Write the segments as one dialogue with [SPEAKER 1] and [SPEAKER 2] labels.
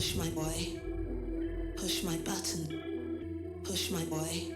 [SPEAKER 1] Push my boy. Push my button. Push my boy.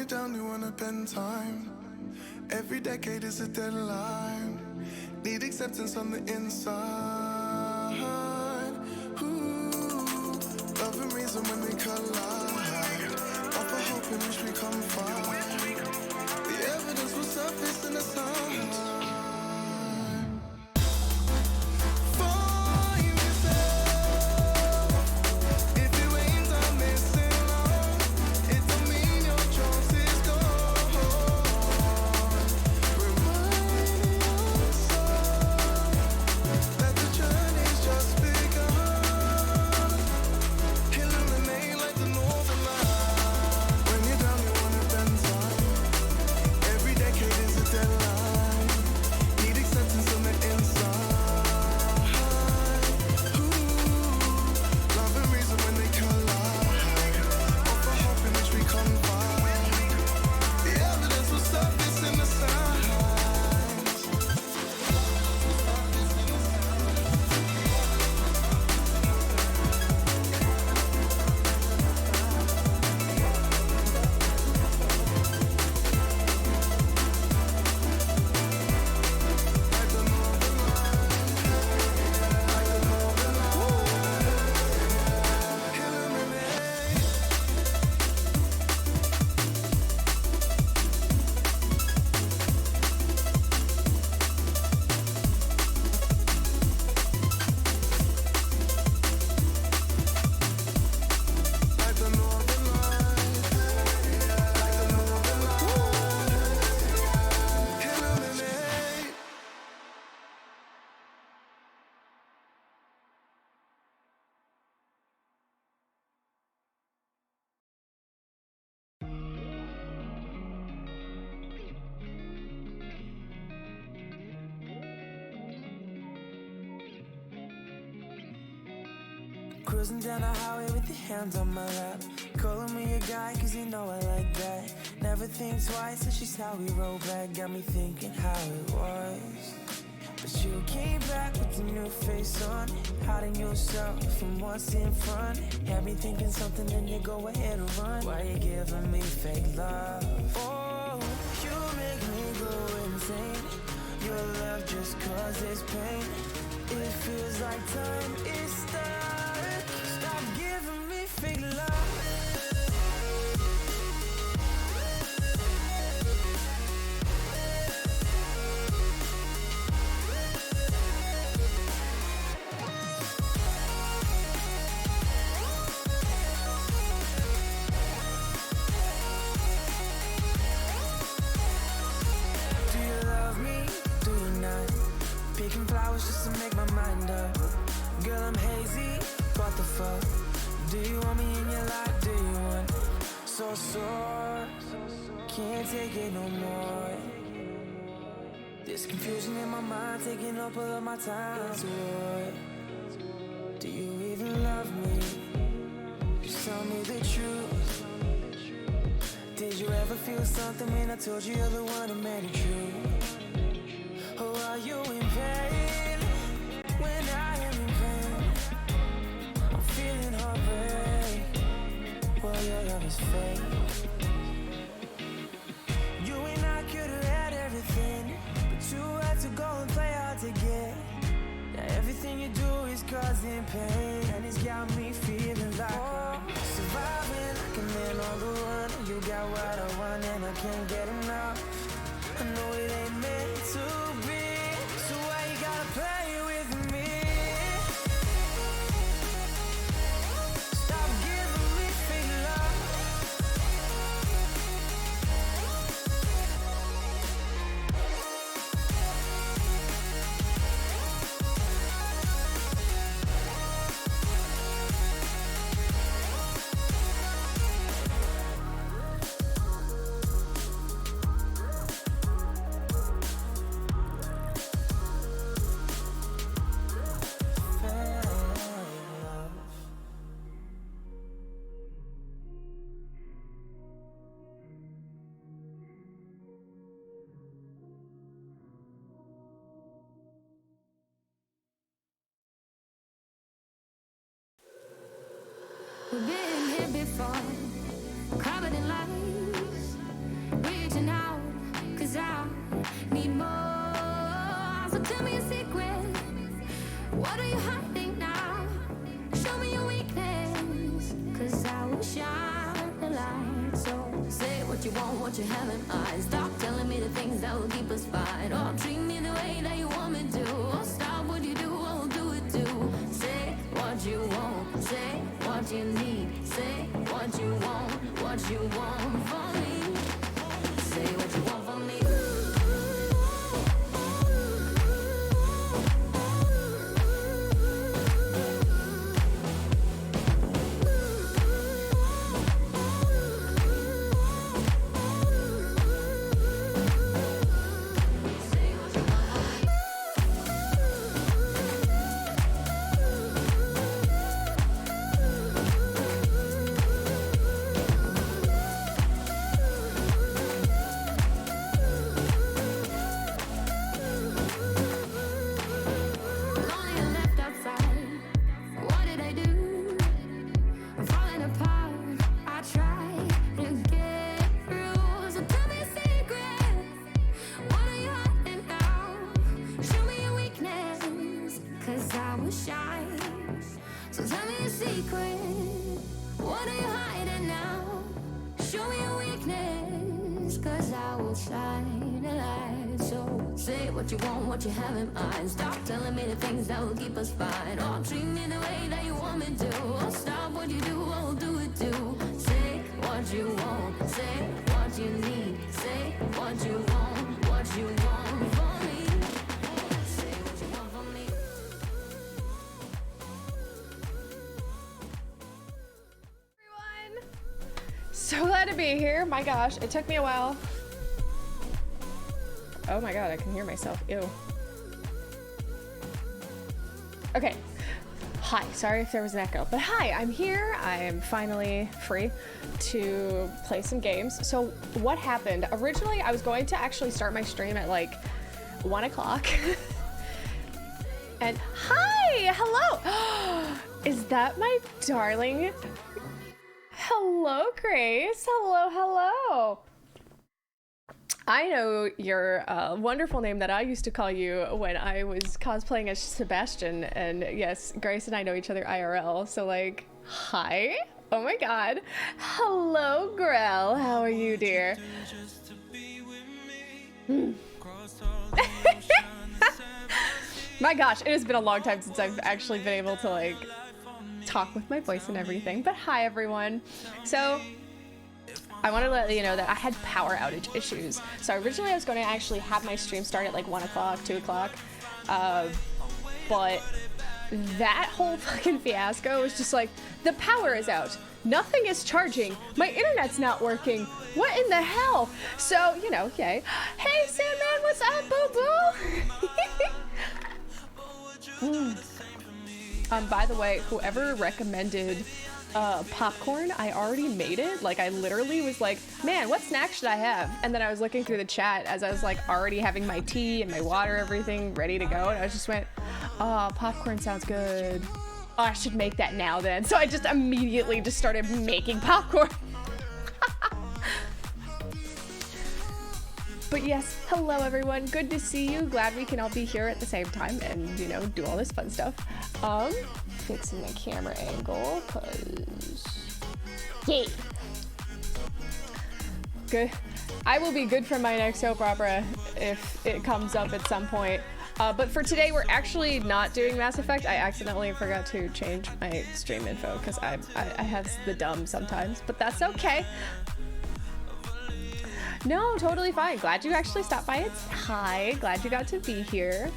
[SPEAKER 2] you're down, you wanna bend time. Every decade is a deadline. Need acceptance on the inside. Ooh, love and reason when they collide. Offer hope in which we confide. The evidence will surface in the sun.
[SPEAKER 3] Cruising down the highway with your hands on my lap. Calling me a guy cause you know I like that. Never think twice, that's just how we roll back. Got me thinking how it was. But you came back with a new face on, hiding yourself from what's in front. Had me thinking something, then you go ahead and run. Why you giving me fake love? Oh, you make me go insane. Your love just causes pain. It feels like time is stuck. Stop giving me fake love. Do you love me? Do you not? Picking flowers just to make my mind up. Girl, I'm hazy, what the fuck? Do you want me in your life? Do you want so sore? Can't take it no more. This confusion in my mind taking up all of my time. So what? Do you even love me? Just tell me the truth. Did you ever feel something when I told you you're the one who made it true? Or are you in pain when I am in pain? I'm feeling heartbreak. Well, your love is fake. You and I could have had everything, but too hard to go and play hard to get. Now everything you do is causing pain, and it's got me feeling like surviving like a man on the run. You got what I want and I can't get enough. I know it ain't meant to be, so why you gotta play with me? Stop giving me fake love.
[SPEAKER 4] We've been here before, covered in lies.
[SPEAKER 3] hiding now? Show me your weakness, 'cause I will shine the light. So say what you want, what you have in mind. Stop telling me the things that will keep us fine. Or treat me the way that you want me to. Or stop what you do, I will do it too. Say what you want, say what you need. Say what you want from me. Say what you want from me. What you want, what you have in mind. Stop telling me the things that will keep us fine. Or treat me the way that you want me to. Or stop what you do, I will do it too. Say what you want, say what you need. Say what you want from me. Say what you want from me.
[SPEAKER 4] Everyone, so glad to be here. My gosh, it took me a while. Oh my god, I can hear myself. Ew. Okay. Hi, sorry if there was an echo, but hi, I'm here. I am finally free to play some games. So what happened? Originally, I was going to actually start my stream at like 1 o'clock. And hi, hello. Is that my darling? Hello, Grace. Hello, hello. I know your wonderful name that I used to call you when I was cosplaying as Sebastian, and yes, Grace and I know each other IRL, so like, hi? Oh my god. Hello, Grell. How are you, dear? My gosh, it has been a long time since I've actually been able to like talk with my voice and everything, but hi everyone. So I wanted to let you know that I had power outage issues. So originally I was going to actually have my stream start at like 1 o'clock, 2 o'clock. But that whole fucking fiasco was just like, the power is out. Nothing is charging. My internet's not working. What in the hell? So, you know, yay. Hey, Sandman, what's up, boo-boo? By the way, whoever recommended popcorn, I already made it. Like, I literally was like, man, what snack should I have? And then I was looking through the chat as I was like already having my tea and my water, everything ready to go, and I just went, oh, popcorn sounds good. Oh, I should make that now then. So I just immediately just started making popcorn. But yes, hello everyone, good to see you. Glad we can all be here at the same time and, you know, do all this fun stuff. Fixing the camera angle, cause yay. Good. I will be good for my next soap opera if it comes up at some point. But for today, we're actually not doing Mass Effect. I accidentally forgot to change my stream info because I have the dumb sometimes, but that's okay. No, totally fine. Glad you actually stopped by. It's hi. Glad you got to be here.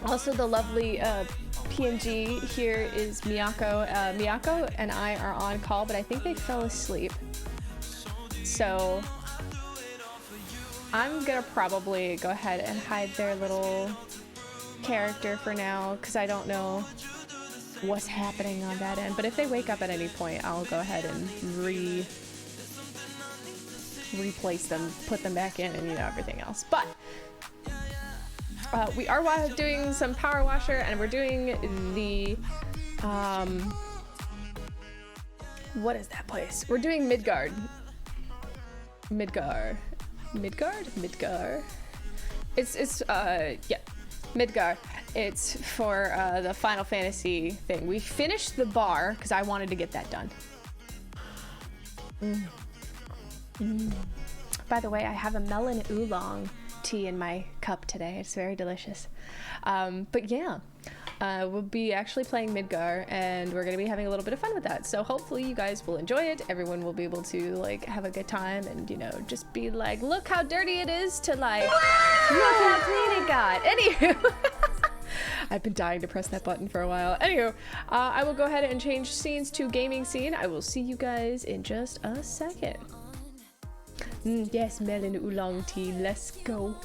[SPEAKER 4] Also, the lovely PNG here is Miyako. Miyako and I are on call, but I think they fell asleep. So I'm gonna probably go ahead and hide their little character for now because I don't know what's happening on that end. But if they wake up at any point, I'll go ahead and replace them, put them back in, and you know, everything else. But we are doing some PowerWasher, and we're doing the what is that place? We're doing Midgard. It's yeah, Midgard. It's for the Final Fantasy thing. We finished the bar because I wanted to get that done. By the way, I have a melon oolong tea in my cup today. It's very delicious. But yeah, we'll be actually playing Midgar, and we're gonna be having a little bit of fun with that. So hopefully you guys will enjoy it. Everyone will be able to like have a good time and, you know, just be like, look how dirty it is, to like, look how clean it got. Anywho. I've been dying to press that button for a while. Anywho, I will go ahead and change scenes to gaming scene. I will see you guys in just a second. Yes, melon oolong tea, let's go.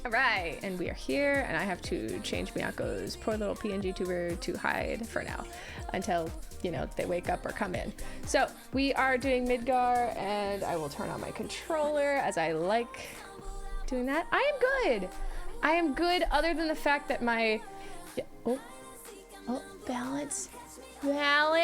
[SPEAKER 4] All right, and we are here, and I have to change Miyako's poor little PNGtuber to hide for now until, you know, they wake up or come in. So we are doing Midgar, and I will turn on my controller as I like doing that. I am good. I am good, other than the fact that my oh, balance. No.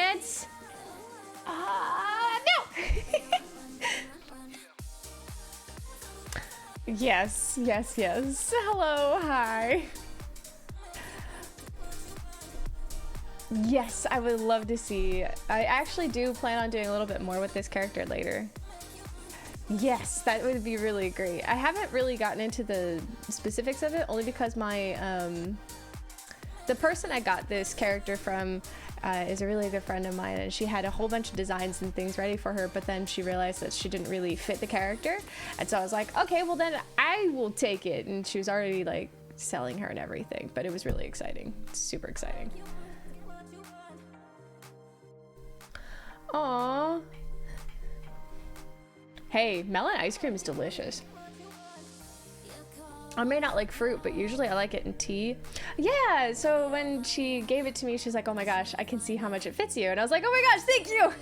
[SPEAKER 4] Yes. Hello, hi. Yes, I would love to see. I actually do plan on doing a little bit more with this character later. Yes, that would be really great. I haven't really gotten into the specifics of it, only because my the person I got this character from is a really good friend of mine, and she had a whole bunch of designs and things ready for her, but then she realized that she didn't really fit the character, and so I was like, okay, well then I will take it, and she was already like selling her and everything, but it was really exciting. Super exciting. Aww. Hey, melon ice cream is delicious. I may not like fruit, but usually I like it in tea. Yeah, so when she gave it to me, she's like, oh my gosh, I can see how much it fits you. And I was like, oh my gosh, thank you.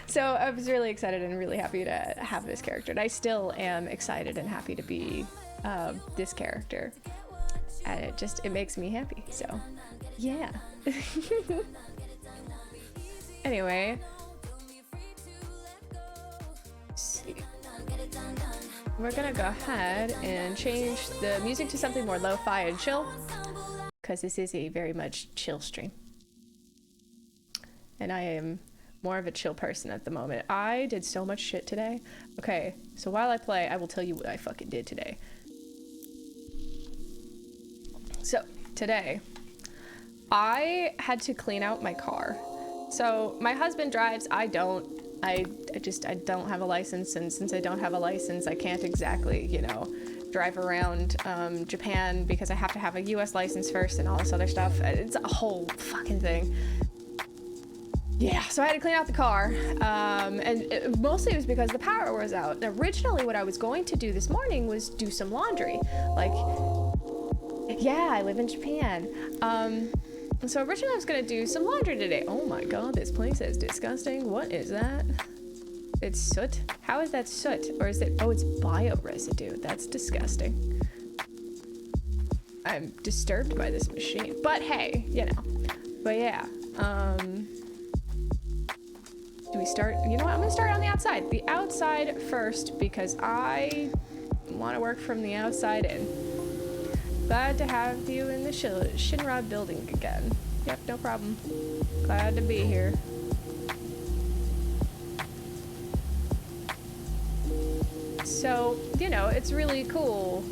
[SPEAKER 4] So I was really excited and really happy to have this character. And I still am excited and happy to be this character. And it makes me happy, so yeah. Anyway. We're gonna go ahead and change the music to something more lo-fi and chill, because this is a very much chill stream. And I am more of a chill person at the moment. I did so much shit today. Okay, so while I play, I will tell you what I fucking did today. So, today, I had to clean out my car. So, my husband drives, I don't. I don't have a license, and since I don't have a license, I can't exactly, you know, drive around Japan because I have to have a US license first and all this other stuff. It's a whole fucking thing. Yeah, so I had to clean out the car, and mostly it was because the power was out. Originally, what I was going to do this morning was do some laundry. Like, yeah, I live in Japan. So originally I was gonna do some laundry today. Oh my god, this place is disgusting. What is that? It's soot? How is that soot? Or is it, oh, it's bio-residue. That's disgusting. I'm disturbed by this machine. But hey, you know. But yeah, do we start? You know what, I'm gonna start on the outside. The outside first, because I wanna work from the outside in. Glad to have you in the Shinra building again. Yep, no problem. Glad to be here. So, you know, it's really cool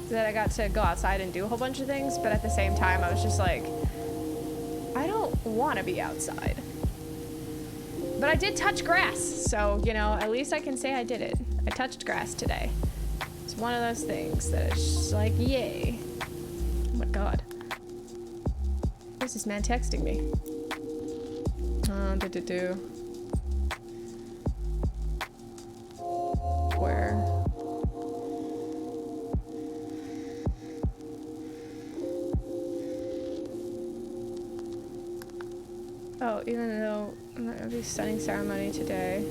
[SPEAKER 4] that I got to go outside and do a whole bunch of things, but at the same time, I was just like, I don't want to be outside. But I did touch grass, so, you know, at least I can say I did it. I touched grass today. It's one of those things that is just like, yay. Oh my god. Who's this man texting me? Where? Oh, even though I'm not gonna be stunning ceremony today.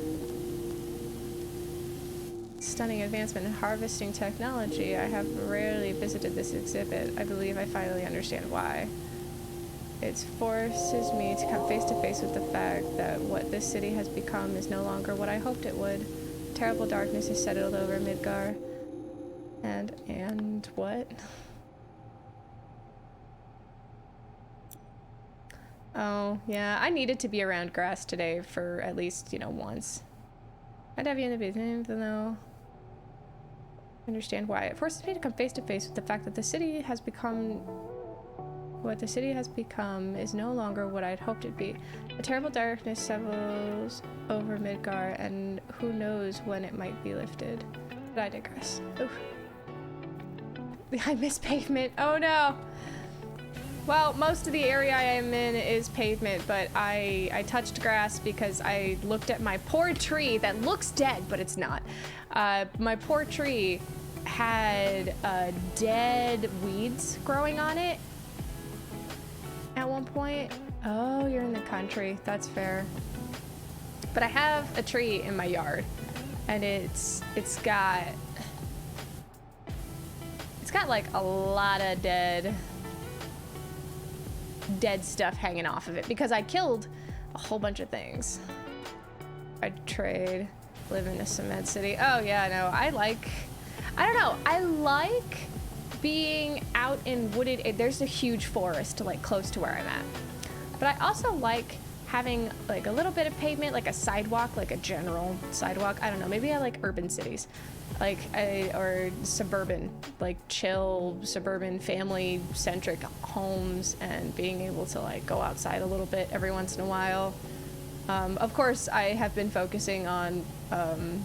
[SPEAKER 4] Stunning advancement in harvesting technology. I have rarely visited this exhibit. I believe I finally understand why. It forces me to come face to face with the fact that what this city has become is no longer what I hoped it would. Terrible darkness has settled over Midgar. And what? Oh, yeah, I needed to be around grass today for at least, you know, once. I'd have you in the basement, even though I understand why. It forces me to come face to face with the fact that the city has become... What the city has become is no longer what I'd hoped it'd be. A terrible darkness settles over Midgar, and who knows when it might be lifted. But I digress. Oof. I miss pavement. Oh no! Well, most of the area I am in is pavement, but I touched grass because I looked at my poor tree that looks dead, but it's not. My poor tree had dead weeds growing on it at one point. Oh, you're in the country. That's fair. But I have a tree in my yard, and it's got like a lot of dead stuff hanging off of it because I killed a whole bunch of things. I'd trade, live in a cement city. Oh yeah, no, I don't know, I like being out in wooded, there's a huge forest like close to where I'm at. But I also like having like a little bit of pavement, like a sidewalk, like a general sidewalk. I don't know, maybe I like urban cities. Like, or suburban, like chill, suburban, family-centric homes, and being able to like go outside a little bit every once in a while. Of course, I have been focusing on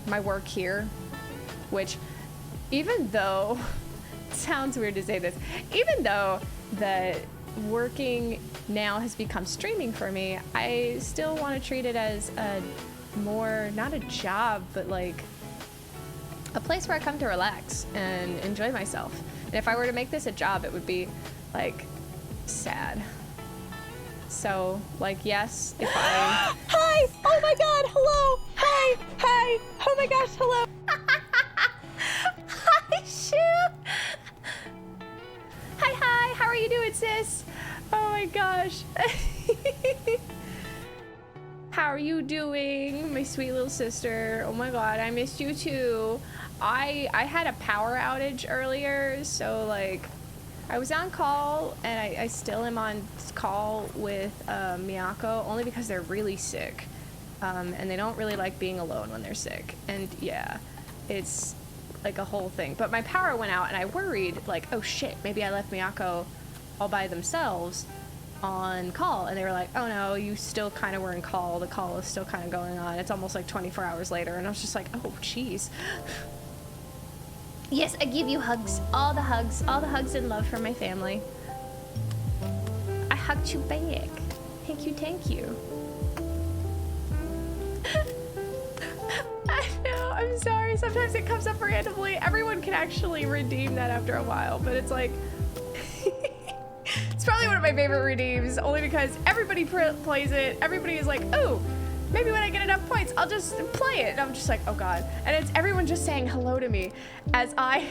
[SPEAKER 4] my work here, which even though, it sounds weird to say this, even though that working now has become streaming for me, I still want to treat it as a more, not a job, but like a place where I come to relax and enjoy myself. And if I were to make this a job, it would be like sad. So like, yes, if I... Hi! Oh my god, hello! Hi! Hi! Oh my gosh, hello! Hi, shoot! Hi, how are you doing, sis? Oh my gosh. How are you doing, my sweet little sister? Oh my god, I missed you too. I had a power outage earlier, so like I was on call, and I still am on call with Miyako, only because they're really sick, and they don't really like being alone when they're sick. And yeah, it's like a whole thing. But my power went out, and I worried like, oh shit, maybe I left Miyako all by themselves on call. And they were like, oh no, you still kind of were in call. The call is still kind of going on. It's almost like 24 hours later. And I was just like, oh jeez. Yes, I give you hugs, all the hugs and love from my family. I hugged you back. Thank you. I know, I'm sorry. Sometimes it comes up randomly. Everyone can actually redeem that after a while, but it's like, it's probably one of my favorite redeems, only because everybody plays it. Everybody is like, oh, maybe when I get enough points, I'll just play it. And I'm just like, oh god. And it's everyone just saying hello to me as I...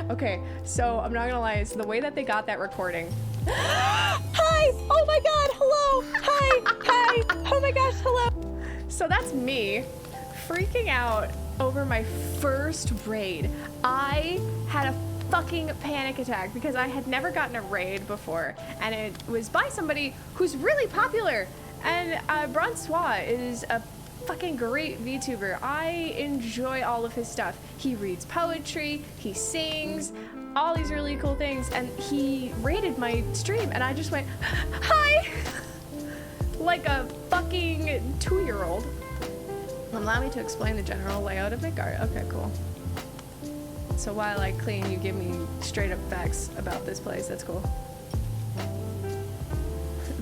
[SPEAKER 4] Okay, so I'm not gonna lie, it's the way that they got that recording. Hi! Oh my god, hello! Hi! Oh my gosh, hello! So that's me freaking out over my first raid. I had a fucking panic attack because I had never gotten a raid before, and it was by somebody who's really popular. And Francois is a fucking great VTuber. I enjoy all of his stuff. He reads poetry, he sings, all these really cool things, and he raided my stream, and I just went, hi! Like a fucking 2-year-old. Allow me to explain the general layout of Midgar. Okay, cool. So while I clean, you give me straight up facts about this place. That's cool.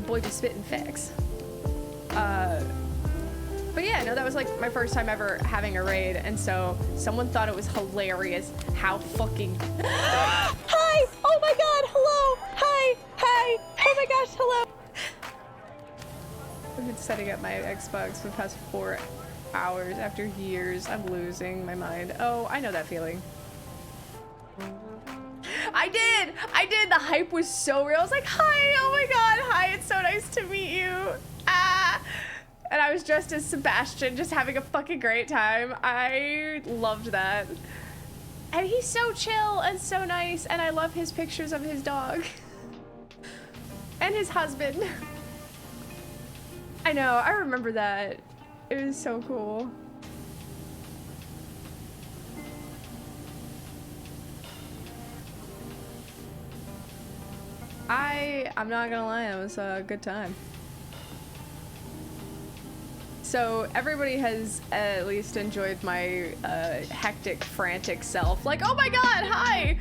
[SPEAKER 4] Boy, just spitting facts. But yeah, no, that was like my first time ever having a raid, and so someone thought it was hilarious how fucking... Hi! Oh my god, hello! Hi! Oh my gosh, hello! I've been setting up my Xbox for the past 4 hours after years. I'm losing my mind. Oh, I know that feeling. I did! The hype was so real. I was like, hi! Oh my god, hi, it's so nice to meet you. Ah! And I was dressed as Sebastian, just having a fucking great time. I loved that. And he's so chill and so nice, and I love his pictures of his dog. And his husband. I know, I remember that. It was so cool. I'm not gonna lie, it was a good time. So everybody has at least enjoyed my hectic, frantic self. Like, oh my god, hi!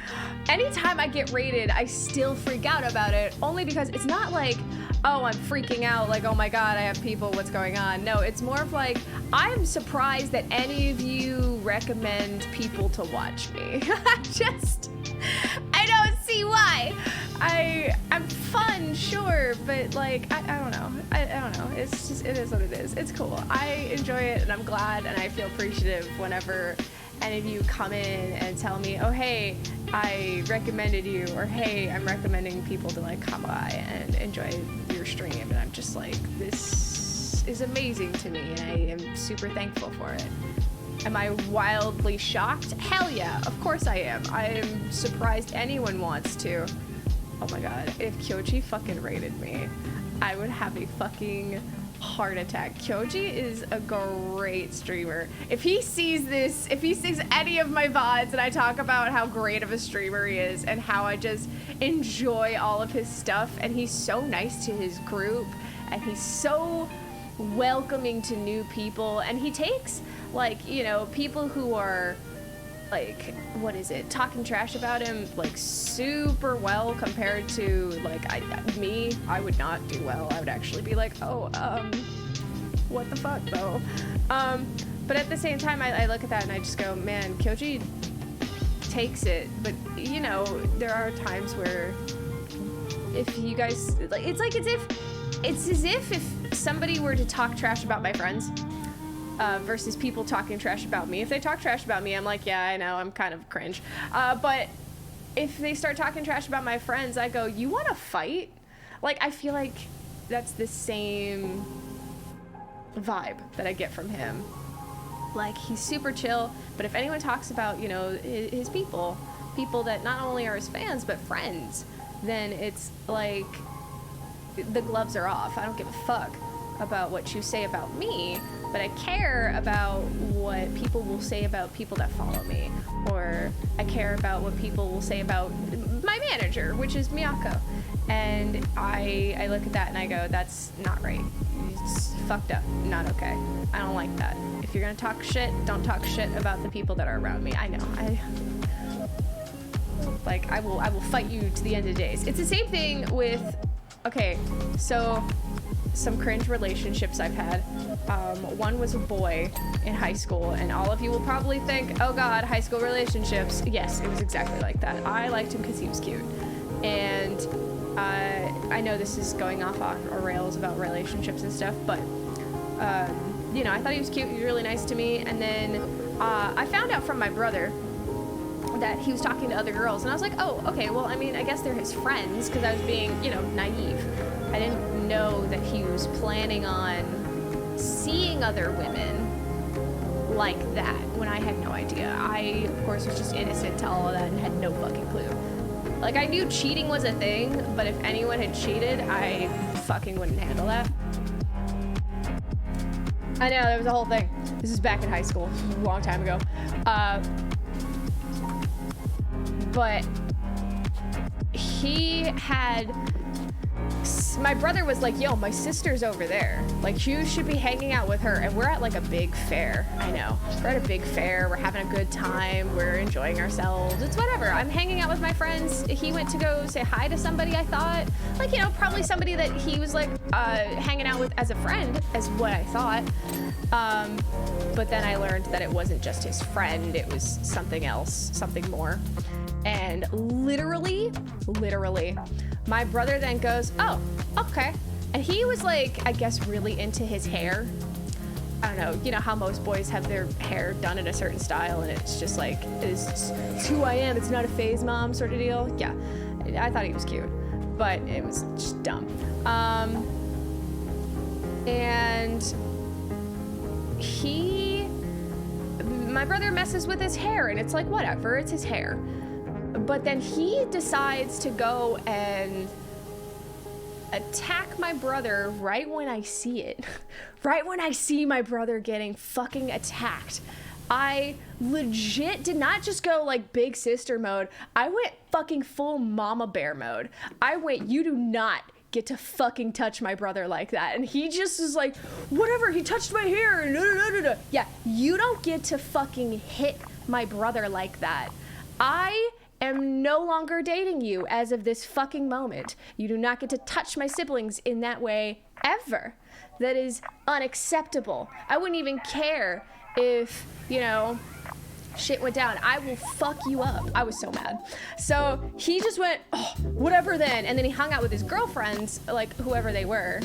[SPEAKER 4] Anytime I get raided, I still freak out about it, only because it's not like, oh, I'm freaking out, like, oh my god, I have people, what's going on? No, it's more of like, I'm surprised that any of you recommend people to watch me. I don't see why. I'm fun, sure, but like, I don't know. I don't know. It's just, it is what it is. It's cool. I enjoy it, and I'm glad, and I feel appreciative whenever any of you come in and tell me, oh, hey, I recommended you, or hey, I'm recommending people to like come by and enjoy your stream, and I'm just like, this is amazing to me, and I am super thankful for it. Am I wildly shocked? Hell yeah, of course I am. I am surprised anyone wants to. Oh my god, if Kyoji fucking raided me, I would have a fucking heart attack. Kyoji is a great streamer. If he sees this, if he sees any of my VODs and I talk about how great of a streamer he is and how I just enjoy all of his stuff, and he's so nice to his group, and he's so welcoming to new people, and he takes, like, you know, people who are like, what is it, talking trash about him, like, super well compared to, like, me. I would not do well. I would actually be like, oh, what the fuck, though? But at the same time, I look at that and I just go, man, Kyoji takes it, but, you know, there are times where if you guys, like, it's as if somebody were to talk trash about my friends, versus people talking trash about me. If they talk trash about me, I'm like, yeah, I know, I'm kind of cringe. But if they start talking trash about my friends, I go, you want to fight? Like, I feel like that's the same vibe that I get from him. Like, he's super chill, but if anyone talks about, you know, his people that not only are his fans, but friends, then it's like, the gloves are off. I don't give a fuck about what you say about me, but I care about what people will say about people that follow me, or I care about what people will say about my manager, which is Miyako, and I look at that and I go, that's not right. It's fucked up, not okay. I don't like that. If you're gonna talk shit, don't talk shit about the people that are around me. I know, I will fight you to the end of days. It's the same thing with, okay, so some cringe relationships I've had. One was a boy in high school, and all of you will probably think, oh god, high school relationships. Yes, it was exactly like that. I liked him because he was cute. And I know this is going off on rails about relationships and stuff, but you know, I thought he was cute, he was really nice to me, and then I found out from my brother that he was talking to other girls, and I was like, oh, okay, well, I mean, I guess they're his friends, because I was being, you know, naive. I didn't know that he was planning on seeing other women like that when I had no idea. I, of course, was just innocent to all of that and had no fucking clue. Like, I knew cheating was a thing, but if anyone had cheated, I fucking wouldn't handle that. I know, there was a whole thing. This is back in high school, a long time ago. But he had, my brother was like, yo, my sister's over there. Like, you should be hanging out with her. And we're at like a big fair. I know. We're at a big fair. We're having a good time. We're enjoying ourselves. It's whatever. I'm hanging out with my friends. He went to go say hi to somebody, I thought. Like, you know, probably somebody that he was like hanging out with as a friend, is what I thought. But then I learned that it wasn't just his friend. It was something else, something more. And literally, my brother then goes, oh, okay. And he was like, I guess, really into his hair. I don't know, you know how most boys have their hair done in a certain style, and it's just like, it's who I am, it's not a phase, mom, sort of deal. Yeah, I thought he was cute, but it was just dumb. And my brother messes with his hair, and it's like, whatever, it's his hair. But then he decides to go and attack my brother right when I see it. Right when I see my brother getting fucking attacked. I legit did not just go like big sister mode. I went fucking full mama bear mode. I went, you do not get to fucking touch my brother like that. And he just is like, whatever, he touched my hair. Yeah, you don't get to fucking hit my brother like that. I am no longer dating you as of this fucking moment. You do not get to touch my siblings in that way ever. That is unacceptable. I wouldn't even care if, you know, shit went down. I will fuck you up. I was so mad. So he just went, oh, whatever then. And then he hung out with his girlfriends, like whoever they were.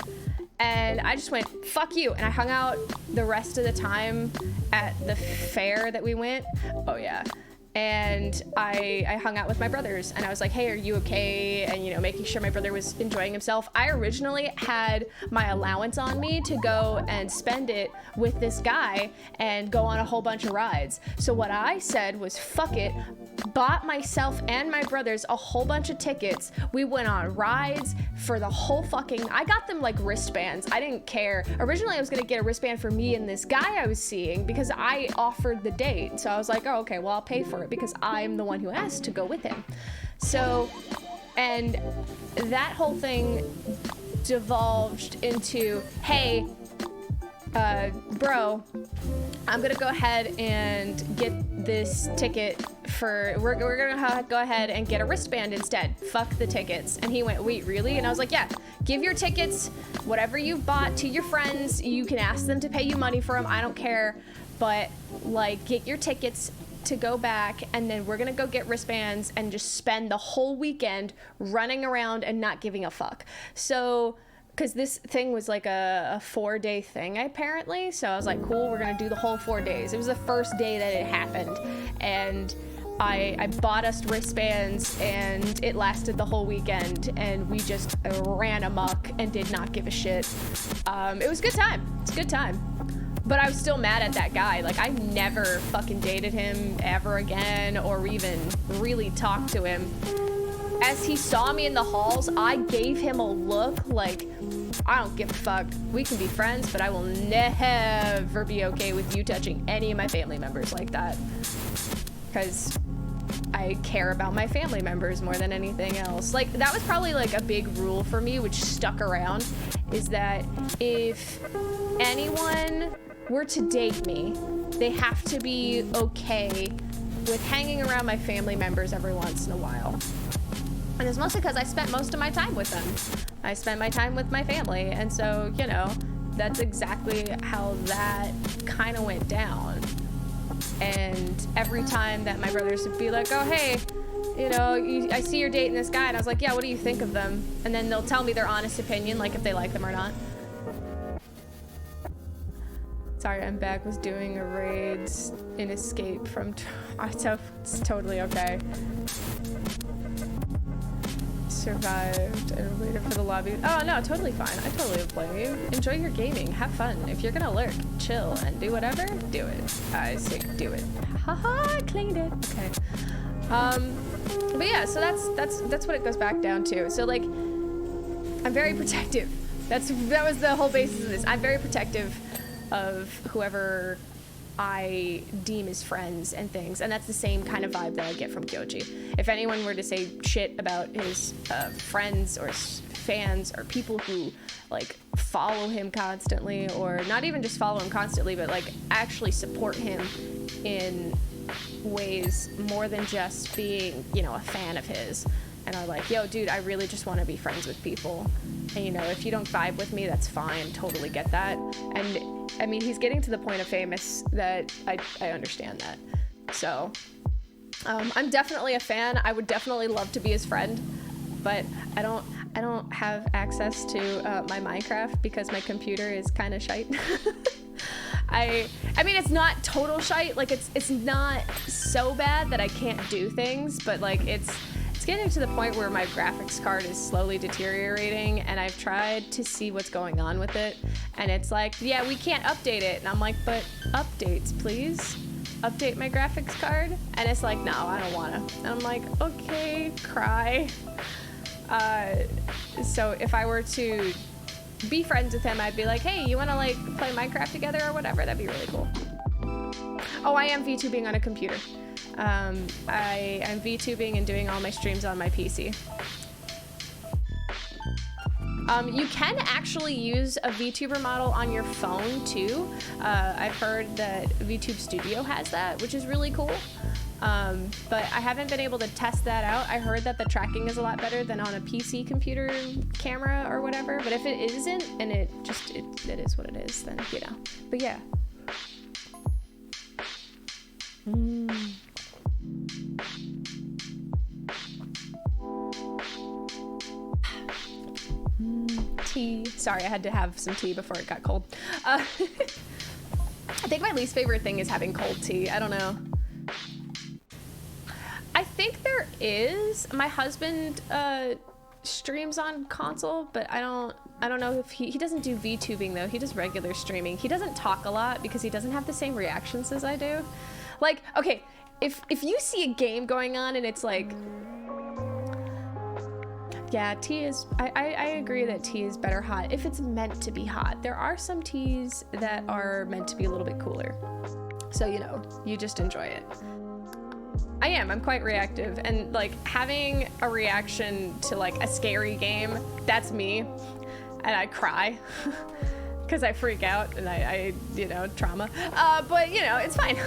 [SPEAKER 4] And I just went, fuck you. And I hung out the rest of the time at the fair that we went. Oh yeah. And I hung out with my brothers, and I was like, hey, are you okay? And, you know, making sure my brother was enjoying himself. I originally had my allowance on me to go and spend it with this guy and go on a whole bunch of rides. So what I said was, fuck it, bought myself and my brothers a whole bunch of tickets. We went on rides for the whole fucking, I got them like wristbands. I didn't care. Originally, I was gonna get a wristband for me and this guy I was seeing because I offered the date. So I was like, oh, okay, well, I'll pay for it because I'm the one who asked to go with him. So, and that whole thing devolved into, hey, bro, I'm gonna go ahead and get this ticket for, we're gonna go ahead and get a wristband instead. Fuck the tickets. And he went, wait, really? And I was like, yeah, give your tickets, whatever you bought, to your friends. You can ask them to pay you money for them. I don't care. But like, get your tickets to go back, and then we're gonna go get wristbands and just spend the whole weekend running around and not giving a fuck. So, because this thing was like a 4-day thing apparently, so I was like, cool, we're gonna do the whole 4 days. It was the first day that it happened, and I bought us wristbands, and it lasted the whole weekend, and we just ran amok and did not give a shit. It was a good time. It's a good time. But I was still mad at that guy. Like, I never fucking dated him ever again or even really talked to him. As he saw me in the halls, I gave him a look like, I don't give a fuck. We can be friends, but I will never be okay with you touching any of my family members like that. Because I care about my family members more than anything else. Like, that was probably like a big rule for me, which stuck around, is that if anyone were to date me, they have to be okay with hanging around my family members every once in a while. And it's mostly because I spent most of my time with them. I spent my time with my family, and so, you know, that's exactly how that kind of went down. And every time that my brothers would be like, oh, hey, you know, I see you're dating this guy, and I was like, yeah, what do you think of them? And then they'll tell me their honest opinion, like if they like them or not. Sorry, I'm back. Was doing a raid in Escape from... It's totally okay. Survived and waited for the lobby. Oh, no, totally fine. I totally blame you. Enjoy your gaming. Have fun. If you're gonna lurk, chill, and do whatever, do it. I say do it. Haha, I cleaned it. Okay. But yeah, so that's what it goes back down to. So, like, I'm very protective. That was the whole basis of this. I'm very protective of whoever I deem as friends and things, and that's the same kind of vibe that I get from Kyoji. If anyone were to say shit about his friends or fans or people who like follow him constantly, or not even just follow him constantly, but like actually support him in ways more than just being, you know, a fan of his, and are like, yo, dude, I really just want to be friends with people, and you know, if you don't vibe with me, that's fine, totally get that. And I mean, he's getting to the point of famous that I understand that. So I'm definitely a fan. I would definitely love to be his friend, but I don't have access to my Minecraft because my computer is kind of shite. I mean, it's not total shite. Like, it's not so bad that I can't do things, but like it's getting to the point where my graphics card is slowly deteriorating, and I've tried to see what's going on with it, and it's like, yeah, we can't update it, and I'm like, but updates, please. update my graphics card, and it's like, no, I don't wanna. And I'm like, okay, cry. So if I were to be friends with him, I'd be like, hey, you wanna like play Minecraft together or whatever? That'd be really cool. Oh, I am VTubing on a computer. I am VTubing and doing all my streams on my PC. You can actually use a VTuber model on your phone too. I've heard that VTube Studio has that, which is really cool. But I haven't been able to test that out. I heard that the tracking is a lot better than on a PC computer camera or whatever. But if it isn't, and it is what it is, then, you know. But yeah. Tea. Sorry, I had to have some tea before it got cold. I think my least favorite thing is having cold tea. I don't know. I think there is. My husband streams on console, but I don't know if he doesn't do VTubing though. He does regular streaming. He doesn't talk a lot because he doesn't have the same reactions as I do. Like, okay, if you see a game going on and it's like, yeah, tea is, I agree that tea is better hot if it's meant to be hot. There are some teas that are meant to be a little bit cooler. So, you know, you just enjoy it. I'm quite reactive, and like having a reaction to like a scary game, that's me. And I cry because I freak out and I you know, trauma. But you know, it's fine.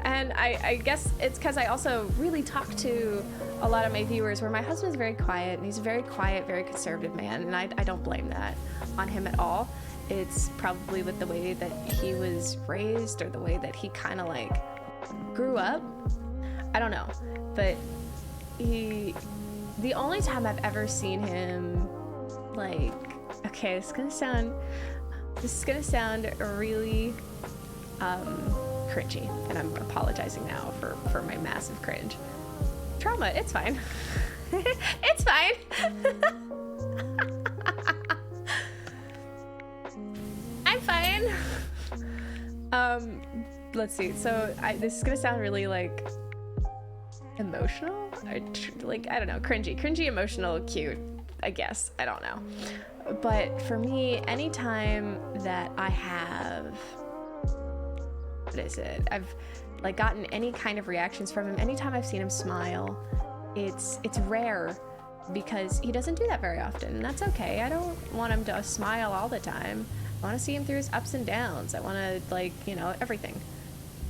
[SPEAKER 4] And I guess it's because I also really talk to a lot of my viewers where my husband's very quiet, and he's a very quiet, very conservative man, and I don't blame that on him at all. It's probably with the way that he was raised or the way that he kind of like grew up. I don't know, but the only time I've ever seen him like, okay, this is gonna sound really cringy, and I'm apologizing now for my massive cringe. Trauma, it's fine. It's fine. I'm fine. Let's see. So this is gonna sound really like emotional, or like, I don't know, cringy, emotional, cute, I guess. I don't know. But for me, anytime that I have, what is it? I've like gotten any kind of reactions from him, anytime I've seen him smile, it's rare because he doesn't do that very often, and that's okay. I don't want him to smile all the time. I want to see him through his ups and downs. I want to, like, you know, everything.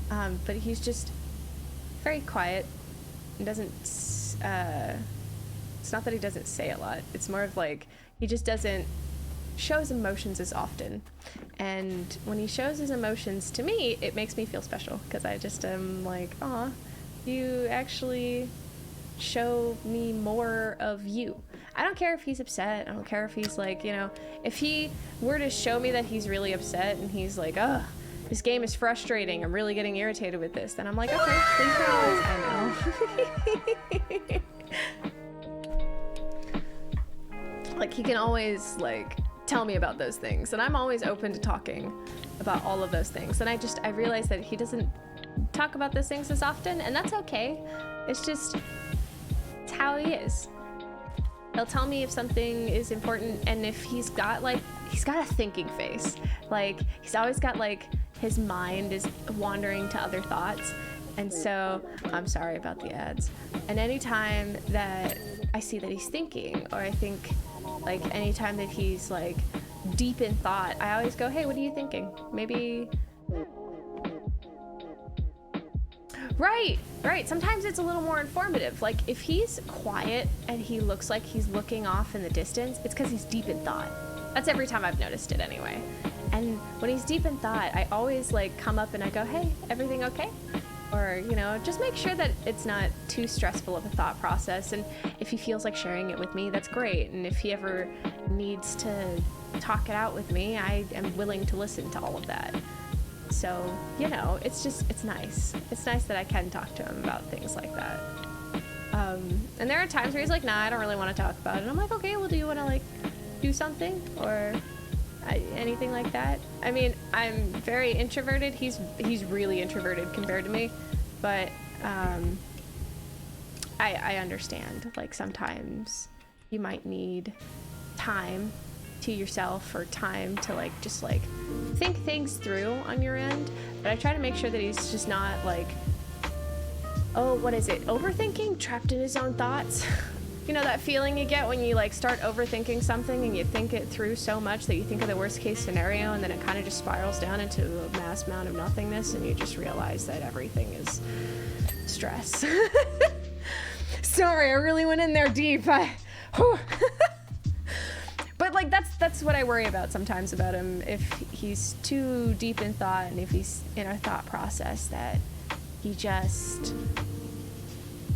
[SPEAKER 4] But he's just very quiet and doesn't, it's not that he doesn't say a lot. It's more of like, he just doesn't show his emotions as often. And when he shows his emotions to me, it makes me feel special because I just am like, aw, you actually show me more of you. I don't care if he's upset. I don't care if he's like, you know, if he were to show me that he's really upset and he's like, ugh, this game is frustrating, I'm really getting irritated with this, then I'm like, okay, please go. I know. Like, he can always like tell me about those things, and I'm always open to talking about all of those things. And I realize that he doesn't talk about those things as often, and that's okay. It's just, it's how he is. He'll tell me if something is important, and if he's got a thinking face. Like, he's always got like, his mind is wandering to other thoughts. And so, I'm sorry about the ads. And anytime that I see that he's thinking, or I think like anytime that he's like deep in thought, I always go, hey, what are you thinking? Maybe. Right. Sometimes it's a little more informative. Like, if he's quiet and he looks like he's looking off in the distance, it's because he's deep in thought. That's every time I've noticed it anyway. And when he's deep in thought, I always like come up and I go, hey, everything okay? Or, you know, just make sure that it's not too stressful of a thought process. And if he feels like sharing it with me, that's great. And if he ever needs to talk it out with me, I am willing to listen to all of that. So, you know, it's nice. It's nice that I can talk to him about things like that. And there are times where he's like, nah, I don't really want to talk about it. And I'm like, okay, well, do you want to like do something? Or anything like that. I mean, I'm very introverted. He's really introverted compared to me, but I understand. Like sometimes you might need time to yourself or time to like just like think things through on your end. But I try to make sure that he's just not like, oh, what is it? Overthinking? Trapped in his own thoughts? You know that feeling you get when you like start overthinking something and you think it through so much that you think of the worst case scenario and then it kind of just spirals down into a mass amount of nothingness and you just realize that everything is stress. Sorry, I really went in there deep. But like that's what I worry about sometimes about him. If he's too deep in thought and if he's in a thought process that he just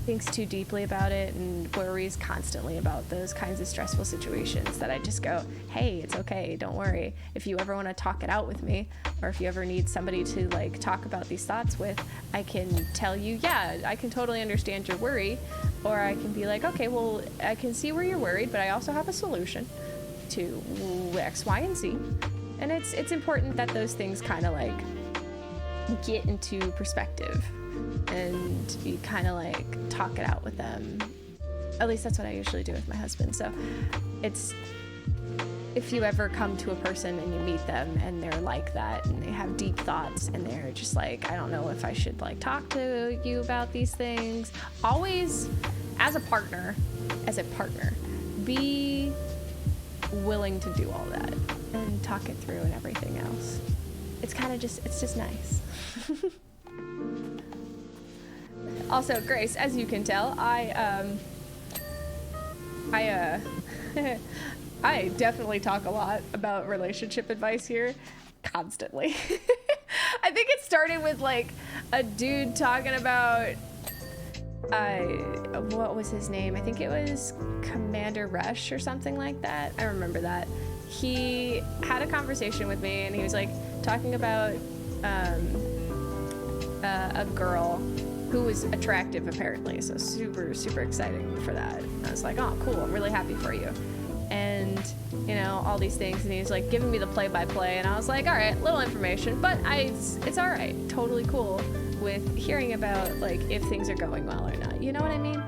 [SPEAKER 4] thinks too deeply about it and worries constantly about those kinds of stressful situations, that I just go, hey, it's okay, don't worry. If you ever want to talk it out with me, or if you ever need somebody to like talk about these thoughts with, I can tell you, yeah, I can totally understand your worry. Or I can be like, okay, well, I can see where you're worried, but I also have a solution to X, Y, and Z. And it's important that those things kind of like get into perspective and you kind of like talk it out with them. At least that's what I usually do with my husband. So it's, if you ever come to a person and you meet them and they're like that and they have deep thoughts and they're just like, I don't know if I should like talk to you about these things, always as a partner, be willing to do all that and talk it through and everything else. It's kind of just, it's just nice. Also, Grace, as you can tell, I definitely talk a lot about relationship advice here, constantly. I think it started with like a dude talking about, what was his name? I think it was Commander Rush or something like that. I remember that. He had a conversation with me and he was like talking about a girl who was attractive apparently, so super, super exciting for that. And I was like, oh, cool, I'm really happy for you. And, you know, all these things, and he was like giving me the play-by-play, and I was like, all right, little information, but it's all right, totally cool with hearing about, like, if things are going well or not, you know what I mean?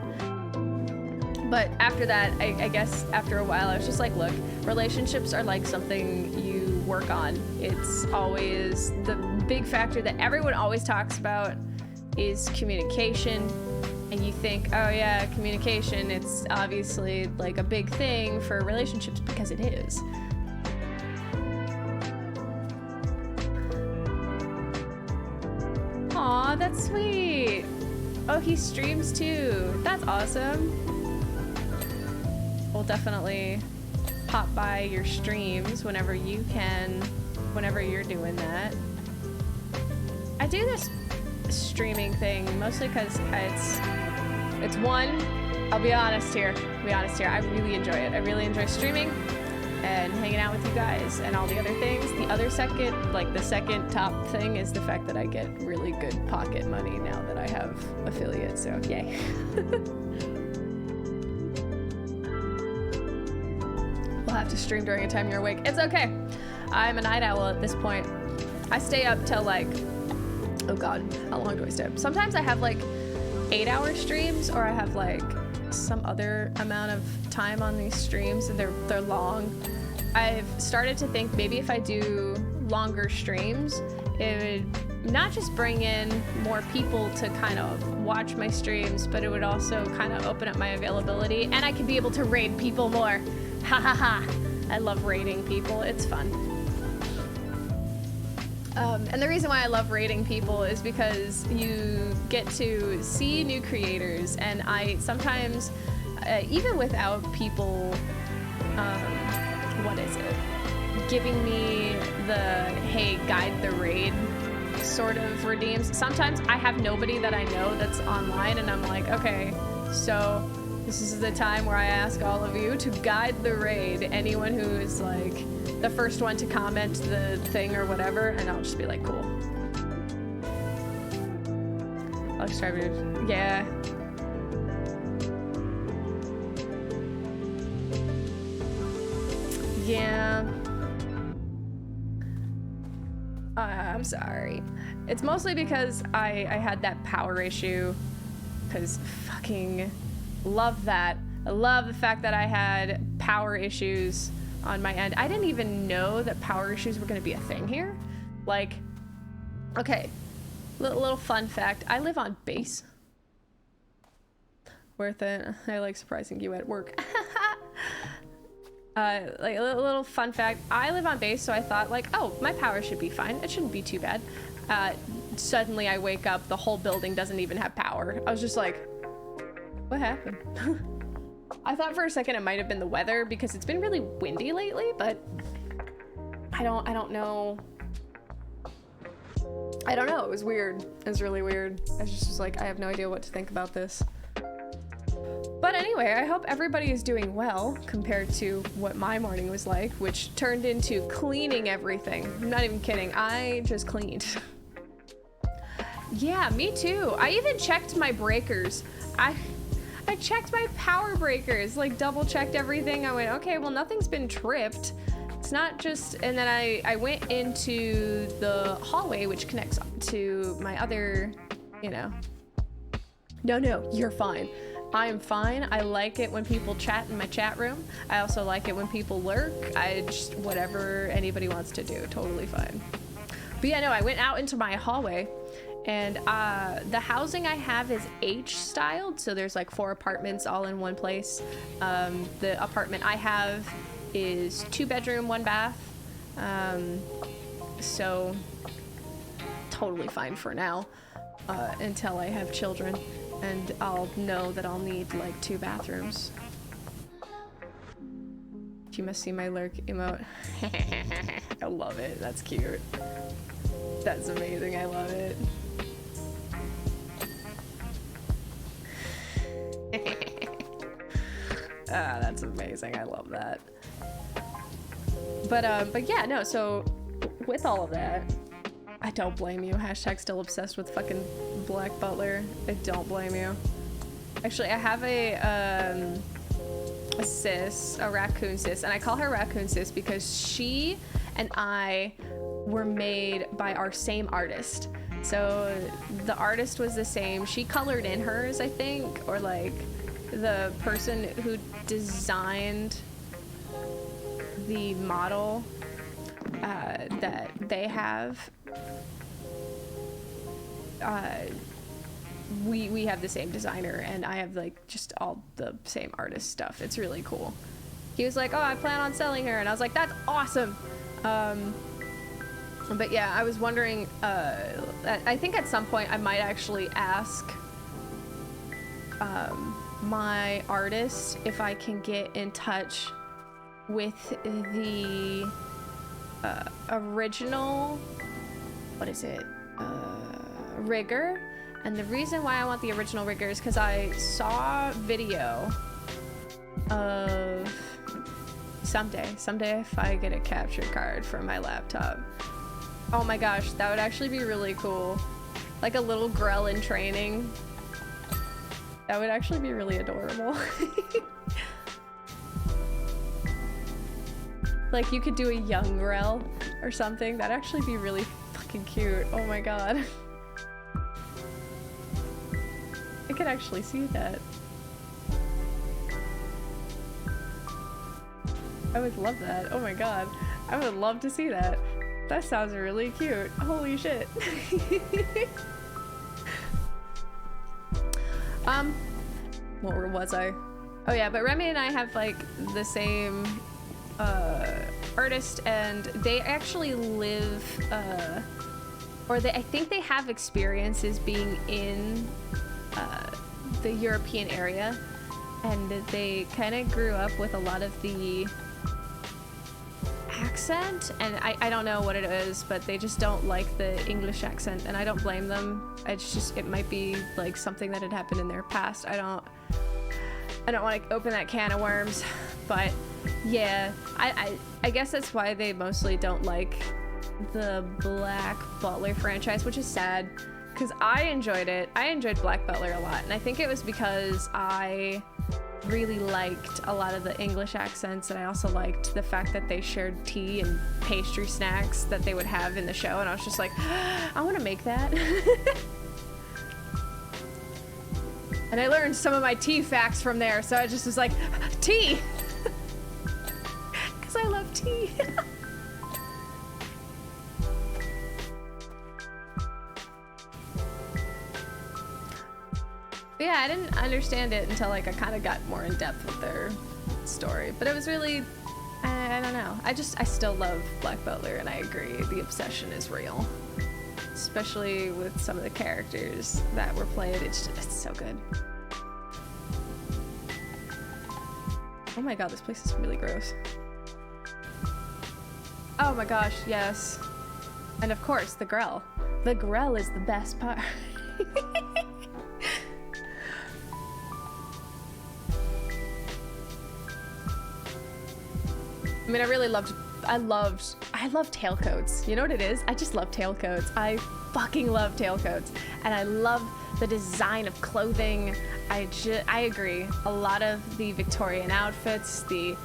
[SPEAKER 4] But after that, I guess after a while, I was just like, look, relationships are like something you work on. It's always the big factor that everyone always talks about is communication. And you think, oh yeah, communication, it's obviously like a big thing for relationships, because it is. Aw, that's sweet. Oh, he streams too. That's awesome. We'll definitely pop by your streams whenever you can, whenever you're doing that. I do this streaming thing mostly because it's one, I'll be honest here, I really enjoy it. I really enjoy streaming and hanging out with you guys and all the other things. The other second, like the second top thing, is the fact that I get really good pocket money now that I have affiliates, so yay. We'll have to stream during a time you're awake. It's okay. I'm a night owl at this point. I stay up till like, oh god, how long do I stay up? Sometimes I have like 8-hour streams, or I have like some other amount of time on these streams, and they're long. I've started to think maybe if I do longer streams, it would not just bring in more people to kind of watch my streams, but it would also kind of open up my availability, and I could be able to raid people more. Ha ha ha. I love raiding people. It's fun. And the reason why I love raiding people is because you get to see new creators, and I sometimes, even without people, what is it, giving me the, hey, guide the raid sort of redeems. Sometimes I have nobody that I know that's online, and I'm like, okay, so this is the time where I ask all of you to guide the raid. Anyone who is like the first one to comment the thing or whatever, and I'll just be like, cool. I'll just try to, yeah. Yeah. I'm sorry. It's mostly because I had that power issue, because fucking love that. I love the fact that I had power issues on my end. I didn't even know that power issues were going to be a thing here. Like, okay, little fun fact. I live on base. Worth it. I like surprising you at work. Like a little fun fact. I live on base, so I thought like, oh, my power should be fine. It shouldn't be too bad. Suddenly I wake up, the whole building doesn't even have power. I was just like, what happened? I thought for a second it might have been the weather because it's been really windy lately, but I don't know. I don't know. It was weird. It was really weird. I just was like, I have no idea what to think about this. But anyway, I hope everybody is doing well compared to what my morning was like, which turned into cleaning everything. I'm not even kidding. I just cleaned. Yeah, me too. I even checked my breakers. I checked my power breakers, like double checked everything. I went, okay, well, nothing's been tripped. It's not just, and then I went into the hallway, which connects to my other, you know. No, you're fine. I am fine. I like it when people chat in my chat room. I also like it when people lurk. I just, whatever anybody wants to do, totally fine. But yeah, no, I went out into my hallway, and the housing I have is H-styled, so there's like 4 apartments all in one place. The apartment I have is 2-bedroom, 1 bath. So totally fine for now, until I have children. And I'll know that I'll need like 2 bathrooms. You must see my lurk emote. I love it. That's cute. That's amazing. I love it. Ah, that's amazing. I love that. But yeah, no, so with all of that, I don't blame you. Hashtag still obsessed with fucking Black Butler. I don't blame you. Actually, I have a sis, a raccoon sis, and I call her raccoon sis because she and I were made by our same artist. So the artist was the same. She colored in hers, I think, or like the person who designed the model that they have. We have the same designer, and I have like just all the same artist stuff. It's really cool. He was like, oh, I plan on selling her, and I was like, that's awesome. But yeah, I was wondering, I think at some point I might actually ask my artist if I can get in touch with the original, what is it, rigger. And the reason why I want the original rigger is because I saw video of someday if I get a capture card for my laptop. Oh my gosh, that would actually be really cool. Like a little Grell in training. That would actually be really adorable. Like you could do a young Grell or something. That'd actually be really fucking cute. Oh my god. I could actually see that. I would love that. Oh my god. I would love to see that. That sounds really cute. Holy shit. Where was I? Oh yeah, but Remy and I have like the same artist, and they actually live I think they have experiences being in the European area, and they kind of grew up with a lot of the accent, and I don't know what it is, but they just don't like the English accent, and I don't blame them. It's just, it might be like something that had happened in their past. I don't want to open that can of worms, but yeah, I guess that's why they mostly don't like the Black Butler franchise, which is sad, because I enjoyed it. I enjoyed Black Butler a lot, and I think it was because I really liked a lot of the English accents, and I also liked the fact that they shared tea and pastry snacks that they would have in the show, and I was just like, I want to make that. And I learned some of my tea facts from there, so I just was like, tea! Because I love tea. Yeah, I didn't understand it until like I kind of got more in depth with their story, but it was really, I don't know. I still love Black Butler, and I agree, the obsession is real. Especially with some of the characters that were played, it's so good. Oh my god, this place is really gross. Oh my gosh, yes. And of course, the Grell. The Grell is the best part. I mean, I love tailcoats. You know what it is? I just love tailcoats. I fucking love tailcoats. And I love the design of clothing. I agree. A lot of the Victorian outfits, the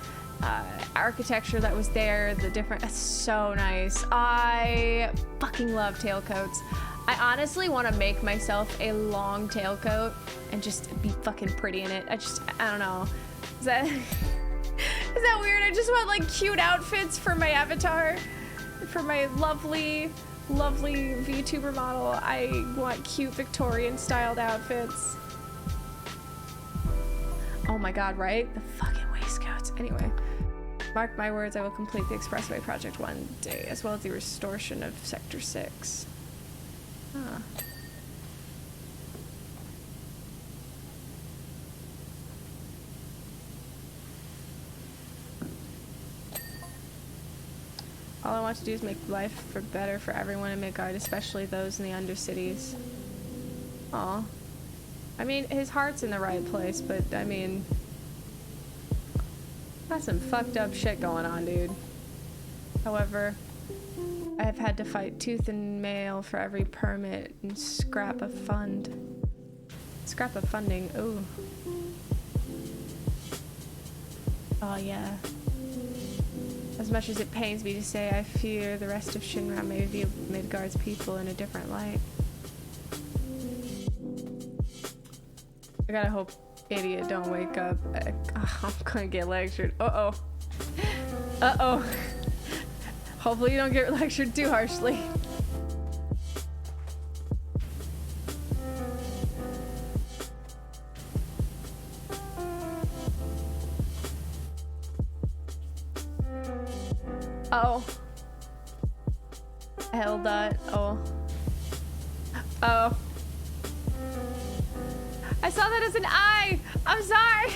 [SPEAKER 4] architecture that was there, it's so nice. I fucking love tailcoats. I honestly want to make myself a long tailcoat and just be fucking pretty in it. I don't know. Is that weird? I just want like cute outfits for my avatar, for my lovely VTuber model. I want cute Victorian styled outfits. Oh my god, right? The fucking waistcoats. Anyway, mark my words, I will complete the expressway project one day, as well as the restoration of Sector 6. Huh. All I want to do is make life better for everyone in Midgard, especially those in the Undercities. Aw. I mean, his heart's in the right place, but I mean, got some fucked up shit going on, dude. However, I have had to fight tooth and nail for every permit and scrap of funding. Ooh. Oh yeah. As much as it pains me to say, I fear the rest of Shinra may view Midgard's people in a different light. I gotta hope idiot don't wake up. I'm gonna get lectured. Uh-oh. Uh-oh. Hopefully you don't get lectured too harshly. Oh. L. Oh. Oh. I saw that as an I. I'm sorry.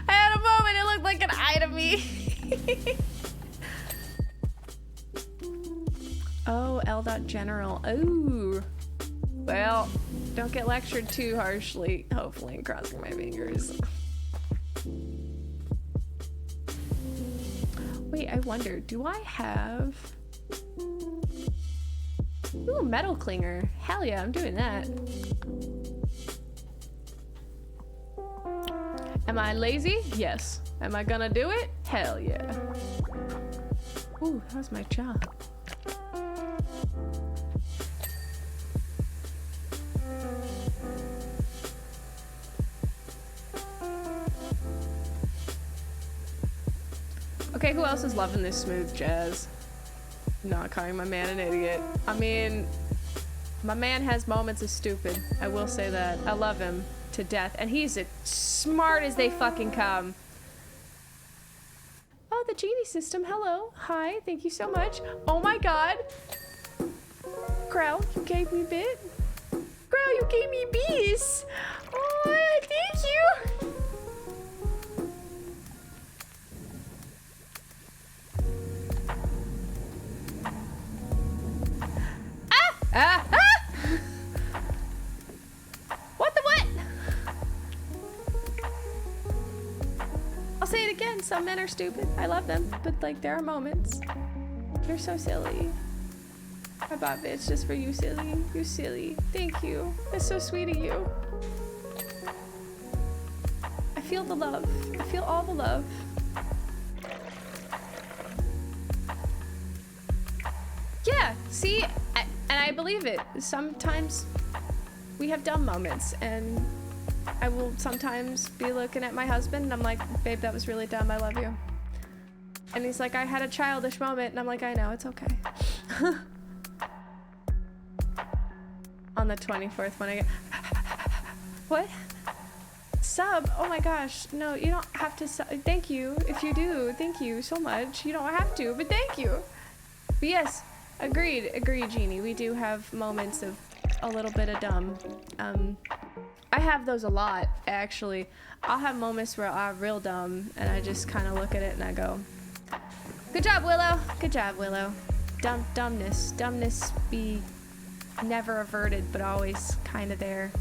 [SPEAKER 4] I had a moment. It looked like an I to me. Oh, L. General. Ooh. Well, don't get lectured too harshly. Hopefully, I'm crossing my fingers. Wait, I wonder, do I have... Ooh, metal clinger. Hell yeah, I'm doing that. Am I lazy? Yes. Am I gonna do it? Hell yeah. Ooh, how's my jaw? Okay, who else is loving this smooth jazz? Not calling my man an idiot. I mean, my man has moments of stupid. I will say that. I love him to death. And he's as smart as they fucking come. Oh, the genie system. Hello. Hi. Thank you so much. Oh my god. Grell, you gave me a bit. Grell, you gave me bees. Oh, thank you. Ah! What the what? I'll say it again. Some men are stupid. I love them, but like there are moments. You're so silly. I bought bits just for you, silly. You silly. Thank you. That's so sweet of you. feel the love. I feel all the love. Yeah, see, and I believe it. Sometimes we have dumb moments, and I will sometimes be looking at my husband and I'm like, babe, that was really dumb, I love you. And he's like, I had a childish moment, and I'm like, I know, it's okay. On the 24th when I get what? Sub? Oh my gosh, no, you don't have to thank you. If you do, thank you so much. You don't have to, but thank you. But yes, agreed, Jeannie. We do have moments of a little bit of dumb. I have those a lot, actually. I'll have moments where I'm real dumb, and I just kind of look at it and I go, good job, Willow. Good job, Willow. Dumbness be never averted, but always kind of there.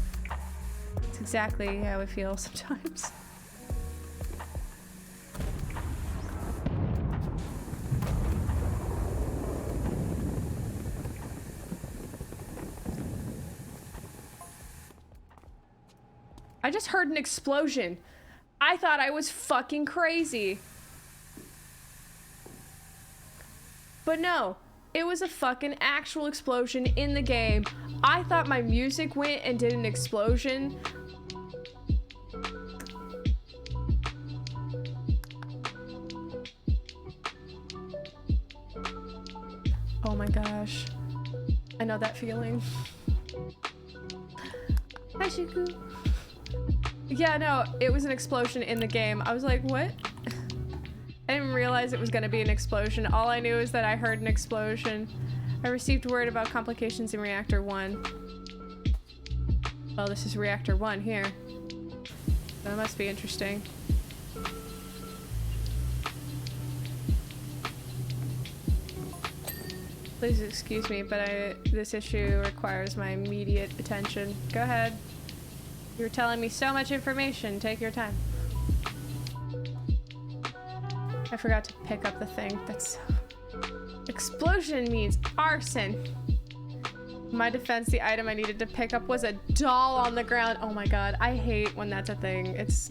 [SPEAKER 4] It's exactly how I feel sometimes. I just heard an explosion. I thought I was fucking crazy. But no, it was a fucking actual explosion in the game. I thought my music went and did an explosion. Oh my gosh. I know that feeling. Hi, Shiku. Yeah, no, it was an explosion in the game. I was like, what? I didn't realize it was gonna be an explosion. All I knew is that I heard an explosion. I received word about complications in Reactor 1. Oh, this is Reactor 1 here. That must be interesting. Please excuse me, but this issue requires my immediate attention. Go ahead. You're telling me so much information. Take your time. I forgot to pick up the thing. That's... Explosion means arson. In my defense, the item I needed to pick up was a doll on the ground. Oh my god, I hate when that's a thing. It's...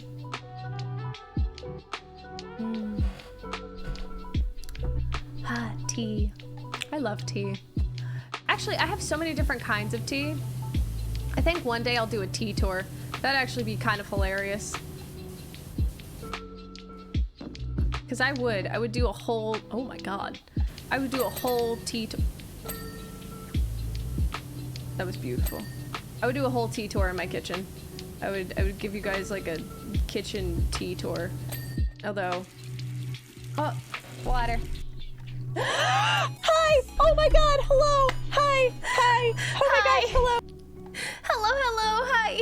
[SPEAKER 4] Ah, tea. I love tea. Actually, I have so many different kinds of tea. I think one day I'll do a tea tour. That'd actually be kind of hilarious. Because I would do a whole, oh my god. I would do a whole tea tour. That was beautiful. I would do a whole tea tour in my kitchen. I would give you guys like a kitchen tea tour. Although, oh, water. Hi! Oh my god, hello! Hi! Hi! Oh my god, hello! Hello, hi!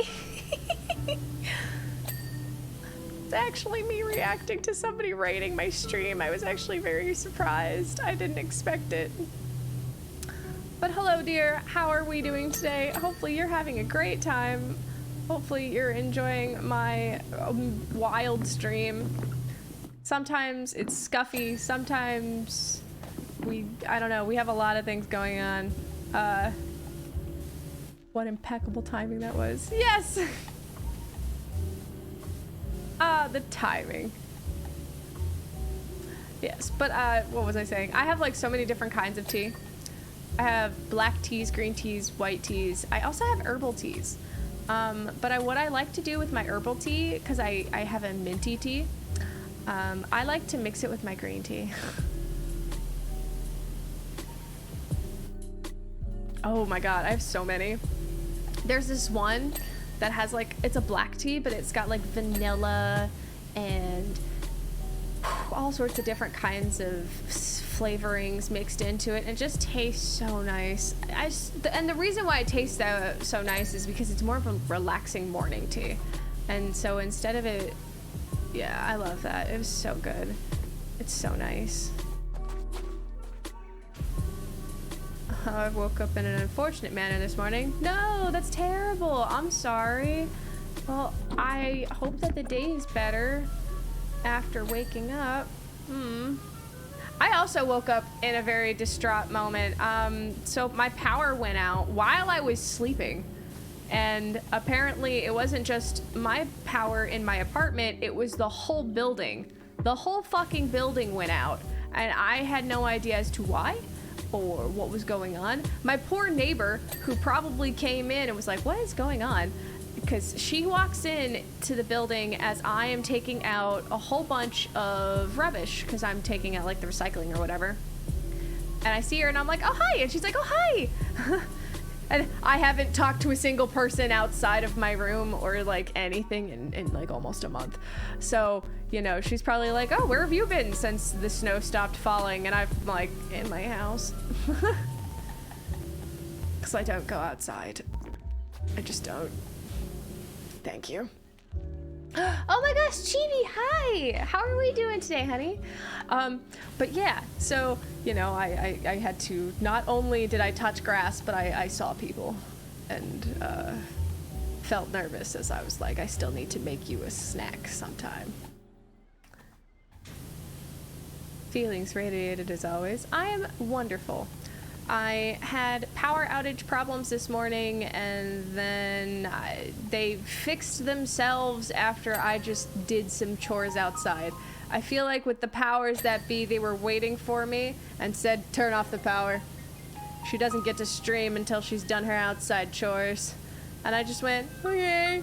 [SPEAKER 4] It's actually me reacting to somebody rating my stream. I was actually very surprised. I didn't expect it. But hello, dear. How are we doing today? Hopefully you're having a great time. Hopefully you're enjoying my wild stream. Sometimes it's scuffy. Sometimes I don't know, we have a lot of things going on. What impeccable timing that was. Yes! The timing. Yes, but what was I saying? I have like so many different kinds of tea. I have black teas, green teas, white teas. I also have herbal teas. But what I like to do with my herbal tea, because I have a minty tea, I like to mix it with my green tea. Oh my god, I have so many. There's this one that has like, it's a black tea, but it's got like vanilla and all sorts of different kinds of flavorings mixed into it, and it just tastes so nice. And the reason why it tastes so nice is because it's more of a relaxing morning tea. And so instead of it, yeah, I love that. It was so good. It's so nice. I woke up in an unfortunate manner this morning. No, that's terrible. I'm sorry. Well, I hope that the day is better after waking up. I also woke up in a very distraught moment. So my power went out while I was sleeping. And apparently it wasn't just my power in my apartment, it was the whole building. The whole fucking building went out, and I had no idea as to why or what was going on. My poor neighbor, who probably came in and was like, what is going on? Because she walks in to the building as I am taking out a whole bunch of rubbish, because I'm taking out like the recycling or whatever. And I see her and I'm like, oh, hi. And she's like, oh, hi. And I haven't talked to a single person outside of my room or like anything in like almost a month. So, you know, she's probably like, oh, where have you been since the snow stopped falling? And I'm like, in my house. Because I don't go outside. I just don't. Thank you. Oh my gosh, Chibi, hi! How are we doing today, honey? But yeah, so, you know, I had to, not only did I touch grass, but I saw people and felt nervous as I was like, I still need to make you a snack sometime. Feelings radiated as always. I am wonderful. I had power outage problems this morning, and then they fixed themselves after I just did some chores outside. I feel like with the powers that be, they were waiting for me and said, turn off the power. She doesn't get to stream until she's done her outside chores. And I just went, okay.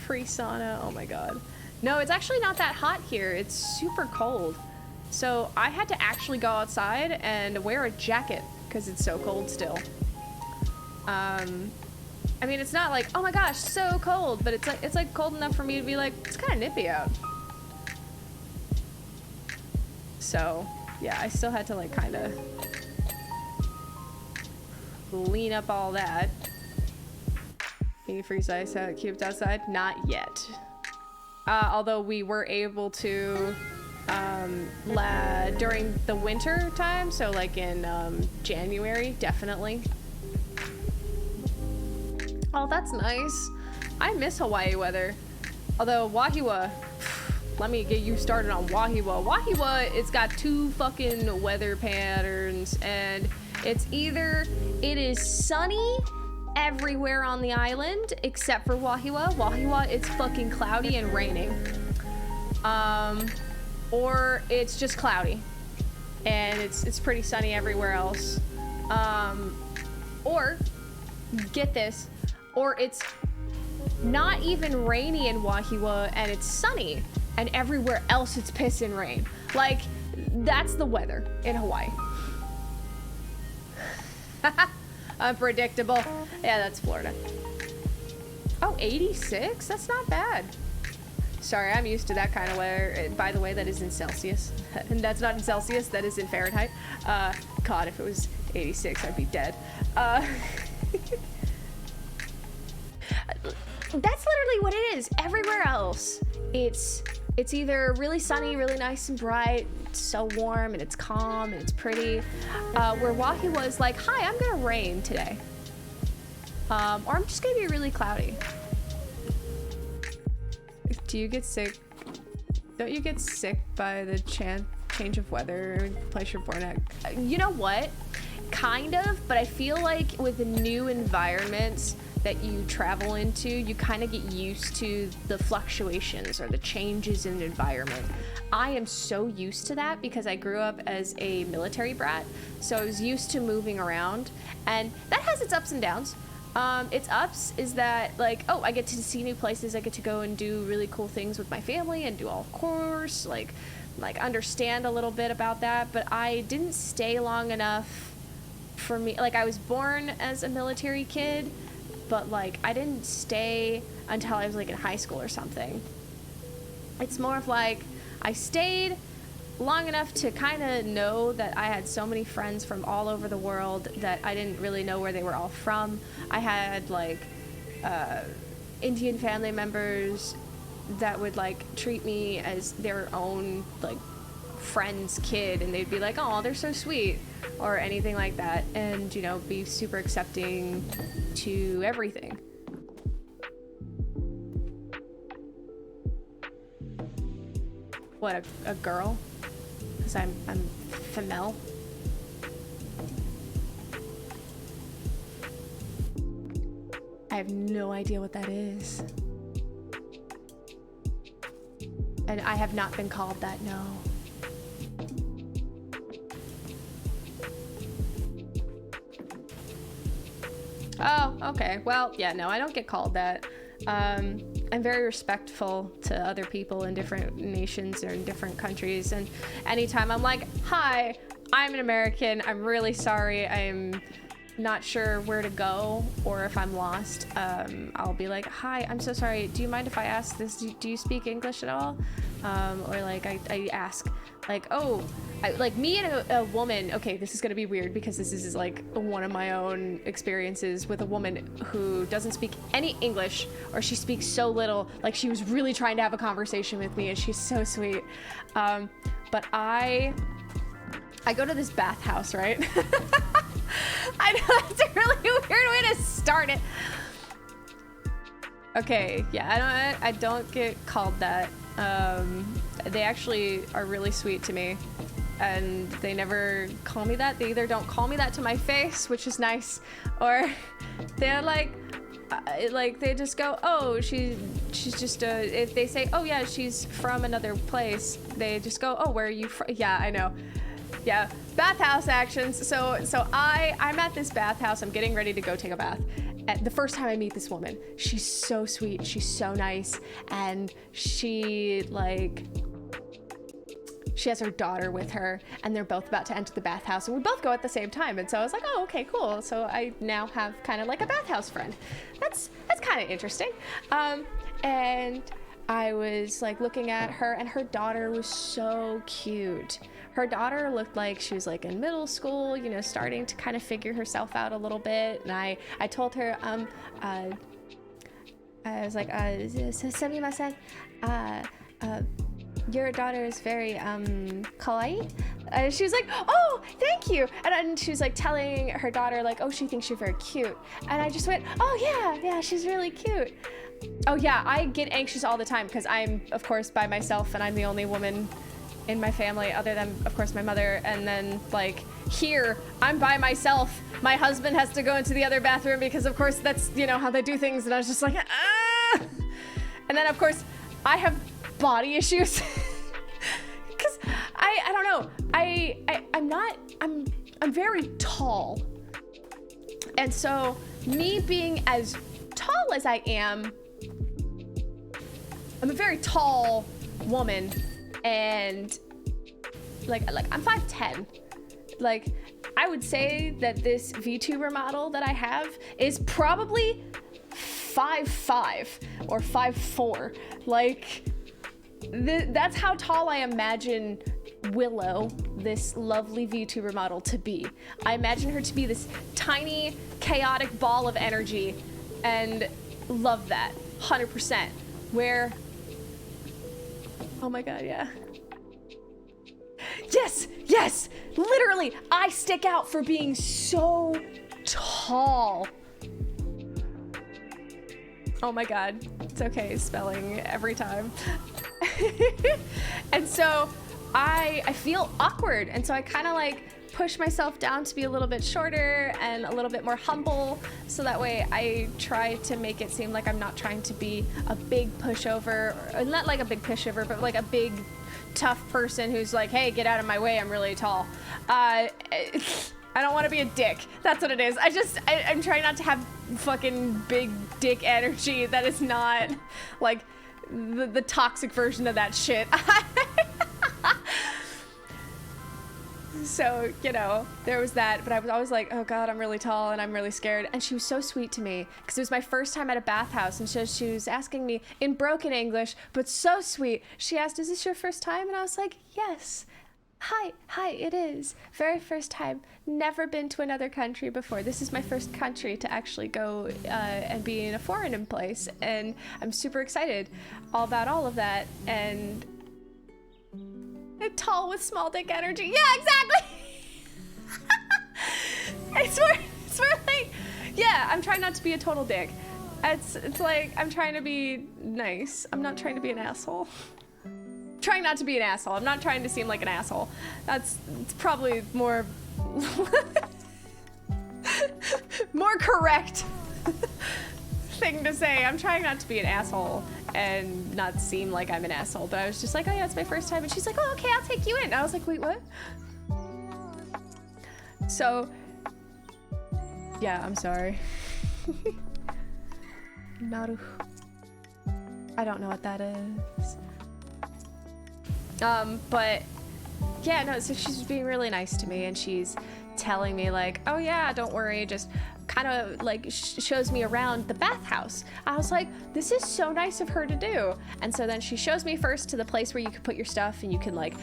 [SPEAKER 4] Free sauna, oh my god. No, it's actually not that hot here. It's super cold. So I had to actually go outside and wear a jacket because it's so cold still. I mean, it's not like, oh my gosh, so cold, but it's like cold enough for me to be like, it's kind of nippy out. So yeah, I still had to like kind of lean up all that. Can you freeze ice cubes outside? Not yet. Although we were able to during the winter time, so like in January, definitely. Oh, that's nice. I miss Hawaii weather. Although Wahiawa, let me get you started on Wahiawa. Wahiawa, it's got two fucking weather patterns, and it's either it is sunny everywhere on the island except for Wahiawa. Wahiawa, it's fucking cloudy and raining. Or it's just cloudy and it's pretty sunny everywhere else. Or get this, or it's not even rainy in Wahiawa and it's sunny, and everywhere else it's piss and rain. Like, that's the weather in Hawaii. Unpredictable. Yeah, that's Florida. Oh, 86? That's not bad. Sorry, I'm used to that kind of weather. By the way, that is in Celsius. And that's not in Celsius, that is in Fahrenheit. God, if it was 86, I'd be dead. That's literally what it is. Everywhere else, it's either really sunny, really nice and bright, it's so warm and it's calm and it's pretty. Where Wahiawa is like, hi, I'm gonna rain today. Or I'm just gonna be really cloudy. Do you get sick? Don't you get sick by the change of weather place you're born at? You know what? Kind of, but I feel like with the new environments that you travel into, you kind of get used to the fluctuations or the changes in the environment. I am so used to that because I grew up as a military brat, so I was used to moving around, and that has its ups and downs. Its ups is that, like, oh, I get to see new places, I get to go and do really cool things with my family and do all course, like understand a little bit about that, but I didn't stay long enough for me. Like, I was born as a military kid, but like I didn't stay until I was like in high school or something. It's more of like I stayed long enough to kind of know that I had so many friends from all over the world that I didn't really know where they were all from. I had like Indian family members that would like treat me as their own like friend's kid, and they'd be like, oh, they're so sweet, or anything like that, and you know, be super accepting to everything. What, a girl? Because I'm female. have no idea what that is. And I have not been called that, no. Oh, okay. Well, yeah, no, I don't get called that. I'm very respectful to other people in different nations or in different countries. And anytime I'm like, hi, I'm an American. I'm really sorry. I'm not sure where to go or if I'm lost. I'll be like, hi, I'm so sorry. Do you mind if I ask this? Do you speak English at all? Or like I ask like, oh, like me and a woman, okay, this is gonna be weird because this is like one of my own experiences with a woman who doesn't speak any English, or she speaks so little, like she was really trying to have a conversation with me and she's so sweet. But I go to this bathhouse, right? I know that's a really weird way to start it. Okay, yeah, I don't get called that. They actually are really sweet to me, and they never call me that. They either don't call me that to my face, which is nice, or they're like they just go, oh, she's just if they say, oh yeah, she's from another place, they just go, oh, where are you from? Yeah, I know. Yeah, bathhouse actions. So I'm at this bathhouse. I'm getting ready to go take a bath. And the first time I meet this woman, she's so sweet. She's so nice. And she has her daughter with her, and they're both about to enter the bathhouse, and we both go at the same time. And so I was like, oh, okay, cool. So I now have kind of like a bathhouse friend. That's kind of interesting. And I was like looking at her, and her daughter was so cute. Her daughter looked like she was like in middle school, you know, starting to kind of figure herself out a little bit. And I told her, I was like, sumimasen, your daughter is very kawaii. She was like, oh, thank you. And she was like telling her daughter like, oh, she thinks you're very cute. And I just went, oh yeah, she's really cute. Oh yeah, I get anxious all the time because I'm, of course, by myself, and I'm the only woman in my family other than, of course, my mother. And then like here, I'm by myself. My husband has to go into the other bathroom because, of course, that's, you know, how they do things. And I was just like, ah! And then, of course, I have body issues because I don't know. I'm very tall. And so me being as tall as I am, I'm a very tall woman, and like I'm 5'10". Like I would say that this VTuber model that I have is probably 5'5" or 5'4". Like that's how tall I imagine Willow, this lovely VTuber model, to be. I imagine her to be this tiny, chaotic ball of energy, and love that 100%. Where, oh my god, yeah. Yes, literally, I stick out for being so tall. Oh my god, it's okay, spelling every time. And so I feel awkward, and so I kind of like push myself down to be a little bit shorter and a little bit more humble, so that way I try to make it seem like I'm not trying to be a big pushover, or not like a big pushover, but like a big tough person who's like, hey, get out of my way, I'm really tall. I don't want to be a dick. That's what it is. I'm trying not to have fucking big dick energy. That is not like the toxic version of that shit. So, you know, there was that, but I was always like, oh god, I'm really tall and I'm really scared. And she was so sweet to me because it was my first time at a bathhouse, and so she was asking me in broken English, but so sweet. She asked, is this your first time? And I was like, yes. Hi, it is. Very first time. Never been to another country before. This is my first country to actually go and be in a foreign place, and I'm super excited all about all of that. And tall with small dick energy. Yeah, exactly. I swear, like, yeah, I'm trying not to be a total dick. It's like, I'm trying to be nice. I'm not trying to be an asshole. Trying not to be an asshole. I'm not trying to seem like an asshole. It's probably more more correct. thing to say. I'm trying not to be an asshole and not seem like I'm an asshole, but I was just like, oh yeah, it's my first time. And she's like, oh, okay, I'll take you in. And I was like, wait, what? So, yeah, I'm sorry. Naru. I don't know what that is. But yeah, no, so she's being really nice to me, and she's telling me like, oh yeah, don't worry, just kind of like shows me around the bathhouse. I was like, this is so nice of her to do. And so then she shows me first to the place where you can put your stuff and you can like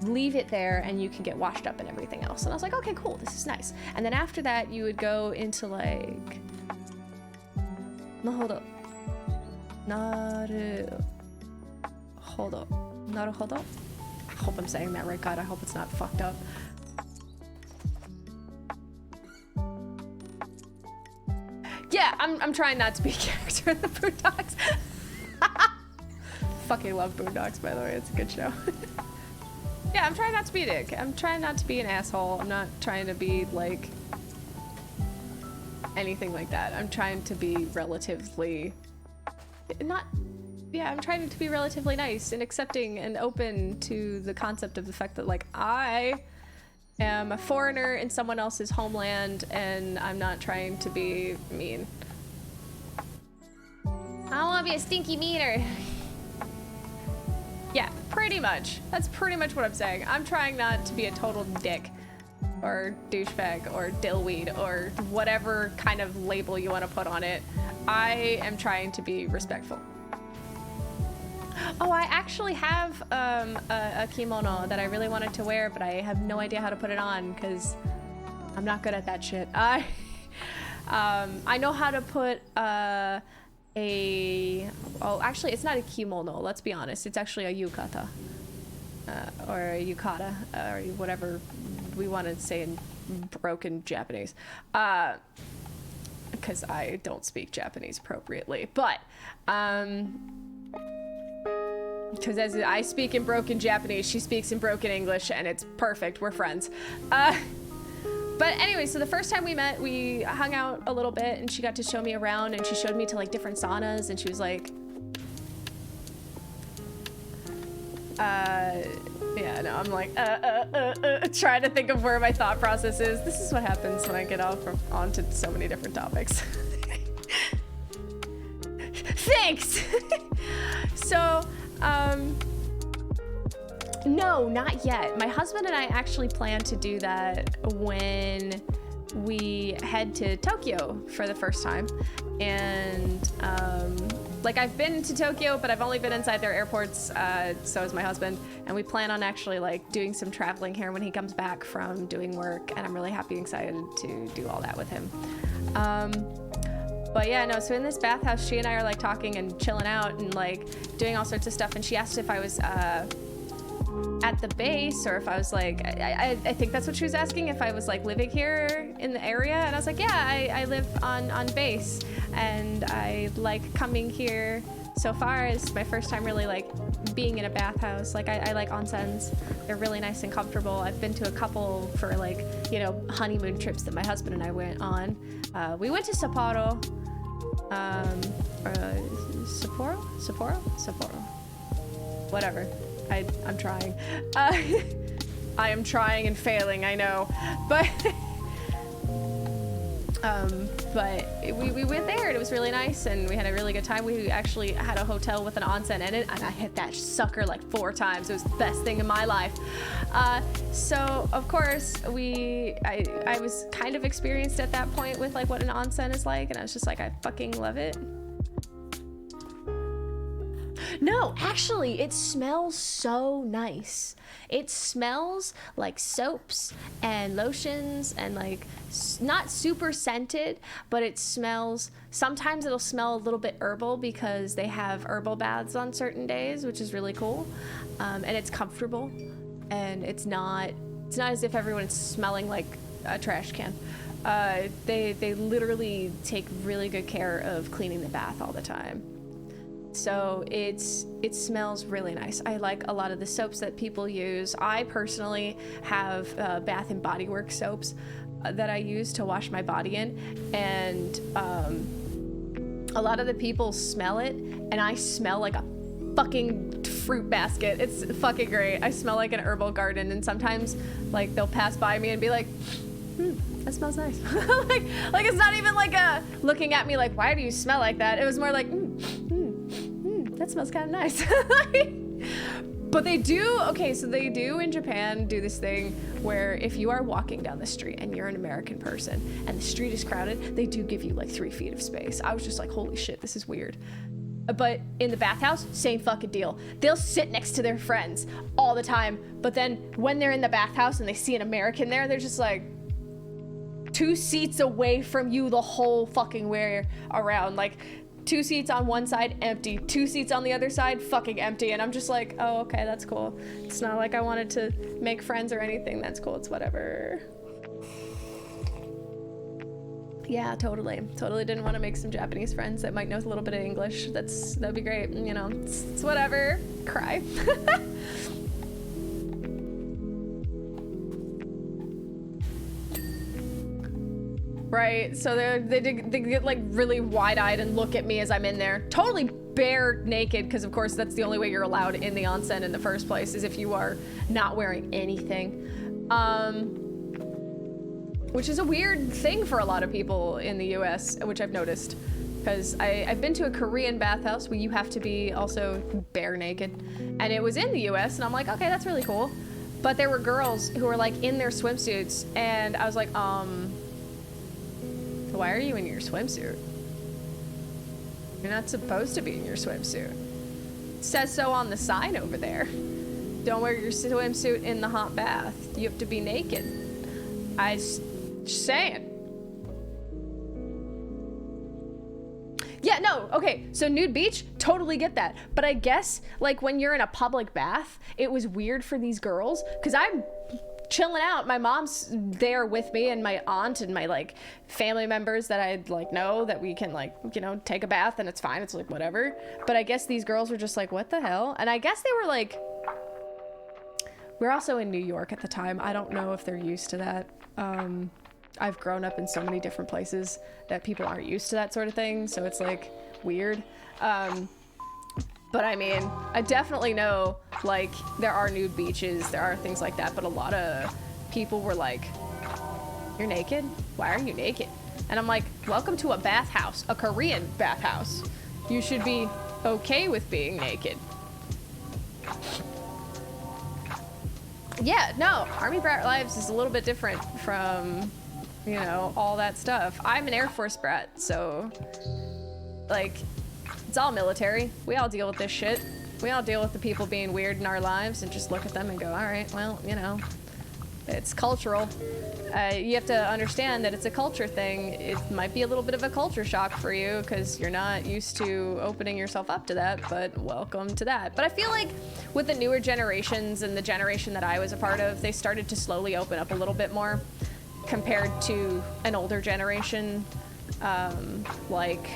[SPEAKER 4] leave it there and you can get washed up and everything else. And I was like, okay, cool, this is nice. And then after that you would go into like, no, hold up, naruhodo. I hope I'm saying that right. God, I hope it's not fucked up. Yeah, I'm trying not to be a character in the Boondocks. Fucking love Boondocks, by the way. It's a good show. Yeah, I'm trying not to be a dick. I'm trying not to be an asshole. I'm not trying to be, like, anything like that. I'm trying to be relatively... I'm trying to be relatively nice and accepting and open to the concept of the fact that, like, I am a foreigner in someone else's homeland and I'm not trying to be mean. I don't want to be a stinky meaner. Yeah, pretty much. That's pretty much what I'm saying. I'm trying not to be a total dick or douchebag or dillweed or whatever kind of label you want to put on it. I am trying to be respectful. Oh, I actually have a kimono that I really wanted to wear, but I have no idea how to put it on because I'm not good at that shit. I know how to put well, actually, it's not a kimono, let's be honest. It's actually a yukata. Or a yukata, or whatever we want to say in broken Japanese. Because I don't speak Japanese appropriately. But, because as I speak in broken Japanese, she speaks in broken English, and it's perfect. We're friends. But anyway, so the first time we met, we hung out a little bit, and she got to show me around, and she showed me to like different saunas, and she was like, yeah, no, I'm like, trying to think of where my thought process is. This is what happens when I get onto so many different topics. Thanks! So, no, not yet. My husband and I actually plan to do that when we head to Tokyo for the first time. And, like, I've been to Tokyo, but I've only been inside their airports, so has my husband. And we plan on actually, like, doing some traveling here when he comes back from doing work. And I'm really happy and excited to do all that with him. But yeah, no, so in this bathhouse, she and I are, like, talking and chilling out and, like, doing all sorts of stuff. And she asked if I was, at the base, or if I was like, I think that's what she was asking, if I was like living here in the area. And I was like, yeah, I live on base, and I like coming here. So far, it's my first time really like being in a bathhouse. Like I like onsens. They're really nice and comfortable. I've been to a couple for like, you know, honeymoon trips that my husband and I went on. We went to Sapporo, Sapporo, whatever. I'm trying. I am trying and failing, I know. But we went there and it was really nice and we had a really good time. We actually had a hotel with an onsen in it and I hit that sucker like 4 times. It was the best thing in my life. So of course I was kind of experienced at that point with like what an onsen is like, and I was just like, I fucking love it. No, actually, it smells so nice. It smells like soaps and lotions and like not super scented, but it smells, sometimes it'll smell a little bit herbal because they have herbal baths on certain days, which is really cool. And it's comfortable, and it's not as if everyone's smelling like a trash can. They literally take really good care of cleaning the bath all the time. So it smells really nice. I like a lot of the soaps that people use. I personally have Bath and Body Works soaps that I use to wash my body in, and a lot of the people smell it, and I smell like a fucking fruit basket. It's fucking great. I smell like an herbal garden, and sometimes like they'll pass by me and be like, that smells nice. like it's not even like a looking at me like, why do you smell like that? It was more like, that smells kind of nice. But they do, okay, so they do in Japan do this thing where if you are walking down the street and you're an American person and the street is crowded, they do give you like 3 feet of space. I was just like, holy shit, this is weird. But in the bathhouse, same fucking deal. They'll sit next to their friends all the time, but then when they're in the bathhouse and they see an American there, they're just like 2 seats away from you the whole fucking way around. Like 2 seats on one side, empty. 2 seats on the other side, fucking empty. And I'm just like, oh, okay, that's cool. It's not like I wanted to make friends or anything. That's cool, it's whatever. Yeah, totally didn't want to make some Japanese friends that might know a little bit of English. That'd be great, you know, it's whatever. Cry. Right, so they get like really wide-eyed and look at me as I'm in there, totally bare naked, because of course that's the only way you're allowed in the onsen in the first place, is if you are not wearing anything. Which is a weird thing for a lot of people in the US, which I've noticed, because I've been to a Korean bathhouse where you have to be also bare naked, and it was in the US, and I'm like, okay, that's really cool. But there were girls who were like in their swimsuits, and I was like, why are you in your swimsuit? You're not supposed to be in your swimsuit. It says so on the sign over there. Don't wear your swimsuit in the hot bath. You have to be naked. Just saying. Yeah, no, okay, so nude beach, totally get that. But I guess, like, when you're in a public bath, it was weird for these girls, because I'm chilling out. My mom's there with me, and my aunt and my, like, family members that I, like, know that we can, like, you know, take a bath, and it's fine, it's, like, whatever. But I guess these girls were just like, what the hell? And I guess they were, like, we're also in New York at the time. I don't know if they're used to that. I've grown up in so many different places that people aren't used to that sort of thing, so it's like weird. But I mean, I definitely know, like, there are nude beaches, there are things like that, but a lot of people were like, you're naked? Why are you naked? And I'm like, welcome to a bathhouse, a Korean bathhouse. You should be okay with being naked. Yeah, no, Army brat lives is a little bit different from, you know, all that stuff. I'm an Air Force brat, so, like, it's all military. We all deal with this shit. We all deal with the people being weird in our lives and just look at them and go, all right, well, you know, it's cultural. You have to understand that it's a culture thing. It might be a little bit of a culture shock for you because you're not used to opening yourself up to that, but welcome to that. But I feel like with the newer generations and the generation that I was a part of, they started to slowly open up a little bit more compared to an older generation. Like,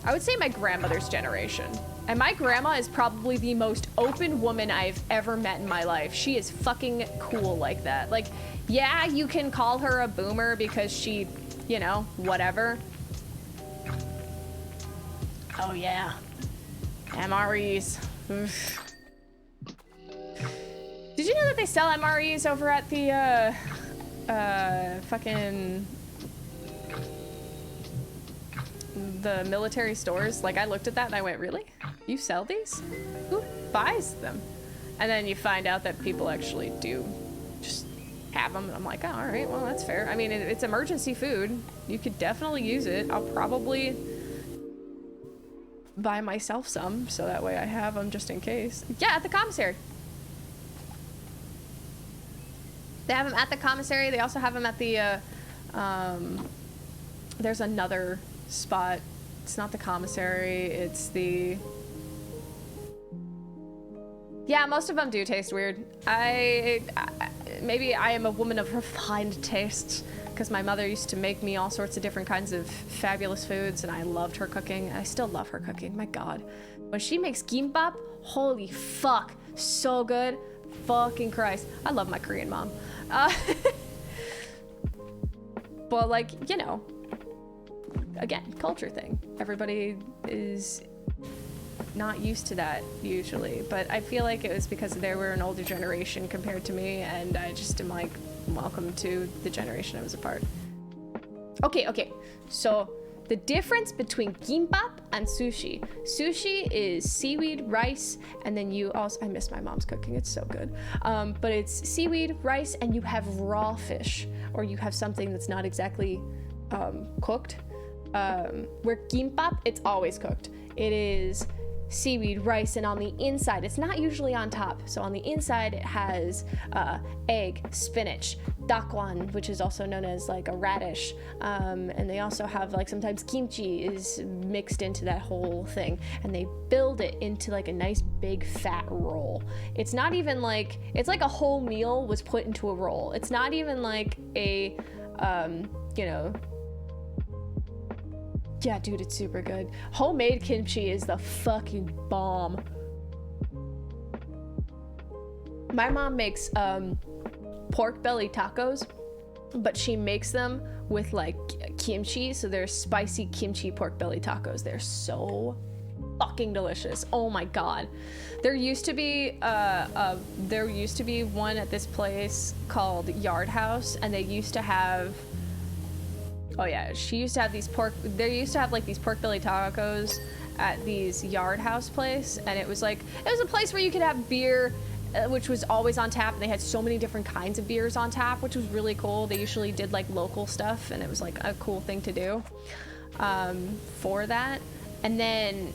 [SPEAKER 4] I would say my grandmother's generation. And my grandma is probably the most open woman I've ever met in my life. She is fucking cool like that. Like, yeah, you can call her a boomer because she, you know, whatever. Oh yeah. MREs. Oof. Did you know that they sell MREs over at the, fucking... the military stores? Like, I looked at that and I went, really? You sell these? Who buys them? And then you find out that people actually do just have them. And I'm like, oh, all right, well, that's fair. I mean, it's emergency food. You could definitely use it. I'll probably buy myself some, so that way I have them just in case. Yeah, at the commissary. They have them at the commissary. They also have them at the, there's another spot. It's not the commissary, it's the... Yeah, most of them do taste weird. Maybe I am a woman of refined tastes, because my mother used to make me all sorts of different kinds of fabulous foods, and I loved her cooking. I still love her cooking, my god. When she makes gimbap, holy fuck, so good. Fucking Christ. I love my Korean mom. But like, you know, again, culture thing. Everybody is not used to that usually, but I feel like it was because they were an older generation compared to me, and I just am like, welcome to the generation I was a part. Okay, so the difference between kimbap and sushi. Sushi is seaweed, rice, and then you also, I miss my mom's cooking, it's so good. But it's seaweed, rice, and you have raw fish, or you have something that's not exactly cooked. Where kimbap, it's always cooked. It is seaweed, rice, and on the inside, it's not usually on top. So on the inside, it has egg, spinach, dakwan, which is also known as like a radish. And they also have like sometimes kimchi is mixed into that whole thing. And they build it into like a nice big fat roll. It's not even like, it's like a whole meal was put into a roll. It's not even like a, you know, yeah, dude, it's super good. Homemade kimchi is the fucking bomb. My mom makes pork belly tacos, but she makes them with like kimchi, so they're spicy kimchi pork belly tacos. They're so fucking delicious. Oh my god. There used to be one at this place called Yard House, and they used to have, oh yeah, she used to have these they used to have like these pork belly tacos at these Yard House place, and it was a place where you could have beer, which was always on tap, and they had so many different kinds of beers on tap, which was really cool. They usually did like local stuff, and it was like a cool thing to do for that. And then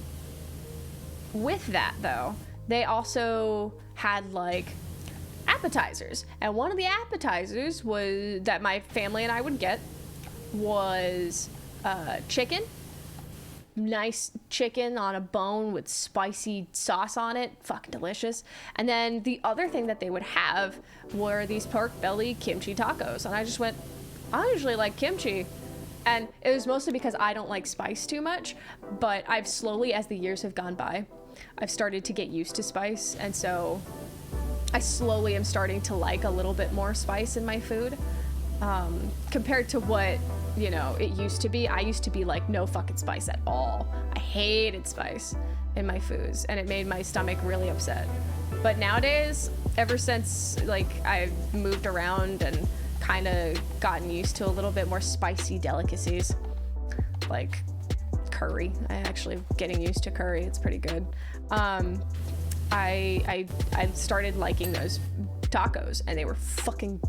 [SPEAKER 4] with that though, they also had like appetizers, and one of the appetizers was that my family and I would get was chicken, nice chicken on a bone with spicy sauce on it, fucking delicious. And then the other thing that they would have were these pork belly kimchi tacos, and I just went, I usually like kimchi, and it was mostly because I don't like spice too much, but I've slowly, as the years have gone by, I've started to get used to spice, and so I slowly am starting to like a little bit more spice in my food, compared to what, you know, it used to be. I used to be like no fucking spice at all. I hated spice in my foods, and it made my stomach really upset. But nowadays, ever since like I've moved around and kind of gotten used to a little bit more spicy delicacies, like curry. I'm actually getting used to curry. It's pretty good. I started liking those tacos, and they were fucking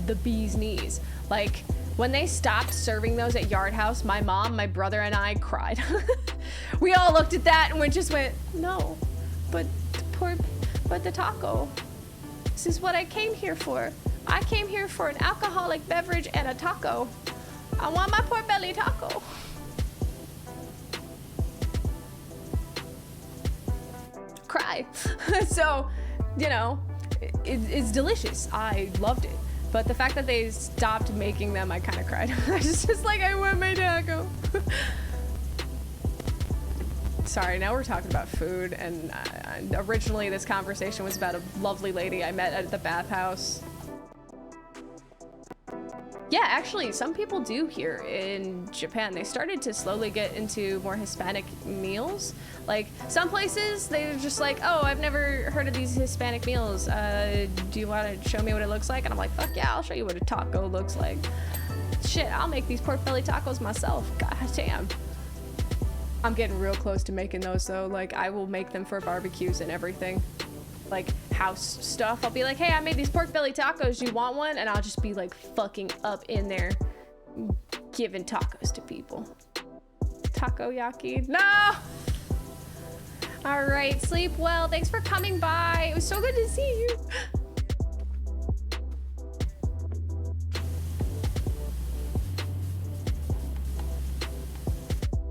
[SPEAKER 4] the bee's knees. Like, when they stopped serving those at Yard House, my mom, my brother, and I cried. We all looked at that and we just went, no, but the taco. This is what I came here for. I came here for an alcoholic beverage and a taco. I want my pork belly taco. Cry. So, you know, it's delicious. I loved it. But the fact that they stopped making them, I kind of cried. I was just like, I want my taco. Sorry, now we're talking about food, and originally this conversation was about a lovely lady I met at the bathhouse. Yeah, actually, some people do here in Japan. They started to slowly get into more Hispanic meals. Like, some places, they're just like, oh, I've never heard of these Hispanic meals. Do you want to show me what it looks like? And I'm like, fuck yeah, I'll show you what a taco looks like. Shit, I'll make these pork belly tacos myself. God damn. I'm getting real close to making those, though. Like, I will make them for barbecues and everything. Like, house stuff. I'll be like, hey, I made these pork belly tacos. You want one? And I'll just be like fucking up in there giving tacos to people. Takoyaki. No! All right, sleep well. Thanks for coming by. It was so good to see you.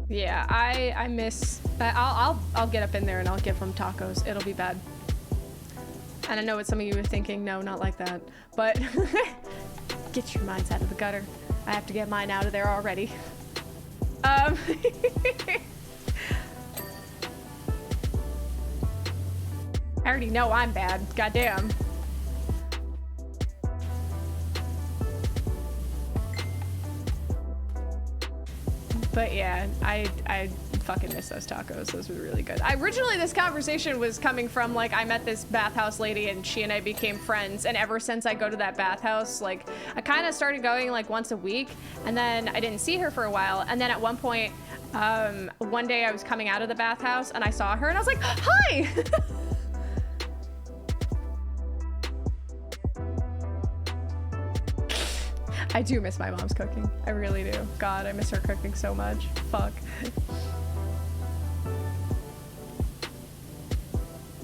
[SPEAKER 4] Yeah, I miss. I'll get up in there and I'll give them tacos. It'll be bad. And I know what some of you are thinking. No, not like that. But get your minds out of the gutter. I have to get mine out of there already. I already know I'm bad. Goddamn. But yeah, I fucking miss those tacos. Those were really good. Originally, this conversation was coming from, like, I met this bathhouse lady and she and I became friends. And ever since I go to that bathhouse, like, I kind of started going like once a week, and then I didn't see her for a while. And then at one point, one day I was coming out of the bathhouse and I saw her and I was like, hi! I do miss my mom's cooking. I really do. God, I miss her cooking so much. Fuck.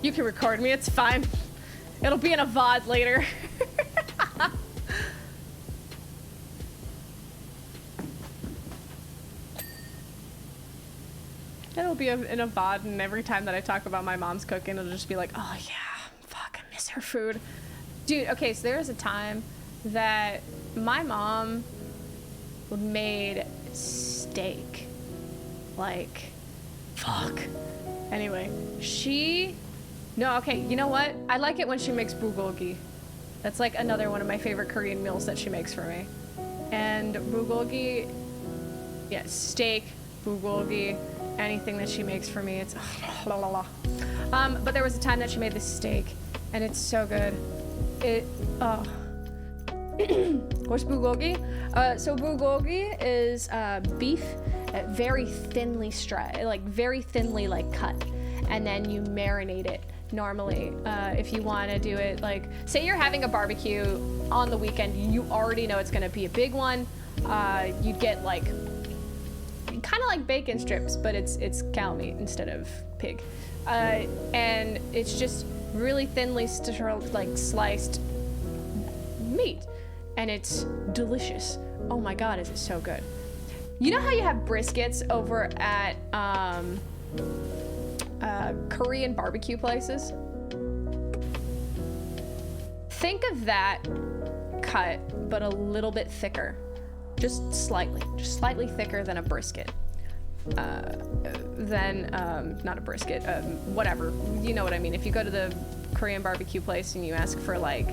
[SPEAKER 4] You can record me, it's fine. It'll be in a VOD later. It'll be in a VOD, and every time that I talk about my mom's cooking, it'll just be like, oh yeah, fuck, I miss her food. Dude, okay, so there was a time that my mom made steak. Like, fuck. Anyway, no, okay, you know what? I like it when she makes bulgogi. That's like another one of my favorite Korean meals that she makes for me. And bulgogi, yeah, steak, bulgogi, anything that she makes for me, it's la la la. But there was a time that she made this steak, and it's so good. What's bulgogi? So bulgogi is beef, very thinly very thinly cut, and then you marinate it. Normally, if you want to do it, like, say you're having a barbecue on the weekend, you already know it's going to be a big one. You'd get like kind of like bacon strips, but it's cow meat instead of pig, and it's just really thinly sliced meat, and it's delicious. Oh my god, is it so good. You know how you have briskets over at Korean barbecue places? Think of that cut, but a little bit thicker. Just slightly thicker than a brisket. Not a brisket, whatever, you know what I mean. If you go to the Korean barbecue place and you ask for like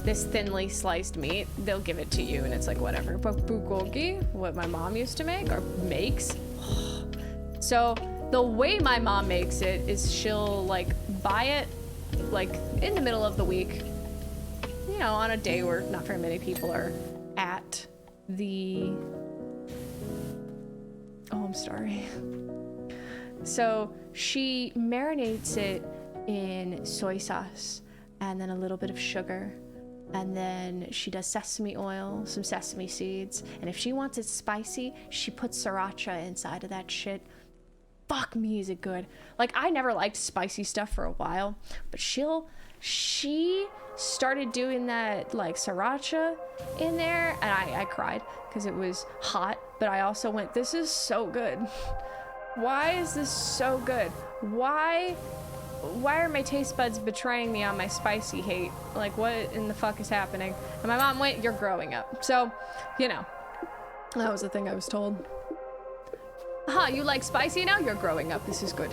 [SPEAKER 4] this thinly sliced meat, they'll give it to you, and it's like whatever. But bulgogi, what my mom used to make or makes, so the way my mom makes it is she'll like buy it like in the middle of the week, you know, on a day where not very many people are at the, oh, I'm sorry. So she marinates it in soy sauce and then a little bit of sugar. And then she does sesame oil, some sesame seeds. And if she wants it spicy, she puts sriracha inside of that shit. Fuck me, is it good. Like, I never liked spicy stuff for a while, but she started doing that, like, sriracha in there, and I cried because it was hot, but I also went, this is so good. Why is this so good? Why are my taste buds betraying me on my spicy hate? Like, what in the fuck is happening? And my mom went, you're growing up. So, you know, that was the thing I was told. You like spicy now? You're growing up. This is good.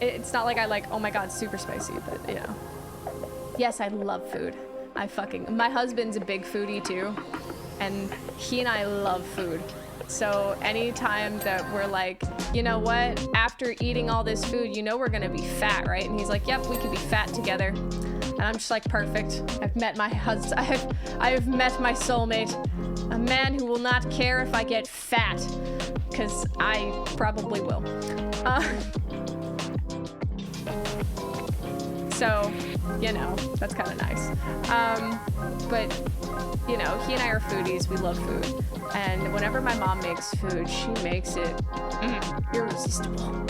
[SPEAKER 4] It's not like I like, oh my god, super spicy, but you know. Yes, I love food. My husband's a big foodie too, and he and I love food. So anytime that we're like, you know what, after eating all this food, you know we're gonna be fat, right? And he's like, yep, we could be fat together. And I'm just like, perfect. I've met my husband. I have met my soulmate. A man who will not care if I get fat, because I probably will. So, you know, that's kind of nice. But, you know, he and I are foodies. We love food. And whenever my mom makes food, she makes it irresistible.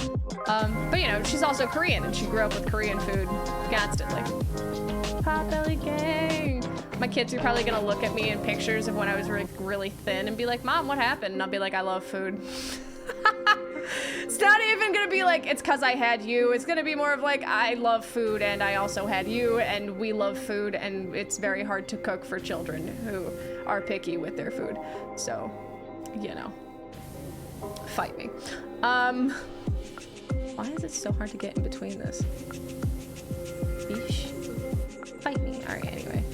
[SPEAKER 4] But, you know, she's also Korean, and she grew up with Korean food constantly. Potbelly gang. My kids are probably gonna look at me in pictures of when I was really thin and be like, Mom, what happened? And I'll be like, I love food. It's not even gonna be like, it's cause I had you. It's gonna be more of like, I love food and I also had you and we love food, and it's very hard to cook for children who are picky with their food. So, you know, fight me. Why is it so hard to get in between this? Eesh. Fight me. All right, anyway.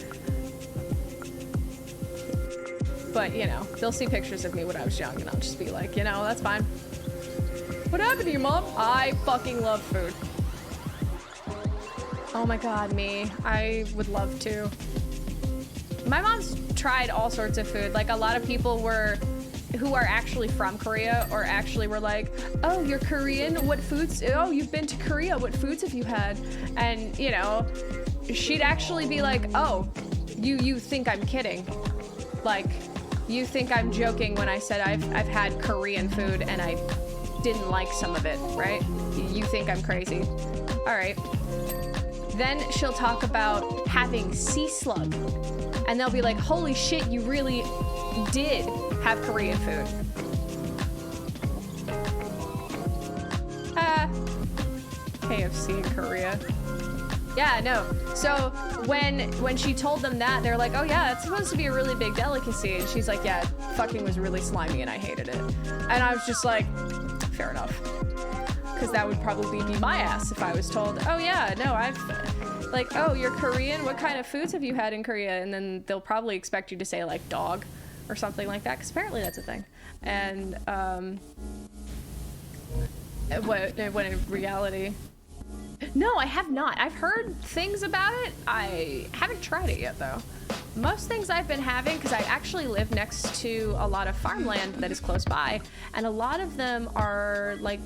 [SPEAKER 4] But, you know, they'll see pictures of me when I was young, and I'll just be like, you know, that's fine. What happened to you, Mom? I fucking love food. Oh my god, me. I would love to. My mom's tried all sorts of food. Like, a lot of people who are actually from Korea or actually were like, oh, you're Korean? What foods? Oh, you've been to Korea. What foods have you had? And, you know, she'd actually be like, oh, you think I'm kidding. Like, you think I'm joking when I said I've had Korean food and I didn't like some of it, right? You think I'm crazy. All right. Then she'll talk about having sea slug. And they'll be like, holy shit, you really did have Korean food. KFC in Korea. Yeah, no. So when she told them that, they're like, oh yeah, it's supposed to be a really big delicacy. And she's like, yeah, it fucking was really slimy and I hated it. And I was just like, fair enough. Because that would probably be my ass if I was told, oh yeah, no, I've, like, oh, you're Korean? What kind of foods have you had in Korea? And then they'll probably expect you to say, like, dog or something like that, because apparently that's a thing. And, when in reality... No, I have not. I've heard things about it. I haven't tried it yet, though. Most things I've been having, because I actually live next to a lot of farmland that is close by, and a lot of them are, like,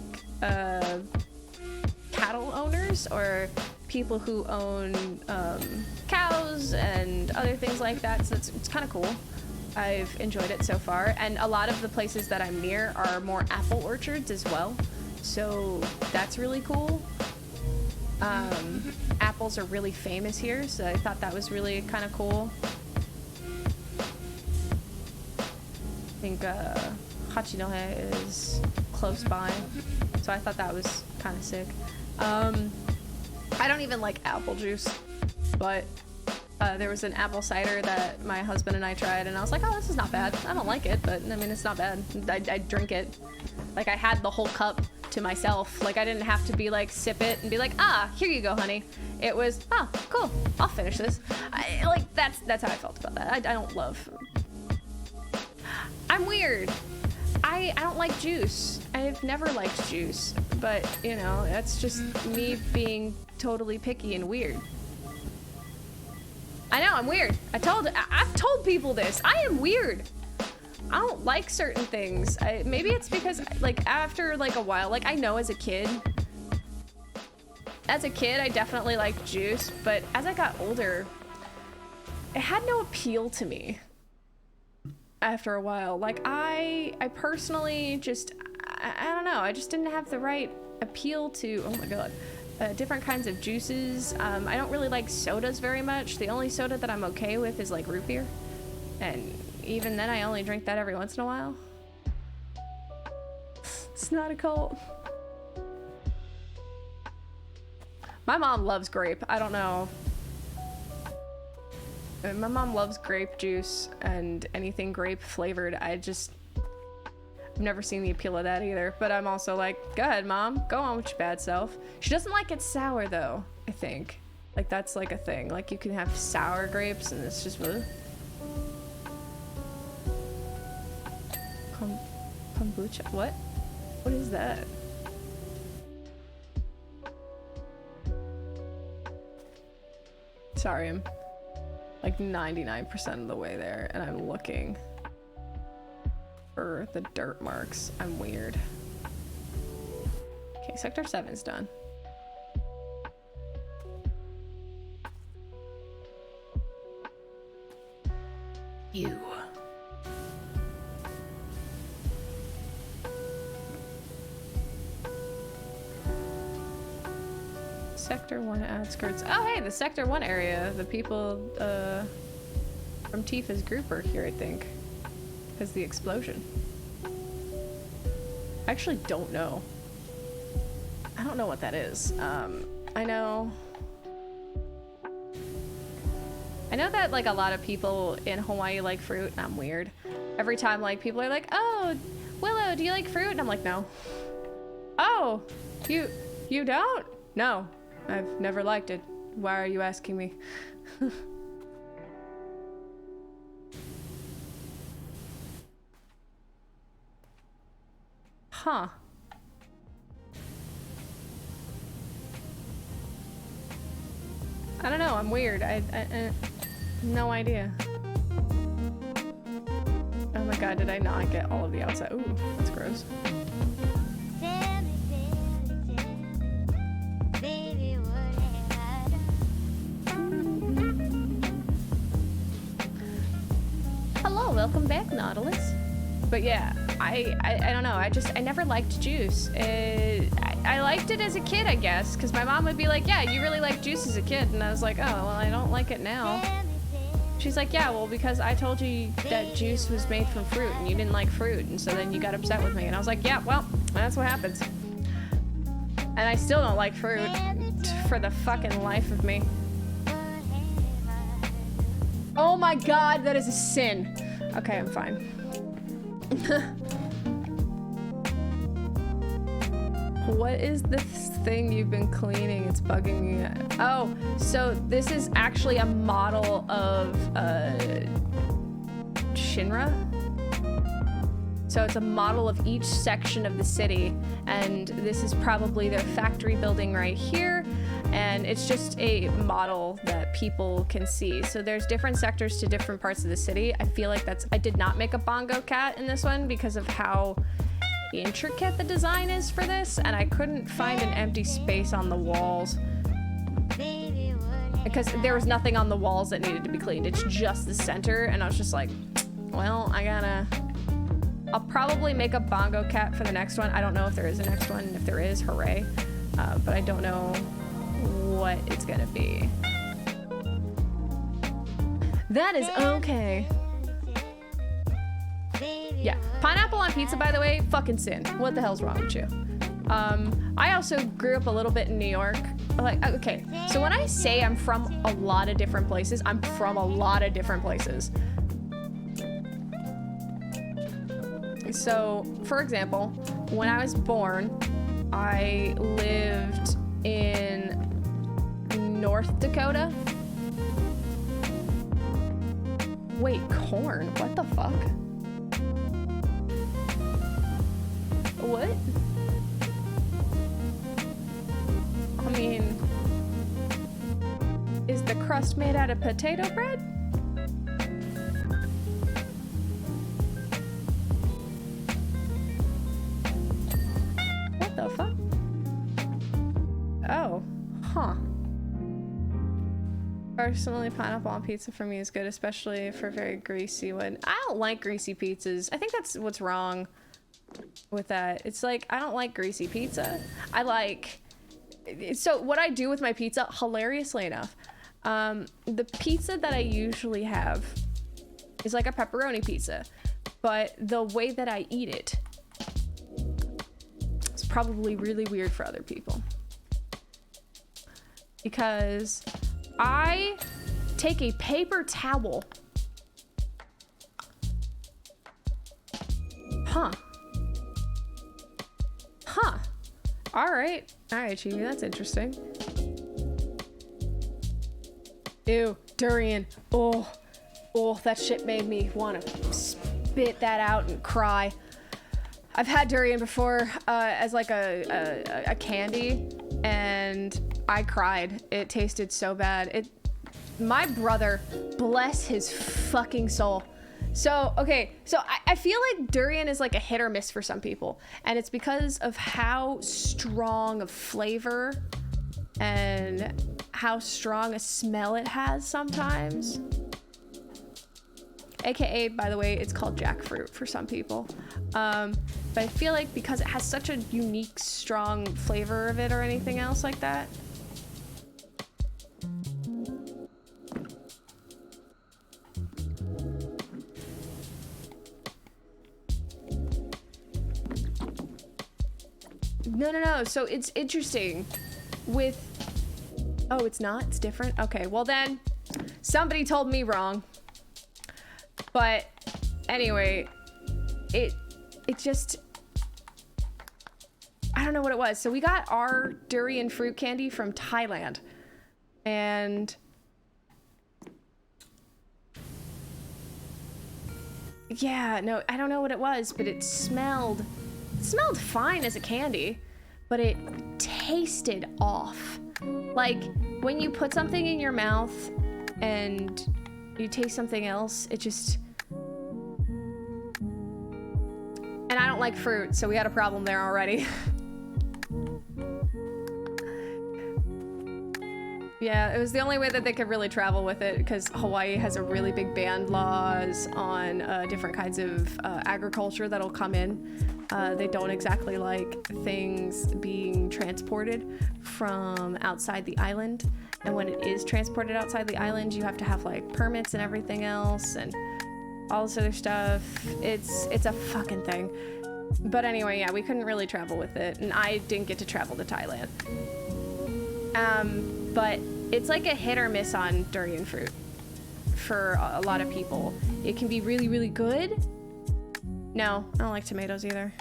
[SPEAKER 4] cattle owners or people who own cows and other things like that, so it's kind of cool. I've enjoyed it so far, and a lot of the places that I'm near are more apple orchards as well, so that's really cool. Apples are really famous here, so I thought that was really kind of cool. I think Hachinohe is close by, so I thought that was kind of sick. I don't even like apple juice, but there was an apple cider that my husband and I tried, and I was like, oh, this is not bad. I don't like it, but I mean, it's not bad. I drink it. Like, I had the whole cup to myself. Like, I didn't have to be like, sip it and be like, ah, here you go, honey. It was, oh, cool, I'll finish this. Like, that's how I felt about that. I don't love... I'm weird. I don't like juice. I've never liked juice, but, you know, that's just me being totally picky and weird. I know, I'm weird. I've told people this. I am weird. I don't like certain things. Maybe it's because, like, after, like, a while, like, I know as a kid, I definitely liked juice, but as I got older, it had no appeal to me after a while. Like, I personally just, I don't know, I just didn't have the right appeal to, oh my god, different kinds of juices. I don't really like sodas very much. The only soda that I'm okay with is, like, root beer, and even then I only drink that every once in a while. It's not a cult. My mom loves grape. I don't know. My mom loves grape juice and anything grape flavored. I've never seen the appeal of that either. But I'm also like, go ahead, Mom. Go on with your bad self. She doesn't like it sour, though, I think. Like, that's like a thing. Like, you can have sour grapes and it's just... Kombucha? What? What is that? Sorry, I'm like 99% of the way there, and I'm looking for the dirt marks. I'm weird. Okay, Sector 7's done. You. Sector 1 outskirts. Oh, hey, the Sector 1 area. The people from Tifa's group are here, I think. Because the explosion. I actually don't know. I don't know what that is. I know that, like, a lot of people in Hawaii like fruit, and I'm weird. Every time, like, people are like, oh, Willow, do you like fruit? And I'm like, no. Oh, you don't? No. I've never liked it. Why are you asking me? Huh. I don't know, I'm weird. I no idea. Oh my god, did I not get all of the outside? Ooh, that's gross. Hello, welcome back, Nautilus. But yeah, I don't know. I never liked juice. I liked it as a kid, I guess, because my mom would be like, yeah, you really liked juice as a kid. And I was like, oh, well, I don't like it now. She's like, yeah, well, because I told you that juice was made from fruit and you didn't like fruit. And so then you got upset with me. And I was like, yeah, well, that's what happens. And I still don't like fruit for the fucking life of me. Oh my god, that is a sin. Okay, I'm fine. What is this thing you've been cleaning? It's bugging me. Oh, so this is actually a model of Shinra. So it's a model of each section of the city, and this is probably their factory building right here, and it's just a model that people can see. So there's different sectors to different parts of the city. I feel like I did not make a bongo cat in this one because of how intricate the design is for this, and I couldn't find an empty space on the walls because there was nothing on the walls that needed to be cleaned. It's just the center, and I was just like, well, I'll probably make a bongo cat for the next one. I don't know if there is a next one. If there is, hooray. But I don't know what it's gonna be. That is okay. Yeah, pineapple on pizza, by the way, fucking sin. What the hell's wrong with you? I also grew up a little bit in New York. Like, okay, so when I say I'm from a lot of different places, I'm from a lot of different places. So, for example, when I was born, I lived in North Dakota. Wait, corn? What the fuck? What? I mean, is the crust made out of potato bread? What the fuck? Oh, huh. Personally, pineapple on pizza for me is good, especially for very greasy one. I don't like greasy pizzas. I think that's what's wrong with that. It's like, I don't like greasy pizza. I like, so what I do with my pizza, hilariously enough, the pizza that I usually have is like a pepperoni pizza, but the way that I eat it is probably really weird for other people. Because I take a paper towel. Huh. All right, Chibi, that's interesting. Ew, durian. Oh, that shit made me want to spit that out and cry. I've had durian before as like a candy, and I cried. It tasted so bad. My brother, bless his fucking soul. So, okay, so I feel like durian is like a hit or miss for some people, and it's because of how strong of flavor and how strong a smell it has sometimes. AKA, by the way, it's called jackfruit for some people. But I feel like because it has such a unique, strong flavor of it or anything else like that. No. So it's interesting with... Oh, it's not? It's different? Okay, well then, somebody told me wrong. But anyway, it just... I don't know what it was. So we got our durian fruit candy from Thailand. And... yeah, no, I don't know what it was, but it smelled smelled fine as a candy, but it tasted off. Like when you put something in your mouth and you taste something else, it just... And I don't like fruit, so we had a problem there already. Yeah, it was the only way that they could really travel with it, because Hawaii has a really big ban laws on different kinds of agriculture that'll come in. They don't exactly like things being transported from outside the island. And when it is transported outside the island, you have to have like permits and everything else and all this other stuff. It's a fucking thing. But anyway, yeah, we couldn't really travel with it, and I didn't get to travel to Thailand. But it's like a hit or miss on durian fruit for a lot of people. It can be really, really good. No, I don't like tomatoes either.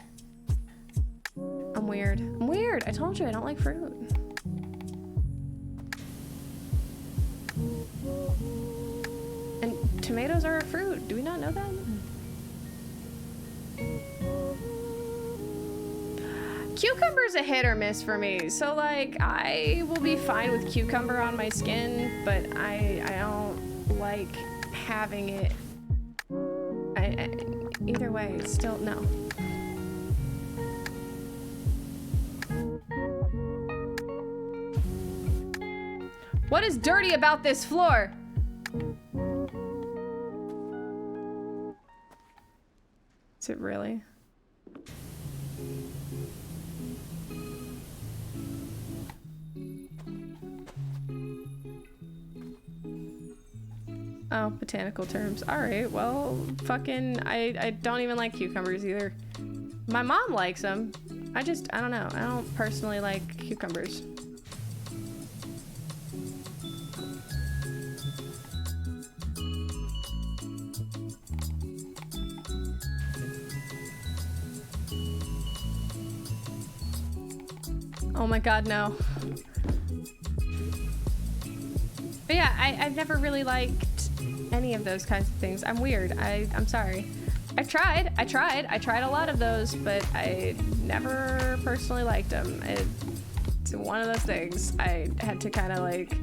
[SPEAKER 4] I'm weird. I'm weird. I told you I don't like fruit. And tomatoes are a fruit. Do we not know that? Cucumber's a hit or miss for me. So like I will be fine with cucumber on my skin, but I don't like having it. Either way, still no. What is dirty about this floor? Is it really? Oh, botanical terms. Alright, well, fucking, I don't even like cucumbers either. My mom likes them. I don't know. I don't personally like cucumbers. Oh my god, no. But yeah, I've never really liked any of those kinds of things. I'm weird. I'm sorry. I tried a lot of those, but I never personally liked them. It's one of those things. I had to kind of like,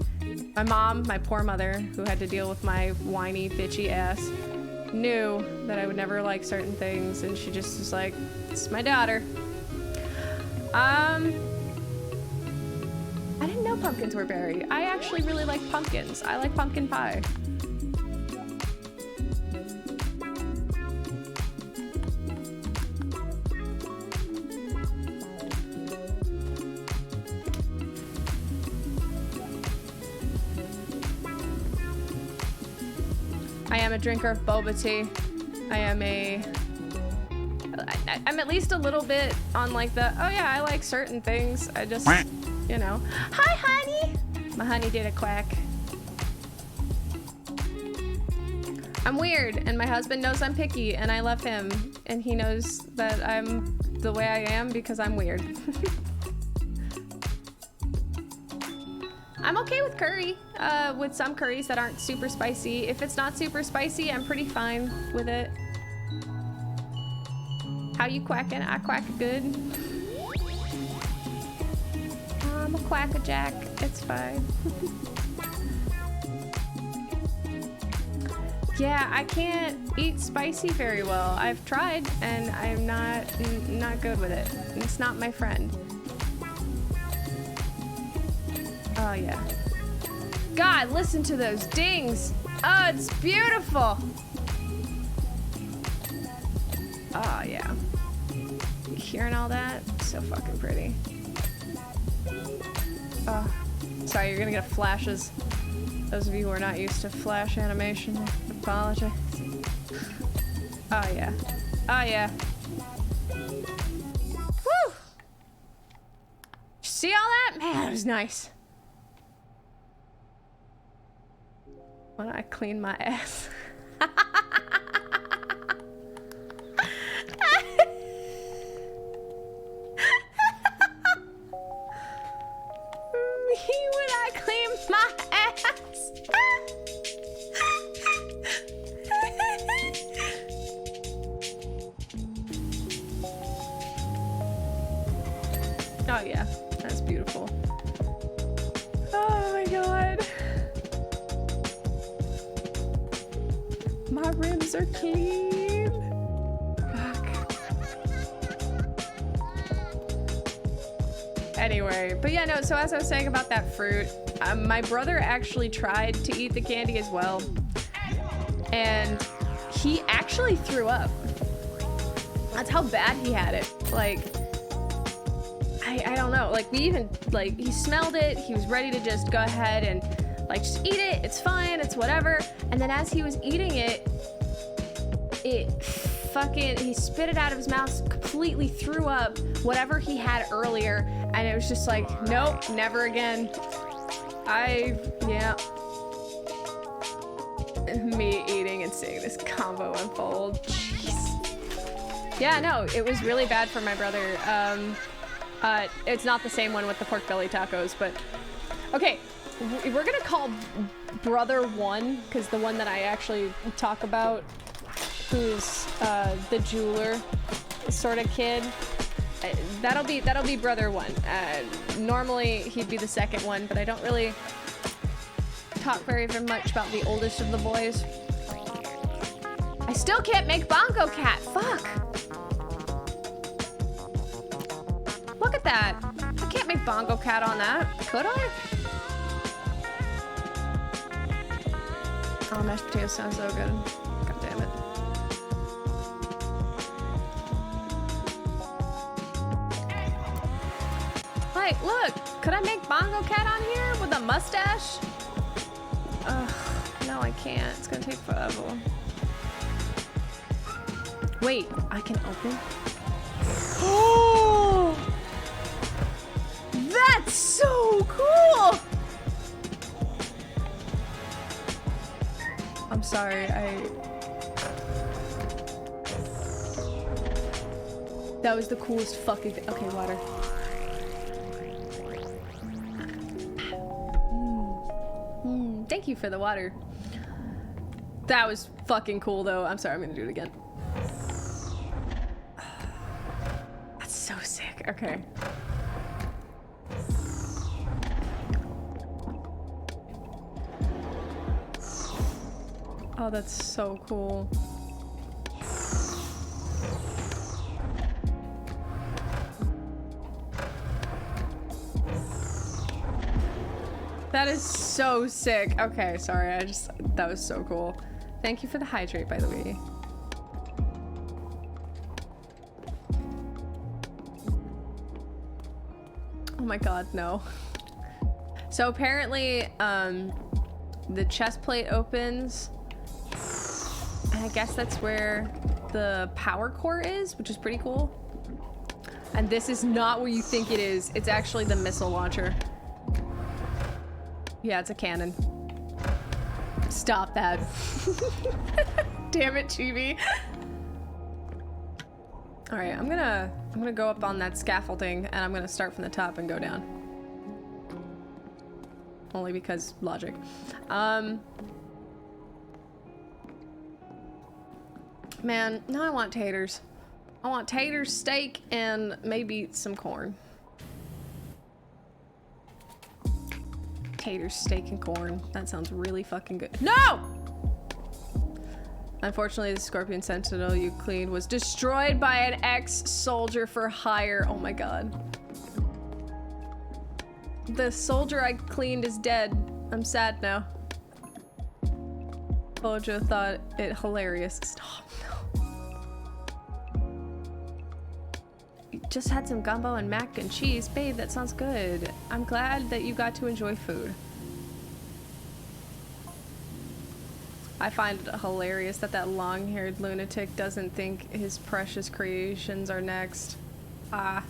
[SPEAKER 4] my mom, my poor mother, who had to deal with my whiny, bitchy ass, knew that I would never like certain things, and she just was like, it's my daughter. I didn't know pumpkins were berry. I actually really like pumpkins. I like pumpkin pie. I am a drinker of boba tea. I'm at least a little bit on like the, oh yeah, I like certain things. I just, you know. Hi, honey! My honey did a quack. I'm weird, and my husband knows I'm picky, and I love him, and he knows that I'm the way I am because I'm weird. I'm okay with curry, with some curries that aren't super spicy. If it's not super spicy, I'm pretty fine with it. How you quacking? I quack good. I'm a quack-a-jack. It's fine. Yeah, I can't eat spicy very well. I've tried, and I'm not good with it. It's not my friend. Oh, yeah. God, listen to those dings. Oh, it's beautiful. Oh, yeah. You hearing all that? So fucking pretty. Oh, sorry, you're gonna get flashes. Those of you who are not used to flash animation, I apologize. Oh, yeah. Oh, yeah. Woo! See all that? Man, that was nice. When I clean my ass. Me when I clean my ass. Oh yeah, that's beautiful. Oh my god. My rims are clean. Fuck. Anyway, but yeah, no, so as I was saying about that fruit, my brother actually tried to eat the candy as well. And he actually threw up. That's how bad he had it. Like, I don't know. Like, we even, like, he smelled it. He was ready to just go ahead and, like, just eat it. It's fine. It's whatever. And then as he was eating it, he spit it out of his mouth, completely threw up whatever he had earlier. And it was just like, nope, never again. Yeah. Me eating and seeing this combo unfold. Jeez. Yeah, no, it was really bad for my brother. It's not the same one with the pork belly tacos, but okay, we're gonna call brother one, because the one that I actually talk about, who's the jeweler sort of kid, that'll be brother one. Normally he'd be the second one, but I don't really talk very much about the oldest of the boys. I still can't make Bongo Cat. Fuck. Look at that. I can't make Bongo Cat on that. Could I? Oh, mashed potatoes sounds so good. God damn it. Like, look. Could I make Bongo Cat on here with a mustache? Ugh, no, I can't. It's gonna take forever. Wait, I can open? Oh! That's so cool! I'm sorry, that was the coolest fucking thing. Okay, water. Thank you for the water. That was fucking cool though. I'm sorry, I'm gonna do it again. That's so sick. Okay. Oh, that's so cool. That is so sick. Okay, sorry, that was so cool. Thank you for the hydrate, by the way. Oh my god, no. So apparently, the chest plate opens, and I guess that's where the power core is, which is pretty cool. And this is not what you think it is. It's actually the missile launcher. Yeah, it's a cannon. Stop that. Damn it, Chibi. All right, I'm gonna go up on that scaffolding and I'm gonna start from the top and go down. Only because logic. Man, now I want taters. I want taters, steak, and maybe some corn. Taters, steak, and corn. That sounds really fucking good. No! Unfortunately, the Scorpion Sentinel you cleaned was destroyed by an ex-soldier for hire. Oh my god. The soldier I cleaned is dead. I'm sad now. Bojo thought it hilarious. Stop, no. Just had some gumbo and mac and cheese. Babe, that sounds good. I'm glad that you got to enjoy food. I find it hilarious that that long-haired lunatic doesn't think his precious creations are next. Ah.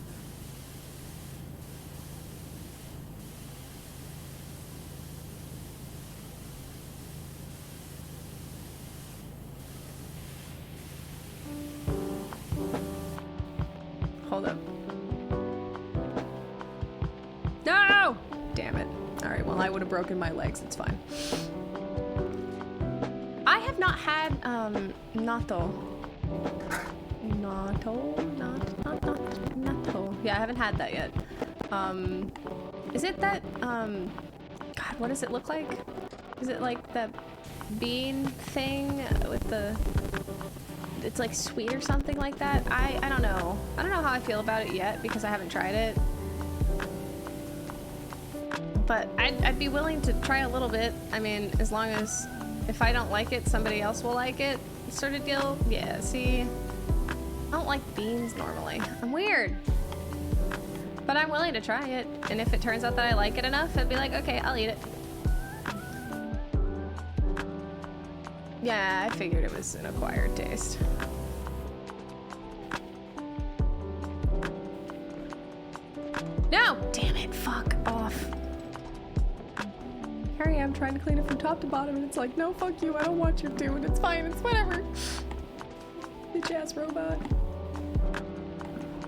[SPEAKER 4] Hold up. No! Damn it. Alright, well, I would have broken my legs. It's fine. I have not had, natto. Natto? Natto? Yeah, I haven't had that yet. Is it that, God, what does it look like? Is it like the bean thing with the, it's like sweet or something like that? I don't know. I don't know how I feel about it yet because I haven't tried it. But I'd be willing to try a little bit. I mean, as long as if I don't like it, somebody else will like it, sort of deal. Yeah, see, I don't like beans normally. I'm weird. But I'm willing to try it, and if it turns out that I like it enough, I'd be like, okay, I'll eat it. Yeah, I figured it was an acquired taste. No! Damn it, fuck off. Here I am trying to clean it from top to bottom, and it's like, no, fuck you, I don't want you to, and it's fine, it's whatever. Bitch ass robot.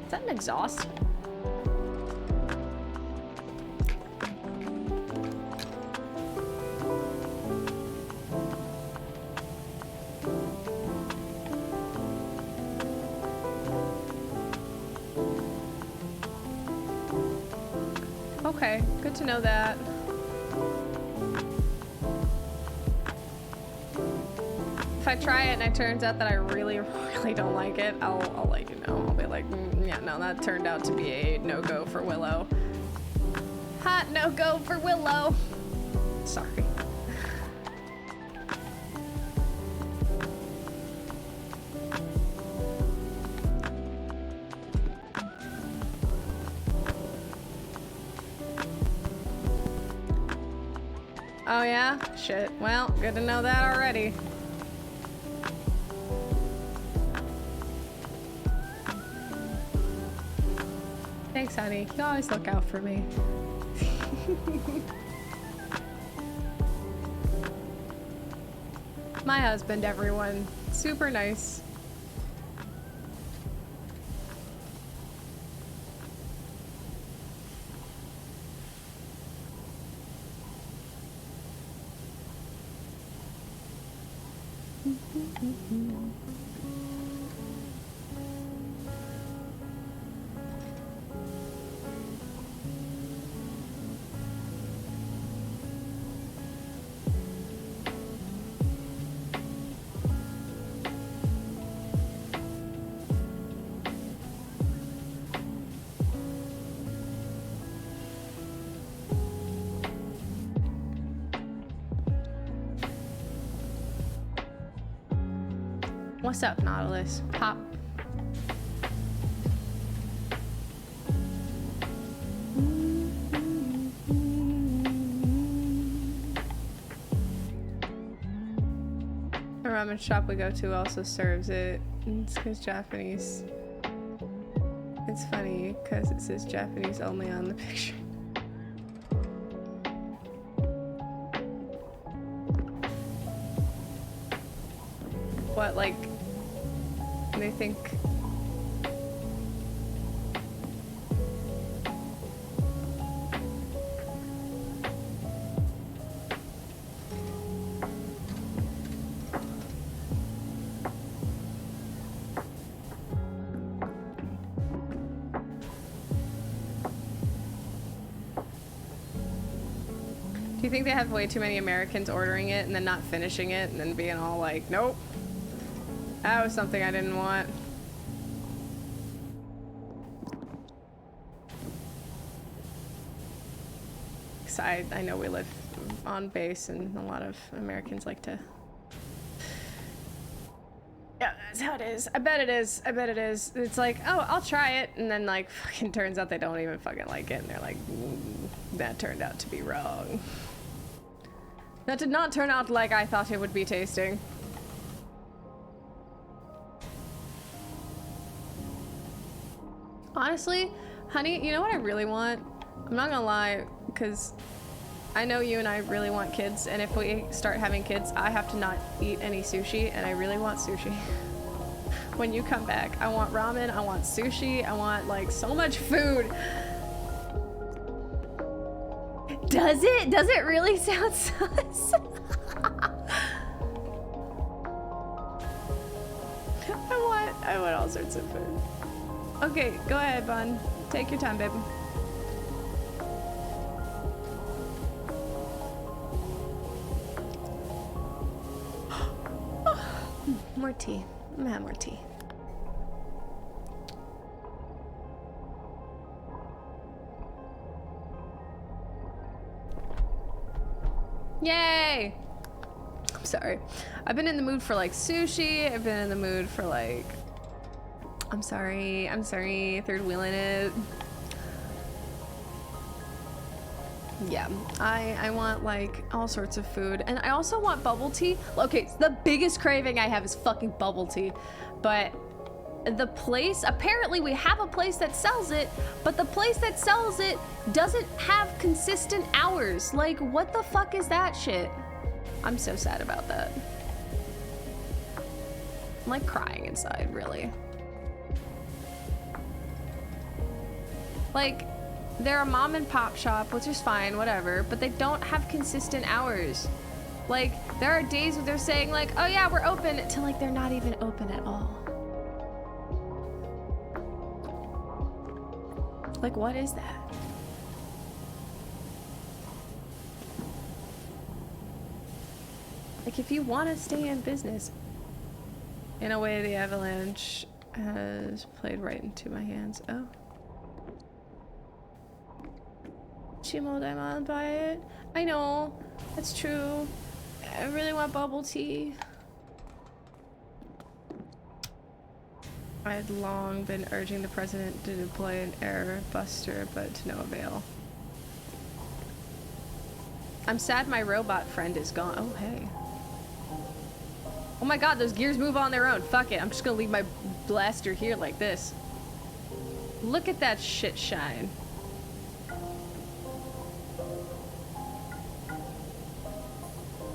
[SPEAKER 4] Is that an exhaust? Okay, good to know that. If I try it and it turns out that I really, really don't like it, I'll let you know. I'll be like, yeah, no, that turned out to be a no-go for Willow. Hot no-go for Willow. Sorry. Oh yeah? Shit. Well, good to know that already. Thanks, honey. You always look out for me. My husband, everyone. Super nice. What's up, Nautilus? Pop. The ramen shop we go to also serves it. It's because Japanese. It's funny because it says Japanese only on the picture. What, like, they think... Do you think they have way too many Americans ordering it and then not finishing it and then being all like, nope, that was something I didn't want? Because I know we live on base and a lot of Americans like to... Yeah, that's how it is. I bet it is. I bet it is. It's like, oh, I'll try it. And then, like, fucking turns out they don't even fucking like it. And they're like, that turned out to be wrong. That did not turn out like I thought it would be tasting. Honestly, honey, you know what I really want? I'm not gonna lie, because I know you and I really want kids, and if we start having kids, I have to not eat any sushi, and I really want sushi. When you come back, I want ramen, I want sushi, I want, like, so much food. Does it? Does it really sound sus? I want all sorts of food. Okay, go ahead, Bun. Take your time, baby. More tea. I'm gonna have more tea. Yay! I'm sorry. I've been in the mood for like sushi. I've been in the mood for like... I'm sorry. Third wheeling it. Yeah, I want like all sorts of food, and I also want bubble tea. Okay, the biggest craving I have is fucking bubble tea, but the place, apparently we have a place that sells it, but the place that sells it doesn't have consistent hours. Like, what the fuck is that shit? I'm so sad about that. I'm like crying inside, really. Like, they're a mom and pop shop, which is fine, whatever, but they don't have consistent hours. Like, there are days where they're saying like, oh yeah, we're open, to like they're not even open at all. Like, what is that? Like, if you want to stay in business. In a way, the avalanche has played right into my hands. Oh. Chimo Daimon, buy it. I know, that's true. I really want bubble tea. I had long been urging the president to deploy an air buster, but to no avail. I'm sad my robot friend is gone. Oh, hey. Oh my god, those gears move on their own. Fuck it, I'm just gonna leave my blaster here like this. Look at that shit shine.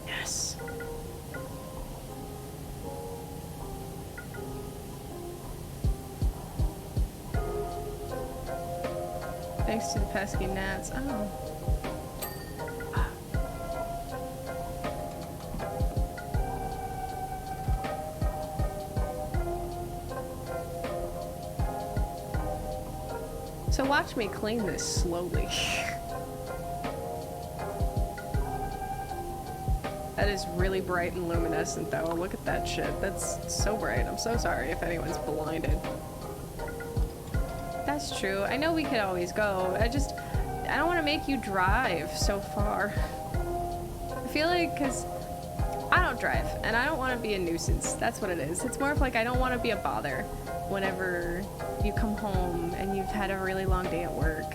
[SPEAKER 4] Yes. Thanks to the pesky gnats. Oh. So watch me clean this slowly. That is really bright and luminescent though. Look at that shit. That's so bright. I'm so sorry if anyone's blinded. That's true. I know we could always go. I don't want to make you drive so far. I feel like, cause I don't drive and I don't want to be a nuisance. That's what it is. It's more of like, I don't want to be a bother whenever you come home and you've had a really long day at work,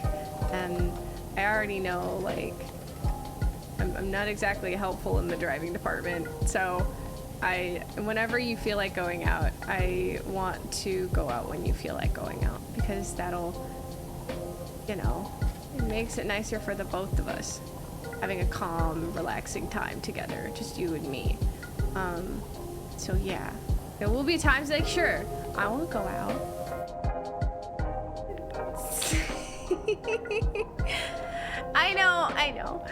[SPEAKER 4] and I already know, like, I'm not exactly helpful in the driving department, so whenever you feel like going out, I want to go out when you feel like going out, because that'll, you know, it makes it nicer for the both of us, having a calm, relaxing time together, just you and me. So yeah, there will be times like, sure, I won't go out. I know.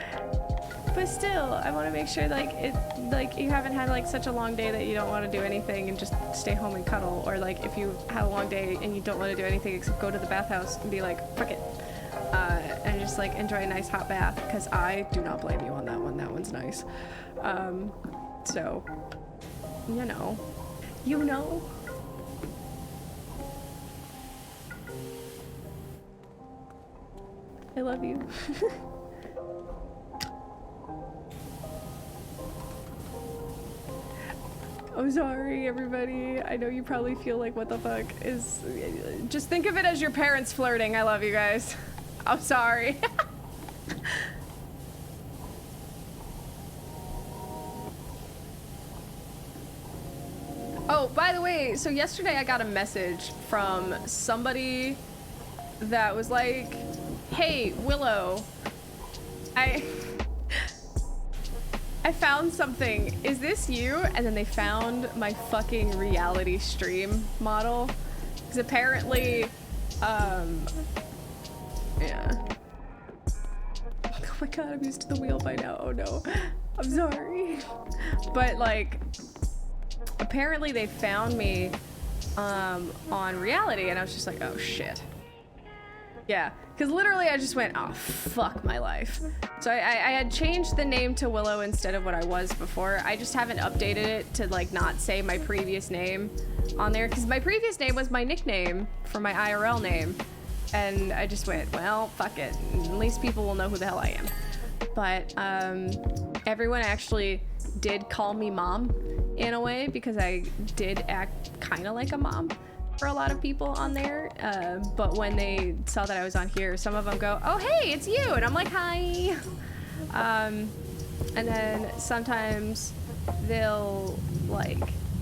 [SPEAKER 4] But still, I want to make sure like you haven't had like such a long day that you don't want to do anything and just stay home and cuddle, or like if you had a long day and you don't want to do anything except go to the bathhouse and be like, fuck it, and just like enjoy a nice hot bath, because I do not blame you on that one. That one's nice. So, you know. I love you. I'm sorry, everybody. I know you probably feel like, what the fuck is... Just think of it as your parents flirting. I love you guys. I'm sorry. Oh, by the way, so yesterday I got a message from somebody that was like, hey, Willow, I found something. Is this you? And then they found my fucking reality stream model. Because apparently, yeah. Oh my god, I'm used to the wheel by now. Oh no. I'm sorry. But like, apparently they found me on reality, and I was just like, oh shit. Yeah, because literally I just went, oh, fuck my life. So I had changed the name to Willow instead of what I was before. I just haven't updated it to like not say my previous name on there, because my previous name was my nickname for my IRL name. And I just went, well, fuck it. At least people will know who the hell I am. But everyone actually did call me Mom in a way, because I did act kind of like a mom for a lot of people on there. But when they saw that I was on here, some of them go, oh, hey, it's you. And I'm like, hi. And then sometimes they'll like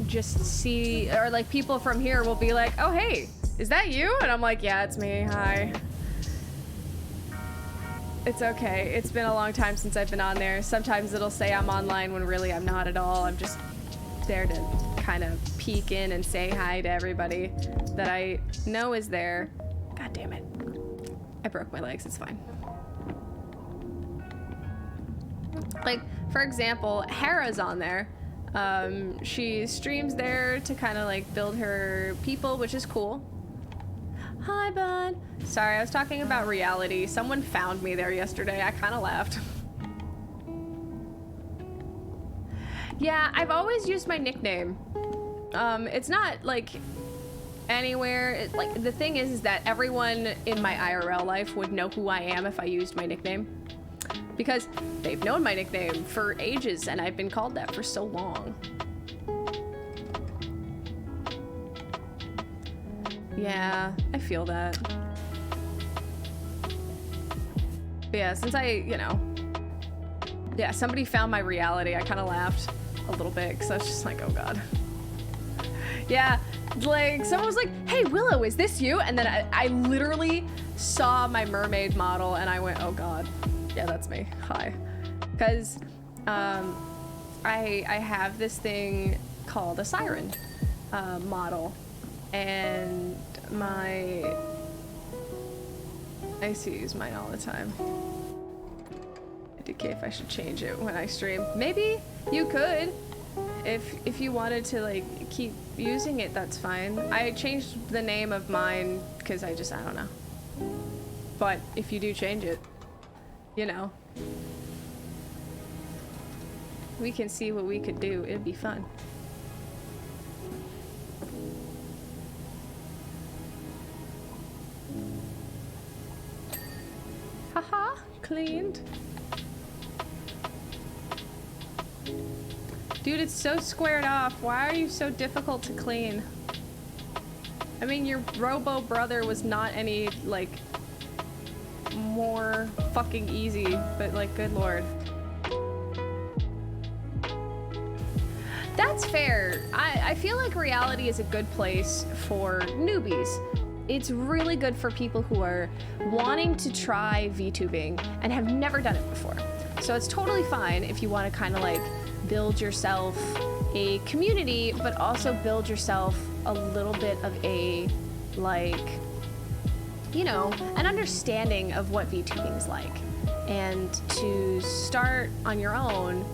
[SPEAKER 4] just see, or like people from here will be like, oh, hey, is that you? And I'm like, yeah, it's me. Hi. It's okay. It's been a long time since I've been on there. Sometimes it'll say I'm online when really I'm not at all. I'm just there to kind of peek in and say hi to everybody that I know is there. God damn it. I broke my legs. It's fine. Like, for example, Hera's on there. She streams there to kind of like build her people, which is cool. Hi, bud. Sorry, I was talking about reality. Someone found me there yesterday. I kind of laughed. Yeah, I've always used my nickname. It's not like anywhere. Like the thing is that everyone in my IRL life would know who I am if I used my nickname, because they've known my nickname for ages and I've been called that for so long. Yeah, I feel that. But yeah, since yeah, somebody found my reality, I kind of laughed a little bit because I was just like, oh god. Yeah, like someone was like, hey, Willow, is this you? And then I literally saw my mermaid model and I went, oh god. Yeah, that's me. Hi. Because I have this thing called a siren model. And I used to use mine all the time. IDK if I should change it when I stream. Maybe you could. If you wanted to like keep using it, that's fine. I changed the name of mine because I don't know. But if you do change it, you know, we can see what we could do. It'd be fun. Haha, cleaned. Dude, it's so squared off. Why are you so difficult to clean? I mean, your robo brother was not any, like, more fucking easy, but, like, good lord. That's fair. I feel like reality is a good place for newbies. It's really good for people who are wanting to try VTubing and have never done it before. So it's totally fine if you want to kind of like build yourself a community, but also build yourself a little bit of a, like, you know, an understanding of what VTubing is like, and to start on your own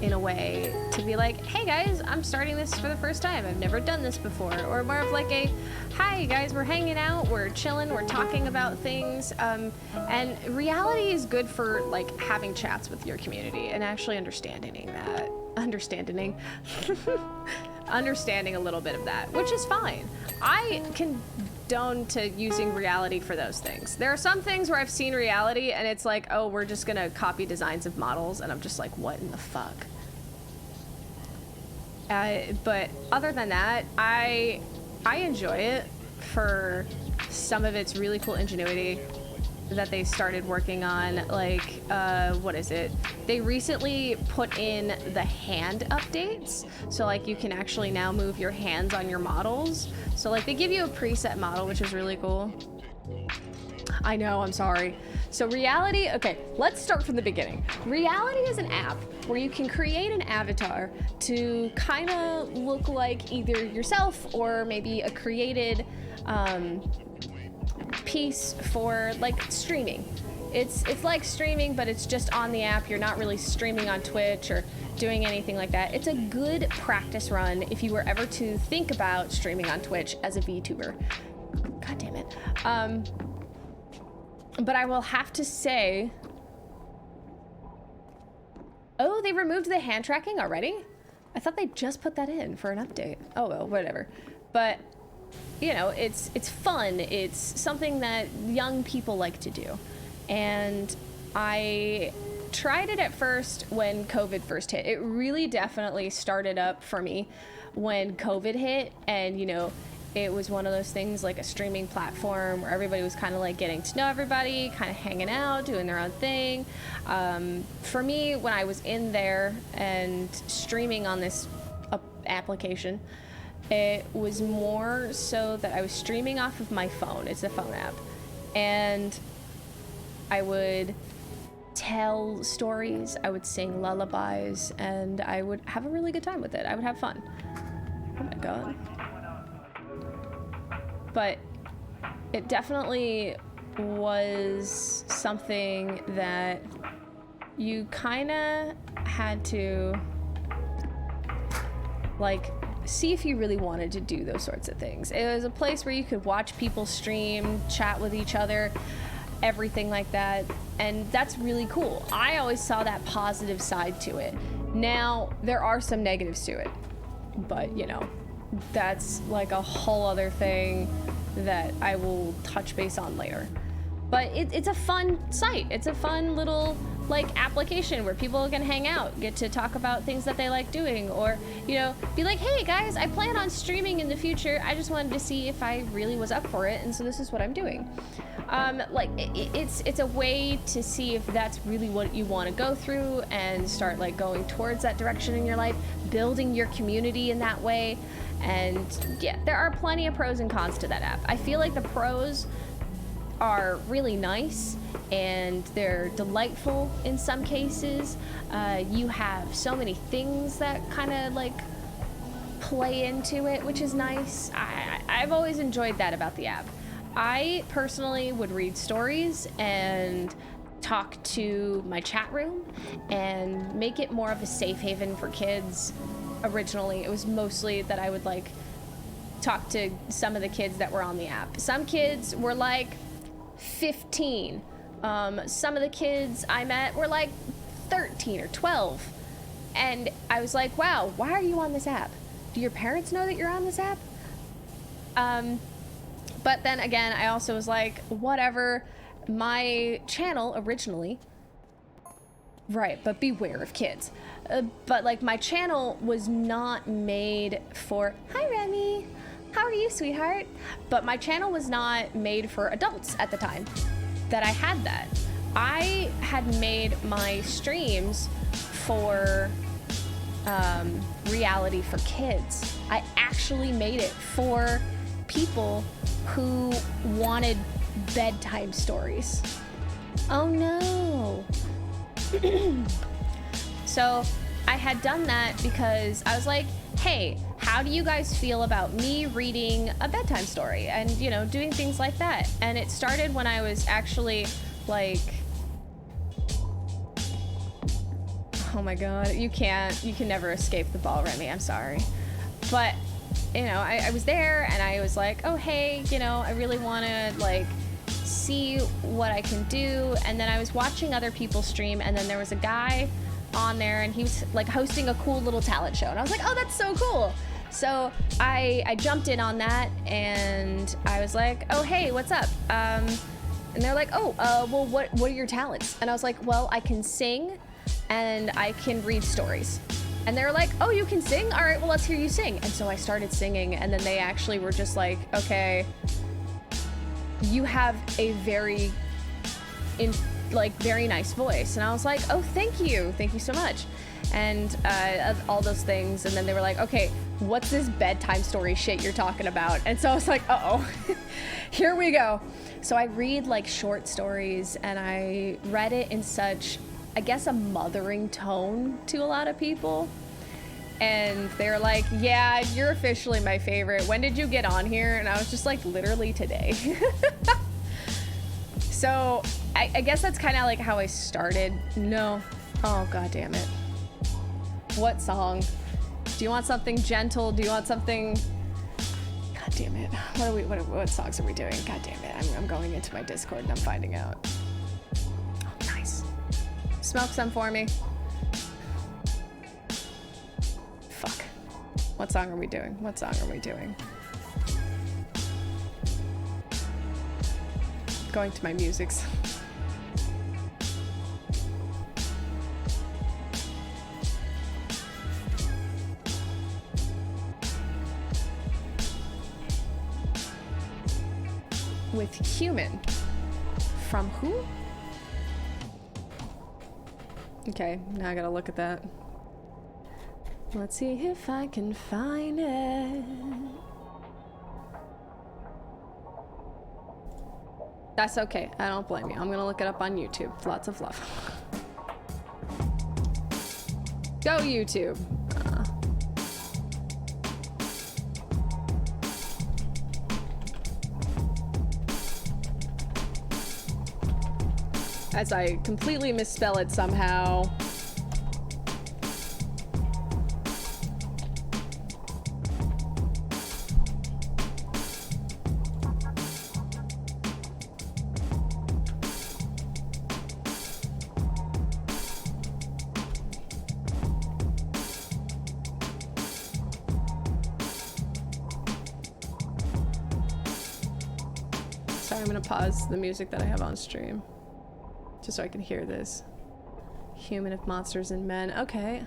[SPEAKER 4] in a way to be like, hey guys, I'm starting this for the first time. I've never done this before. Or more of like a, hi guys, we're hanging out, we're chilling, we're talking about things. And reality is good for like having chats with your community and actually understanding that. Understanding a little bit of that, which is fine. I condone to using reality for those things. There are some things where I've seen reality and it's like, oh, we're just gonna copy designs of models, and I'm just like, what in the fuck? But other than that, I enjoy it for some of its really cool ingenuity that they started working on. Like, what is it? They recently put in the hand updates. So like you can actually now move your hands on your models. So like they give you a preset model, which is really cool. I know, I'm sorry. So Reality, okay, let's start from the beginning. Reality is an app where you can create an avatar to kind of look like either yourself or maybe a created piece for like streaming. It's like streaming, but it's just on the app. You're not really streaming on Twitch or doing anything like that. It's a good practice run if you were ever to think about streaming on Twitch as a VTuber. God damn it. But I will have to say, oh, they removed the hand tracking already? I thought they just put that in for an update. Oh well, whatever. But you know, it's fun. It's something that young people like to do. And I tried it at first when COVID first hit. It really definitely started up for me when COVID hit, and you know, it was one of those things like a streaming platform where everybody was kind of like getting to know everybody, kind of hanging out, doing their own thing. For me, when I was in there and streaming on this application, it was more so that I was streaming off of my phone. It's a phone app. And I would tell stories, I would sing lullabies, and I would have a really good time with it. I would have fun. Oh my god. But it definitely was something that you kind of had to like see if you really wanted to do those sorts of things. It was a place where you could watch people stream, chat with each other, everything like that, and that's really cool. I always saw that positive side to it. Now, there are some negatives to it, but you know, that's like a whole other thing that I will touch base on later. But it's a fun site. It's a fun little like application where people can hang out, get to talk about things that they like doing, or you know, be like, hey guys, I plan on streaming in the future. I just wanted to see if I really was up for it, and so this is what I'm doing. Like it's a way to see if that's really what you want to go through and start like going towards that direction in your life, building your community in that way. And yeah, there are plenty of pros and cons to that app. I feel like the pros are really nice and they're delightful in some cases. You have so many things that kind of like play into it, which is nice. I've always enjoyed that about the app. I personally would read stories and talk to my chat room and make it more of a safe haven for kids. Originally, it was mostly that I would like talk to some of the kids that were on the app. Some kids were like 15. Some of the kids I met were like 13 or 12. And I was like, wow, why are you on this app? Do your parents know that you're on this app? But then again, I also was like, whatever. My channel originally, right, but beware of kids. But like my channel was not made for, hi Remy, how are you, sweetheart? But my channel was not made for adults at the time that I had that. I had made my streams for reality for kids. I actually made it for people who wanted bedtime stories. Oh no. So I had done that because I was like, hey, how do you guys feel about me reading a bedtime story and, you know, doing things like that? And it started when I was actually like, oh my god, you can never escape the ball, Remy, I'm sorry. But you know, I was there and I was like, oh hey, you know, I really want to like see what I can do. And then I was watching other people stream, and then there was a guy on there and he was like hosting a cool little talent show, and I was like, oh, that's so cool. So I jumped in on that and I was like, oh hey, what's up? And they're like, oh, well, what are your talents? And I was like, well, I can sing and I can read stories. And they were like, oh, you can sing? All right, well, let's hear you sing. And so I started singing, and then they actually were just like, okay, you have a very nice voice. And I was like, oh, thank you so much. And all those things. And then they were like, okay, what's this bedtime story shit you're talking about? And so I was like, uh-oh, here we go. So I read like short stories, and I read it in such, I guess, a mothering tone to a lot of people. And they're like, yeah, you're officially my favorite. When did you get on here? And I was just like, literally today. So I guess that's kind of like how I started. No. Oh, god damn it. What song? Do you want something gentle? Do you want something... God damn it. What songs are we doing? God damn it. I'm going into my Discord and I'm finding out. Oh, nice. Smoke some for me. Fuck. What song are we doing? What song are we doing? Going to my musics. With human. From who? Okay, now I gotta look at that. Let's see if I can find it. That's okay. I don't blame you. I'm gonna look it up on YouTube. Lots of love. Go YouTube. As I completely misspell it somehow. Sorry, I'm gonna pause the music that I have on stream. Just so I can hear this. Human of monsters and men. Okay.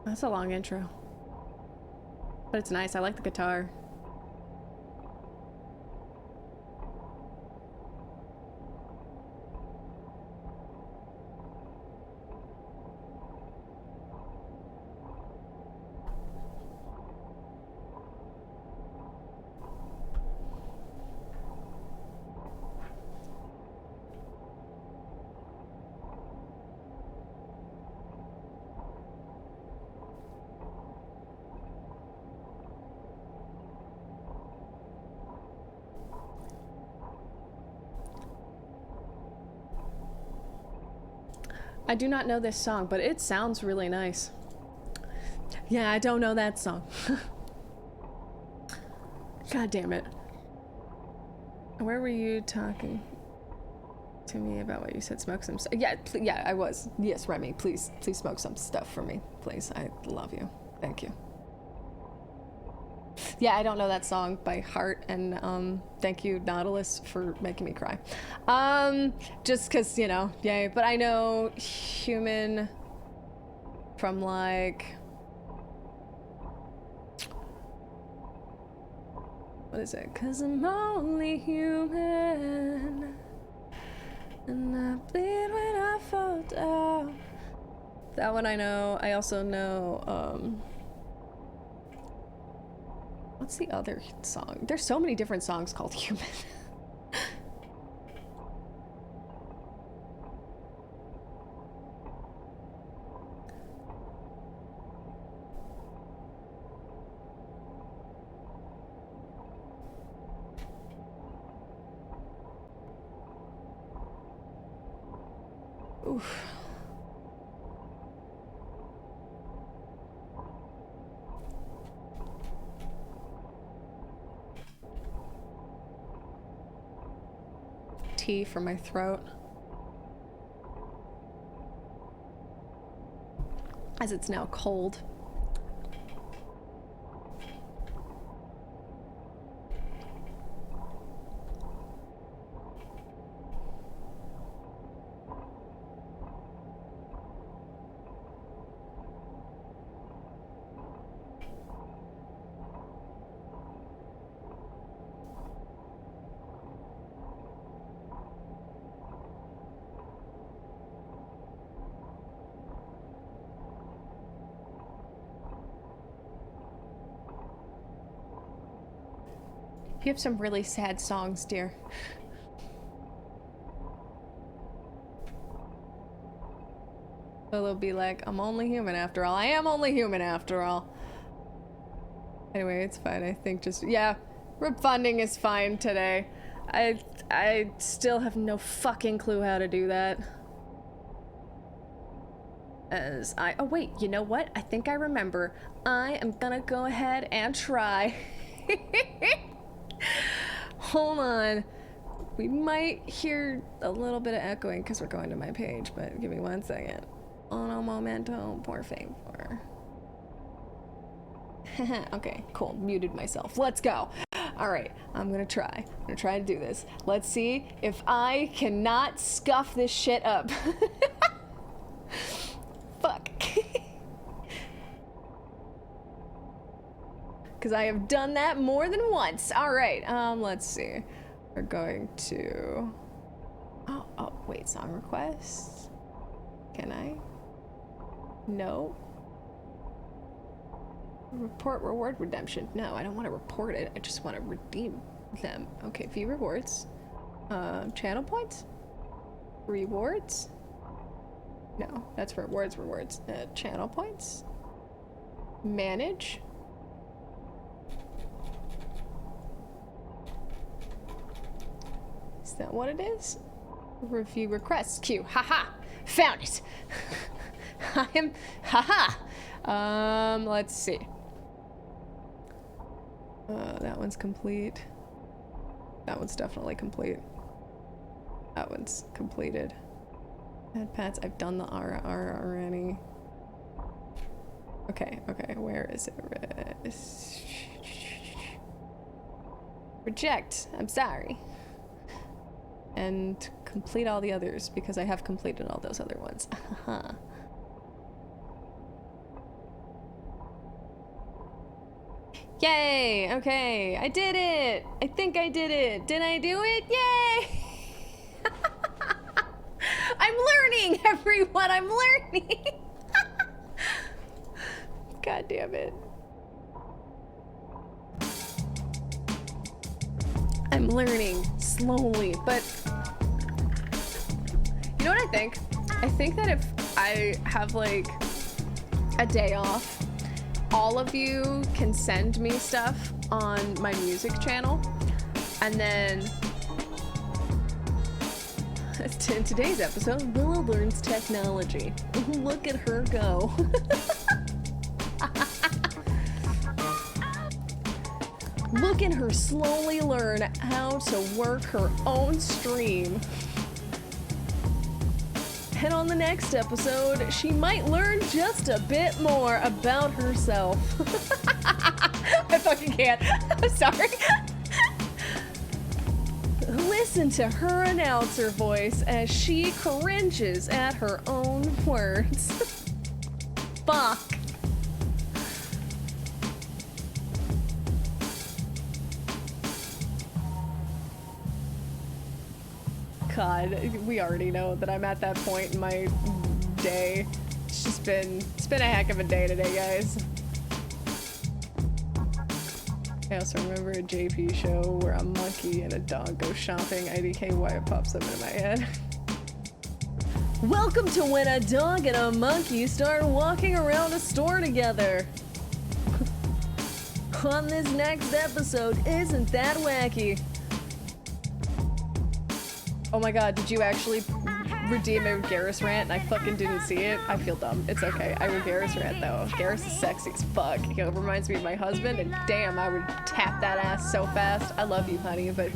[SPEAKER 4] That's a long intro. But it's nice. I like the guitar. I do not know this song, but it sounds really nice. Yeah, I don't know that song. God damn it. Where were you talking to me about what you said? Smoke some stuff. Yeah, yeah, I was. Yes, Remy, please smoke some stuff for me. Please, I love you. Thank you. Yeah, I don't know that song by heart, and thank you, Nautilus, for making me cry. Just because, you know, yay. But I know human from, like... What is it? 'Cause I'm only human, and I bleed when I fall down. That one I know. I also know, what's the other song? There's so many different songs called Human. Oof. Tea for my throat. As it's now cold. You have some really sad songs, dear. They'll be like, I'm only human after all. I am only human after all. Anyway, it's fine. I think just, yeah, rip funding is fine today. I still have no fucking clue how to do that. Oh wait, you know what? I think I remember. I am gonna go ahead and try. Hold on. We might hear a little bit of echoing because we're going to my page, but give me 1 second. Uno momento, por favor. Okay, cool. Muted myself. Let's go. All right, I'm gonna try. I'm gonna try to do this. Let's see if I cannot scuff this shit up. Fuck. Because I have done that more than once. All right, let's see. We're going to... Oh, wait, song requests? Can I? No. Report reward redemption. No, I don't want to report it. I just want to redeem them. Okay, view rewards. Channel points? Rewards? No, that's rewards. Channel points? Manage? Is that what it is? Review requests queue. Haha! Found it! Haha! Let's see. That one's complete. That one's definitely complete. That one's completed. Add pets. I've done the RR already. Okay, where is it? Reject. I'm sorry. And complete all the others because I have completed all those other ones. Yay! Okay, I did it! I think I did it! Did I do it? Yay! I'm learning, everyone! I'm learning! God damn it. I'm learning slowly, but you know what I think? I think that if I have like a day off, all of you can send me stuff on my music channel, and then in today's episode, Willow learns technology. Look at her go. Look at her slowly learn how to work her own stream. And on the next episode, she might learn just a bit more about herself. I fucking can't. I'm sorry. Listen to her announcer voice as she cringes at her own words. Fuck. God, we already know that I'm at that point in my day. It's been a heck of a day today, guys. I also remember a JP show where a monkey and a dog go shopping. IDK, why it pops up in my head. Welcome to when a dog and a monkey start walking around a store together. On this next episode, isn't that wacky? Oh my god, did you actually redeem a Garrus rant and I fucking didn't see it? I feel dumb. It's okay. I would Garrus rant though. Garrus is sexy as fuck. It reminds me of my husband, and damn, I would tap that ass so fast. I love you, honey, but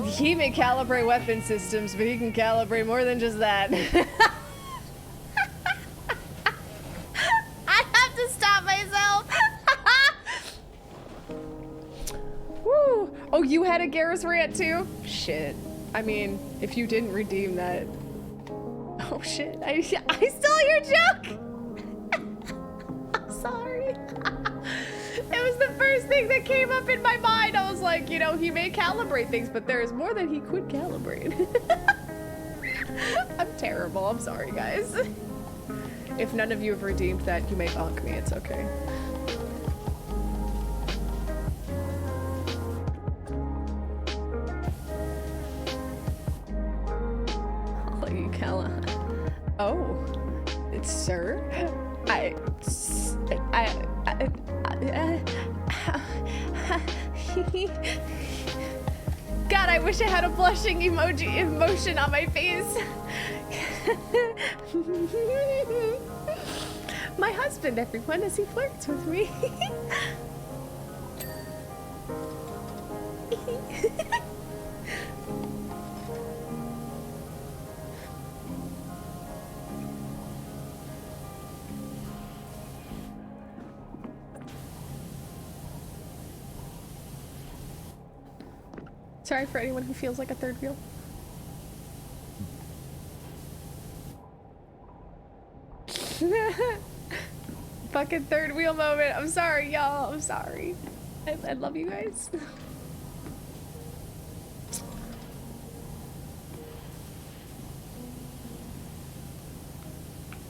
[SPEAKER 4] he may calibrate weapon systems, but he can calibrate more than just that. I have to stop myself. Woo! Oh, you had a Garrus rant too? Shit. I mean, if you didn't redeem that... Oh shit, I stole your joke! I'm sorry. It was the first thing that came up in my mind. I was like, you know, he may calibrate things, but there's more than he could calibrate. I'm terrible, I'm sorry guys. If none of you have redeemed that, you may bonk me, it's okay. Sir? God, I wish I had a blushing emotion on my face. My husband, everyone, as he flirts with me. Sorry for anyone who feels like a third wheel. Fucking third wheel moment. I'm sorry, y'all. I'm sorry. I love you guys.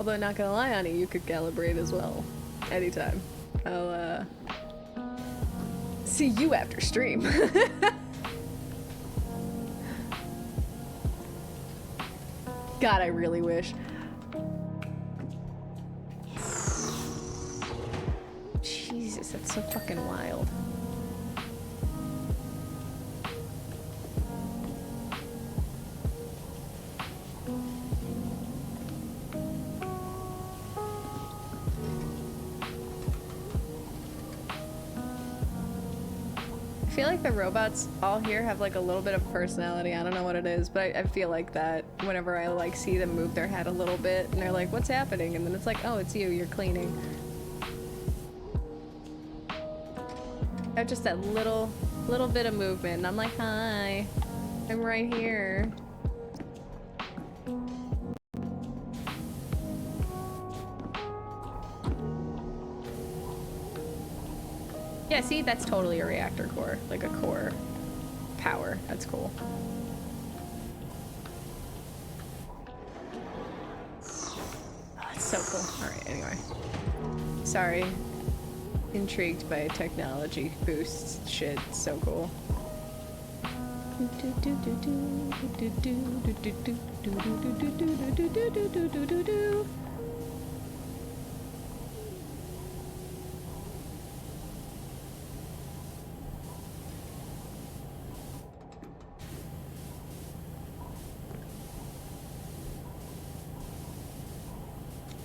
[SPEAKER 4] Although, not gonna lie, honey, you could calibrate as well. Anytime. I'll, see you after stream. God, I really wish. Jesus, that's so fucking wild. I feel like the robots all here have like a little bit of personality. I don't know what it is, but I feel like that whenever I like see them move their head a little bit and they're like, what's happening? And then it's like, oh, it's you, you're cleaning. I have just that little bit of movement and I'm like, hi, I'm right here. Yeah, see, that's totally a reactor core, like a core power. That's cool. Oh, it's so cool. All right, anyway. Sorry. Intrigued by technology boosts shit. So cool.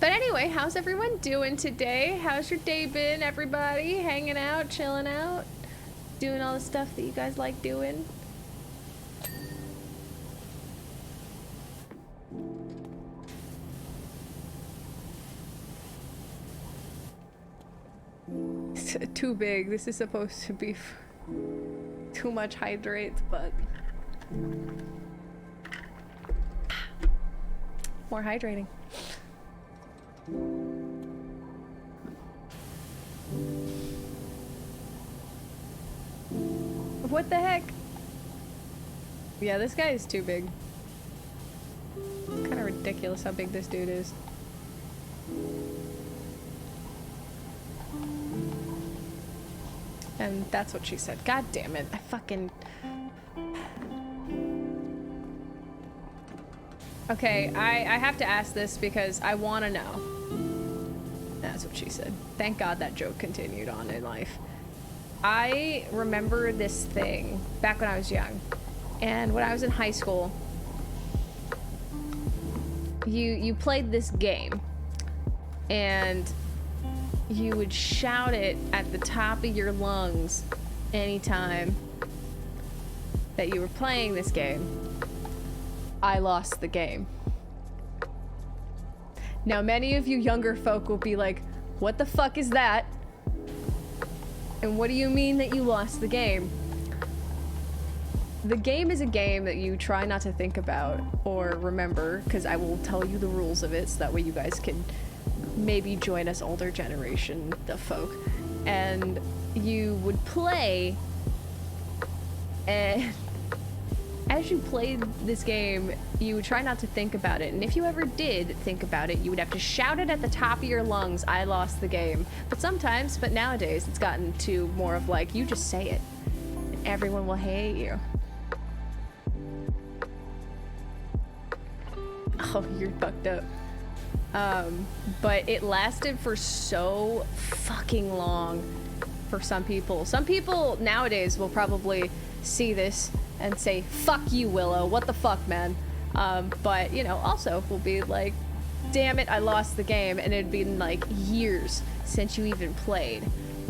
[SPEAKER 4] But anyway, how's everyone doing today? How's your day been, everybody? Hanging out, chilling out, doing all the stuff that you guys like doing? It's too big. This is supposed to be too much hydrate, but more hydrating. What the heck? Yeah, this guy is too big. Kind of ridiculous how big this dude is. And that's what she said. God damn it. I fucking... Okay, I have to ask this because I want to know. That's what she said. Thank God that joke continued on in life. I remember this thing back when I was young. And when I was in high school, you played this game. And you would shout it at the top of your lungs anytime that you were playing this game. I lost the game. Now, many of you younger folk will be like, what the fuck is that? And what do you mean that you lost the game? The game is a game that you try not to think about or remember, because I will tell you the rules of it so that way you guys can maybe join us older generation, the folk. And you would play, and as you played this game, you would try not to think about it. And if you ever did think about it, you would have to shout it at the top of your lungs, I lost the game. But nowadays, it's gotten to more of like, you just say it, and everyone will hate you. Oh, you're fucked up. But it lasted for so fucking long for some people. Some people nowadays will probably see this and say, fuck you, Willow, what the fuck, man? But, you know, also will be like, damn it, I lost the game, and it'd been like years since you even played.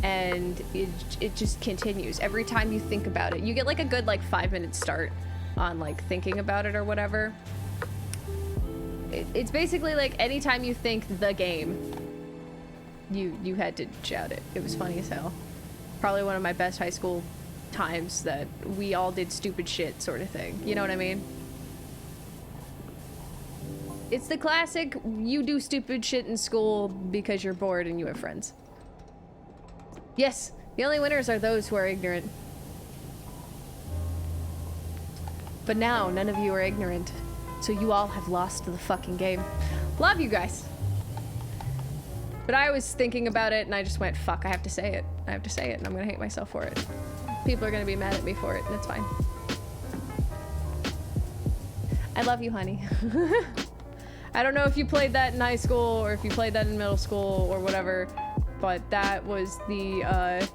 [SPEAKER 4] And it just continues. Every time you think about it, you get like a good like 5-minute start on like thinking about it or whatever. It's basically like anytime you think the game, you had to shout it. It was funny as hell. Probably one of my best high school times that we all did stupid shit sort of thing. You know what I mean? It's the classic, you do stupid shit in school because you're bored and you have friends. Yes, the only winners are those who are ignorant. But now, none of you are ignorant. So you all have lost the fucking game. Love you guys. But I was thinking about it and I just went, fuck, I have to say it. I have to say it and I'm gonna hate myself for it. People are gonna be mad at me for it and it's fine. I love you, honey. I don't know if you played that in high school or if you played that in middle school or whatever, but that was the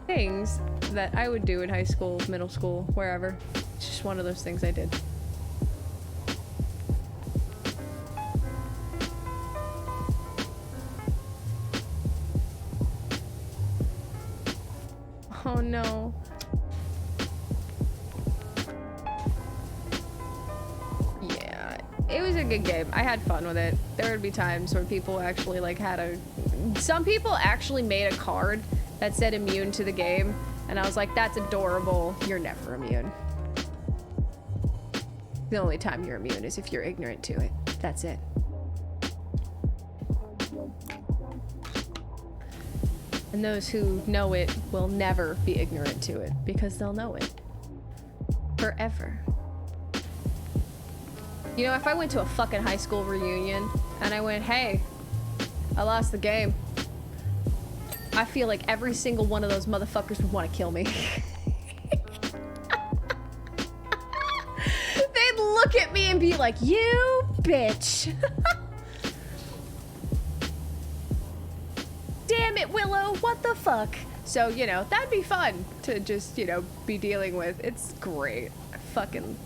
[SPEAKER 4] things that I would do in high school, middle school, wherever. It's just one of those things I did. Oh no. Yeah, it was a good game. I had fun with it. There would be times where people actually like had a... Some people actually made a card that said immune to the game, and I was like, that's adorable. You're never immune. The only time you're immune is if you're ignorant to it. That's it. And those who know it will never be ignorant to it because they'll know it forever. You know, if I went to a fucking high school reunion and I went, hey, I lost the game, I feel like every single one of those motherfuckers would want to kill me. They'd look at me and be like, you bitch. Damn it, Willow, what the fuck? So, you know, that'd be fun to just, you know, be dealing with. It's great. Fucking...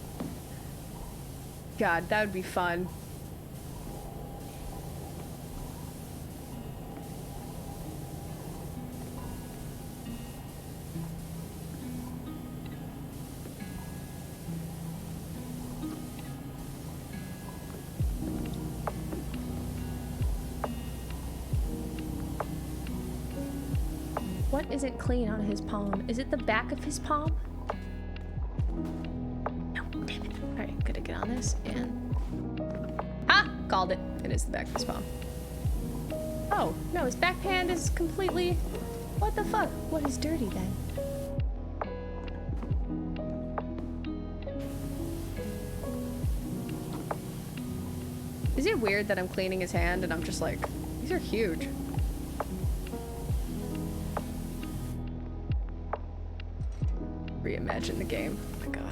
[SPEAKER 4] God, that would be fun. What isn't clean on his palm? Is it the back of his palm? No, damn it. Alright, gotta get on this and... Ah! Called it. It is the back of his palm. Oh, no, his back hand is completely... What the fuck? What is dirty then? Is it weird that I'm cleaning his hand and I'm just like, these are huge. Reimagine the game. Oh my god.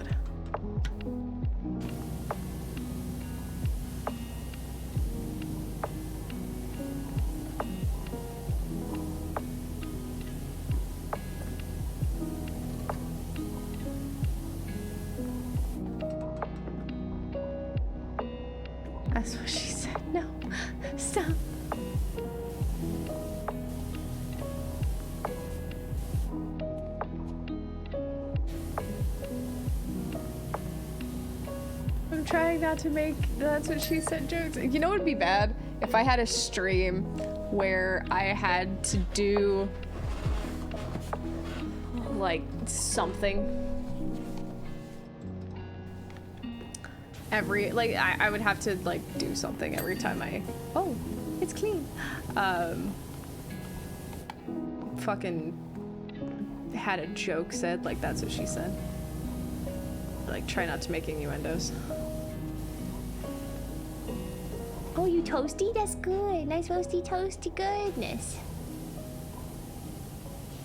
[SPEAKER 4] That's what she said. No. Stop. I'm trying not to make that's what she said jokes. You know what would be bad? If I had a stream where I had to do like something every like I would have to like do something every time I oh it's clean fucking had a joke said like that's what she said. Like try not to make innuendos. Oh, you toasty? That's good. Nice roasty toasty goodness.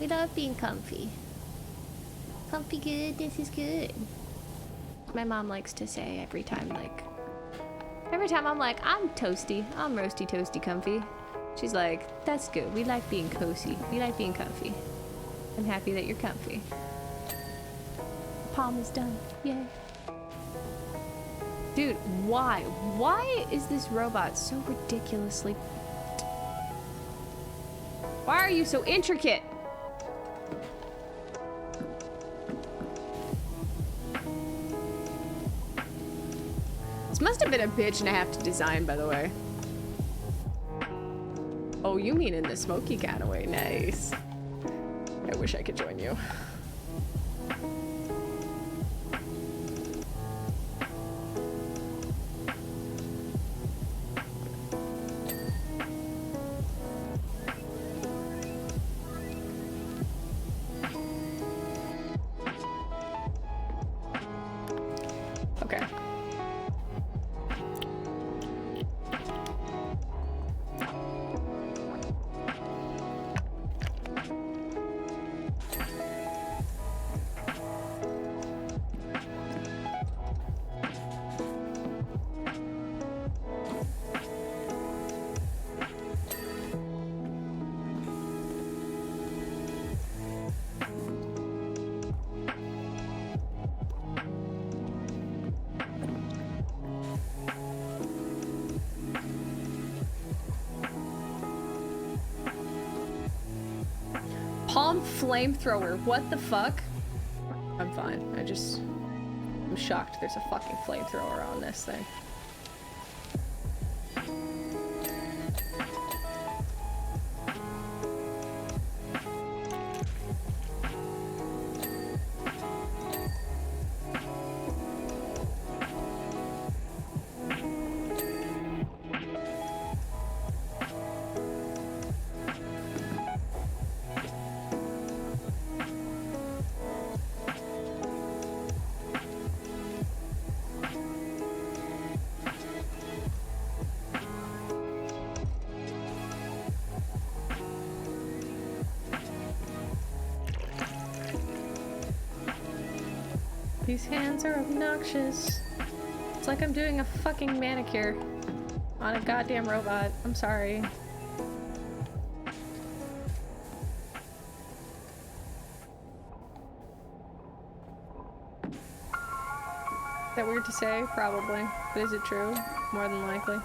[SPEAKER 4] We love being comfy. Comfy goodness is good. My mom likes to say every time, like, Every time I'm like, I'm toasty. I'm roasty, toasty, comfy. She's like, that's good. We like being cozy. We like being comfy. I'm happy that you're comfy. Palm is done. Yay. Dude, why? Why is this robot so ridiculously... Why are you so intricate? This must have been a bitch and a half to design, by the way. Oh, you mean in the smoky kind of way. Nice. I wish I could join you. Okay. Palm flamethrower. What the fuck? I'm fine. I'm shocked there's a fucking flamethrower on this thing. These hands are obnoxious. It's like I'm doing a fucking manicure on a goddamn robot. I'm sorry. Is that weird to say? Probably. But is it true? More than likely.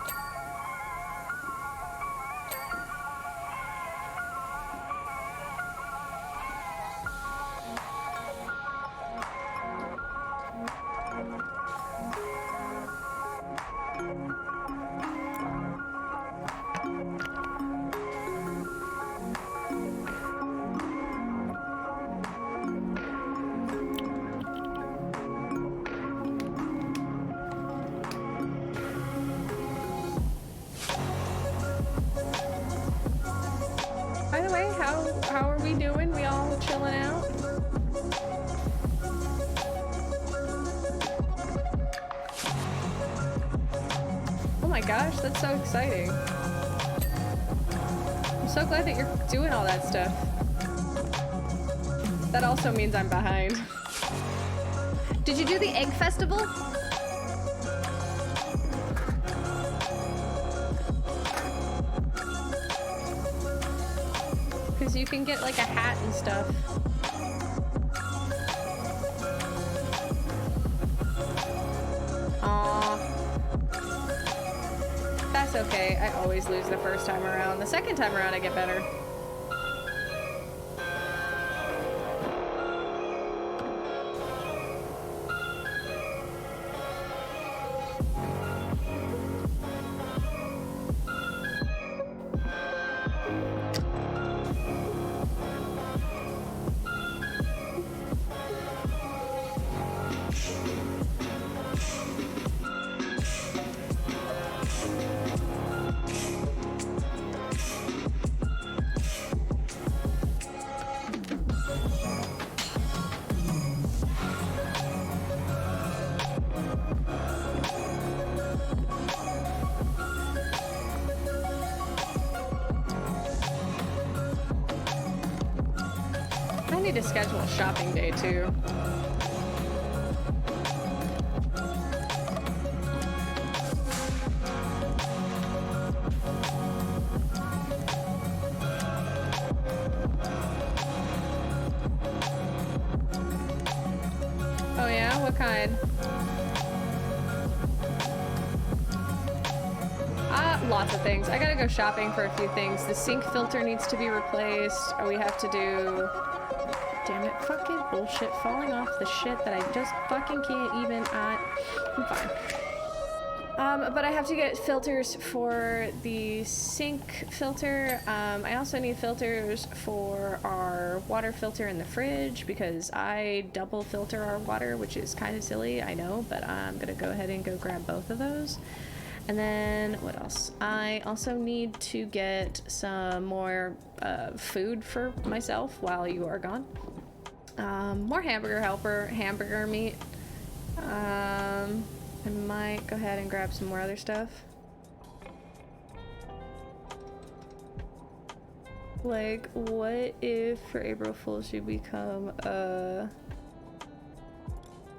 [SPEAKER 4] By the way, how are we doing? We all chilling out? Oh my gosh, that's so exciting. I'm so glad that you're doing all that stuff. That also means I'm behind. Did you do the egg festival? Because you can get like a hat and stuff. Aww. That's okay. I always lose the first time around. The second time around I get better. I need to schedule a shopping day too. What kind? Lots of things. I gotta go shopping for a few things. The sink filter needs to be replaced. Or we have to do... Damn it, fucking bullshit. Falling off the shit that I just fucking can't even... I'm fine. But I have to get filters for the sink filter. I also need filters for our water filter in the fridge because I double filter our water, which is kind of silly, I know, but I'm gonna go ahead and go grab both of those. And then what else? I also need to get some more food for myself while you are gone. More hamburger meat. I might go ahead and grab some more other stuff. Like, what if for April Fool's you become a...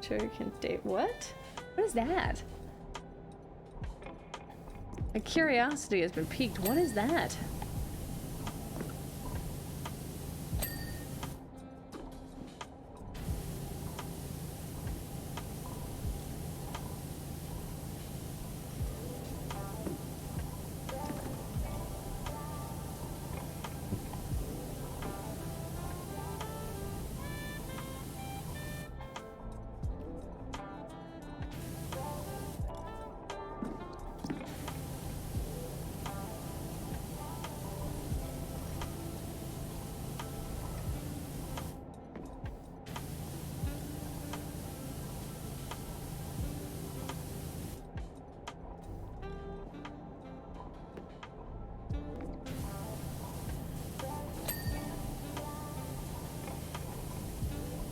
[SPEAKER 4] Sure you can date... What? What is that? My curiosity has been piqued. What is that?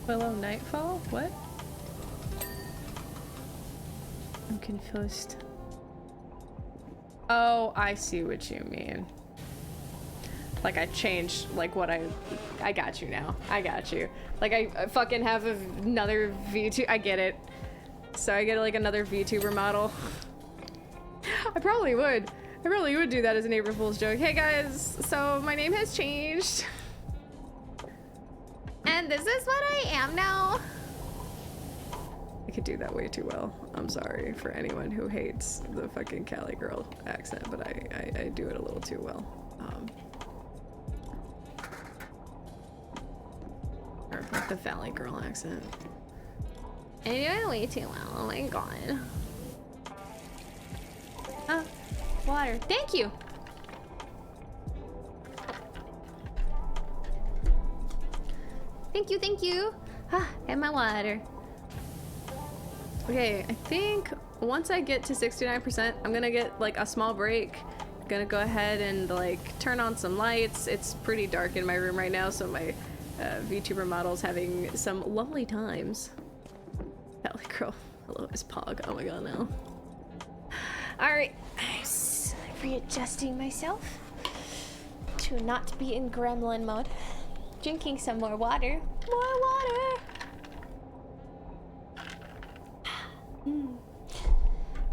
[SPEAKER 4] Willow Nightfall? What? I'm confused. Oh, I see what you mean. Like I changed, like what I got you now. I got you. Like I fucking have another VTuber. I get it. So I get like another VTuber model. I probably would. I probably would do that as an April Fool's joke. Hey guys, so my name has changed. And this is what I am now. I could do that way too well. I'm sorry for anyone who hates the fucking Cali girl accent, but I do it a little too well. Or like the Valley girl accent. I do it way too well. Oh my god. Ah, water. Thank you. Thank you, thank you. Ah, and my water. Okay, I think once I get to 69%, I'm gonna get like a small break. I'm gonna go ahead and like turn on some lights. It's pretty dark in my room right now, so my VTuber model's having some lovely times. Valley girl, hello, it's Pog. Oh my god, no. Alright, I'm readjusting myself to not be in gremlin mode. Drinking some more water. More water!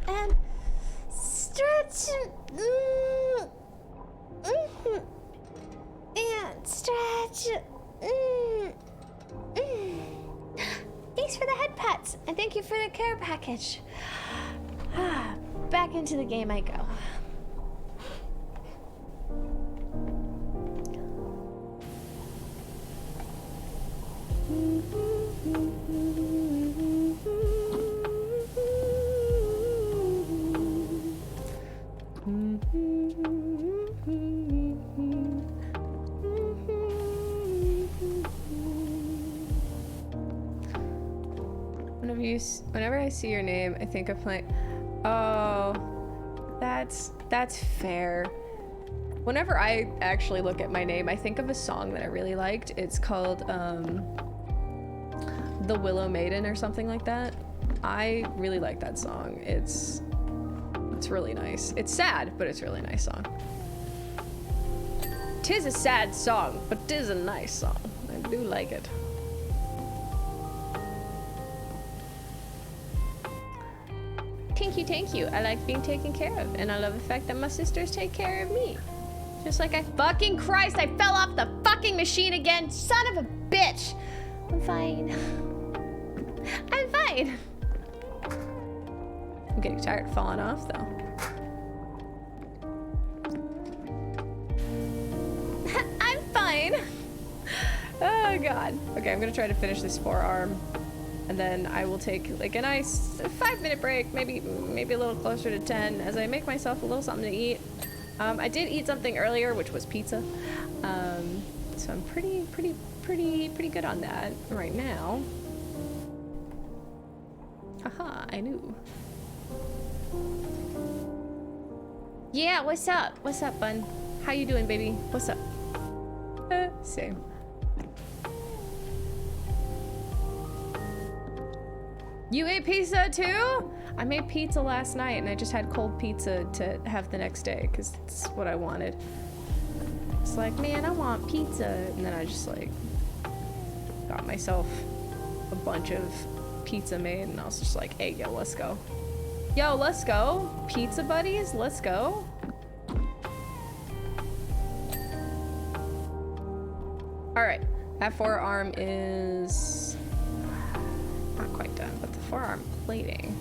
[SPEAKER 4] And stretch. And stretch. Thanks for the head pats. And thank you for the care package. Back into the game I go. Whenever I see your name, I think of playing. Oh, that's fair. Whenever I actually look at my name, I think of a song that I really liked. It's called The Willow Maiden or something like that. I really like that song. It's really nice. It's sad, but it's a really nice song. 'Tis a sad song, but 'tis a nice song. I do like it. Thank you. I like being taken care of, and I love the fact that my sisters take care of me. Just like I fucking Christ, I fell off the fucking machine again. Son of a bitch. I'm fine. I'm fine. I'm getting tired of falling off though. I'm fine. Oh god. Okay, I'm gonna try to finish this forearm, and then I will take like a nice 5-minute break, maybe a little closer to 10, as I make myself a little something to eat. I did eat something earlier, which was pizza. So I'm pretty good on that right now. Haha, I knew. Yeah, what's up? What's up, bun? How you doing, baby? What's up? Same. You ate pizza too? I made pizza last night and I just had cold pizza to have the next day because it's what I wanted. It's like, man, I want pizza. And then I just like got myself a bunch of pizza made and I was just like, hey, yo, let's go. Yo, let's go. Pizza buddies, let's go. All right, that forearm is not quite done, but the forearm plating.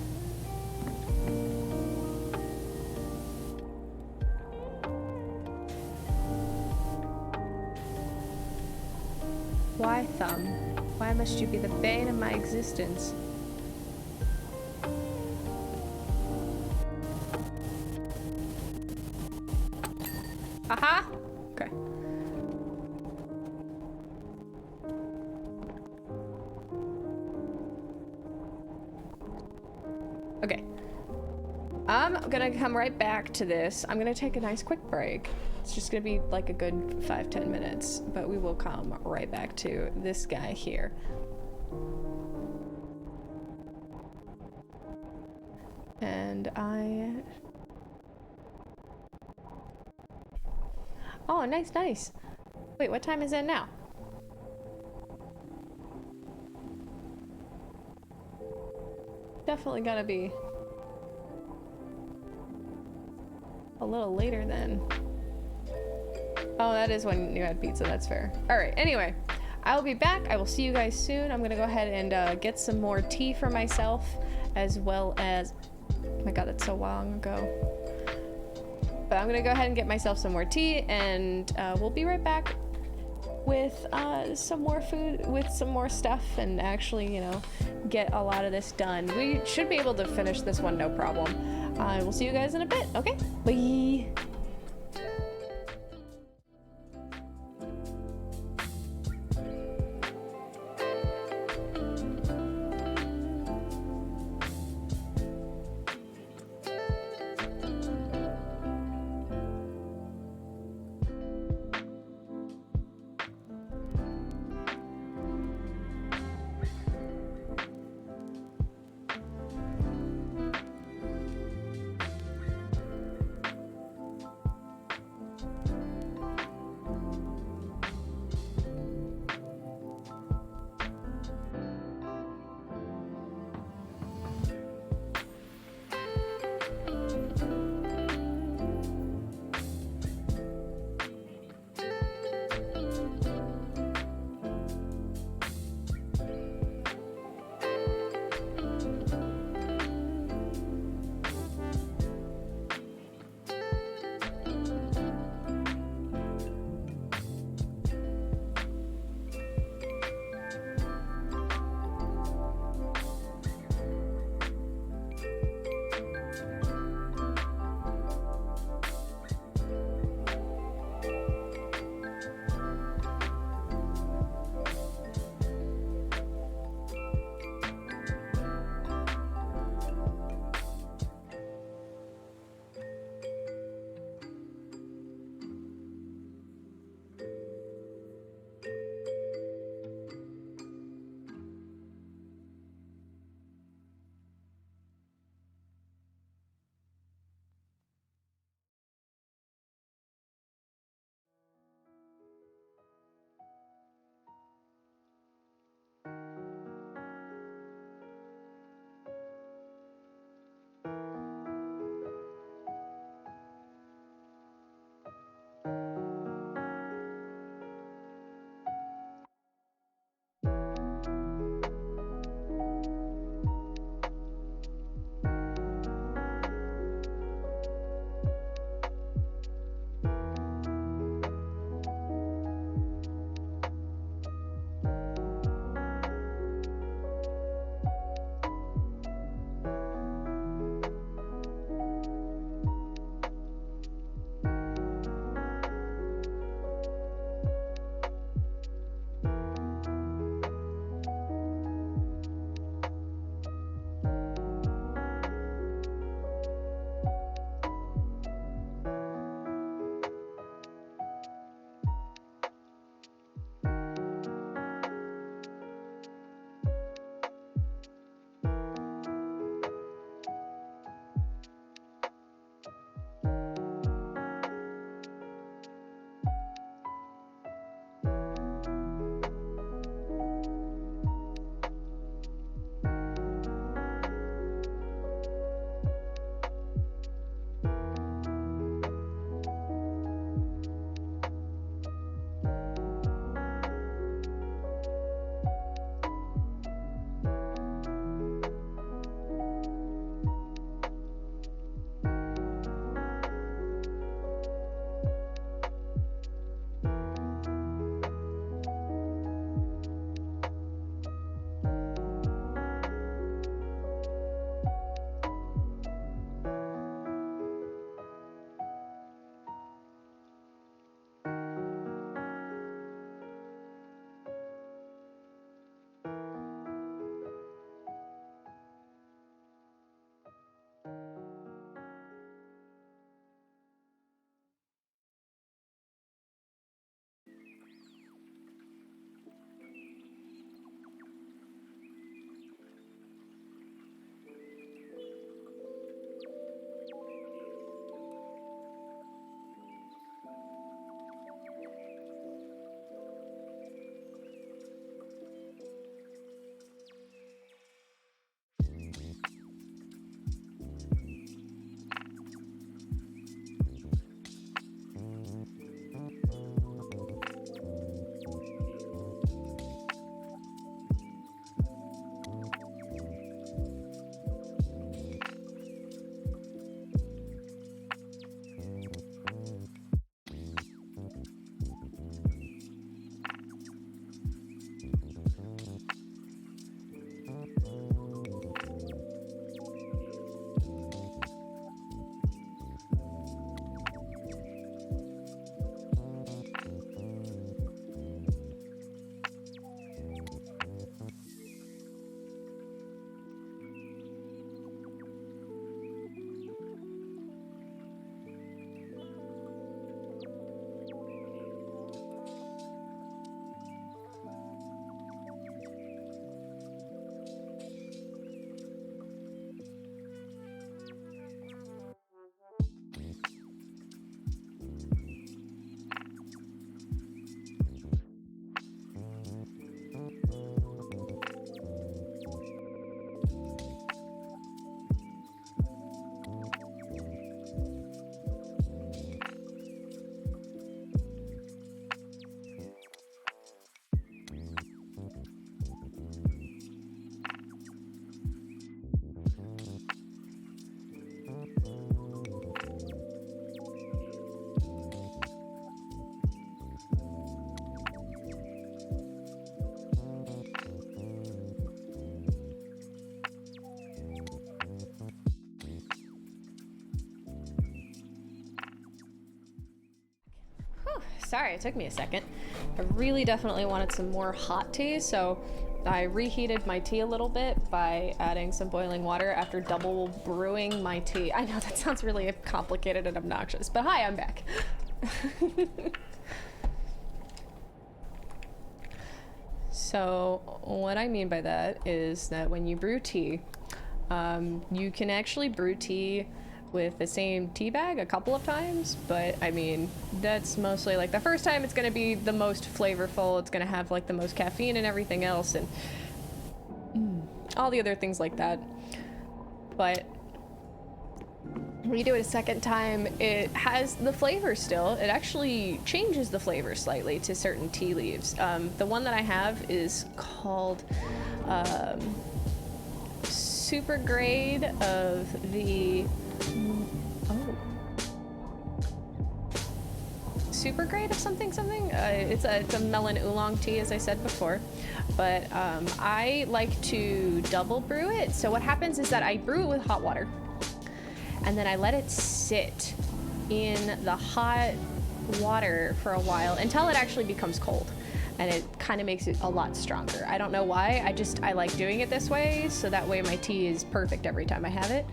[SPEAKER 4] Why, Thumb? Why must you be the bane of my existence? Aha! Okay. Okay. I'm gonna come right back to this. I'm gonna take a nice quick break. It's just gonna be like a good 5-10 minutes, but we will come right back to this guy here. And oh, nice, nice. Wait, what time is it now? Definitely gotta be a little later then. Oh, that is when you had pizza, that's fair. All right, anyway, I will be back. I will see you guys soon. I'm gonna go ahead and get some more tea for myself, as well as, oh my god, that's so long ago. But I'm gonna go ahead and get myself some more tea, and we'll be right back with some more food, with some more stuff, and actually, you know, get a lot of this done. We should be able to finish this one, no problem. We'll see you guys in a bit, okay? Bye! Sorry, it took me a second. I really definitely wanted some more hot tea, so I reheated my tea a little bit by adding some boiling water after double brewing my tea. I know that sounds really complicated and obnoxious, but hi, I'm back. So what I mean by that is that when you brew tea, you can actually brew tea with the same tea bag a couple of times, but I mean, that's mostly like the first time it's gonna be the most flavorful, it's gonna have like the most caffeine and everything else and all the other things like that. But when you do it a second time, it has the flavor still. It actually changes the flavor slightly to certain tea leaves. The one that I have is called Super Grade of the Super Grade of something. It's a melon oolong tea, as I said before, but I like to double brew it. So what happens is that I brew it with hot water, and then I let it sit in the hot water for a while until it actually becomes cold, and it kind of makes it a lot stronger. I don't know why, I like doing it this way, so that way my tea is perfect every time I have it.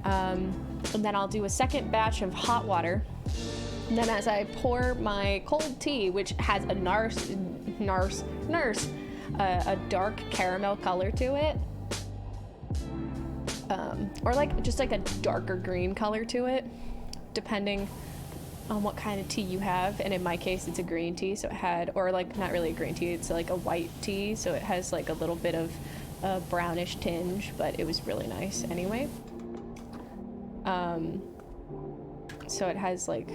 [SPEAKER 4] And then I'll do a second batch of hot water. And then as I pour my cold tea, which has a a dark caramel color to it, or like just like a darker green color to it, depending on what kind of tea you have. And in my case, it's a green tea, so it had, or like not really a green tea, it's like a white tea, so it has like a little bit of a brownish tinge, but it was really nice anyway. So it has like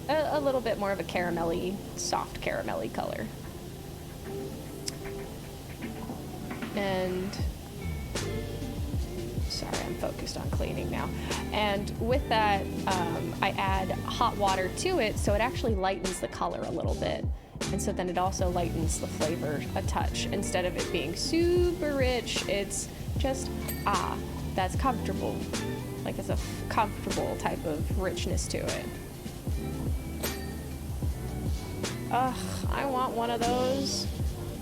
[SPEAKER 4] a little bit more of a caramelly, soft caramelly color. And sorry, I'm focused on cleaning now. And with that, I add hot water to it, so it actually lightens the color a little bit. And so then it also lightens the flavor a touch. Instead of it being super rich, it's just, that's comfortable. Like it's a comfortable type of richness to it. Ugh, I want one of those.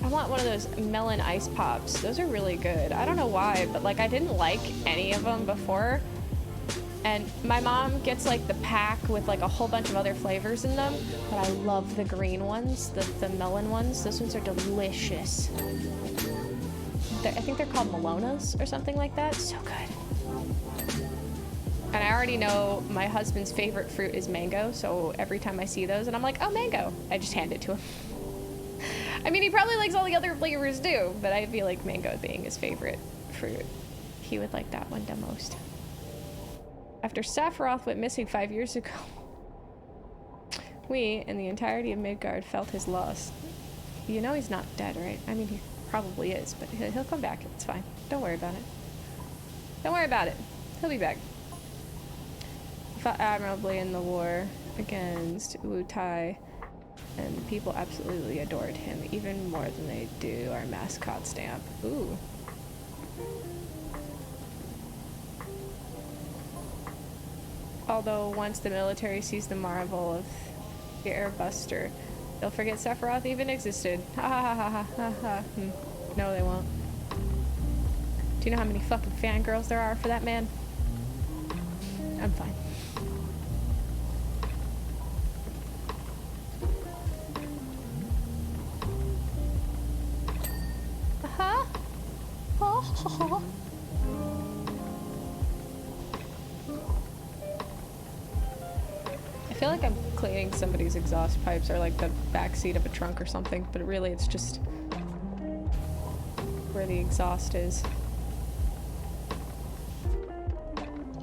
[SPEAKER 4] I want one of those melon ice pops. Those are really good. I don't know why, but like I didn't like any of them before. And my mom gets like the pack with like a whole bunch of other flavors in them, but I love the green ones, the melon ones. Those ones are delicious. I think they're called Melonas or something like that. So good. And I already know my husband's favorite fruit is mango, so every time I see those and I'm like, oh, mango, I just hand it to him. I mean, he probably likes all the other flavors too, but I feel like mango being his favorite fruit, he would like that one the most. After Sephiroth went missing 5 years ago, we and the entirety of Midgard felt his loss. You know he's not dead, right? I mean, he probably is, but he'll come back. It's fine. Don't worry about it. Don't worry about it. He'll be back. He fought admirably in the war against Wu Tai, and people absolutely adored him, even more than they do our mascot stamp. Ooh. Although once the military sees the marvel of the airbuster, they'll forget Sephiroth even existed. Ha ha ha ha ha ha. No, they won't. Do you know how many fucking fangirls there are for that man? I'm fine. Uh-huh. Oh. I feel like I'm cleaning somebody's exhaust pipes or like the back seat of a trunk or something, but really it's just where the exhaust is.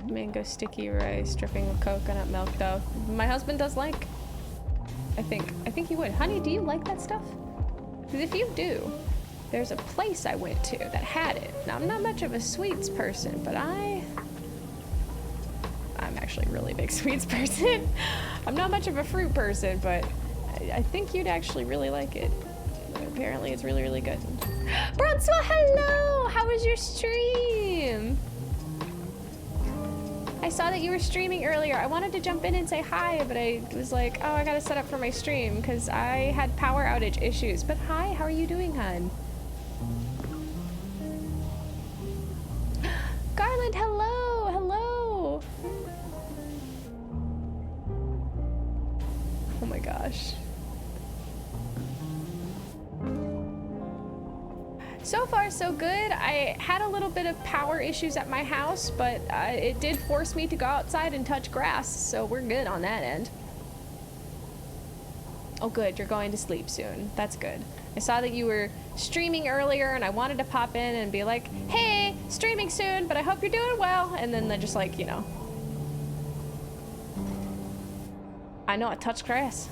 [SPEAKER 4] Mango sticky rice dripping with coconut milk though. My husband does like. I think he would. Honey, do you like that stuff? Because if you do, there's a place I went to that had it. Now I'm not much of a sweets person, but I'm actually a really big sweets person. I'm not much of a fruit person, but I think you'd actually really like it. Apparently it's really, really good. Brunswell, hello! How was your stream? I saw that you were streaming earlier. I wanted to jump in and say hi, but I was like, oh, I gotta set up for my stream because I had power outage issues. But hi, how are you doing, hon? Garland, hello, hello. Oh my gosh. So far, so good. I had a little bit of power issues at my house, but it did force me to go outside and touch grass, so we're good on that end. Oh good, you're going to sleep soon. That's good. I saw that you were streaming earlier, and I wanted to pop in and be like, hey, streaming soon, but I hope you're doing well. And then I just like, you know. I know, I touched grass.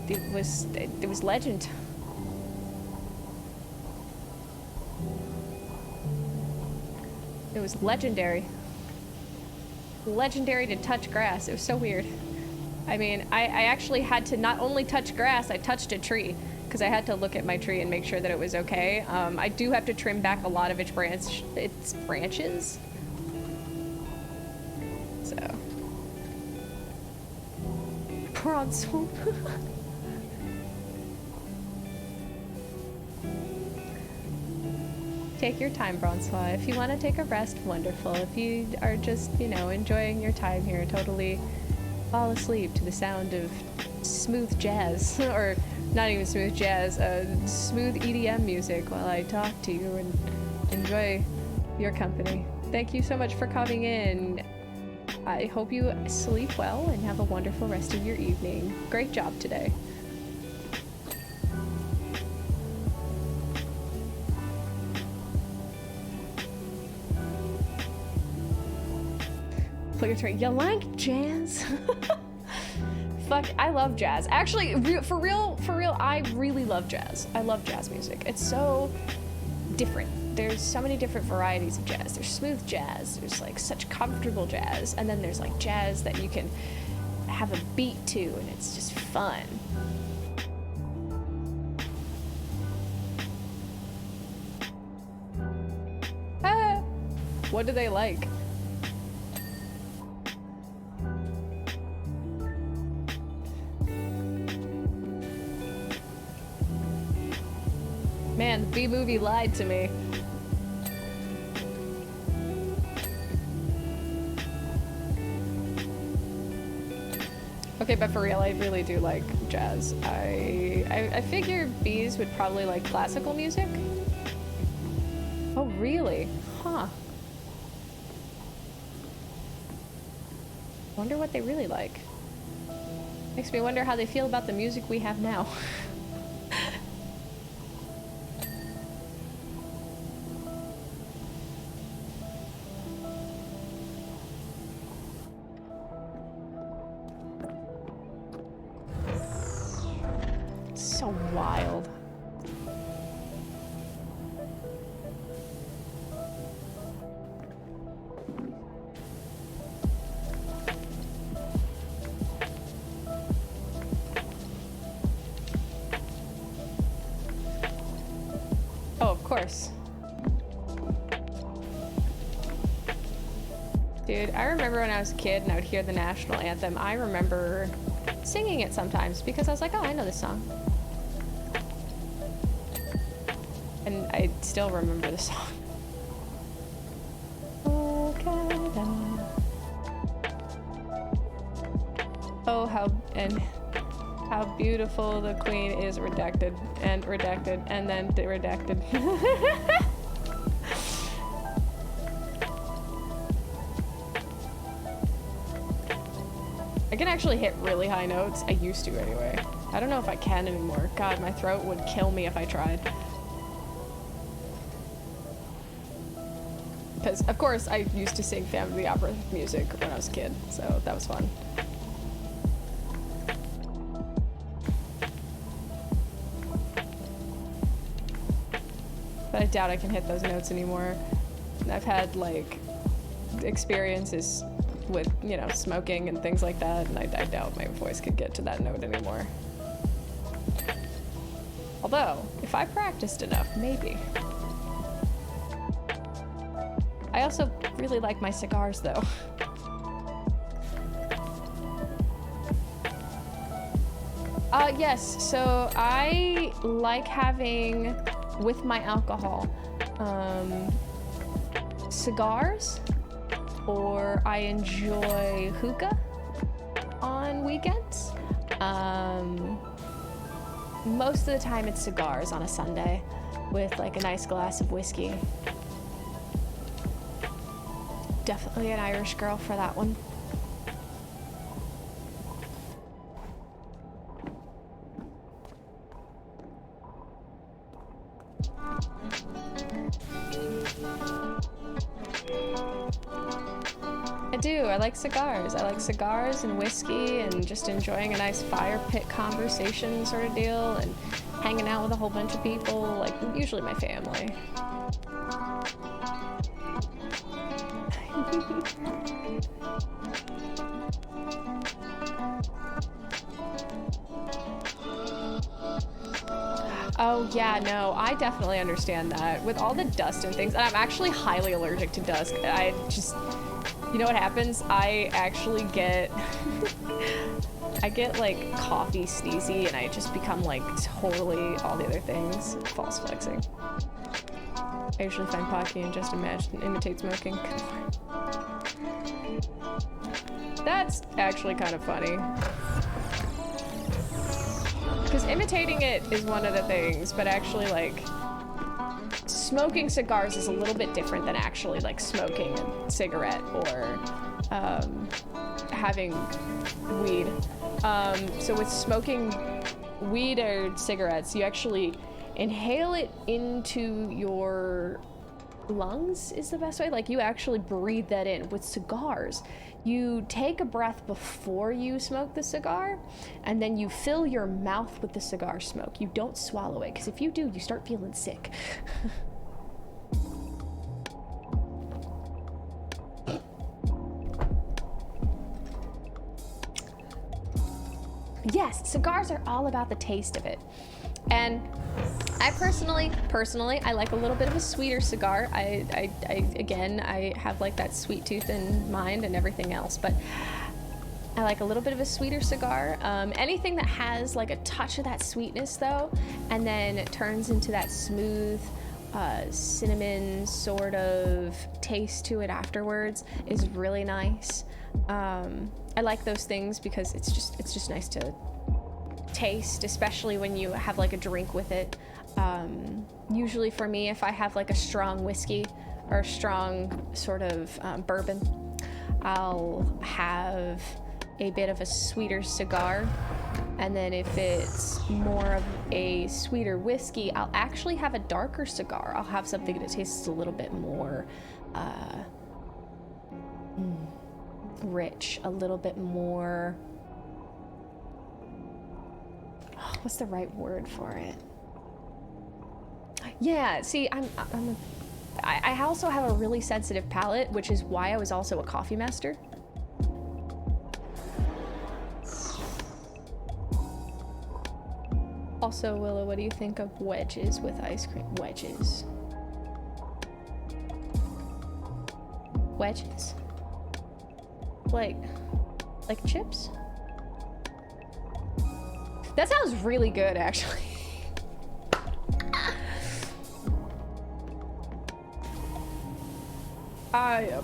[SPEAKER 4] It was legend. It was legendary. Legendary to touch grass. It was so weird. I mean, I actually had to not only touch grass, I touched a tree because I had to look at my tree and make sure that it was okay. I do have to trim back a lot of its branches. So. Prawn swoop. Take your time, Bronzefly. If you want to take a rest, wonderful. If you are just, you know, enjoying your time here, totally fall asleep to the sound of smooth jazz, or not even smooth jazz, smooth EDM music while I talk to you and enjoy your company. Thank you so much for coming in. I hope you sleep well and have a wonderful rest of your evening. Great job today. You like jazz? Fuck, I love jazz. Actually, for real, I really love jazz. I love jazz music. It's so different. There's so many different varieties of jazz. There's smooth jazz, there's like such comfortable jazz, and then there's like jazz that you can have a beat to, and it's just fun. Ah, what do they like? Man, the B-movie lied to me. Okay, but for real, I really do like jazz. I figure bees would probably like classical music. Oh, really? Huh. Wonder what they really like. Makes me wonder how they feel about the music we have now. So wild. Oh, of course. Dude, I remember when I was a kid and I would hear the national anthem, I remember singing it sometimes because I was like, oh, I know this song. And I still remember the song. Oh, Canada. Oh, how beautiful the queen is, redacted, and then redacted. I can actually hit really high notes. I used to anyway. I don't know if I can anymore. God, my throat would kill me if I tried. Because, of course, I used to sing Phantom of the Opera music when I was a kid, so that was fun. But I doubt I can hit those notes anymore. I've had, like, experiences with, you know, smoking and things like that, and I doubt my voice could get to that note anymore. Although, if I practiced enough, maybe. I also really like my cigars, though. Yes, so I like having, with my alcohol, cigars, or I enjoy hookah on weekends. Most of the time it's cigars on a Sunday with like a nice glass of whiskey. Definitely an Irish girl for that one. I do. I like cigars. I like cigars and whiskey and just enjoying a nice fire pit conversation sort of deal and hanging out with a whole bunch of people, like usually my family. Oh yeah, no, I definitely understand that. With all the dust and things, and I'm actually highly allergic to dust. I just, you know what happens? I actually get, I get like coffee sneezy and I just become like totally all the other things. False flexing. I usually find Pocky and just imitate smoking. That's actually kind of funny. Because imitating it is one of the things, but actually like smoking cigars is a little bit different than actually like smoking a cigarette or having weed. So with smoking weed or cigarettes, you actually inhale it into your lungs is the best way. Like you actually breathe that in. With cigars, you take a breath before you smoke the cigar, and then you fill your mouth with the cigar smoke. You don't swallow it, because if you do, you start feeling sick. Yes, cigars are all about the taste of it. And I personally, I like a little bit of a sweeter cigar. Again, I have like that sweet tooth in mind and everything else, but I like a little bit of a sweeter cigar. Anything that has like a touch of that sweetness though, and then it turns into that smooth cinnamon sort of taste to it afterwards is really nice. I like those things because it's just nice to taste, especially when you have like a drink with it. Usually for me, if I have like a strong whiskey or a strong sort of bourbon, I'll have a bit of a sweeter cigar, and then if it's more of a sweeter whiskey, I'll actually have a darker cigar. I'll have something that tastes a little bit more rich, a little bit more, what's the right word for it? Yeah, see, I also have a really sensitive palate, which is why I was also a coffee master. Also, Willow, what do you think of wedges with ice cream? Wedges. Wedges? Like chips? That sounds really good, actually.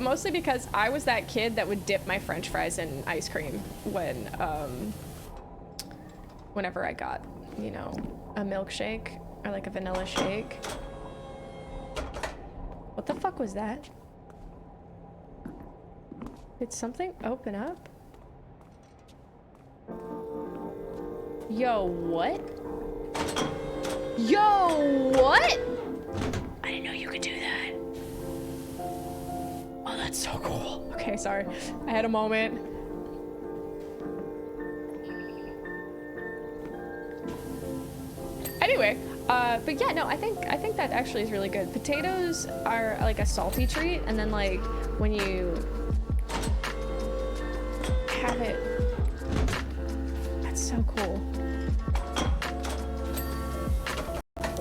[SPEAKER 4] Mostly because I was that kid that would dip my French fries in ice cream when, whenever I got, you know, a milkshake or like a vanilla shake. What the fuck was that? Did something open up? Yo, what? Yo, what? I didn't know you could do that. Oh, that's so cool. Okay, sorry. I had a moment. Anyway, but yeah, no, I think that actually is really good. Potatoes are like a salty treat, and then like when you have it, that's so cool.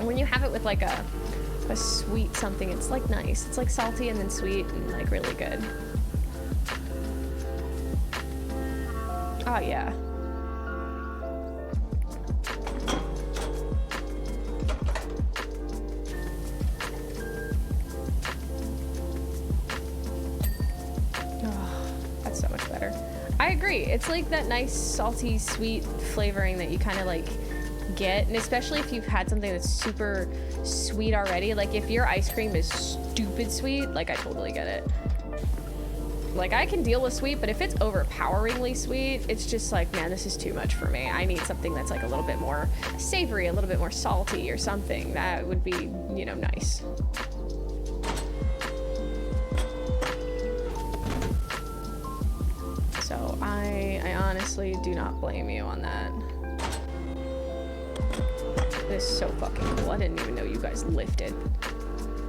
[SPEAKER 4] When you have it with like a sweet something, it's like nice. It's like salty and then sweet and like really good. Oh yeah. agree. It's like that nice, salty, sweet flavoring that you kind of like get. And especially if you've had something that's super sweet already. Like if your ice cream is stupid sweet, like I totally get it. Like I can deal with sweet, but if it's overpoweringly sweet, it's just like, man, this is too much for me. I need something that's like a little bit more savory, a little bit more salty or something. That would be, you know, nice. So I honestly do not blame you on that. It is so fucking cool. I didn't even know you guys lifted.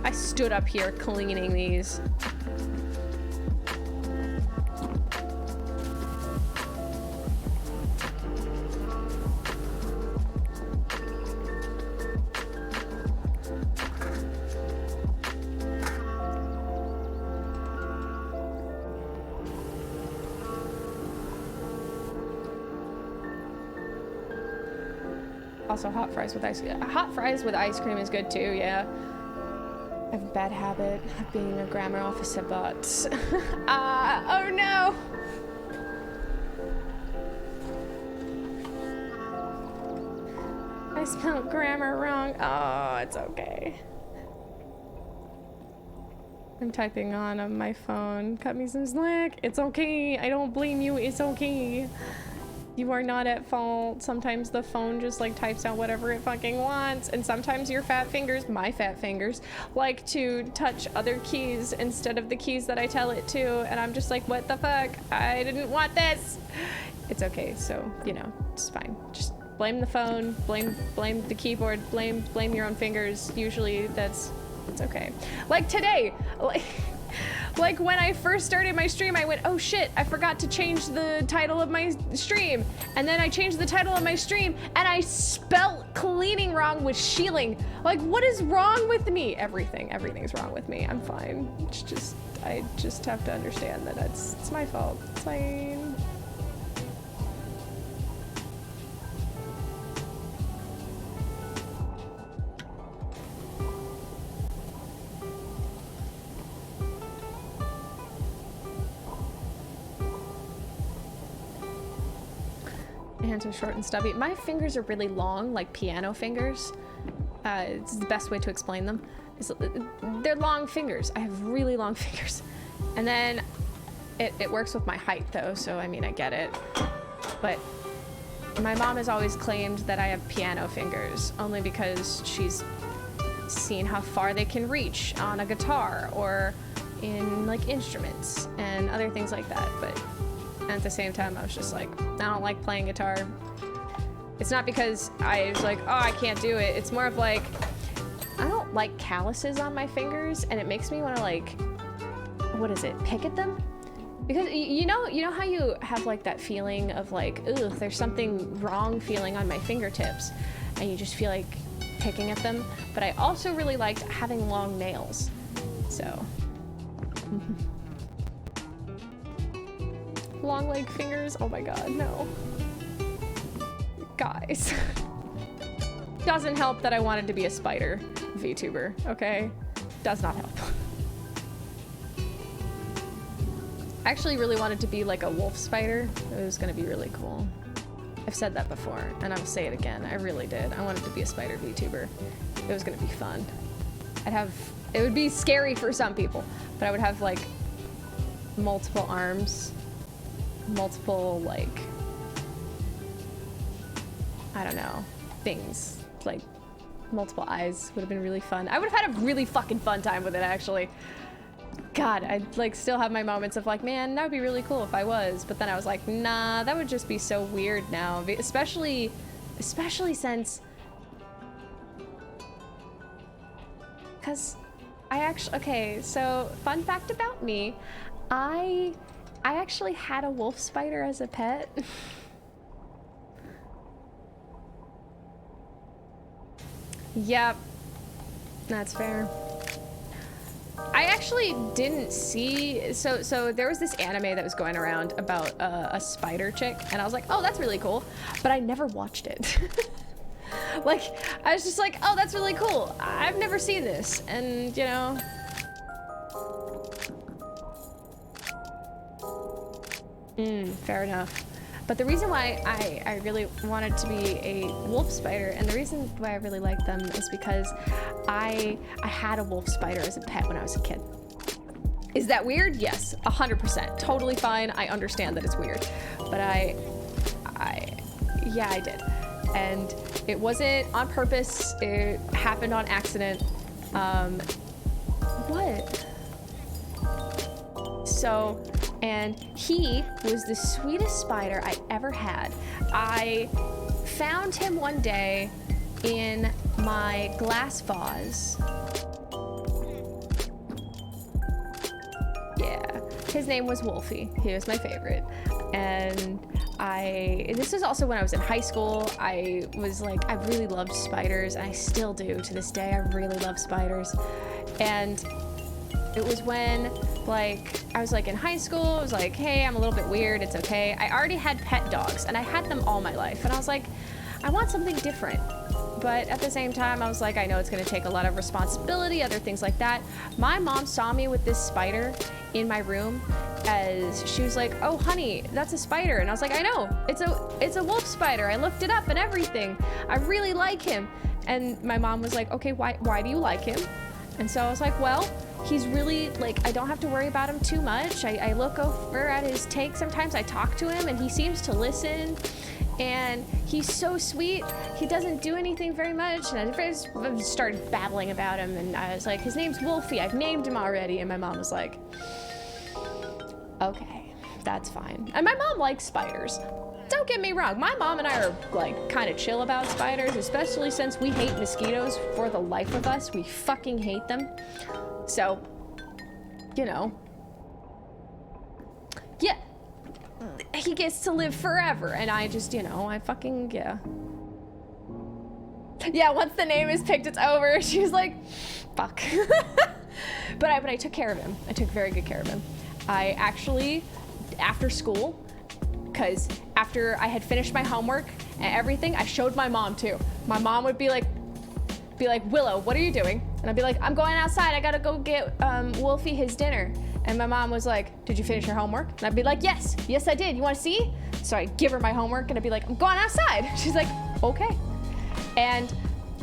[SPEAKER 4] I stood up here cleaning these. Also, hot fries with ice cream is good too, yeah. I have a bad habit of being a grammar officer, but... oh no! I spelled grammar wrong. Oh, it's okay. I'm typing on my phone. Cut me some slack. It's okay. I don't blame you. It's okay. You are not at fault. Sometimes the phone just like types out whatever it fucking wants, and sometimes your fat fingers, my fat fingers, like to touch other keys instead of the keys that I tell it to, and I'm just like, what the fuck? I didn't want this. It's okay, so you know, it's fine. Just blame the phone, blame the keyboard, blame your own fingers. Usually it's okay. Like today, like when I first started my stream, I went, oh shit, I forgot to change the title of my stream. And then I changed the title of my stream and I spelt cleaning wrong with shielding. Like, what is wrong with me? Everything's wrong with me. I'm fine. It's just, I just have to understand that it's my fault. It's fine. My hands are short and stubby. My fingers are really long, like piano fingers. It's the best way to explain them. They're long fingers. I have really long fingers. And then it works with my height though, so I mean, I get it. But my mom has always claimed that I have piano fingers, only because she's seen how far they can reach on a guitar or in like instruments and other things like that. But at the same time, I was just like, I don't like playing guitar. It's not because I was like, oh, I can't do it. It's more of like, I don't like calluses on my fingers, and it makes me want to like, what is it, pick at them? Because you know how you have like that feeling of like, ugh, there's something wrong feeling on my fingertips, and you just feel like picking at them. But I also really liked having long nails, so. Long leg fingers, oh my god, no. Guys. Doesn't help that I wanted to be a spider VTuber, okay? Does not help. I actually really wanted to be like a wolf spider. It was gonna be really cool. I've said that before, and I'll say it again. I really did. I wanted to be a spider VTuber. It was gonna be fun. It would be scary for some people, but I would have like multiple arms, multiple like, I don't know, things, like multiple eyes would have been really fun. I would have had a really fucking fun time with it, actually. God, I'd like still have my moments of like, man, that would be really cool if I was, but then I was like, nah, that would just be so weird now, especially since, because I actually, okay, so fun fact about me, I actually had a wolf spider as a pet. Yep, that's fair. I actually didn't see, so there was this anime that was going around about a spider chick, and I was like, oh, that's really cool, but I never watched it. Like, I was just like, oh, that's really cool. I've never seen this, and you know. Fair enough. But the reason why I really wanted to be a wolf spider, and the reason why I really like them, is because I had a wolf spider as a pet when I was a kid. Is that weird? Yes, 100%. Totally fine. I understand that it's weird. But yeah, I did. And it wasn't on purpose. It happened on accident. What? So, and he was the sweetest spider I ever had. I found him one day in my glass vase. Yeah, his name was Wolfie. He was my favorite. And this was also when I was in high school. I was like, I really loved spiders, and I still do to this day. I really love spiders. And it was when, like, I was like in high school. I was like, hey, I'm a little bit weird. It's okay. I already had pet dogs, and I had them all my life. And I was like, I want something different. But at the same time, I was like, I know it's going to take a lot of responsibility, other things like that. My mom saw me with this spider in my room, as she was like, oh, honey, that's a spider. And I was like, I know. It's a wolf spider. I looked it up and everything. I really like him. And my mom was like, okay, why do you like him? And so I was like, well, he's really, like, I don't have to worry about him too much. I look over at his take sometimes. I talk to him, and he seems to listen. And he's so sweet. He doesn't do anything very much. And I started babbling about him, and I was like, his name's Wolfie. I've named him already. And my mom was like, okay, that's fine. And my mom likes spiders. Don't get me wrong, my mom and I are, like, kind of chill about spiders, especially since we hate mosquitoes for the life of us. We fucking hate them. So, you know. Yeah. He gets to live forever, and I just, you know, I fucking, yeah. Yeah, once the name is picked, it's over. She was like, fuck. But I took care of him. I took very good care of him. I actually, after school, because after I had finished my homework and everything, I showed my mom too. My mom would be like, Willow, what are you doing? And I'd be like, I'm going outside. I gotta go get Wolfie his dinner. And my mom was like, did you finish your homework? And I'd be like, yes I did. You wanna see? So I'd give her my homework, and I'd be like, I'm going outside. She's like, okay. And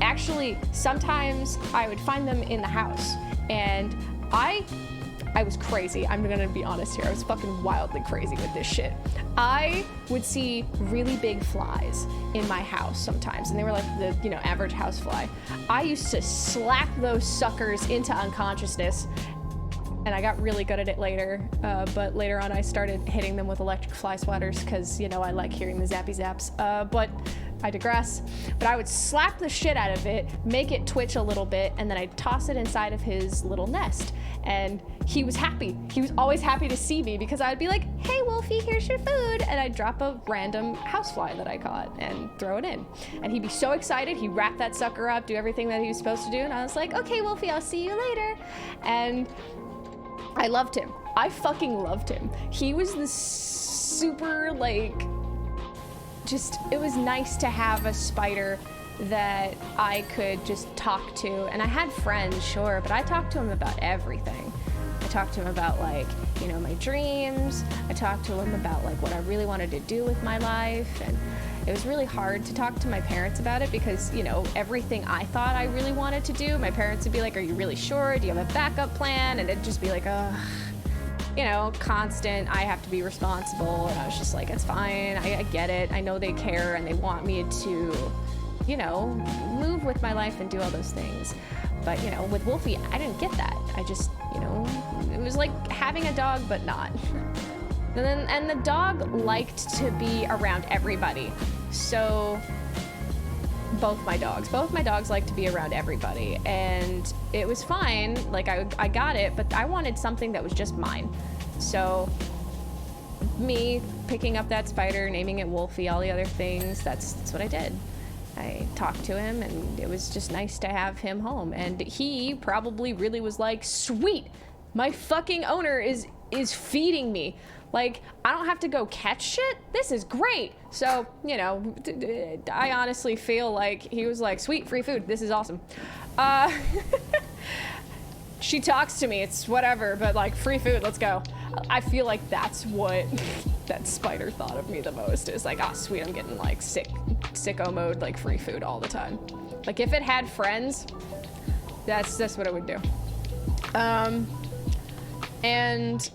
[SPEAKER 4] actually, sometimes I would find them in the house, and I was crazy. I'm gonna be honest here. I was fucking wildly crazy with this shit. I would see really big flies in my house sometimes, and they were like the, you know, average house fly. I used to slap those suckers into unconsciousness, and I got really good at it later. But later on, I started hitting them with electric fly swatters because, you know, I like hearing the zappy zaps. But I digress. But I would slap the shit out of it, make it twitch a little bit, and then I'd toss it inside of his little nest. And he was happy. He was always happy to see me because I'd be like, hey, Wolfie, here's your food. And I'd drop a random housefly that I caught and throw it in. And he'd be so excited. He'd wrap that sucker up, do everything that he was supposed to do. And I was like, okay, Wolfie, I'll see you later. And I loved him. I fucking loved him. He was this super, like, just, it was nice to have a spider that I could just talk to. And I had friends, sure, but I talked to him about everything. I talked to him about, like, you know, my dreams. I talked to him about, like, what I really wanted to do with my life. And it was really hard to talk to my parents about it because, you know, everything I thought I really wanted to do, my parents would be like, are you really sure? Do you have a backup plan? And it'd just be like, ugh. You know, constant, I have to be responsible. And I was just like, it's fine. I get it. I know they care and they want me to, you know, move with my life and do all those things. But, you know, with Wolfie, I didn't get that. I just, you know, it was like having a dog, but not. And the dog liked to be around everybody. So both my dogs like to be around everybody, and it was fine. Like I got it, but I wanted something that was just mine. So me picking up that spider, naming it Wolfie, all the other things, that's what I did. I talked to him, and it was just nice to have him home. And he probably really was like, sweet, my fucking owner is feeding me. Like, I don't have to go catch shit. This is great. So, you know, I honestly feel like he was like, sweet, free food. This is awesome. She talks to me. It's whatever, but like, free food. Let's go. I feel like that's what that spider thought of me the most. Is like, oh sweet, I'm getting like sicko mode, like free food all the time. Like if it had friends, that's what it would do. And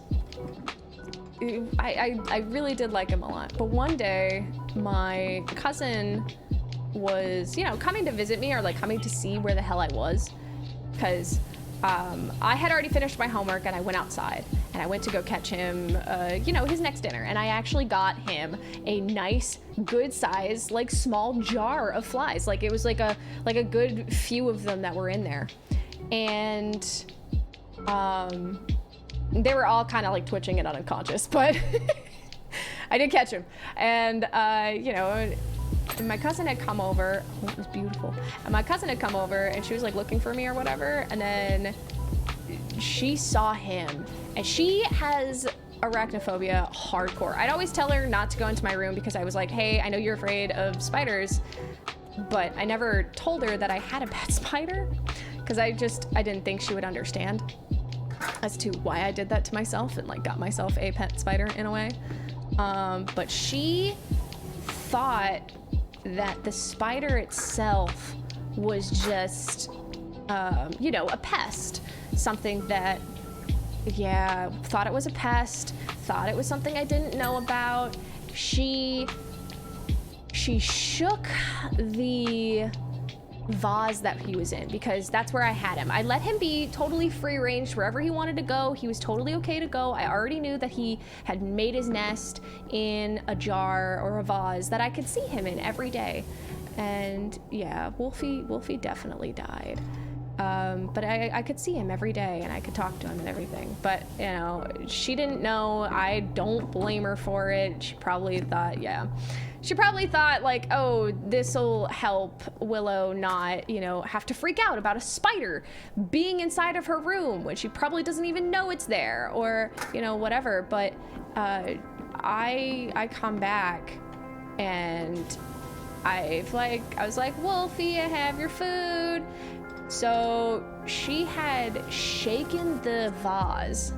[SPEAKER 4] I really did like him a lot. But one day, my cousin was, you know, coming to visit me, or like coming to see where the hell I was, because I had already finished my homework and I went outside and I went to go catch him, you know, his next dinner. And I actually got him a nice, good size, like small jar of flies. Like it was like a good few of them that were in there. And they were all kind of like twitching and unconscious, but I did catch him. And, you know, my cousin had come over. Oh, it was beautiful. And my cousin had come over and she was like looking for me or whatever. And then she saw him, and she has arachnophobia hardcore. I'd always tell her not to go into my room because I was like, hey, I know you're afraid of spiders, but I never told her that I had a pet spider because I didn't think she would understand as to why I did that to myself and like got myself a pet spider in a way. But she thought that the spider itself was just, you know, a pest. Something that, yeah, thought it was a pest, thought it was something I didn't know about. She shook the vase that he was in because that's where I had him. I let him be totally free range wherever he wanted to go. He was totally okay to go. I already knew that he had made his nest in a jar or a vase that I could see him in every day. And yeah, Wolfie definitely died. But I could see him every day and I could talk to him and everything. But, you know, she didn't know. I don't blame her for it. She probably thought, yeah. She probably thought like, oh, this'll help Willow not, you know, have to freak out about a spider being inside of her room when she probably doesn't even know it's there, or, you know, whatever. But I come back and I was like, Wolfie, I have your food. So she had shaken the vase,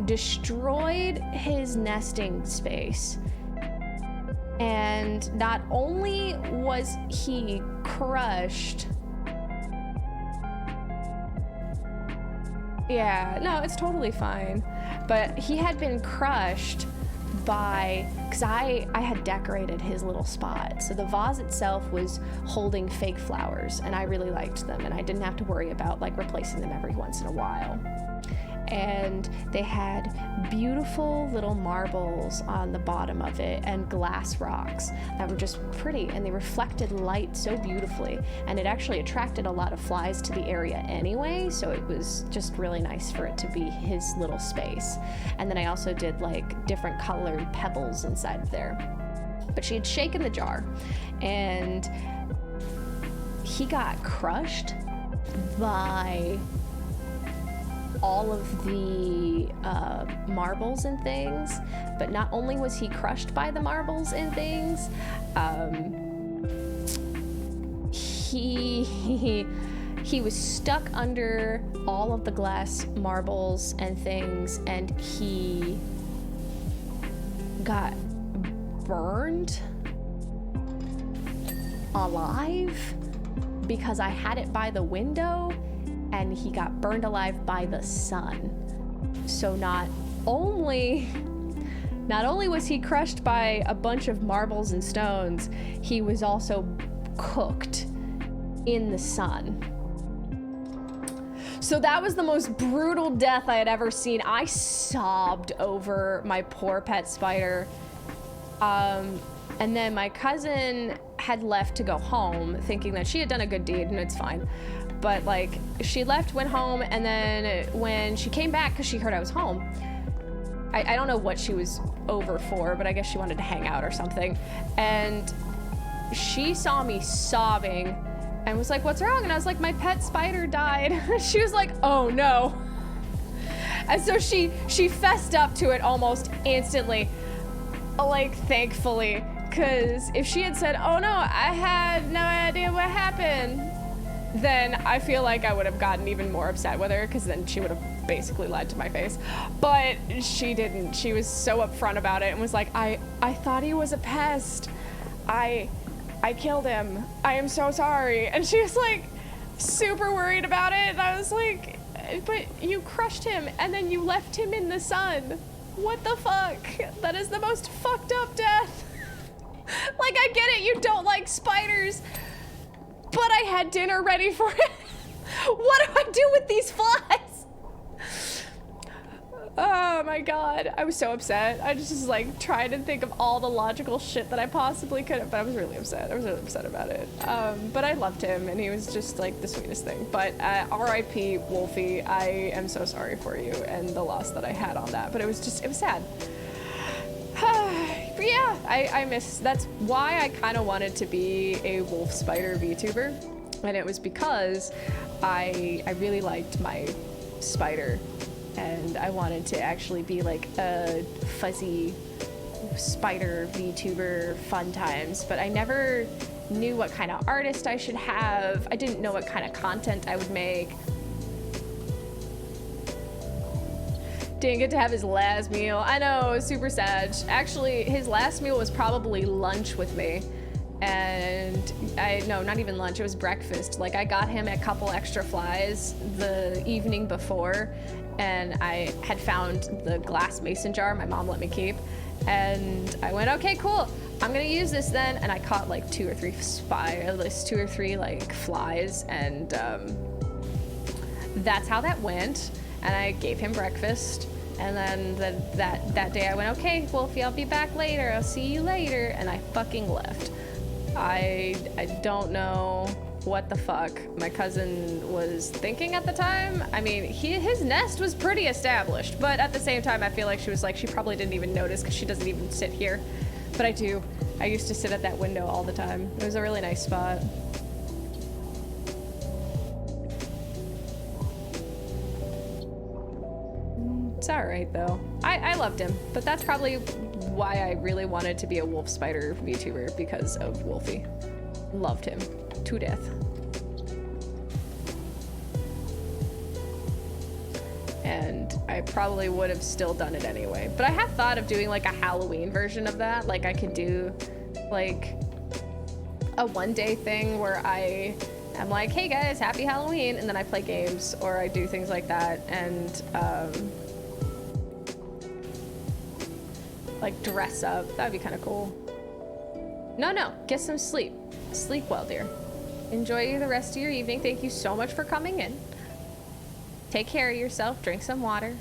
[SPEAKER 4] destroyed his nesting space, and not only was he crushed. Yeah, no, it's totally fine. But he had been crushed by, because I had decorated his little spot. So the vase itself was holding fake flowers and I really liked them and I didn't have to worry about like replacing them every once in a while. And they had beautiful little marbles on the bottom of it and glass rocks that were just pretty, and they reflected light so beautifully, and it actually attracted a lot of flies to the area anyway, so it was just really nice for it to be his little space. And then I also did like different colored pebbles inside there. But she had shaken the jar and he got crushed by all of the marbles and things. But not only was he crushed by the marbles and things, he was stuck under all of the glass marbles and things, and he got burned alive because I had it by the window, and he got burned alive by the sun. So not only was he crushed by a bunch of marbles and stones, he was also cooked in the sun. So that was the most brutal death I had ever seen. I sobbed over my poor pet spider. And then my cousin had left to go home, thinking that she had done a good deed and it's fine. But like, she left, went home, and then when she came back, because she heard I was home, I don't know what she was over for, but I guess she wanted to hang out or something. And she saw me sobbing and was like, what's wrong? And I was like, my pet spider died. She was like, oh no. And so she fessed up to it almost instantly, like, thankfully, because if she had said, oh no, I had no idea what happened, then I feel like I would have gotten even more upset with her, because then she would have basically lied to my face. But she didn't. She was so upfront about it and was like, I thought he was a pest. I killed him. I am so sorry. And she was like super worried about it. And I was like, but you crushed him and then you left him in the sun. What the fuck? That is the most fucked up death. Like, I get it, you don't like spiders, but I had dinner ready for it. What do I do with these flies? Oh my god, I was so upset. I just was like trying to think of all the logical shit that I possibly could have, but I was really upset. I was really upset about it. But I loved him and he was just like the sweetest thing. But R.I.P. Wolfie, I am so sorry for you and the loss that I had on that, but it was sad. But yeah, I miss, that's why I kind of wanted to be a wolf spider VTuber, and it was because I really liked my spider, and I wanted to actually be like a fuzzy spider VTuber fun times, but I never knew what kind of artist I should have. I didn't know what kind of content I would make. Didn't get to have his last meal. I know, it was super sad. Actually, his last meal was probably lunch with me. And no, not even lunch, it was breakfast. Like, I got him a couple extra flies the evening before, and I had found the glass mason jar my mom let me keep. And I went, okay, cool, I'm gonna use this then. And I caught like 2 or 3 like flies, and that's how that went. And I gave him breakfast, and then that day I went, okay, Wolfie, I'll be back later, I'll see you later, and I fucking left. I don't know what the fuck my cousin was thinking at the time. I mean, his nest was pretty established, but at the same time I feel like she was like, she probably didn't even notice because she doesn't even sit here. But I do. I used to sit at that window all the time. It was a really nice spot. It's alright though. I loved him, but that's probably why I really wanted to be a wolf spider VTuber, because of Wolfie. Loved him to death. And I probably would have still done it anyway. But I have thought of doing like a Halloween version of that. Like, I could do like a one-day thing where I'm like, hey guys, happy Halloween, and then I play games, or I do things like that, and like dress up. That'd be kind of cool. No, get some sleep. Sleep well, dear. Enjoy the rest of your evening. Thank you so much for coming in. Take care of yourself. Drink some water.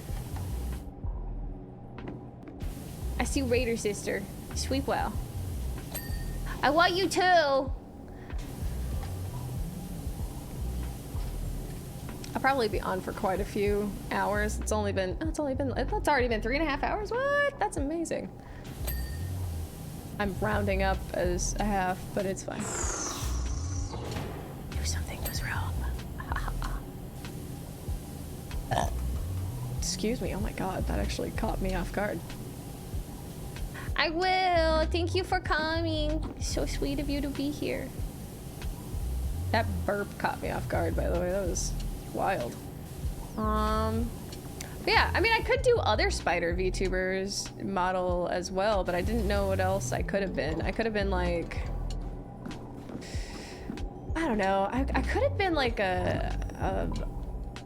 [SPEAKER 4] I see Raider sister. Sleep well. I want you too. I'll probably be on for quite a few hours. It's already been 3.5 hours. What? That's amazing. I'm rounding up as a half, but it's fine. Knew something was wrong. Excuse me. Oh my god, that actually caught me off guard. I will. Thank you for coming. So sweet of you to be here. That burp caught me off guard, by the way. That was wild. Yeah, I mean, I could do other spider VTubers model as well, but I didn't know what else I could have been. I could have been like, I don't know. I could have been like a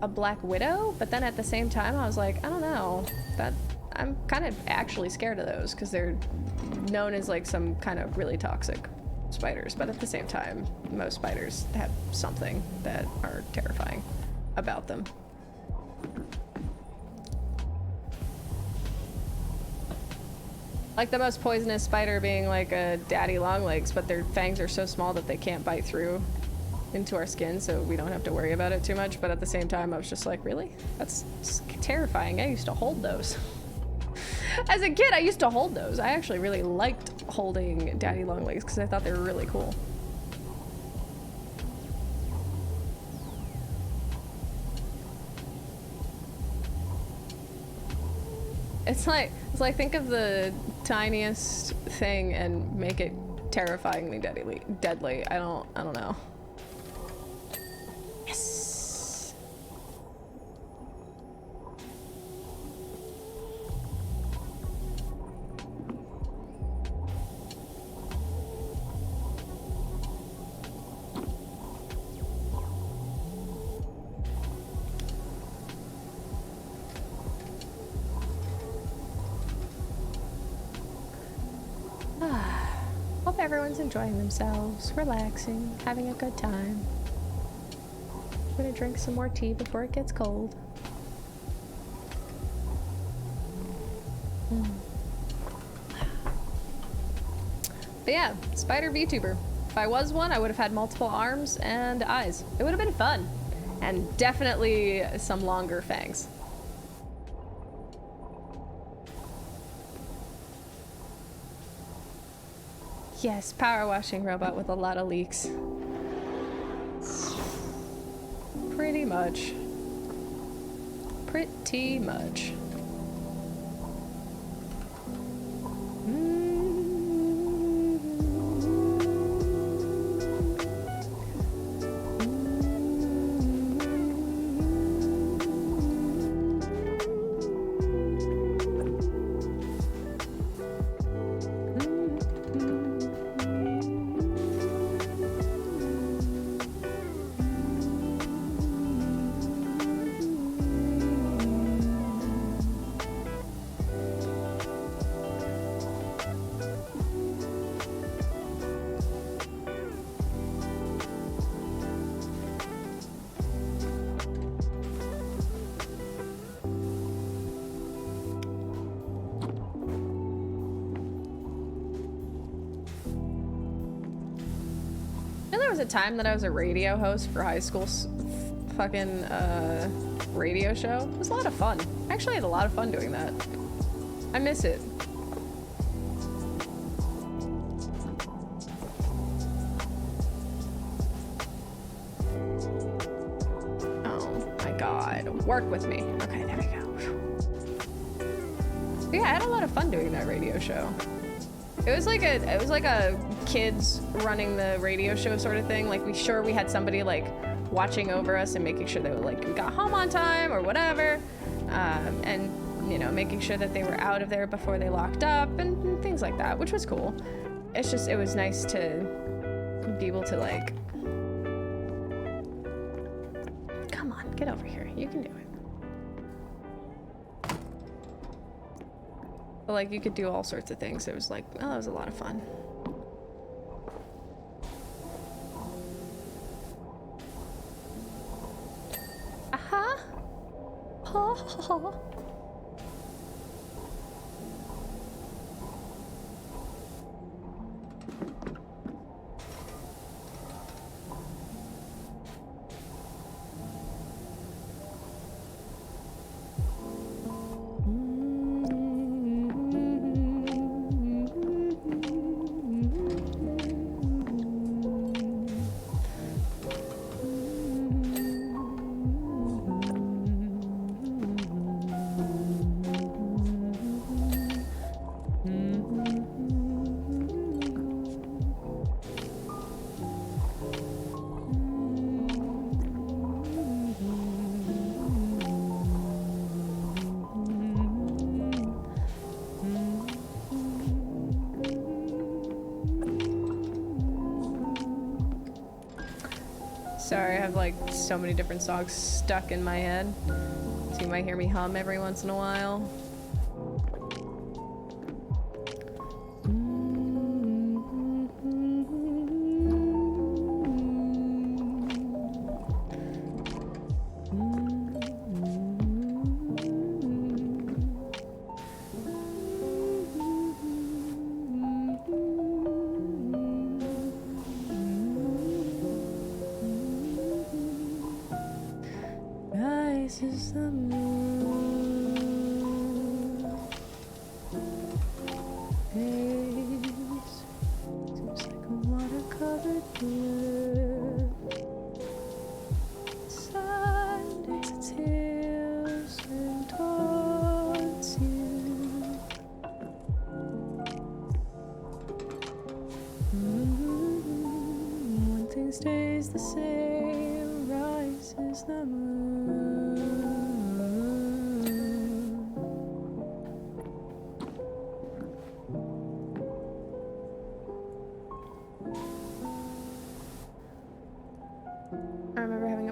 [SPEAKER 4] Black Widow, but then at the same time I was like, I don't know. That I'm kind of actually scared of those because they're known as like some kind of really toxic spiders, but at the same time, most spiders have something that are terrifying about them. Like the most poisonous spider being like a daddy longlegs, but their fangs are so small that they can't bite through into our skin, so we don't have to worry about it too much. But at the same time, I was just like, really? That's terrifying. I used to hold those. As a kid, I used to hold those. I actually really liked holding daddy longlegs because I thought they were really cool. It's like think of the tiniest thing and make it terrifyingly deadly. I don't know. everyone's enjoying themselves, relaxing, having a good time. I'm gonna drink some more tea before it gets cold. But yeah, spider VTuber. If I was one, I would have had multiple arms and eyes. It would have been fun. And definitely some longer fangs. Yes, power washing robot with a lot of leaks. Pretty much. Pretty much. A time that I was a radio host for high school's fucking radio show. It was a lot of fun. I actually had a lot of fun doing that. I miss it. Oh my god. Work with me. Okay, there we go. But yeah, I had a lot of fun doing that radio show. It was like a kids running the radio show sort of thing. Like we had somebody like watching over us and making sure that we got home on time or whatever, and you know, making sure that they were out of there before they locked up and things like that, which was cool. It's just, it was nice to be able to like, come on, get over here, you can do it. But like, you could do all sorts of things. It was like, oh, that was a lot of fun. Aha! Ha ha ha. Sorry, I have like so many different songs stuck in my head. So you might hear me hum every once in a while. Rises the moon, haze, seems like a watercolored blue. Sun takes its heels and towards you. One thing stays the same, rises the moon.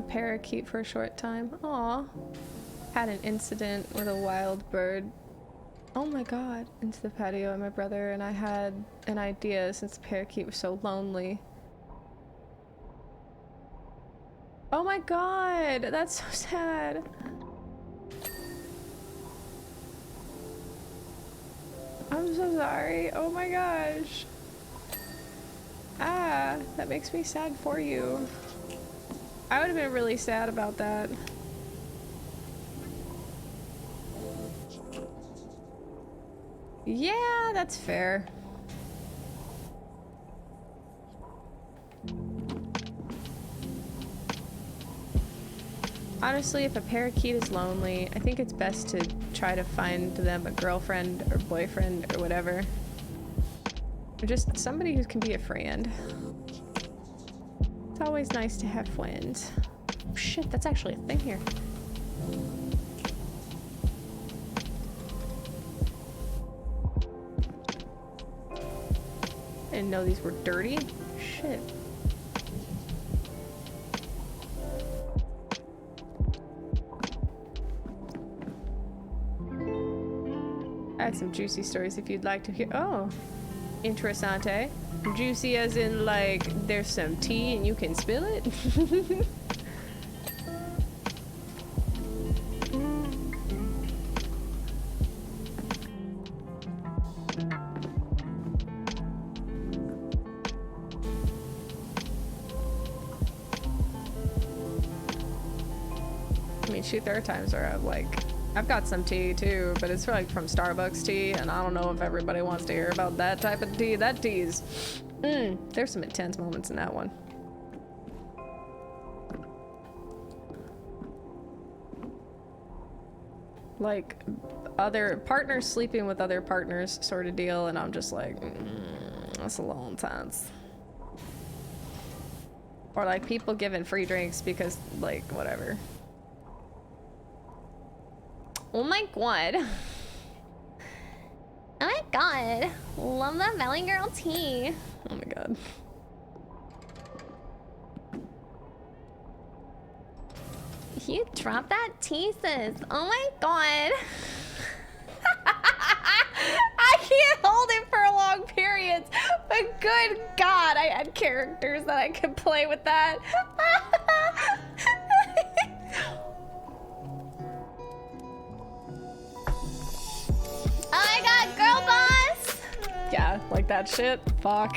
[SPEAKER 4] Parakeet for a short time. Aw. Had an incident with a wild bird Oh my god, into the patio, and my brother and I had an idea since the parakeet was so lonely. Oh my god, that's so sad. I'm so sorry. Oh my gosh. Ah, that makes me sad for you. I would have been really sad about that. Yeah, that's fair. Honestly, if a parakeet is lonely, I think it's best to try to find them a girlfriend or boyfriend or whatever. Or just somebody who can be a friend. It's always nice to have friends. Oh, shit, that's actually a thing here. I didn't know these were dirty. Shit. I had some juicy stories if you'd like to hear. Oh, interessante. Juicy as in like there's some tea and you can spill it. I mean, shoot, there are times where I've got some tea too, but it's like from Starbucks tea, and I don't know if everybody wants to hear about that type of tea. That tea's, there's some intense moments in that one. Like, other partners sleeping with other partners sort of deal, and I'm just like, that's a little intense. Or like people giving free drinks because, like, whatever. Oh my god. Oh my god. Love that Valley Girl tea. Oh my god. You dropped that tea, sis. Oh my god. I can't hold it for long periods, but good god, I had characters that I could play with that. Oh my god, girl boss! Yeah, like that shit. Fuck.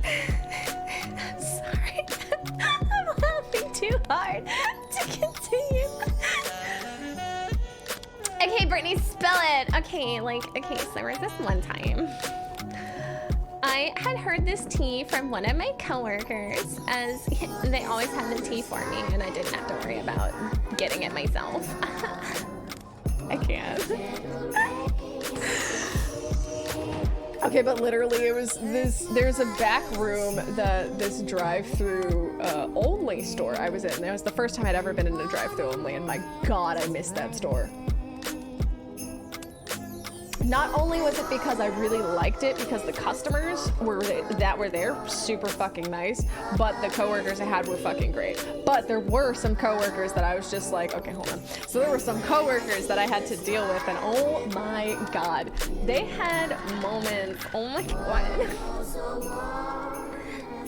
[SPEAKER 4] I'm sorry. I'm laughing too hard to continue. Okay, Brittany, spell it. Okay, so there was this one time. I had heard this tea from one of my coworkers, as they always had the tea for me, and I didn't have to worry about getting it myself. I can't. Okay, but literally it was there's a back room that this drive-through only store I was in. It was the first time I'd ever been in a drive-through only, and my god, I missed that store. Not only was it because I really liked it because the customers were there super fucking nice, but the coworkers I had were fucking great. But there were some coworkers that I was just like, okay, hold on. So there were some coworkers that I had to deal with, and oh my god, they had moments. Oh my god.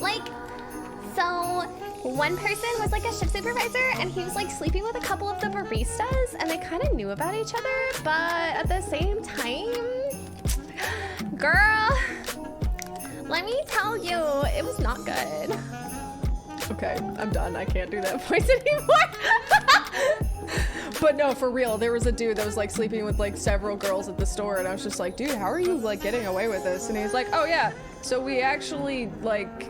[SPEAKER 4] Like, so one person was like a shift supervisor, and he was like sleeping with a couple of the baristas, and they kind of knew about each other, but at the same time, girl, let me tell you, it was not good. Okay, I'm done. I can't do that voice anymore. But no, for real, there was a dude that was like sleeping with like several girls at the store, and I was just like, dude, how are you like getting away with this? And he's like, oh yeah, so we actually like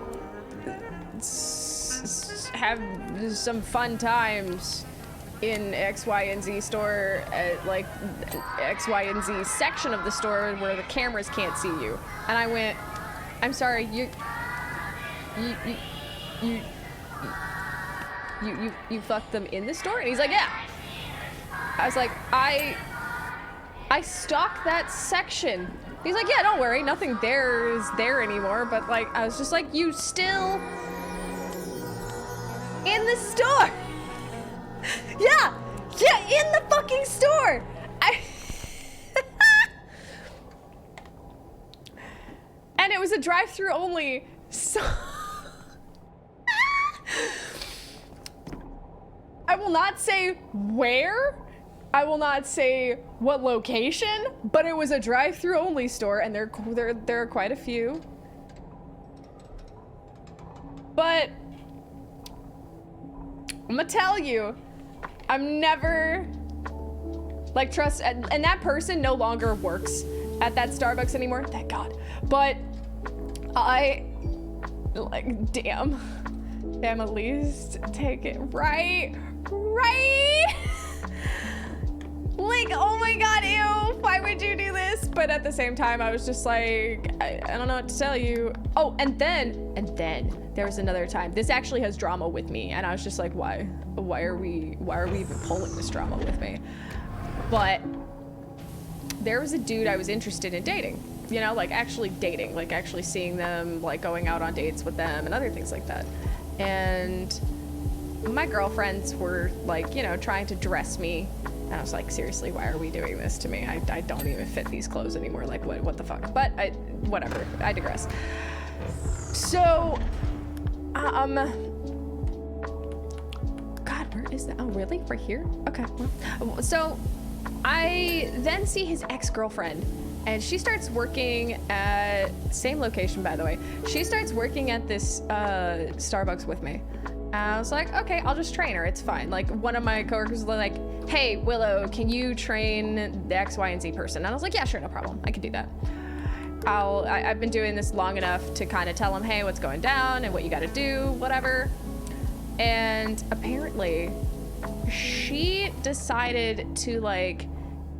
[SPEAKER 4] have some fun times in X, Y, and Z store, like X, Y, and Z section of the store where the cameras can't see you. And I went, I'm sorry, you fucked them in the store? And he's like, yeah. I was like, I stocked that section. He's like, yeah, don't worry, nothing there is there anymore. But like, I was just like, you still in the store. Yeah, in the fucking store. a drive-through only. So I will not say where. I will not say what location, but it was a drive-through only store, and there are quite a few. But I'm gonna tell you, I'm never like trust, and that person no longer works at that Starbucks anymore, thank God. But I like, damn, at least take it right. Like, oh my God, ew, why would you do this? But at the same time, I was just like, I don't know what to tell you. Oh, and then there was another time. This actually has drama with me, and I was just like, why are we even pulling this drama with me? But there was a dude I was interested in dating, you know, like actually dating, like actually seeing them, like going out on dates with them and other things like that. And my girlfriends were like, you know, trying to dress me. And I was like, seriously, why are we doing this to me? I don't even fit these clothes anymore. Like, what the fuck? But whatever, I digress. So, God, where is that? Oh, really? Right here? Okay. Well, so I then see his ex-girlfriend, and she starts working at, same location, by the way. She starts working at this Starbucks with me. And I was like, okay, I'll just train her. It's fine. Like, one of my coworkers was like, hey, Willow, can you train the X, Y, and Z person? And I was like, yeah, sure, no problem. I can do that. I've been doing this long enough to kind of tell him, hey, what's going down and what you got to do, whatever. And apparently, she decided to, like,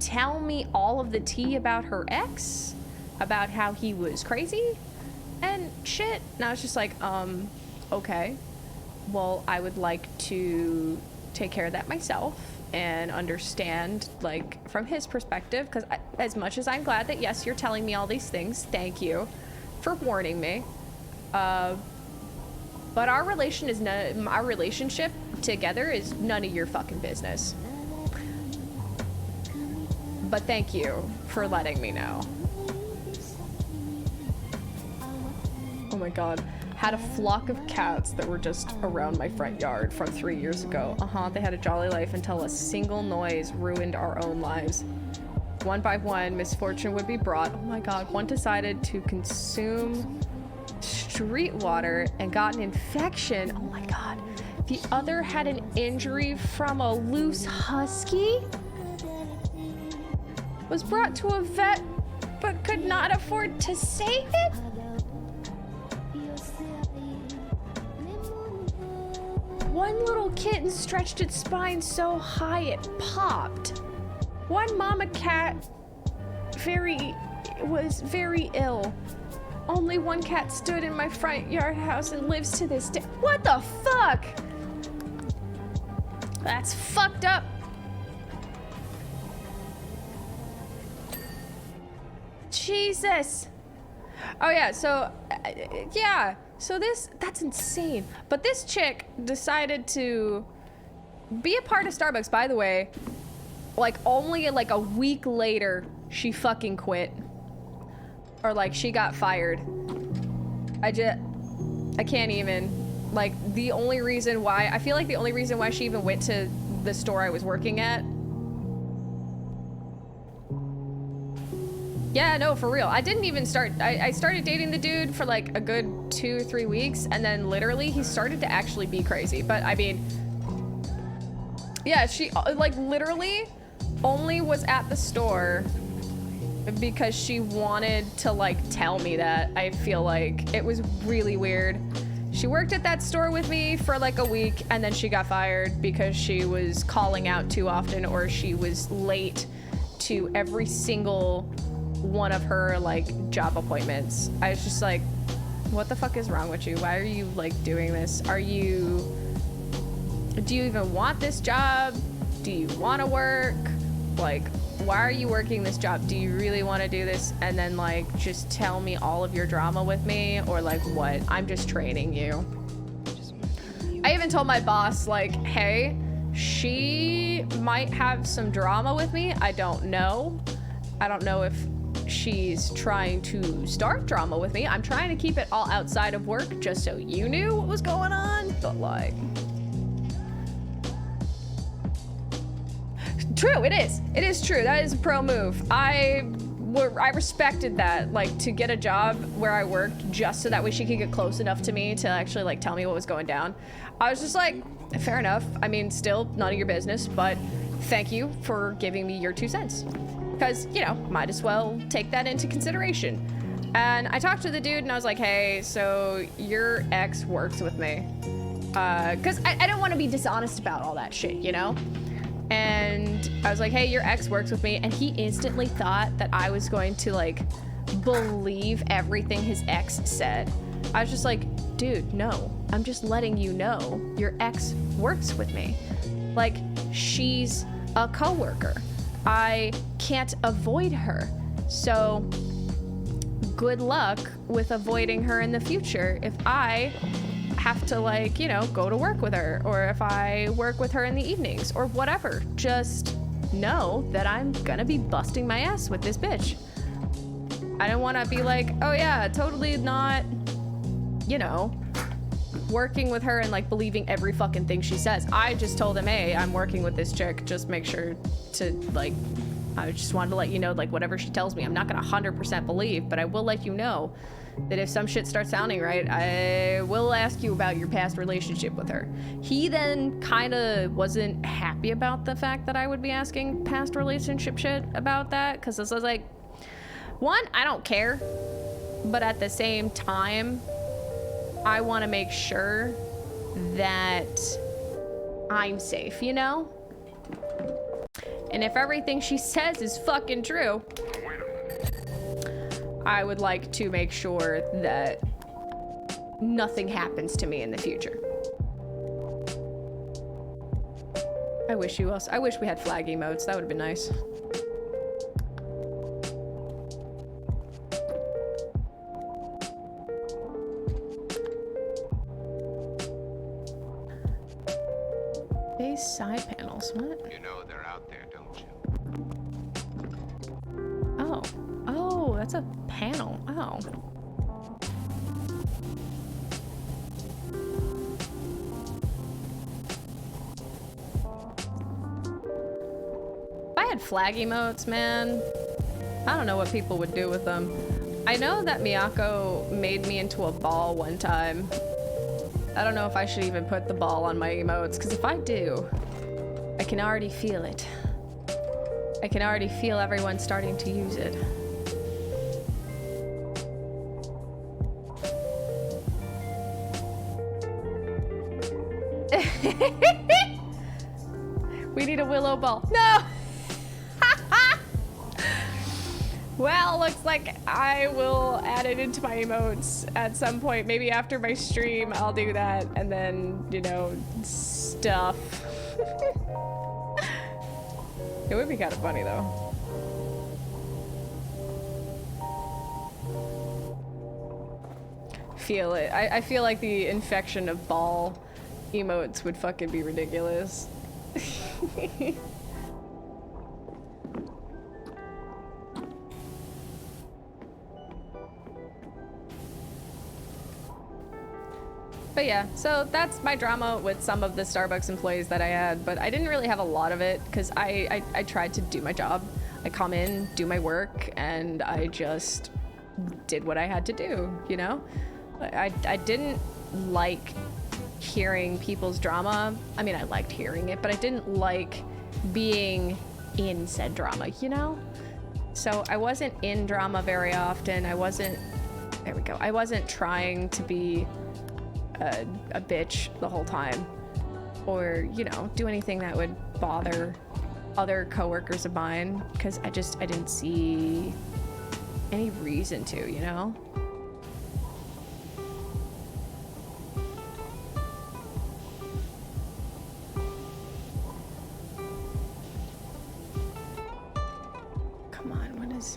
[SPEAKER 4] tell me all of the tea about her ex, about how he was crazy and shit. And I was just like, okay. Well, I would like to take care of that myself and understand, like, from his perspective, because as much as I'm glad that, yes, you're telling me all these things, thank you for warning me. But our relationship together is none of your fucking business. But thank you for letting me know. Oh my God. Had a flock of cats that were just around my front yard from 3 years ago. They had a jolly life until a single noise ruined our own lives. One by one, misfortune would be brought. Oh my God. One decided to consume street water and got an infection. Oh my God. The other had an injury from a loose husky. Was brought to a vet, but could not afford to save it. One little kitten stretched its spine so high it popped. One mama cat was very ill. Only one cat stood in my front yard house and lives to this day. What the fuck? That's fucked up. Jesus. Oh yeah, so yeah. So that's insane. But this chick decided to be a part of Starbucks, by the way. Like, only like a week later, she fucking quit. Or like, she got fired. I can't even. Like, the only reason why, I feel like the only reason why she even went to the store I was working at. Yeah, no, for real. I didn't even start, I started dating the dude for like a good 2 or 3 weeks, and then literally he started to actually be crazy. But I mean, yeah, she like literally only was at the store because she wanted to like tell me that. I feel like it was really weird. She worked at that store with me for like a week, and then she got fired because she was calling out too often, or she was late to every single one of her like job appointments. I was just like, what the fuck is wrong with you? Why are you like doing this? Do you even want this job? Do you want to work? Like, why are you working this job? Do you really want to do this? And then like just tell me all of your drama with me, or like what? I'm just training you. I even told my boss like, hey, she might have some drama with me. I don't know if she's trying to start drama with me. I'm trying to keep it all outside of work just so you knew what was going on, but like... True, it is. It is true. That is a pro move. I respected that, like, to get a job where I worked just so that way she could get close enough to me to actually, like, tell me what was going down. I was just like, fair enough. I mean, still none of your business, but thank you for giving me your 2 cents. Because, you know, might as well take that into consideration. And I talked to the dude and I was like, hey, so your ex works with me. Because I don't want to be dishonest about all that shit, you know? And I was like, hey, your ex works with me. And he instantly thought that I was going to, like, believe everything his ex said. I was just like, dude, no. I'm just letting you know your ex works with me. Like, she's a coworker. I can't avoid her. So good luck with avoiding her in the future if I have to, like, you know, go to work with her, or if I work with her in the evenings or whatever. Just know that I'm gonna be busting my ass with this bitch. I don't want to be like, oh yeah, totally not, you know, working with her and like believing every fucking thing she says. I just told him, hey, I'm working with this chick, just make sure to, like, I just wanted to let you know, like, whatever she tells me, I'm not gonna 100% believe, but I will let you know that if some shit starts sounding right, I will ask you about your past relationship with her. He then kind of wasn't happy about the fact that I would be asking past relationship shit about that, because this was like, one, I don't care, but at the same time, I want to make sure that I'm safe, you know? And if everything she says is fucking true, I would like to make sure that nothing happens to me in the future. I wish we had flag emotes. That would have been nice. Base side panels, what?
[SPEAKER 5] You know they're out there, don't you?
[SPEAKER 4] Oh. Oh, that's a panel. Oh. If I had flag emotes, man, I don't know what people would do with them. I know that Miyako made me into a ball one time. I don't know if I should even put the ball on my emotes, because if I do, I can already feel it. I can already feel everyone starting to use it. We need a willow ball. No! Well, looks like I will add it into my emotes at some point. Maybe after my stream, I'll do that. And then, you know, stuff. It would be kind of funny, though. Feel it. I feel like the infection of ball emotes would fucking be ridiculous. But yeah, so that's my drama with some of the Starbucks employees that I had, but I didn't really have a lot of it because I tried to do my job. I come in, do my work, and I just did what I had to do, you know? I didn't like hearing people's drama. I mean, I liked hearing it, but I didn't like being in said drama, you know? So I wasn't in drama very often. I wasn't trying to be a bitch the whole time, or, you know, do anything that would bother other coworkers of mine, because I didn't see any reason to, you know? Come on, what is...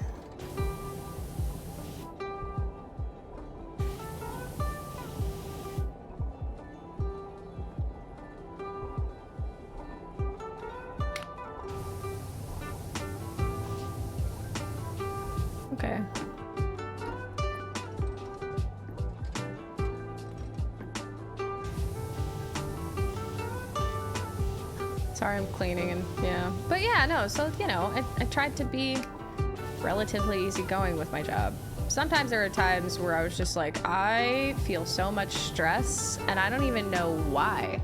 [SPEAKER 4] Okay. Sorry, I'm cleaning and yeah. But yeah, no, so, you know, I tried to be relatively easygoing with my job. Sometimes there are times where I was just like, I feel so much stress and I don't even know why.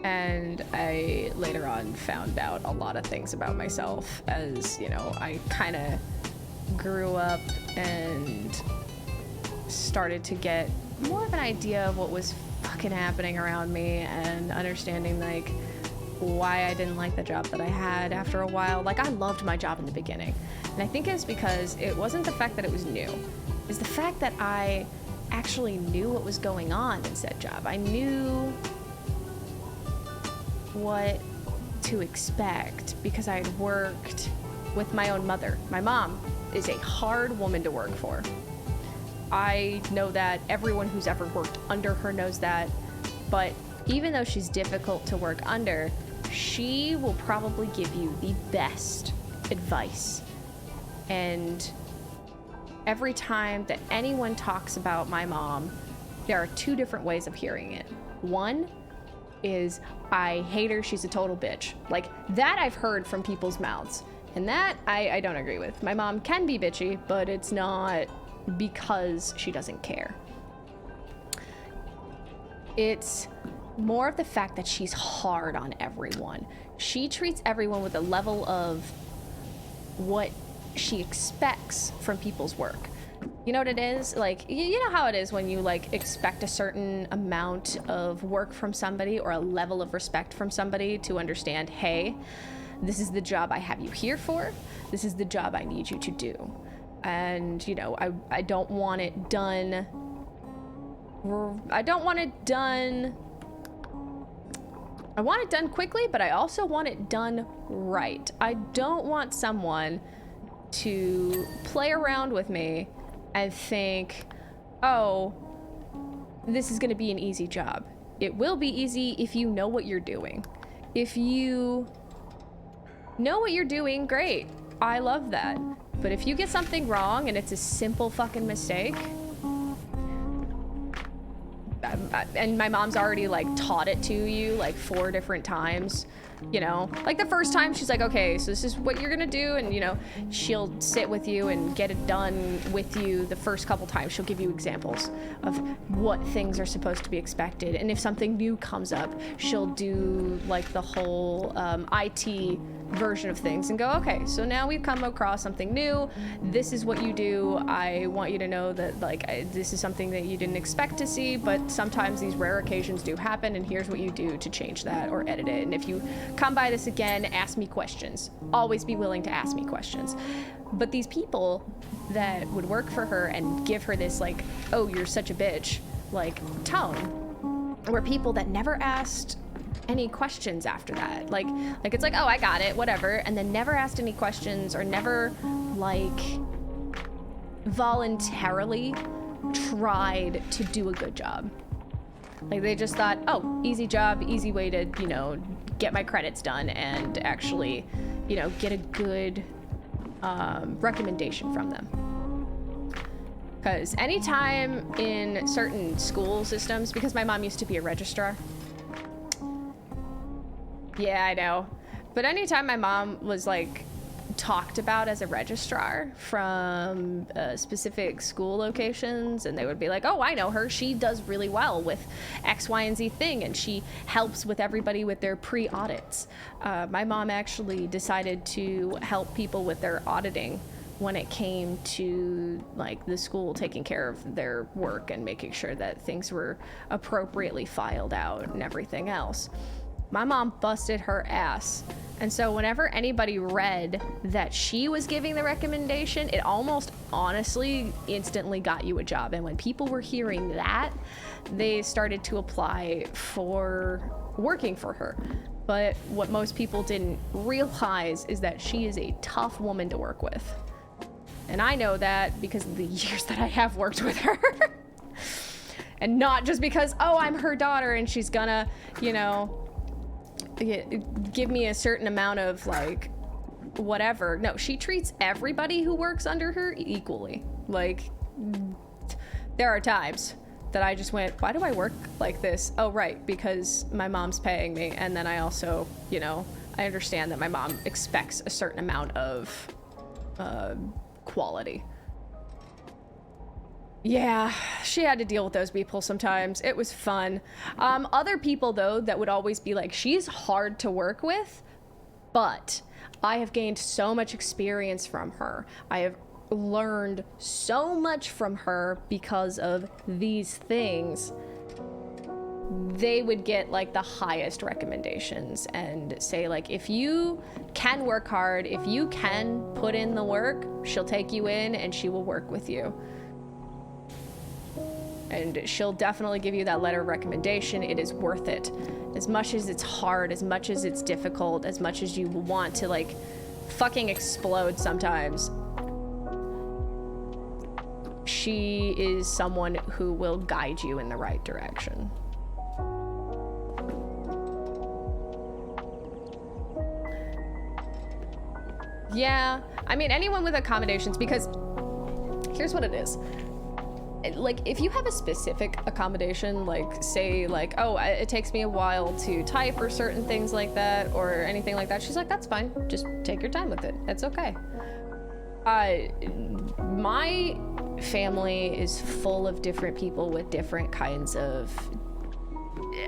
[SPEAKER 4] And I later on found out a lot of things about myself as, you know, I kind of grew up and started to get more of an idea of what was fucking happening around me and understanding, like, why I didn't like the job that I had after a while. Like, I loved my job in the beginning. And I think it's because it wasn't the fact that it was new. It's the fact that I actually knew what was going on in said job. I knew what to expect because I had worked with my own mother. My mom is a hard woman to work for. I know that. Everyone who's ever worked under her knows that. But even though she's difficult to work under, she will probably give you the best advice. And every time that anyone talks about my mom, there are two different ways of hearing it. One is, I hate her, she's a total bitch. Like, that I've heard from people's mouths. And that I don't agree with. My mom can be bitchy, but it's not because she doesn't care. It's more of the fact that she's hard on everyone. She treats everyone with a level of what she expects from people's work. You know what it is? Like, you know how it is when you, like, expect a certain amount of work from somebody or a level of respect from somebody to understand, hey, this is the job I have you here for. This is the job I need you to do. And, you know, I don't want it done. I don't want it done. I want it done quickly, but I also want it done right. I don't want someone to play around with me and think, oh, this is going to be an easy job. It will be easy if you know what you're doing. If you know what you're doing, great. I love that. But if you get something wrong and it's a simple fucking mistake, and my mom's already, like, taught it to you, like, 4 different times, you know? Like, the first time, she's like, okay, so this is what you're gonna do, and, you know, she'll sit with you and get it done with you. The first couple times, she'll give you examples of what things are supposed to be expected, and if something new comes up, she'll do, like, the whole IT version of things and go, okay, so now we've come across something new. This is what you do. I want you to know that, like, this is something that you didn't expect to see, but sometimes these rare occasions do happen, and here's what you do to change that or edit it. And if you come by this again, ask me questions. Always be willing to ask me questions. But these people that would work for her and give her this, like, oh, you're such a bitch, like, tone, were people that never asked any questions after that. Like it's like, oh, I got it, whatever, and then never asked any questions or never, like, voluntarily tried to do a good job. Like, they just thought, oh, easy job, easy way to, you know, get my credits done and actually, you know, get a good recommendation from them. Because anytime in certain school systems, because my mom used to be a registrar. Yeah, I know. But anytime my mom was, like, talked about as a registrar from specific school locations, and they would be like, oh, I know her, she does really well with X, Y, and Z thing, and she helps with everybody with their pre-audits. My mom actually decided to help people with their auditing when it came to, like, the school taking care of their work and making sure that things were appropriately filed out and everything else. My mom busted her ass. And so whenever anybody read that she was giving the recommendation, it almost honestly instantly got you a job. And when people were hearing that, they started to apply for working for her. But what most people didn't realize is that she is a tough woman to work with. And I know that because of the years that I have worked with her. And not just because, oh, I'm her daughter and she's gonna, you know, give me a certain amount of, like, whatever. No, she treats everybody who works under her equally. Like, there are times that I just went, why do I work like this? Oh, right, because my mom's paying me. And then I also, you know, I understand that my mom expects a certain amount of quality. Yeah, she had to deal with those people sometimes. It was fun. Other people, though, that would always be like, she's hard to work with, but I have gained so much experience from her. I have learned so much from her because of these things. They would get like the highest recommendations and say like, if you can work hard, if you can put in the work, she'll take you in and she will work with you. And she'll definitely give you that letter of recommendation. It is worth it. As much as it's hard, as much as it's difficult, as much as you want to like fucking explode sometimes, she is someone who will guide you in the right direction. Yeah, I mean, anyone with accommodations, because here's what it is. Like, if you have a specific accommodation, like, say, like, oh, it takes me a while to type or certain things like that, or anything like that, she's like, that's fine. Just take your time with it. It's okay. My family is full of different people with different kinds of,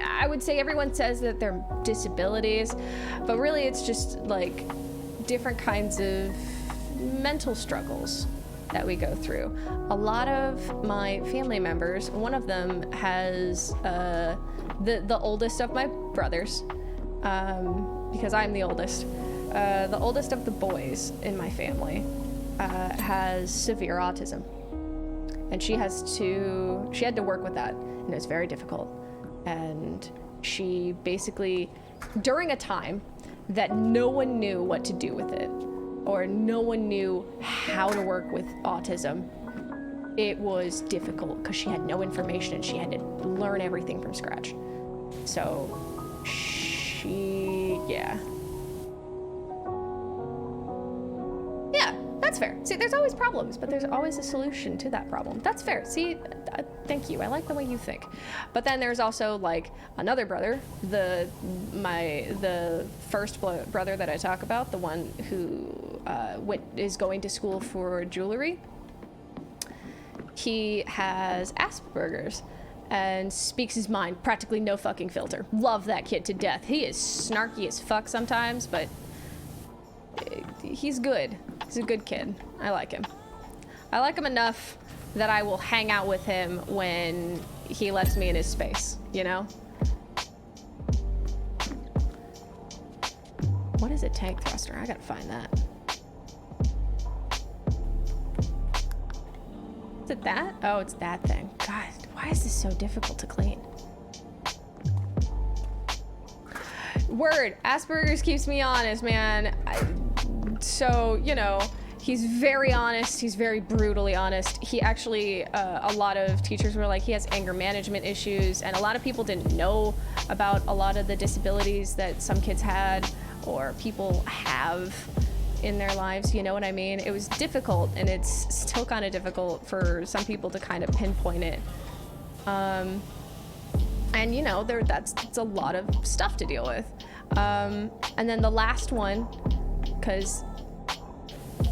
[SPEAKER 4] I would say everyone says that they're disabilities, but really it's just like different kinds of mental struggles that we go through. A lot of my family members, one of them has the oldest of my brothers, because I'm the oldest of the boys in my family, has severe autism. And she had to work with that, and it's very difficult. And she basically, during a time that no one knew what to do with it, or no one knew how to work with autism, it was difficult because she had no information and she had to learn everything from scratch. So yeah, that's fair. See, there's always problems, but there's always a solution to that problem. That's fair. See, thank you. I like the way you think. But then there's also like another brother, the first brother that I talk about, the one who is going to school for jewelry. He has Asperger's and speaks his mind, practically no fucking filter. Love that kid to death. He is snarky as fuck sometimes, but he's good. He's a good kid. I like him. I like him enough that I will hang out with him when he lets me in his space, you know? What is a tank thruster? I gotta find that. Is it that? Oh, it's that thing. God, why is this so difficult to clean? Word, Asperger's keeps me honest, man. So, you know, he's very honest. He's very brutally honest. He actually, a lot of teachers were like, he has anger management issues, and a lot of people didn't know about a lot of the disabilities that some kids had or people have in their lives, you know what I mean? It was difficult, and it's still kind of difficult for some people to kind of pinpoint it. And you know, that's a lot of stuff to deal with. And then the last one, because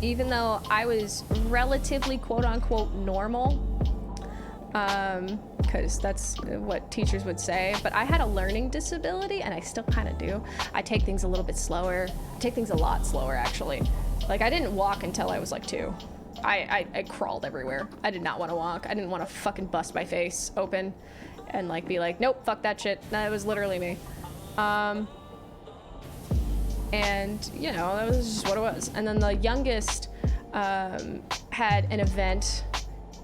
[SPEAKER 4] even though I was relatively quote-unquote normal, because that's what teachers would say, but I had a learning disability, and I still kind of do. I take things a little bit slower. I take things a lot slower, actually. Like, I didn't walk until I was like 2. I crawled everywhere. I did not want to walk. I didn't want to fucking bust my face open and like be like, nope, fuck that shit. That was literally me. And you know, that was just what it was. And then the youngest had an event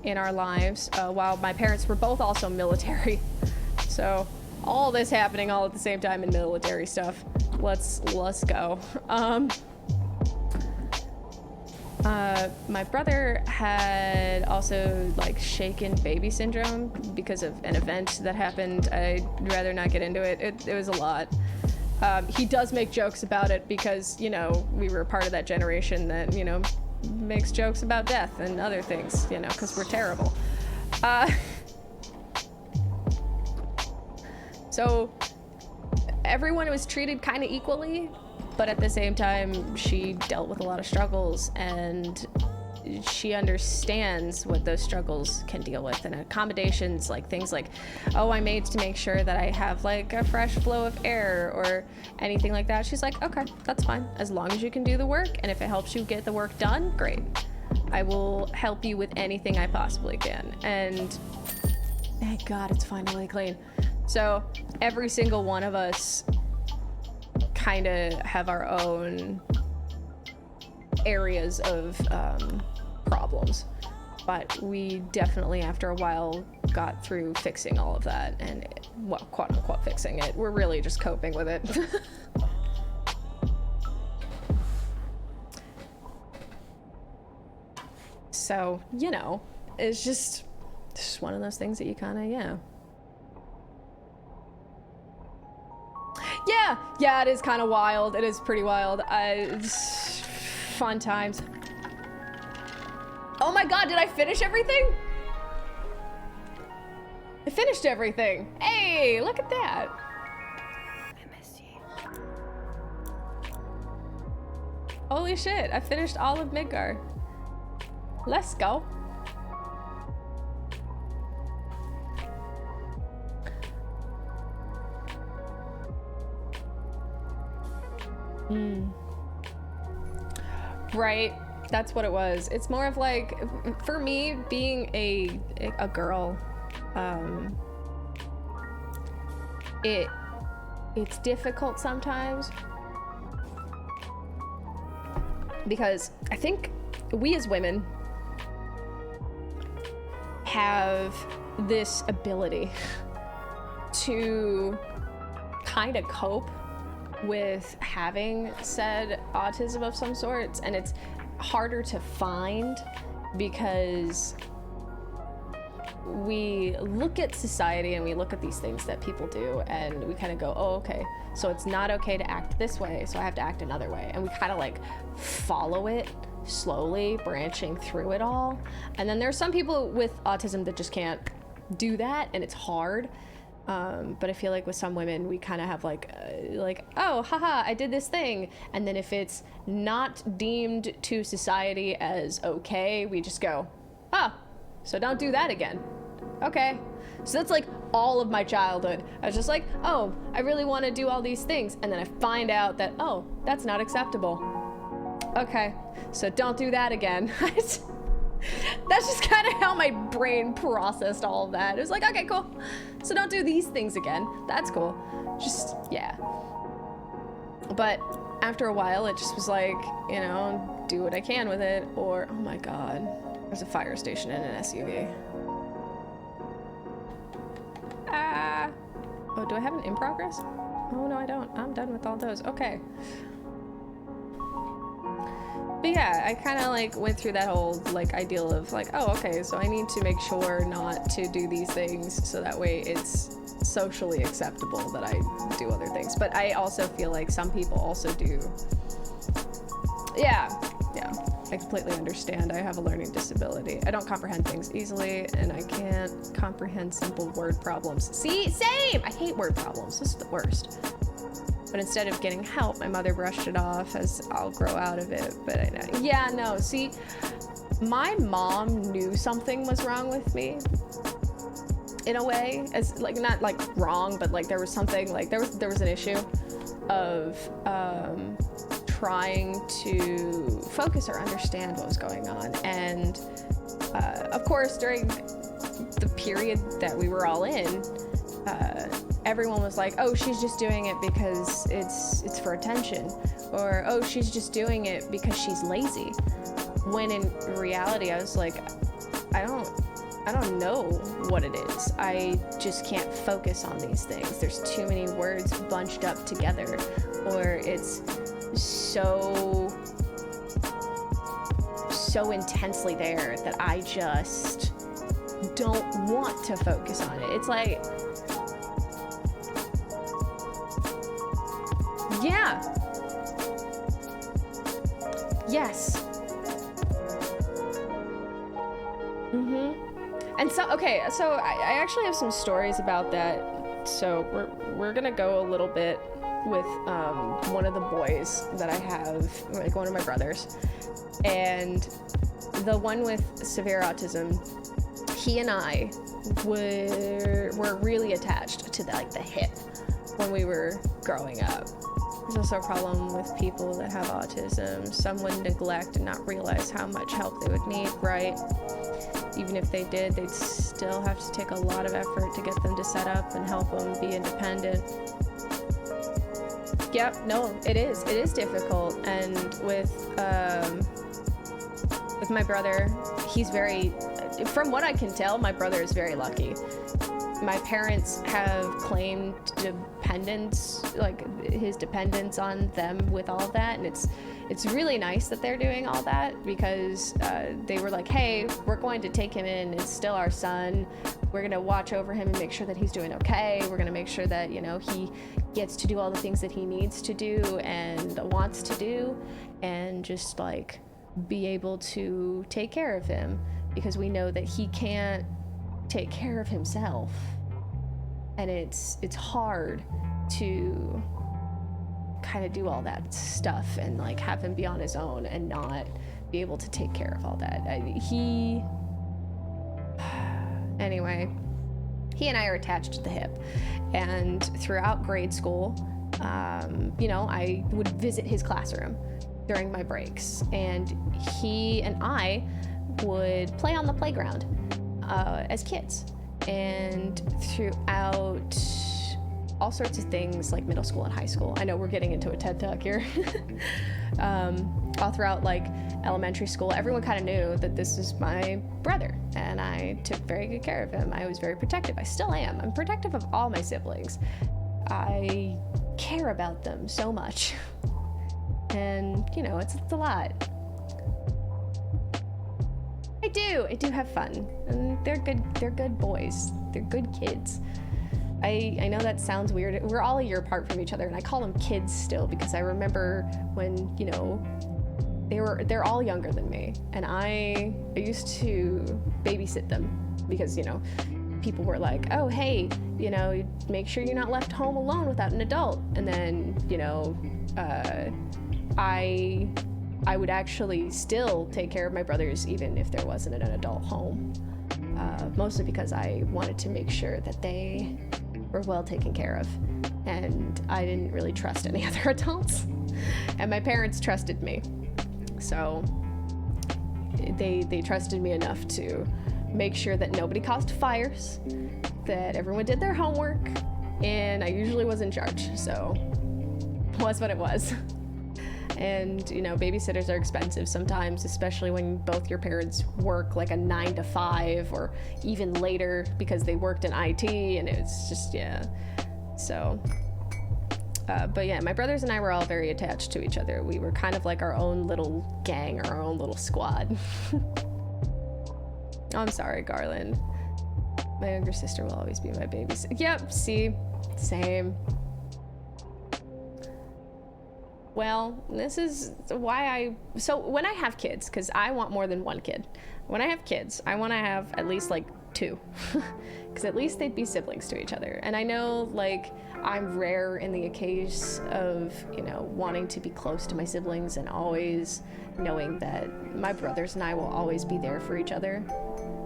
[SPEAKER 4] in our lives while my parents were both also military. So all this happening all at the same time in military stuff. Let's go. My brother had also like shaken baby syndrome because of an event that happened. I'd rather not get into it. It was a lot. He does make jokes about it because, you know, we were part of that generation that, you know, makes jokes about death and other things, you know, because we're terrible. So everyone was treated kind of equally, but at the same time, she dealt with a lot of struggles, and she understands what those struggles can deal with, and accommodations, like things like, oh, I made to make sure that I have like a fresh flow of air or anything like that. She's like, okay, that's fine. As long as you can do the work, and if it helps you get the work done, great. I will help you with anything I possibly can. And thank God it's finally clean. So every single one of us kind of have our own areas of problems, but we definitely after a while got through fixing all of that, and well, quote unquote fixing it. We're really just coping with it. So, you know, it's just one of those things that you kind of, yeah, it is kind of wild. It is pretty wild. It's fun times. Oh my God, did I finish everything? I finished everything. Hey, look at that. I miss you. Holy shit, I finished all of Midgar. Let's go. Right, that's what it was. It's more of like, for me, being a girl, it's difficult sometimes because I think we as women have this ability to kind of cope with having said autism of some sorts, and it's harder to find because we look at society and we look at these things that people do and we kind of go, oh, okay, so it's not okay to act this way, so I have to act another way, and we kind of like follow it slowly, branching through it all. And then there's some people with autism that just can't do that, and it's hard. But I feel like with some women, we kind of have like, oh, haha, I did this thing. And then if it's not deemed to society as okay, we just go, so don't do that again. Okay. So that's like all of my childhood. I was just like, oh, I really want to do all these things. And then I find out that, oh, that's not acceptable. Okay. So don't do that again. That's just kind of how my brain processed all of that. It was like, okay, cool. So don't do these things again. That's cool. Just, yeah. But after a while, it just was like, you know, do what I can with it, or, oh my God, there's a fire station in an SUV. Oh, do I have an in progress? Oh, no, I don't. I'm done with all those. Okay. But yeah, I kind of like went through that whole like ideal of like, oh, okay, so I need to make sure not to do these things so that way it's socially acceptable that I do other things. But I also feel like some people also do. Yeah, I completely understand. I have a learning disability. I don't comprehend things easily, and I can't comprehend simple word problems. See, same! I hate word problems. This is the worst. But instead of getting help, my mother brushed it off as I'll grow out of it. But yeah, no, see, my mom knew something was wrong with me in a way, as like, not like wrong, but like there was something, like there was an issue of trying to focus or understand what was going on. And of course, during the period that we were all in, everyone was like, oh, she's just doing it because it's for attention, or oh, she's just doing it because she's lazy. When in reality, I was like, I don't know what it is. I just can't focus on these things. There's too many words bunched up together, or it's so intensely there that I just don't want to focus on it. It's like, Yeah. Yes. And so, okay, so I actually have some stories about that. So we're gonna go a little bit with one of the boys that I have, like one of my brothers, and the one with severe autism. He and I were really attached to the hip when we were growing up. There's also a problem with people that have autism. Some would neglect and not realize how much help they would need, right? Even if they did, they'd still have to take a lot of effort to get them to set up and help them be independent. Yep, no, it is difficult. And with my brother, he's very, from what I can tell, my brother is very lucky. My parents have claimed dependence, like his dependence on them with all of that, and it's really nice that they're doing all that, because they were like, hey, we're going to take him in, it's still our son, we're going to watch over him and make sure that he's doing okay, we're going to make sure that, you know, he gets to do all the things that he needs to do and wants to do, and just like be able to take care of him, because we know that he can't take care of himself, and it's hard to kind of do all that stuff and like have him be on his own and not be able to take care of all that. Anyway, he and I are attached to the hip, and throughout grade school, you know, I would visit his classroom during my breaks, and he and I would play on the playground as kids, and throughout all sorts of things like middle school and high school. I know we're getting into a TED Talk here. All throughout like elementary school, everyone kind of knew that this is my brother, and I took very good care of him. I was very protective. I still am. I'm protective of all my siblings. I care about them so much. And, you know, it's a lot. I do have fun, and they're good boys. They're good kids. I know that sounds weird. We're all a year apart from each other, and I call them kids still because I remember when, you know, they're all younger than me, and I used to babysit them because, you know, people were like, oh, hey, you know, make sure you're not left home alone without an adult. And then, you know, I would actually still take care of my brothers even if there wasn't an adult home, mostly because I wanted to make sure that they were well taken care of, and I didn't really trust any other adults, and my parents trusted me, so they trusted me enough to make sure that nobody caused fires, that everyone did their homework, and I usually was in charge, so it was what it was. And, you know, babysitters are expensive sometimes, especially when both your parents work like a 9 to 5 or even later because they worked in IT, and it's just, yeah. So, but yeah, my brothers and I were all very attached to each other. We were kind of like our own little gang, or our own little squad. Oh, I'm sorry, Garland. My younger sister will always be my babysitter. Yep, see, same. Well, this is why so when I have kids, because I want more than one kid. When I have kids, I want to have at least like 2, because at least they'd be siblings to each other. And I know, like, I'm rare in the case of, you know, wanting to be close to my siblings and always knowing that my brothers and I will always be there for each other,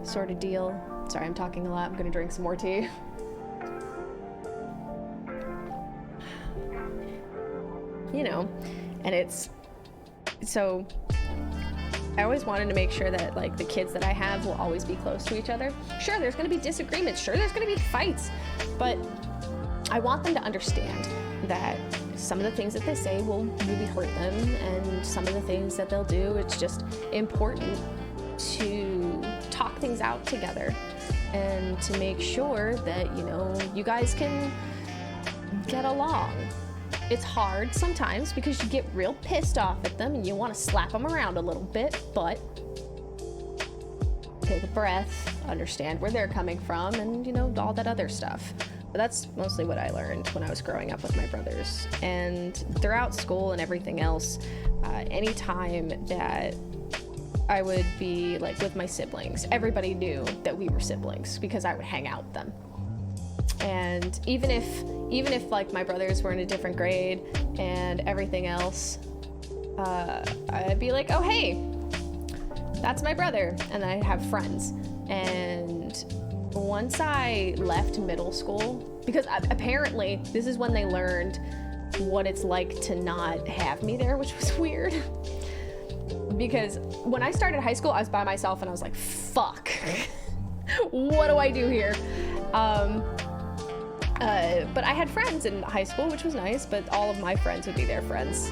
[SPEAKER 4] sort of deal. Sorry, I'm talking a lot. I'm gonna drink some more tea. You know, and it's so I always wanted to make sure that, like, the kids that I have will always be close to each other. Sure, there's going to be disagreements. Sure, there's going to be fights, but I want them to understand that some of the things that they say will really hurt them, and some of the things that they'll do, it's just important to talk things out together and to make sure that, you know, you guys can get along. It's hard sometimes because you get real pissed off at them and you want to slap them around a little bit, but take a breath, understand where they're coming from, and, you know, all that other stuff. That's mostly what I learned when I was growing up with my brothers. And throughout school and everything else, anytime that I would be like with my siblings, everybody knew that we were siblings because I would hang out with them. And even if like my brothers were in a different grade and everything else, I'd be like, oh hey, that's my brother, and I'd have friends. And once I left middle school, because apparently this is when they learned what it's like to not have me there, which was weird. Because when I started high school, I was by myself and I was like, fuck, what do I do here? But I had friends in high school, which was nice, but all of my friends would be their friends.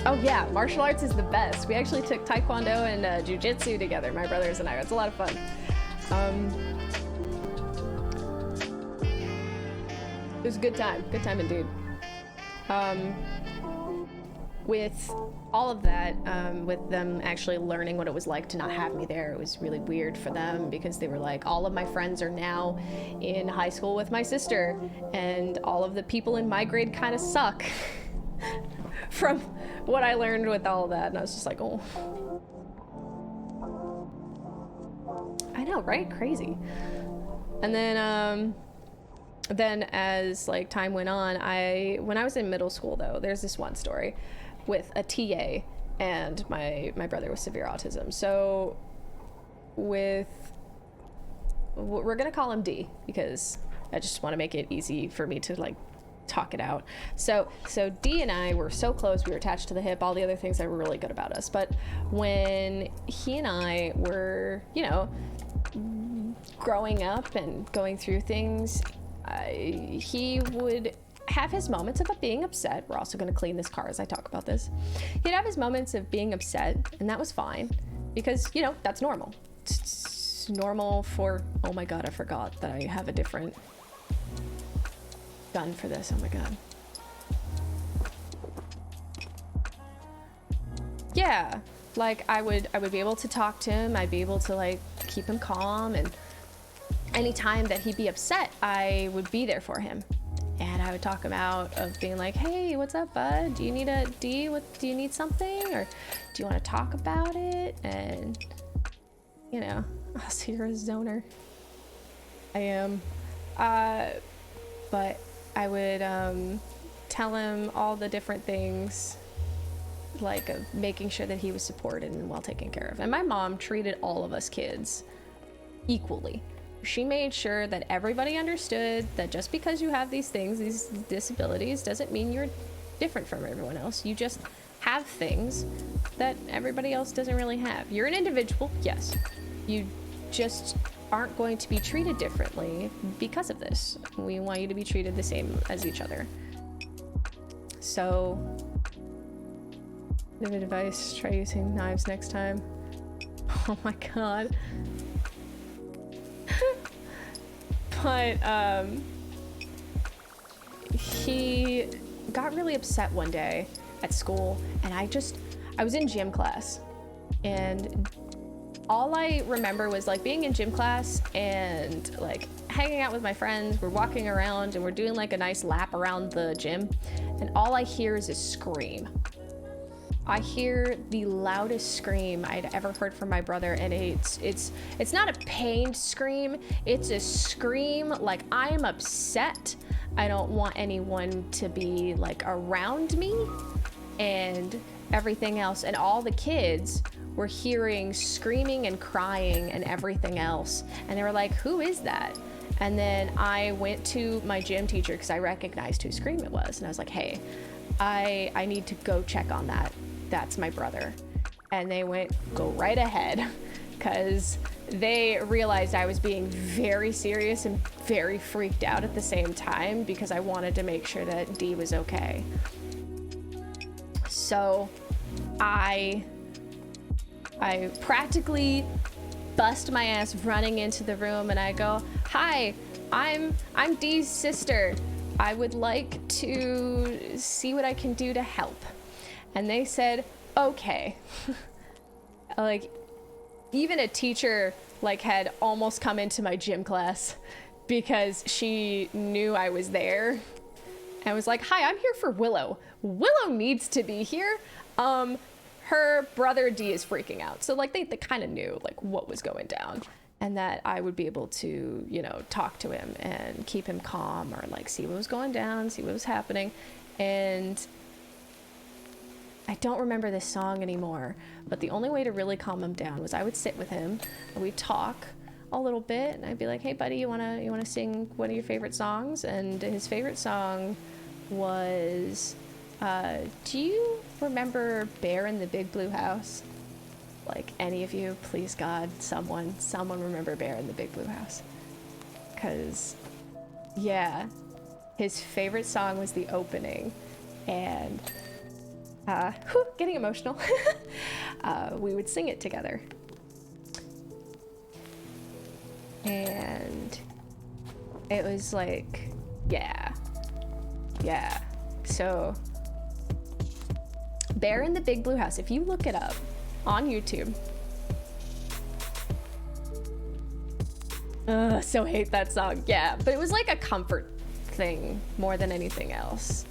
[SPEAKER 4] Oh yeah, martial arts is the best. We actually took Taekwondo and Jiu-Jitsu together, my brothers and I. It's a lot of fun. It was a good time indeed. With all of that, with them actually learning what it was like to not have me there, it was really weird for them because they were like, all of my friends are now in high school with my sister, and all of the people in my grade kind of suck. From what I learned with all of that, and I was just like, oh. I know, right? Crazy. And then as like time went on, when I was in middle school though, there's this one story with a TA and my brother with severe autism. So we're gonna call him D because I just want to make it easy for me to like talk it out. So D and I were so close, we were attached to the hip, all the other things that were really good about us. But when he and I were, you know, growing up and going through things, he would have his moments of being upset. We're also going to clean this car as I talk about this. He'd have his moments of being upset, and that was fine because, you know, that's normal. It's normal for, oh my god, I forgot that I have a different gun for this. Oh my god. Yeah, like I would be able to talk to him. I'd be able to like keep him calm, and anytime that he'd be upset, I would be there for him. And I would talk him out of being like, hey, what's up, bud? Do you need a D? Do you need something? Or do you want to talk about it? And, you know, oh, so you're a zoner. I am. But I would tell him all the different things, like making sure that he was supported and well taken care of. And my mom treated all of us kids equally. She made sure that everybody understood that just because you have these things, these disabilities, doesn't mean you're different from everyone else. You just have things that everybody else doesn't really have. You're an individual, yes. You just aren't going to be treated differently because of this. We want you to be treated the same as each other. So, give advice, try using knives next time. Oh my god. But he got really upset one day at school, and I was in gym class, and all I remember was like being in gym class and like hanging out with my friends. We're walking around and we're doing like a nice lap around the gym, and all I hear is a scream. I hear the loudest scream I'd ever heard from my brother, and it's not a pained scream. It's a scream like I am upset. I don't want anyone to be like around me and everything else. And all the kids were hearing screaming and crying and everything else. And they were like, who is that? And then I went to my gym teacher because I recognized whose scream it was. And I was like, hey, I need to go check on that. That's my brother. And they went, go right ahead, because they realized I was being very serious and very freaked out at the same time because I wanted to make sure that D was okay. So I practically bust my ass running into the room, and I go, hi, I'm Dee's sister. I would like to see what I can do to help. And they said, okay. Like, even a teacher like had almost come into my gym class because she knew I was there and was like, hi, I'm here for Willow. Willow needs to be here. Her brother D is freaking out. So like they kind of knew like what was going down and that I would be able to, you know, talk to him and keep him calm or like see what was going down, see what was happening. And I don't remember this song anymore, but the only way to really calm him down was I would sit with him and we'd talk a little bit and I'd be like, hey buddy, you wanna sing one of your favorite songs? And his favorite song was, do you remember Bear in the Big Blue House? Like any of you, please God, someone remember Bear in the Big Blue House. 'Cause yeah, his favorite song was the opening and getting emotional. We would sing it together. And it was like, yeah. So, Bear in the Big Blue House, if you look it up on YouTube. So hate that song. Yeah, but it was like a comfort thing more than anything else.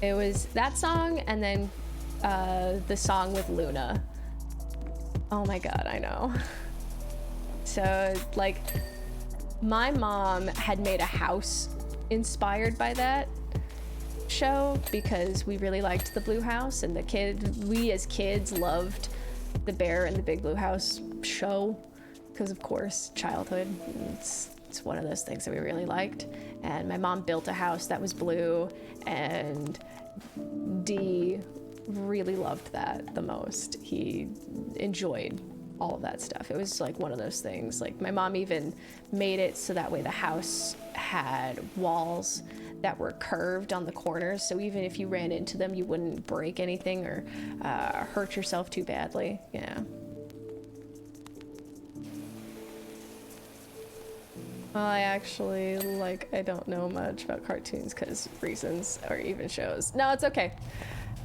[SPEAKER 4] It was that song and then the song with Luna. Oh my God, I know. So like my mom had made a house inspired by that show because we really liked the Blue House and we as kids loved the Bear in the Big Blue House show because of course childhood, it's one of those things that we really liked. And my mom built a house that was blue and D really loved that the most. He enjoyed all of that stuff. It was like one of those things. Like my mom even made it so that way the house had walls that were curved on the corners. So even if you ran into them, you wouldn't break anything or hurt yourself too badly. Yeah. Well, I actually, I don't know much about cartoons because reasons or even shows. No, it's okay.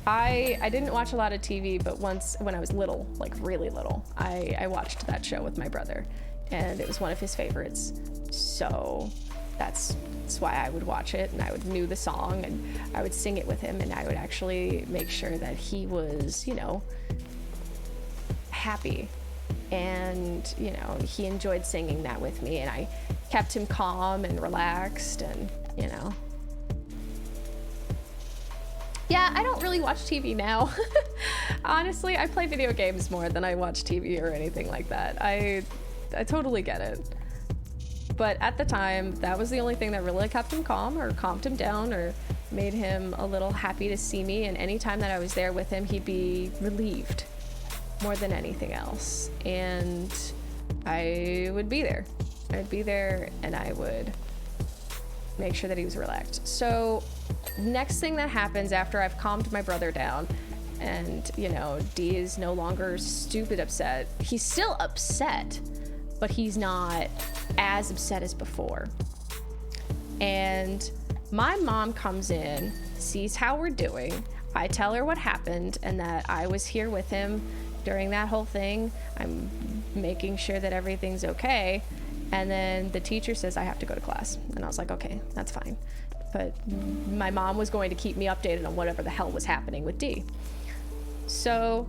[SPEAKER 4] I didn't watch a lot of TV, but once when I was little, like really little, I watched that show with my brother and it was one of his favorites. So that's why I would watch it and I would knew the song and I would sing it with him and I would actually make sure that he was, you know, happy and, you know, he enjoyed singing that with me and I kept him calm and relaxed and, you know. Yeah, I don't really watch TV now. Honestly, I play video games more than I watch TV or anything like that. I totally get it. But at the time, that was the only thing that really kept him calm or calmed him down or made him a little happy to see me. And anytime that I was there with him, he'd be relieved more than anything else. And I would be there. I'd be there and I would make sure that he was relaxed. So next thing that happens after I've calmed my brother down and, you know, D is no longer stupid upset. He's still upset, but he's not as upset as before. And my mom comes in, sees how we're doing. I tell her what happened and that I was here with him during that whole thing. I'm making sure that everything's okay. And then the teacher says I have to go to class. And I was like, okay, that's fine. But my mom was going to keep me updated on whatever the hell was happening with D. So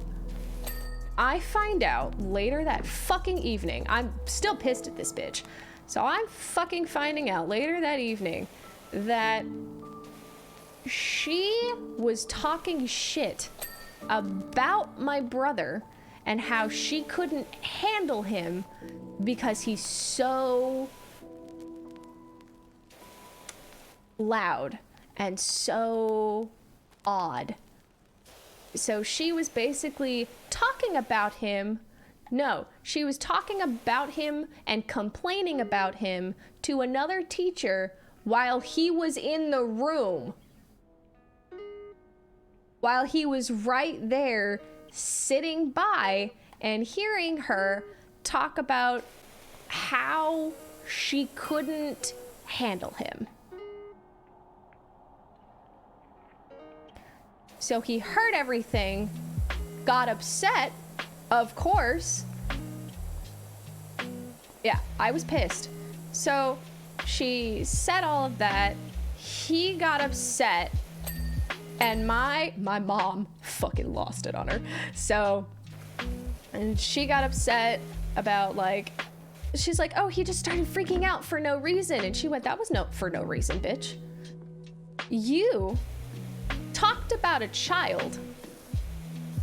[SPEAKER 4] I find out later that fucking evening, I'm still pissed at this bitch. So I'm fucking finding out later that evening that she was talking shit about my brother and how she couldn't handle him because he's so loud and so odd. So she was basically talking about him. No, she was talking about him and complaining about him to another teacher while he was in the room. While he was right there sitting by and hearing her talk about how she couldn't handle him. So he heard everything, got upset, of course, Yeah, I was pissed. So she said all of that. He got upset. And my mom fucking lost it on her. So, and she got upset about like, she's like, oh, he just started freaking out for no reason. And she went, that was for no reason, bitch. You talked about a child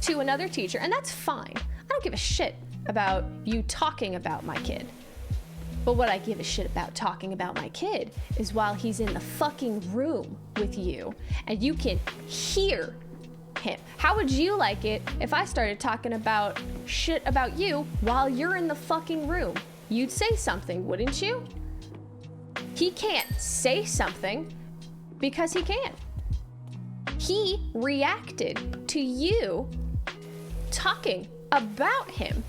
[SPEAKER 4] to another teacher, and that's fine. I don't give a shit about you talking about my kid. But what I give a shit about talking about my kid is while he's in the fucking room with you and you can hear him. How would you like it if I started talking about shit about you while you're in the fucking room? You'd say something, wouldn't you? He can't say something because he can't. He reacted to you talking about him.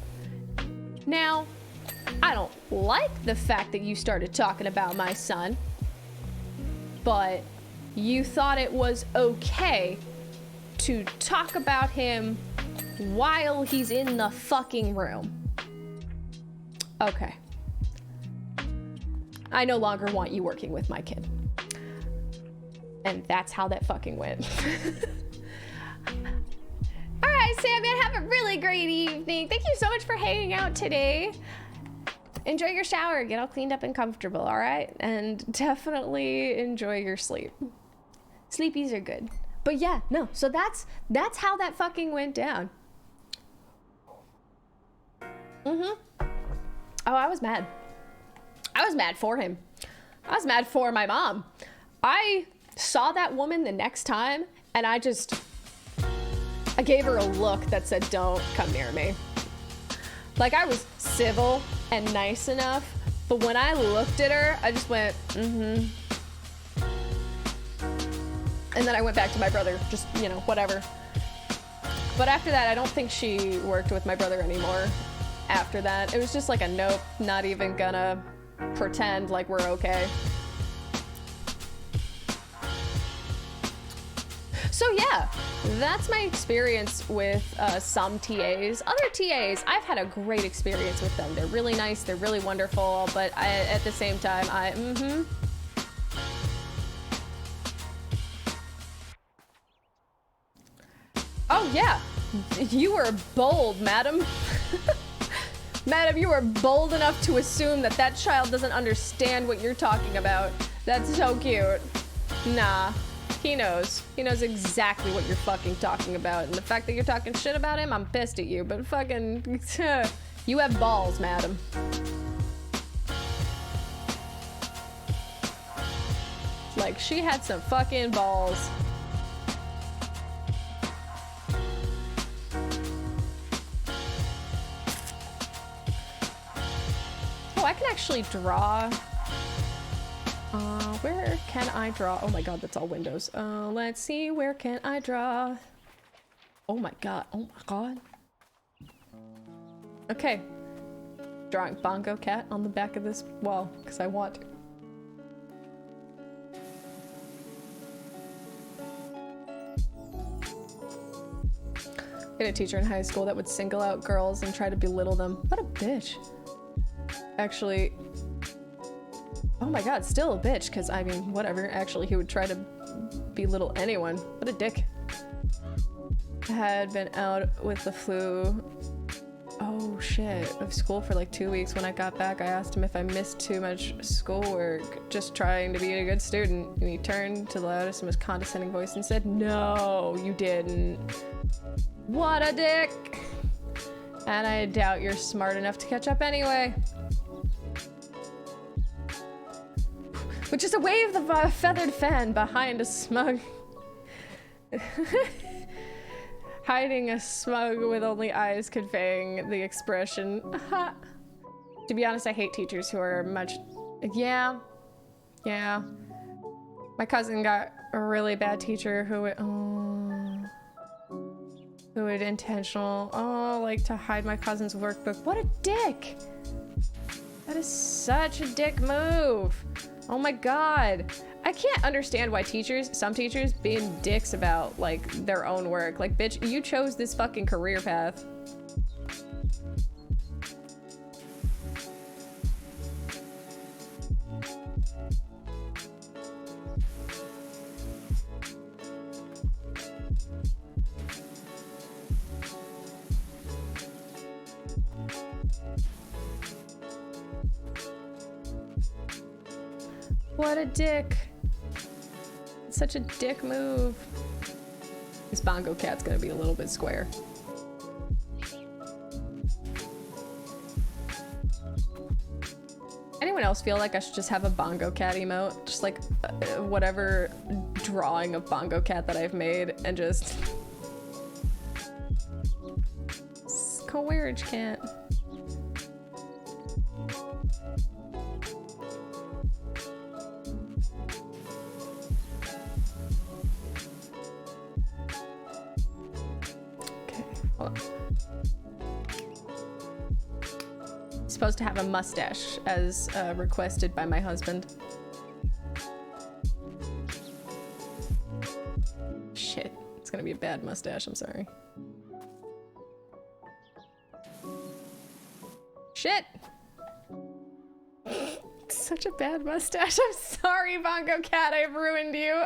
[SPEAKER 4] Now, I don't like the fact that you started talking about my son, but you thought it was okay to talk about him while he's in the fucking room. Okay. I no longer want you working with my kid. And that's how that fucking went. All right, Sandman, have a really great evening. Thank you so much for hanging out today. Enjoy your shower, get all cleaned up and comfortable, all right? And definitely enjoy your sleep. Sleepies are good. But yeah, no, so that's how that fucking went down. Oh, I was mad. I was mad for him. I was mad for my mom. I saw that woman the next time, and I gave her a look that said, don't come near me. Like, I was civil and nice enough, but when I looked at her, I just went, And then I went back to my brother, just, you know, whatever. But after that, I don't think she worked with my brother anymore after that. It was just like a nope, not even gonna pretend like we're okay. So yeah, that's my experience with some TAs. Other TAs, I've had a great experience with them. They're really nice, they're really wonderful, but at the same time, Oh yeah, you were bold, madam. Madam, you were bold enough to assume that that child doesn't understand what you're talking about. That's so cute. Nah. He knows. He knows exactly what you're fucking talking about. And the fact that you're talking shit about him, I'm pissed at you. But fucking, you have balls, madam. Like, she had some fucking balls. Oh, I can actually draw. Where can I draw? Oh my god, that's all windows. Let's see, where can I draw? Oh my god, oh my god. Okay. Drawing Bongo Cat on the back of this wall, because I want to. I had a teacher in high school that would single out girls and try to belittle them. What a bitch. Actually, oh my god, still a bitch, because I mean, whatever. Actually, he would try to belittle anyone. What a dick. I had been out with the flu. Oh shit, of school for like 2 weeks. When I got back, I asked him if I missed too much schoolwork, just trying to be a good student. And he turned to the loudest and most condescending voice and said, no, you didn't. What a dick. And I doubt you're smart enough to catch up anyway. Which is a wave of a feathered fan behind a smug. Hiding a smug with only eyes conveying the expression. To be honest, I hate teachers who are much. Yeah. My cousin got a really bad teacher who would intentional, like to hide my cousin's workbook. What a dick! That is such a dick move. Oh my god. I can't understand why some teachers being dicks about like their own work. Like, bitch, you chose this fucking career path. What a dick. Such a dick move. This bongo cat's gonna be a little bit square. Anyone else feel like I should just have a bongo cat emote? Just like whatever drawing of bongo cat that I've made and just... Courage cat. Okay, hold on. Supposed to have a mustache as requested by my husband. Shit, it's gonna be a bad mustache, I'm sorry. Shit! Such a bad mustache. I'm sorry, Bongo Cat, I've ruined you.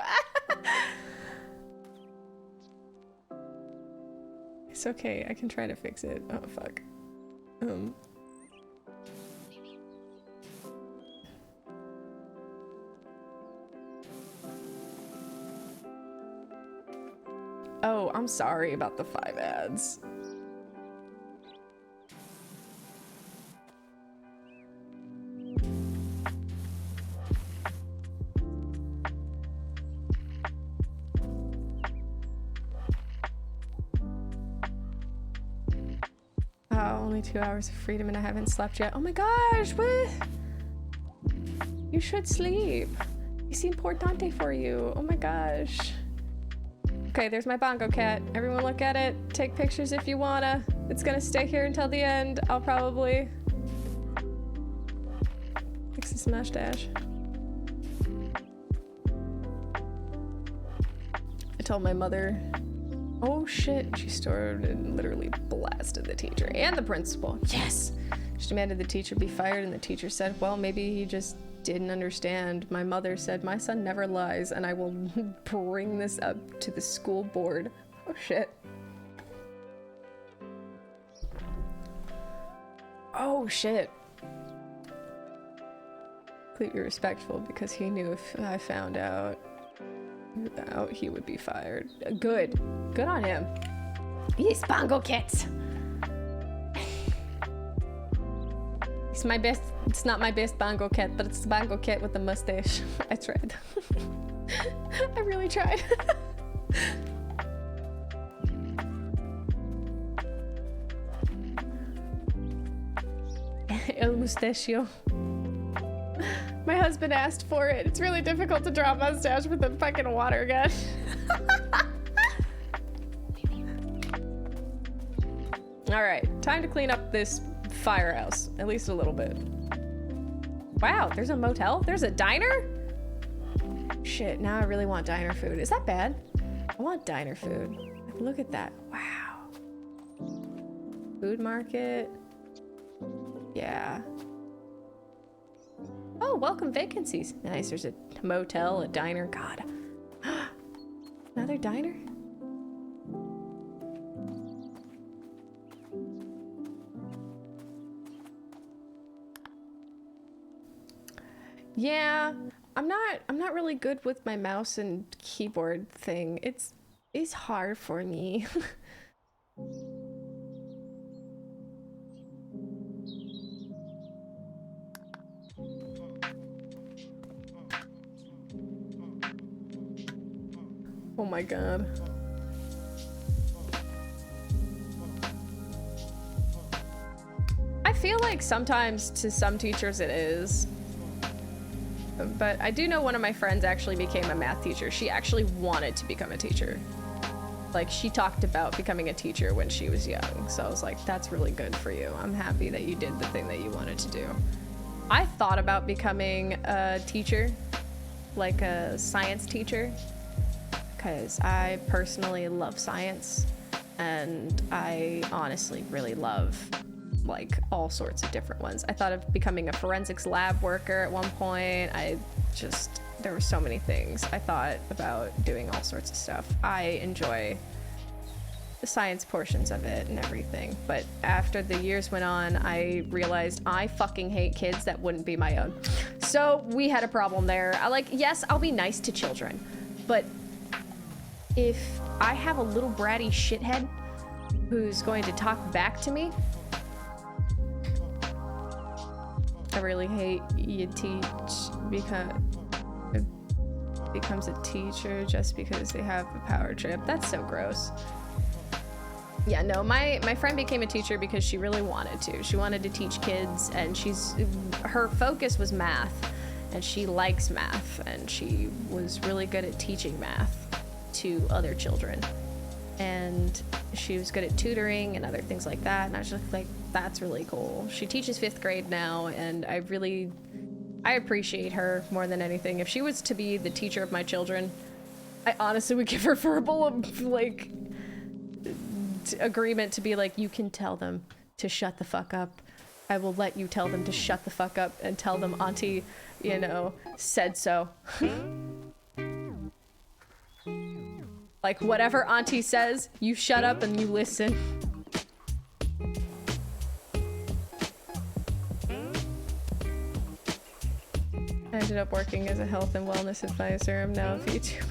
[SPEAKER 4] It's okay, I can try to fix it. Oh, fuck. Oh, I'm sorry about the 5 ads. Only 2 hours of freedom and I haven't slept yet. Oh my gosh, what? You should sleep. It's importante for you. Oh my gosh. Okay, there's my bongo cat. Everyone look at it. Take pictures if you wanna. It's gonna stay here until the end. I'll probably fix this mustache. I told my mother, oh shit, she stormed and literally blasted the teacher and the principal. Yes! She demanded the teacher be fired and the teacher said, well, maybe he just didn't understand. My mother said, my son never lies and I will bring this up to the school board. Oh shit. Oh shit. Completely respectful because he knew if I found out he would be fired. Good. Good on him. Yes, bongo cat. It's my best. It's not my best bongo cat, but it's the bongo cat with the mustache. I tried. I really tried. El mustachio. My husband asked for it. It's really difficult to draw a mustache with the fucking water gun. All right, time to clean up this firehouse, at least a little bit. Wow, there's a motel? There's a diner? Shit, now I really want diner food. Is that bad? I want diner food. Look at that. Wow. Food market. Yeah. Oh, welcome vacancies. Nice, there's a motel, a diner. God. Another diner? Yeah, I'm not really good with my mouse and keyboard thing. It's hard for me. Oh my god. I feel like sometimes to some teachers it is. But I do know one of my friends actually became a math teacher. She actually wanted to become a teacher. Like, she talked about becoming a teacher when she was young. So I was like, that's really good for you. I'm happy that you did the thing that you wanted to do. I thought about becoming a teacher, like a science teacher, because I personally love science. And I honestly really love like all sorts of different ones. I thought of becoming a forensics lab worker at one point. There were so many things. I thought about doing all sorts of stuff. I enjoy science portions of it and everything. But after the years went on, I realized I fucking hate kids that wouldn't be my own. So we had a problem there. Yes, I'll be nice to children, but if I have a little bratty shithead who's going to talk back to me, I really hate you becomes a teacher just because they have a power trip. That's so gross. Yeah, no, my friend became a teacher because she really wanted to. She wanted to teach kids, and her focus was math, and she likes math, and she was really good at teaching math to other children. And she was good at tutoring and other things like that, and I was just like, that's really cool. She teaches 5th grade now, and I appreciate her more than anything. If she was to be the teacher of my children, I honestly would give her verbal agreement to be like, you can tell them to shut the fuck up. I will let you tell them to shut the fuck up and tell them Auntie, said so. Like, whatever Auntie says, you shut up and you listen. I ended up working as a health and wellness advisor. I'm now a VTuber.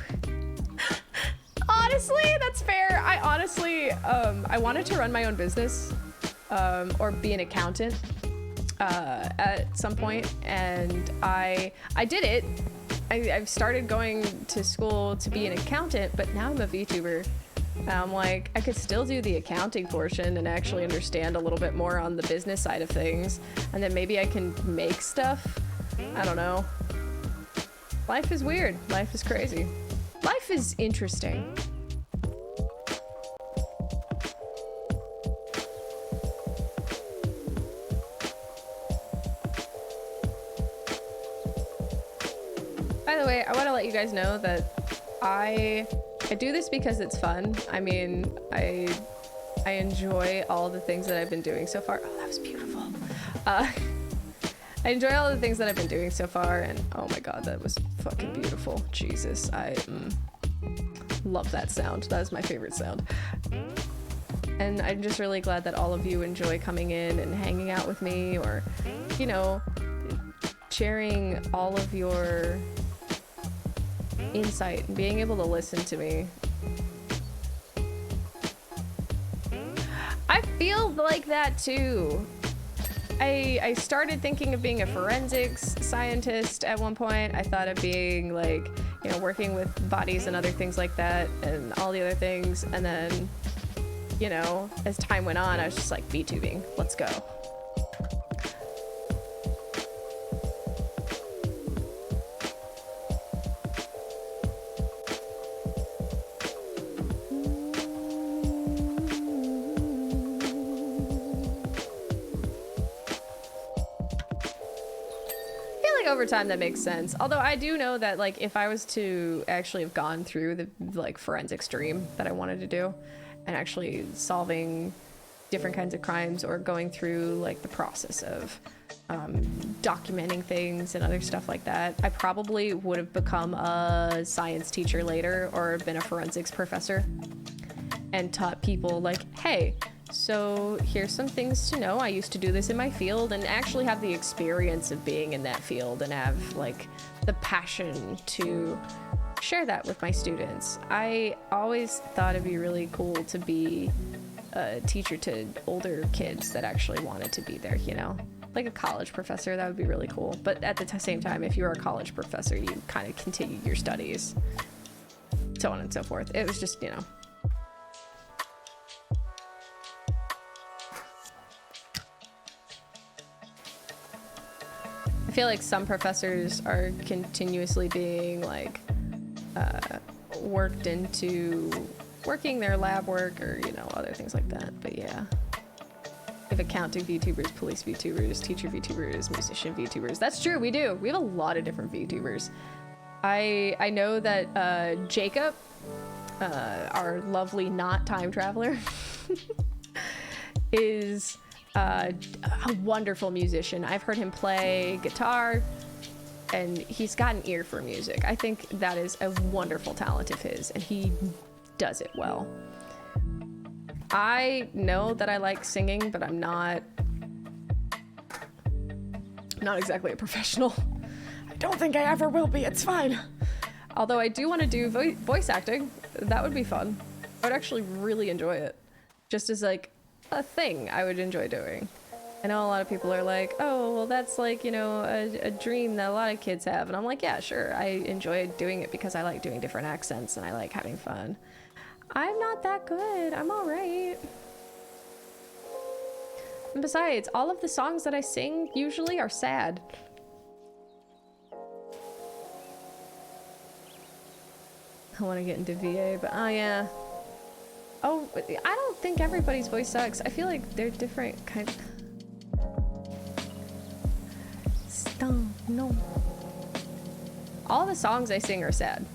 [SPEAKER 4] Honestly, that's fair. I honestly, I wanted to run my own business, or be an accountant, at some point, and I did it. I've started going to school to be an accountant, but now I'm a VTuber. I'm like, I could still do the accounting portion and actually understand a little bit more on the business side of things, and then maybe I can make stuff. I don't know. Life is weird. Life is crazy. Life is interesting. By the way, I want to let you guys know that I do this because it's fun. I mean, I enjoy all the things that I've been doing so far. Oh, that was beautiful. I enjoy all the things that I've been doing so far, and oh my god, that was fucking beautiful. Jesus, I love that sound. That is my favorite sound. And I'm just really glad that all of you enjoy coming in and hanging out with me, or, sharing all of your insight and being able to listen to me. I feel like that too. I started thinking of being a forensics scientist at one point. I thought of being working with bodies and other things like that and all the other things. And then, as time went on, I was just like, VTubing, let's go. Over time that makes sense, although I do know that if I was to actually have gone through the forensic stream that I wanted to do and actually solving different kinds of crimes or going through the process of documenting things and other stuff like that, I probably would have become a science teacher later or been a forensics professor and taught people hey, so here's some things to know. I used to do this in my field and actually have the experience of being in that field and have the passion to share that with my students. I always thought it'd be really cool to be a teacher to older kids that actually wanted to be there, like a college professor. That would be really cool. But at the same time, if you were a college professor, you kind of continue your studies, so on and so forth. It was just, I feel like some professors are continuously being worked into working their lab work or, other things like that. But yeah. We have accounting VTubers, police VTubers, teacher VTubers, musician VTubers. That's true, we do. We have a lot of different VTubers. I know that Jacob, our lovely not time traveler, is a wonderful musician. I've heard him play guitar, and he's got an ear for music. I think that is a wonderful talent of his, and he does it well. I know that I like singing, but I'm not exactly a professional. I don't think I ever will be, it's fine. Although I do want to do voice acting. That would be fun. I would actually really enjoy it. Just as like a thing I would enjoy doing. I know a lot of people are like, oh, well that's like, you know, a dream that a lot of kids have. And I'm like, yeah, sure. I enjoy doing it because I like doing different accents and I like having fun. I'm not that good. I'm all right. And besides, all of the songs that I sing usually are sad. I want to get into VA, but oh yeah. Oh, I don't think everybody's voice sucks. I feel like they're different kind of... Stop, no. All the songs I sing are sad.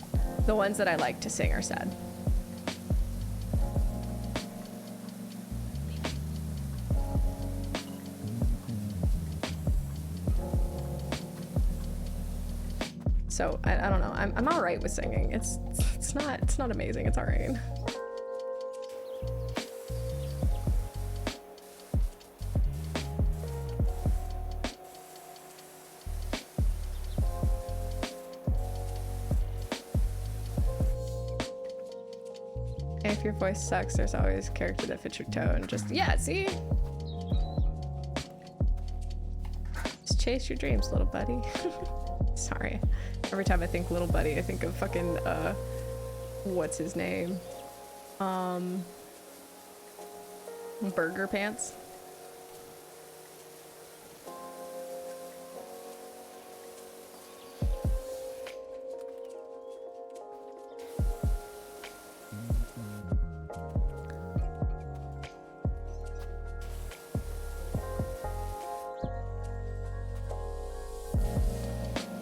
[SPEAKER 4] The ones that I like to sing are sad. So I don't know. I'm all right with singing. It's not amazing. It's all right. If your voice sucks, there's always a character that fits your tone. Just yeah, see? Just chase your dreams, little buddy. Sorry. Every time I think little buddy, I think of fucking, what's his name? Burger Pants.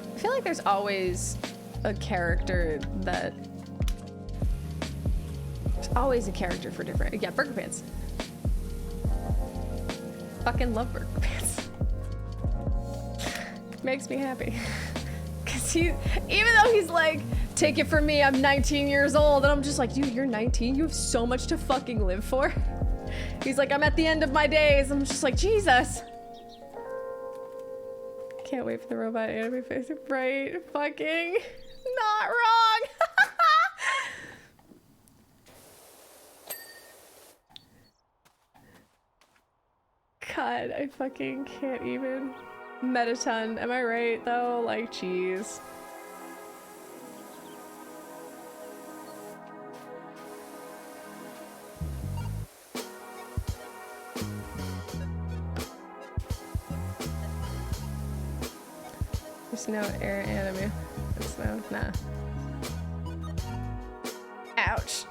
[SPEAKER 4] I feel like there's always a character that... There's always a character for different... Yeah, Burger Pants. Fucking love Burger Pants. Makes me happy. Cause he... Even though he's like, take it from me, I'm 19 years old. And I'm just like, dude, you're 19? You have so much to fucking live for. He's like, I'm at the end of my days. I'm just like, Jesus. Can't wait for the robot anime face. Right, fucking not wrong. God, I fucking can't even. Metaton, am I right though? Like, jeez. There's no air anime. There's no, nah. Ouch.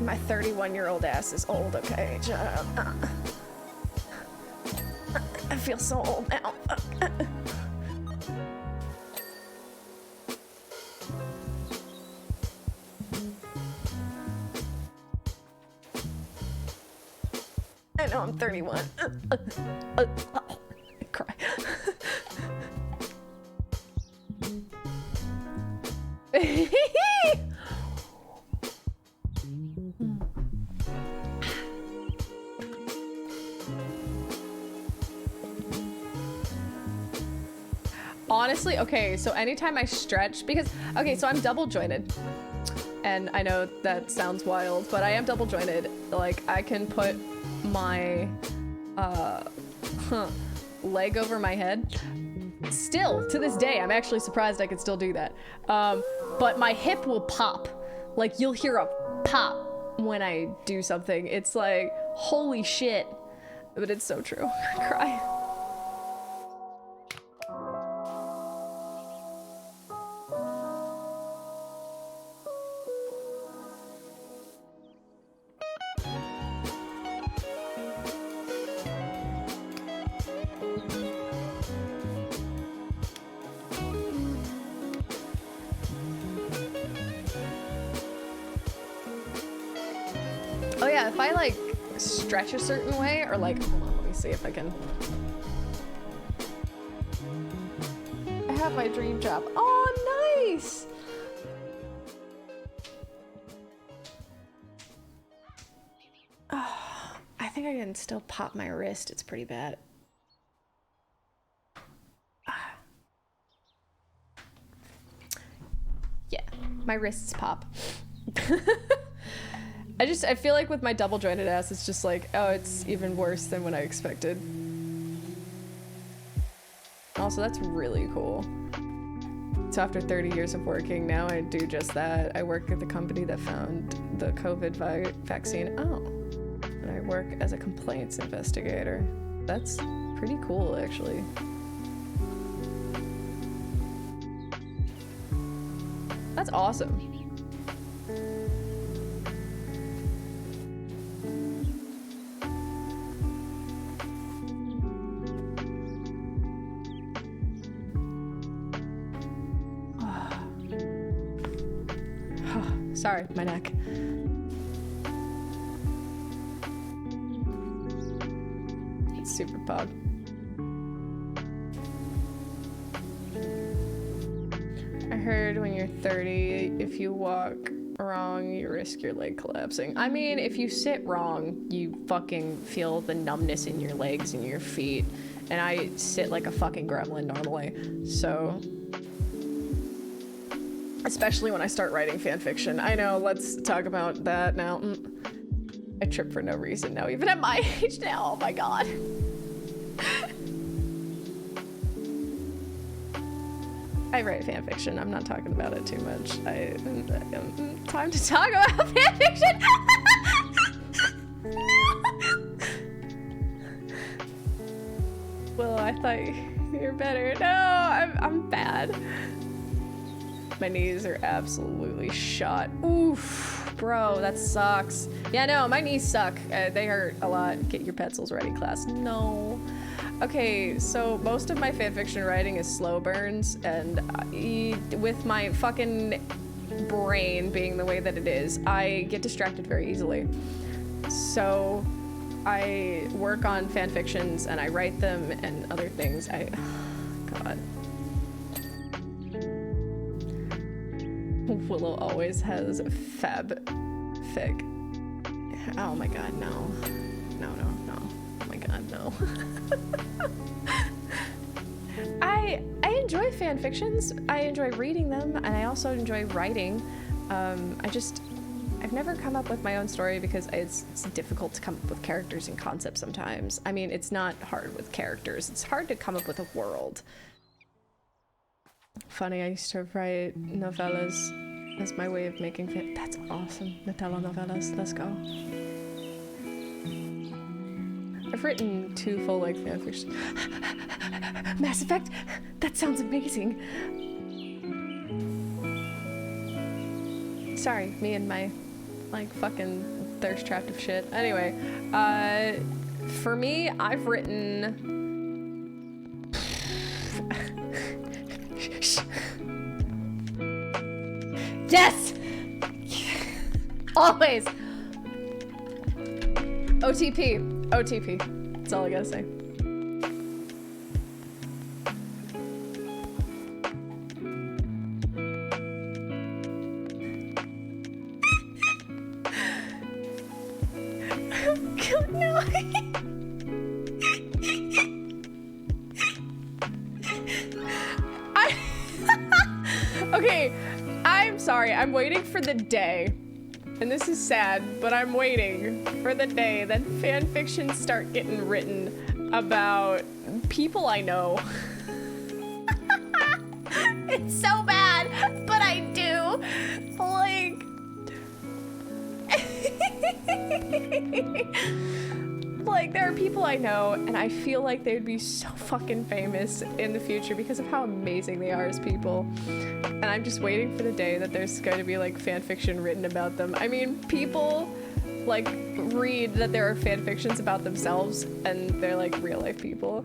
[SPEAKER 4] My 31-year-old ass is old, okay? Shut up. I feel so old now. I know I'm 31. I cry. Honestly, okay, so anytime I stretch, because, okay, so I'm double jointed. And I know that sounds wild, but I am double jointed. Like, I can put my leg over my head. Still, to this day, I'm actually surprised I could still do that. But my hip will pop. Like, you'll hear a pop when I do something. It's like, holy shit. But it's so true. I cry. Oh yeah, if I like stretch a certain way or like, hold on, let me see if I can. I have my dream job. Oh, nice. I can still pop my wrist. It's pretty bad. Yeah, my wrists pop. I feel like with my double jointed ass, it's just like, oh, it's even worse than what I expected. Also, that's really cool. So after 30 years of working, now I do just that. I work at the company that found the COVID vaccine. Oh, and I work as a complaints investigator. That's pretty cool, actually. That's awesome. Sorry, my neck. It's super pog. I heard when you're 30, if you walk wrong, you risk your leg collapsing. I mean, if you sit wrong, you fucking feel the numbness in your legs and your feet. And I sit like a fucking gremlin normally, so... Especially when I start writing fanfiction. I know, let's talk about that now. I trip for no reason now, even at my age now, oh my god. I write fanfiction, I'm not talking about it too much. Time to talk about fanfiction! Well, I thought you were better. No, I'm bad. My knees are absolutely shot. Oof, bro, that sucks. Yeah, no, my knees suck. They hurt a lot. Get your pencils ready, class. No. Okay, so most of my fanfiction writing is slow burns, and with my fucking brain being the way that it is, I get distracted very easily. So I work on fanfictions and I write them and other things. God. Willow always has fab fic. Oh my god, no. No. Oh my god, no. I enjoy fan fictions. I enjoy reading them, and I also enjoy writing. I've never come up with my own story because it's difficult to come up with characters and concepts sometimes. I mean, it's not hard with characters. It's hard to come up with a world. Funny, I used to write novellas as my way of making fan. That's awesome. Nutella novellas. Let's go. I've written 2 full-length fanfictions. Mass Effect? That sounds amazing. Sorry, me and my, like, fucking thirst trap of shit. Anyway, for me, I've written... Yes! Always! OTP. OTP. That's all I gotta say. No. Okay, I'm sorry. I'm waiting for the day, and this is sad, but I'm waiting for the day that fan fictions start getting written about people I know. It's so bad, but I do. Like... Like, there are people I know, and I feel like they would be so fucking famous in the future because of how amazing they are as people. And I'm just waiting for the day that there's going to be, like, fan fiction written about them. I mean, people, like, read that there are fan fictions about themselves, and they're, like, real-life people.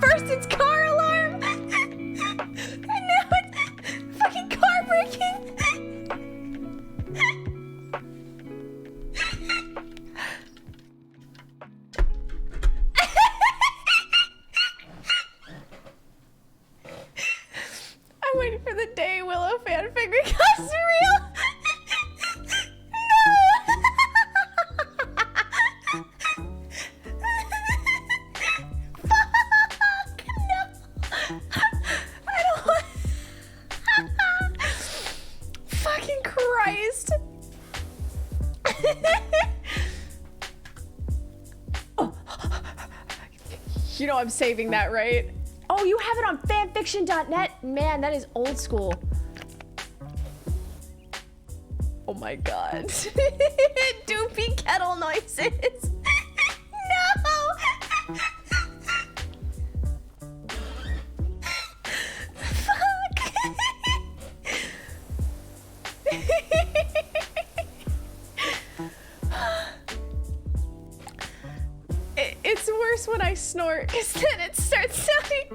[SPEAKER 4] First it's car alarm, and now it's fucking car braking. for the day Willow fanfic becomes real. Fuck, no. I don't want... Fucking Christ. Oh. You know I'm saving that, right? Oh, you have it on fanfiction.net? Man, that is old school. Oh my god. Doopy kettle noises. No! Fuck. It's worse when I snort, because then it starts sounding...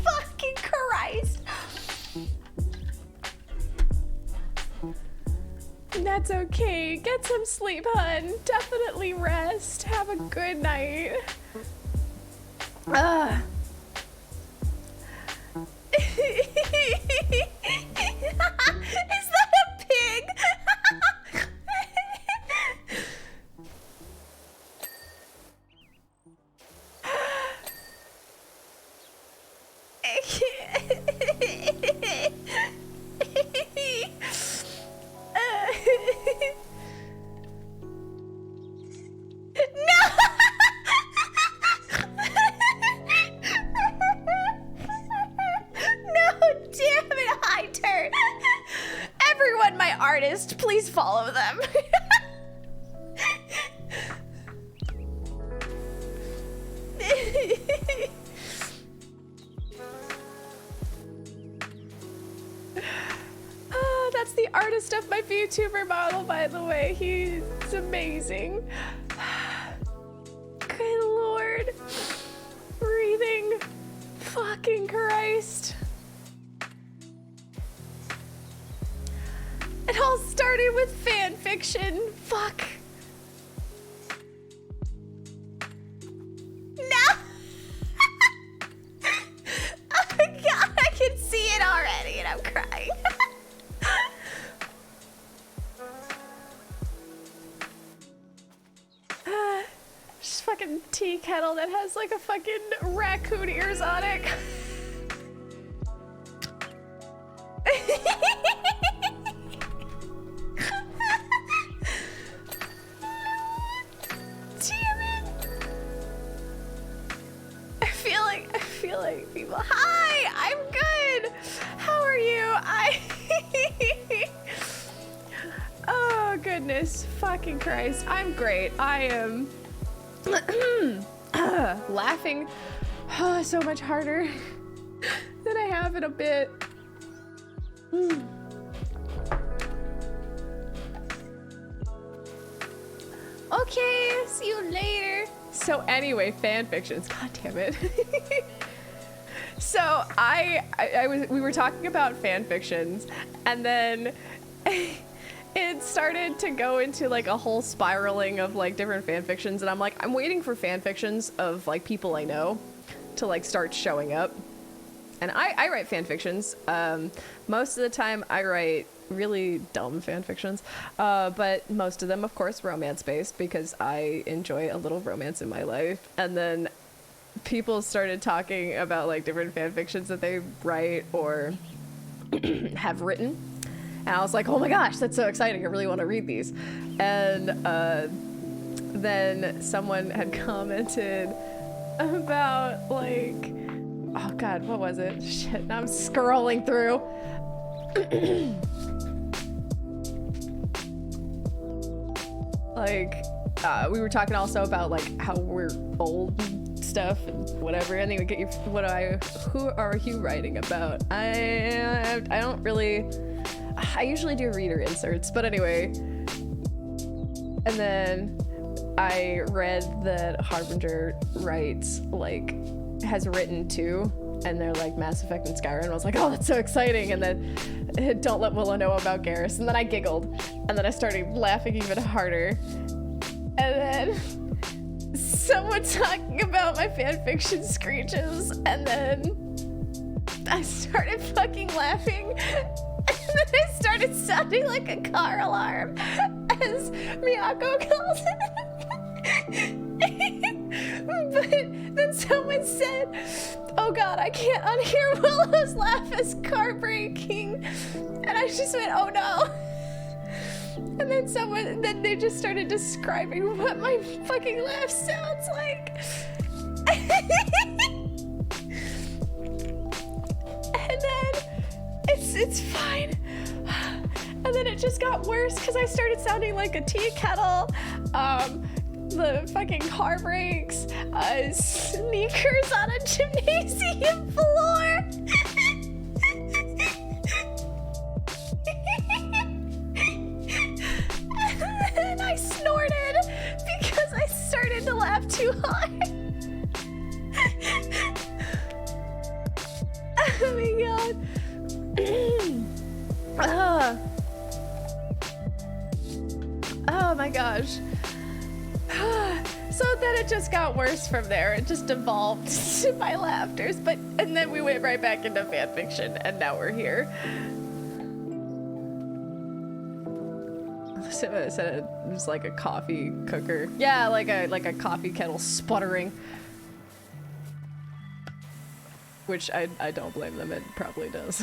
[SPEAKER 4] Fucking Christ. That's okay. Get some sleep, hun. Definitely rest. Have a good night. Ugh. Is that a pig? Please follow them. Oh, that's the artist of my VTuber model, by the way. He's amazing. Good Lord. Breathing. Fucking Christ. It all started with fan fiction. Fuck. No. Oh my god, I can see it already and I'm crying. Just fucking tea kettle that has like a fucking raccoon ears on it. People. Hi, I'm good. How are you? Oh goodness, fucking Christ. I'm great. I am laughing so much harder than I have in a bit. Okay, see you later. So anyway, fan fictions. God damn it. So we were talking about fan fictions, and then it started to go into like a whole spiraling of like different fan fictions, and I'm like, I'm waiting for fan fictions of like people I know to like start showing up. And I write fan fictions. Most of the time I write really dumb fan fictions, but most of them, of course, romance-based because I enjoy a little romance in my life. And then people started talking about like different fan fictions that they write or have written. And I was like, oh my gosh, that's so exciting. I really want to read these. And then someone had commented about like, oh God, what was it? Shit, now I'm scrolling through. Like, we were talking also about like how we're old and stuff and whatever. And then we get you, who are you writing about? I don't really, I usually do reader inserts, but anyway. And then I read that Harbinger writes, like, has written too, and they're like Mass Effect and Skyrim. I was like, oh, that's so exciting. And then Don't Let Willow Know About Garrus. And then I giggled, and then I started laughing even harder. then someone talking about my fanfiction screeches, and then I started fucking laughing, and then I started sounding like a car alarm, as Miyako calls it. But then someone said, "Oh god, I can't unhear Willow's laugh as car braking," and I just went, "Oh no." And then they just started describing what my fucking laugh sounds like. And then it's fine. And then it just got worse because I started sounding like a tea kettle, the fucking car brakes, sneakers on a gymnasium floor. And I snorted because I started to laugh too hard. Oh my god. Oh my gosh. So then it just got worse from there. It just evolved to my laughters, and then we went right back into fanfiction, and now we're here. So it said it was like a coffee cooker. Yeah, like a coffee kettle sputtering. Which I don't blame them, it probably does.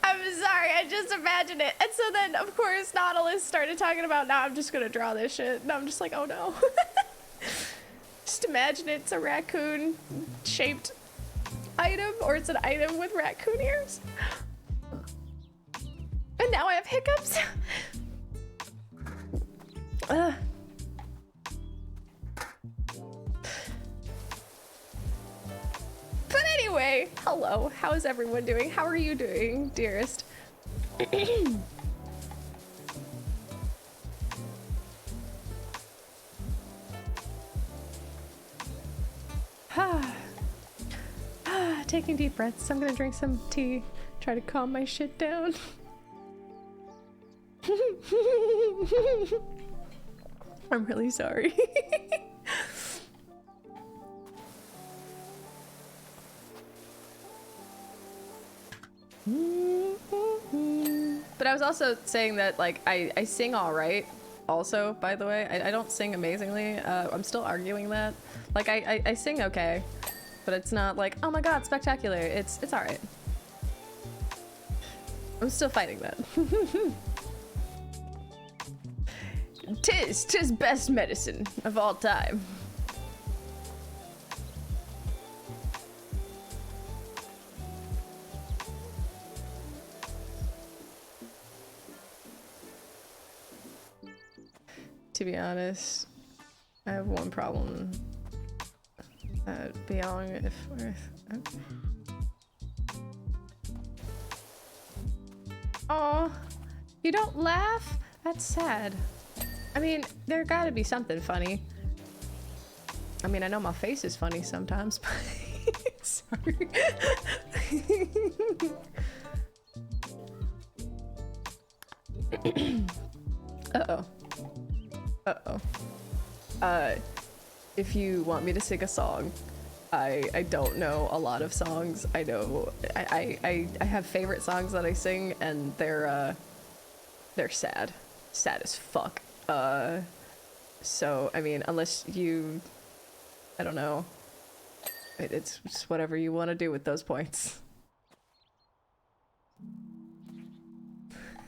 [SPEAKER 4] I'm sorry, I just imagined it. And so then, of course, Nautilus started talking about, now I'm just gonna draw this shit. And I'm just like, oh no. Just imagine it's a raccoon-shaped item, or it's an item with raccoon ears. And now I have hiccups. But anyway, hello. How is everyone doing? How are you doing, dearest? Taking deep breaths. I'm gonna drink some tea, try to calm my shit down. I'm really sorry. But I was also saying that, like, I sing all right. Also, by the way, I don't sing amazingly. I'm still arguing that. Like, I sing okay, but it's not like, oh my god, spectacular. It's all right. I'm still fighting that. Tis best medicine of all time. To be honest, I have one problem. Beyond if worth. Oh, you don't laugh? That's sad. I mean, there gotta be something funny. I mean, I know my face is funny sometimes, but sorry. Uh-oh. Uh-oh. If you want me to sing a song, I don't know a lot of songs. I know I have favorite songs that I sing, and they're sad. Sad as fuck. So I mean, unless you, I don't know. It's just whatever you want to do with those points.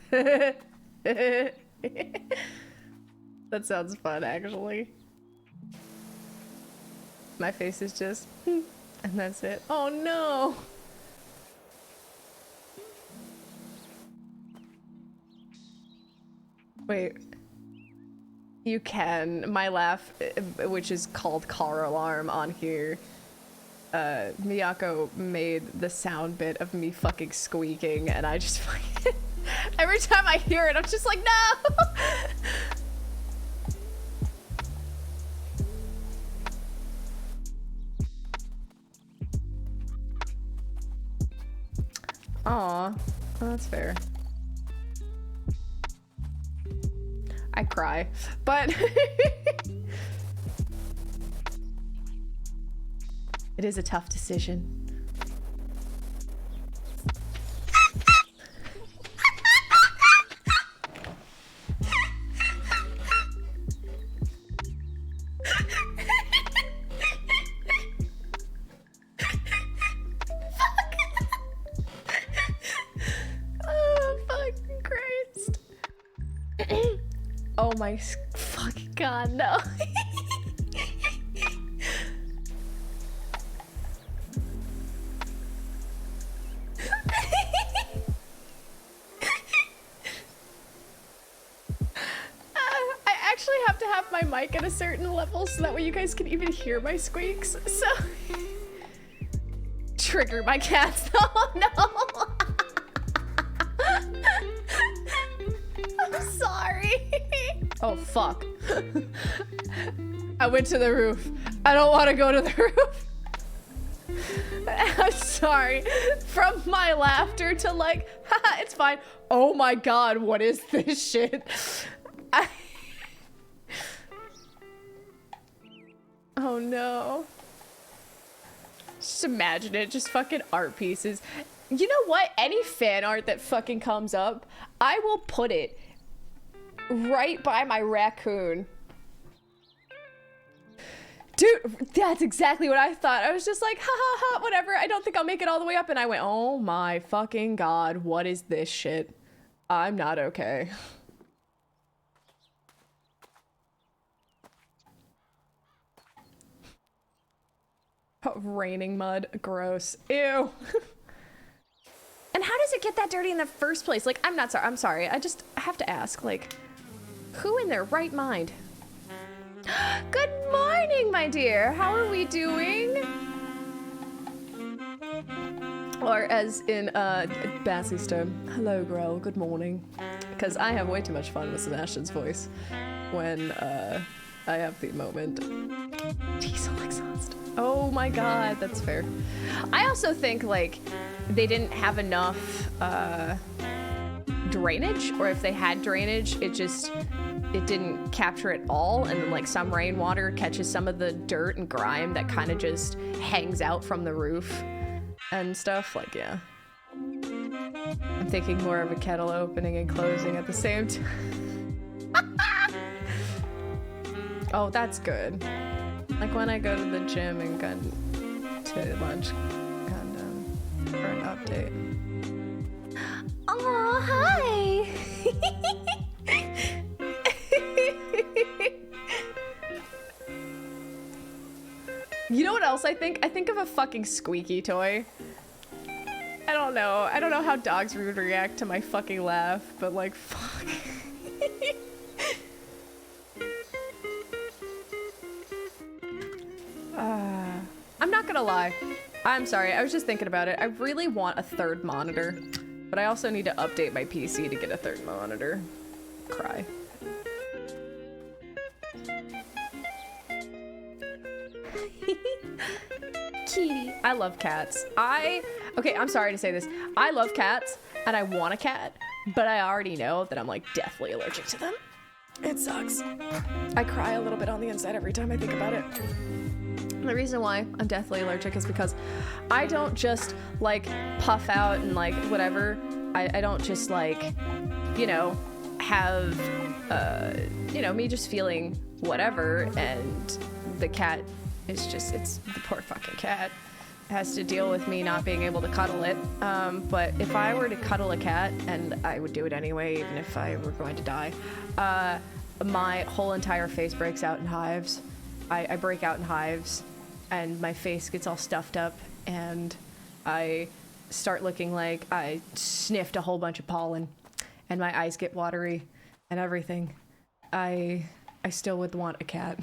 [SPEAKER 4] That sounds fun, actually. My face is just, and that's it. Oh no! Wait. You can. My laugh, which is called car alarm on here, Miyako made the sound bit of me fucking squeaking, and I just fucking... Every time I hear it, I'm just like, no! Aw, well, that's fair. I cry, but it is a tough decision. Oh my fucking god, no. I actually have to have my mic at a certain level so that way you guys can even hear my squeaks. So trigger my cats. Oh no. I'm sorry. Oh, fuck. I went to the roof. I don't want to go to the roof. I'm sorry. From my laughter to like, haha, it's fine. Oh my god, what is this shit? Oh no. Just imagine it, just fucking art pieces. You know what? Any fan art that fucking comes up, I will put it right by my raccoon. Dude, that's exactly what I thought. I was just like, ha ha ha, whatever. I don't think I'll make it all the way up. And I went, oh my fucking god, what is this shit? I'm not okay. Oh, raining mud, gross. Ew. And how does it get that dirty in the first place? Like, I'm sorry. I have to ask, like, who in their right mind? Good morning, my dear. How are we doing? Or as in Bassie's term, hello, girl, good morning. Because I have way too much fun with Sebastian's voice when I have the moment. Diesel exhaust. Oh my god, that's fair. I also think, like, they didn't have enough drainage, or if they had drainage, it didn't capture it all, and then like some rainwater catches some of the dirt and grime that kind of just hangs out from the roof and stuff. Like, yeah. I'm thinking more of a kettle opening and closing at the same time. Oh, that's good. Like when I go to the gym and go to lunch for an update. Oh, hi! You know what else I think? I think of a fucking squeaky toy. I don't know how dogs would react to my fucking laugh, but like, fuck. I'm not gonna lie. I'm sorry, I was just thinking about it. I really want a third monitor, but I also need to update my PC to get a third monitor. Cry. Kitty. I love cats. Okay, I'm sorry to say this. I love cats, and I want a cat, but I already know that I'm like deathly allergic to them. It sucks. I cry a little bit on the inside every time I think about it. The reason why I'm deathly allergic is because I don't just like puff out and like whatever. I don't just like, you know, have, you know, me just feeling whatever, and the cat is just, it's the poor fucking cat has to deal with me not being able to cuddle it. But if I were to cuddle a cat, and I would do it anyway, even if I were going to die, my whole entire face breaks out in hives. I break out in hives, and my face gets all stuffed up, and I start looking like I sniffed a whole bunch of pollen, and my eyes get watery and everything. I still would want a cat.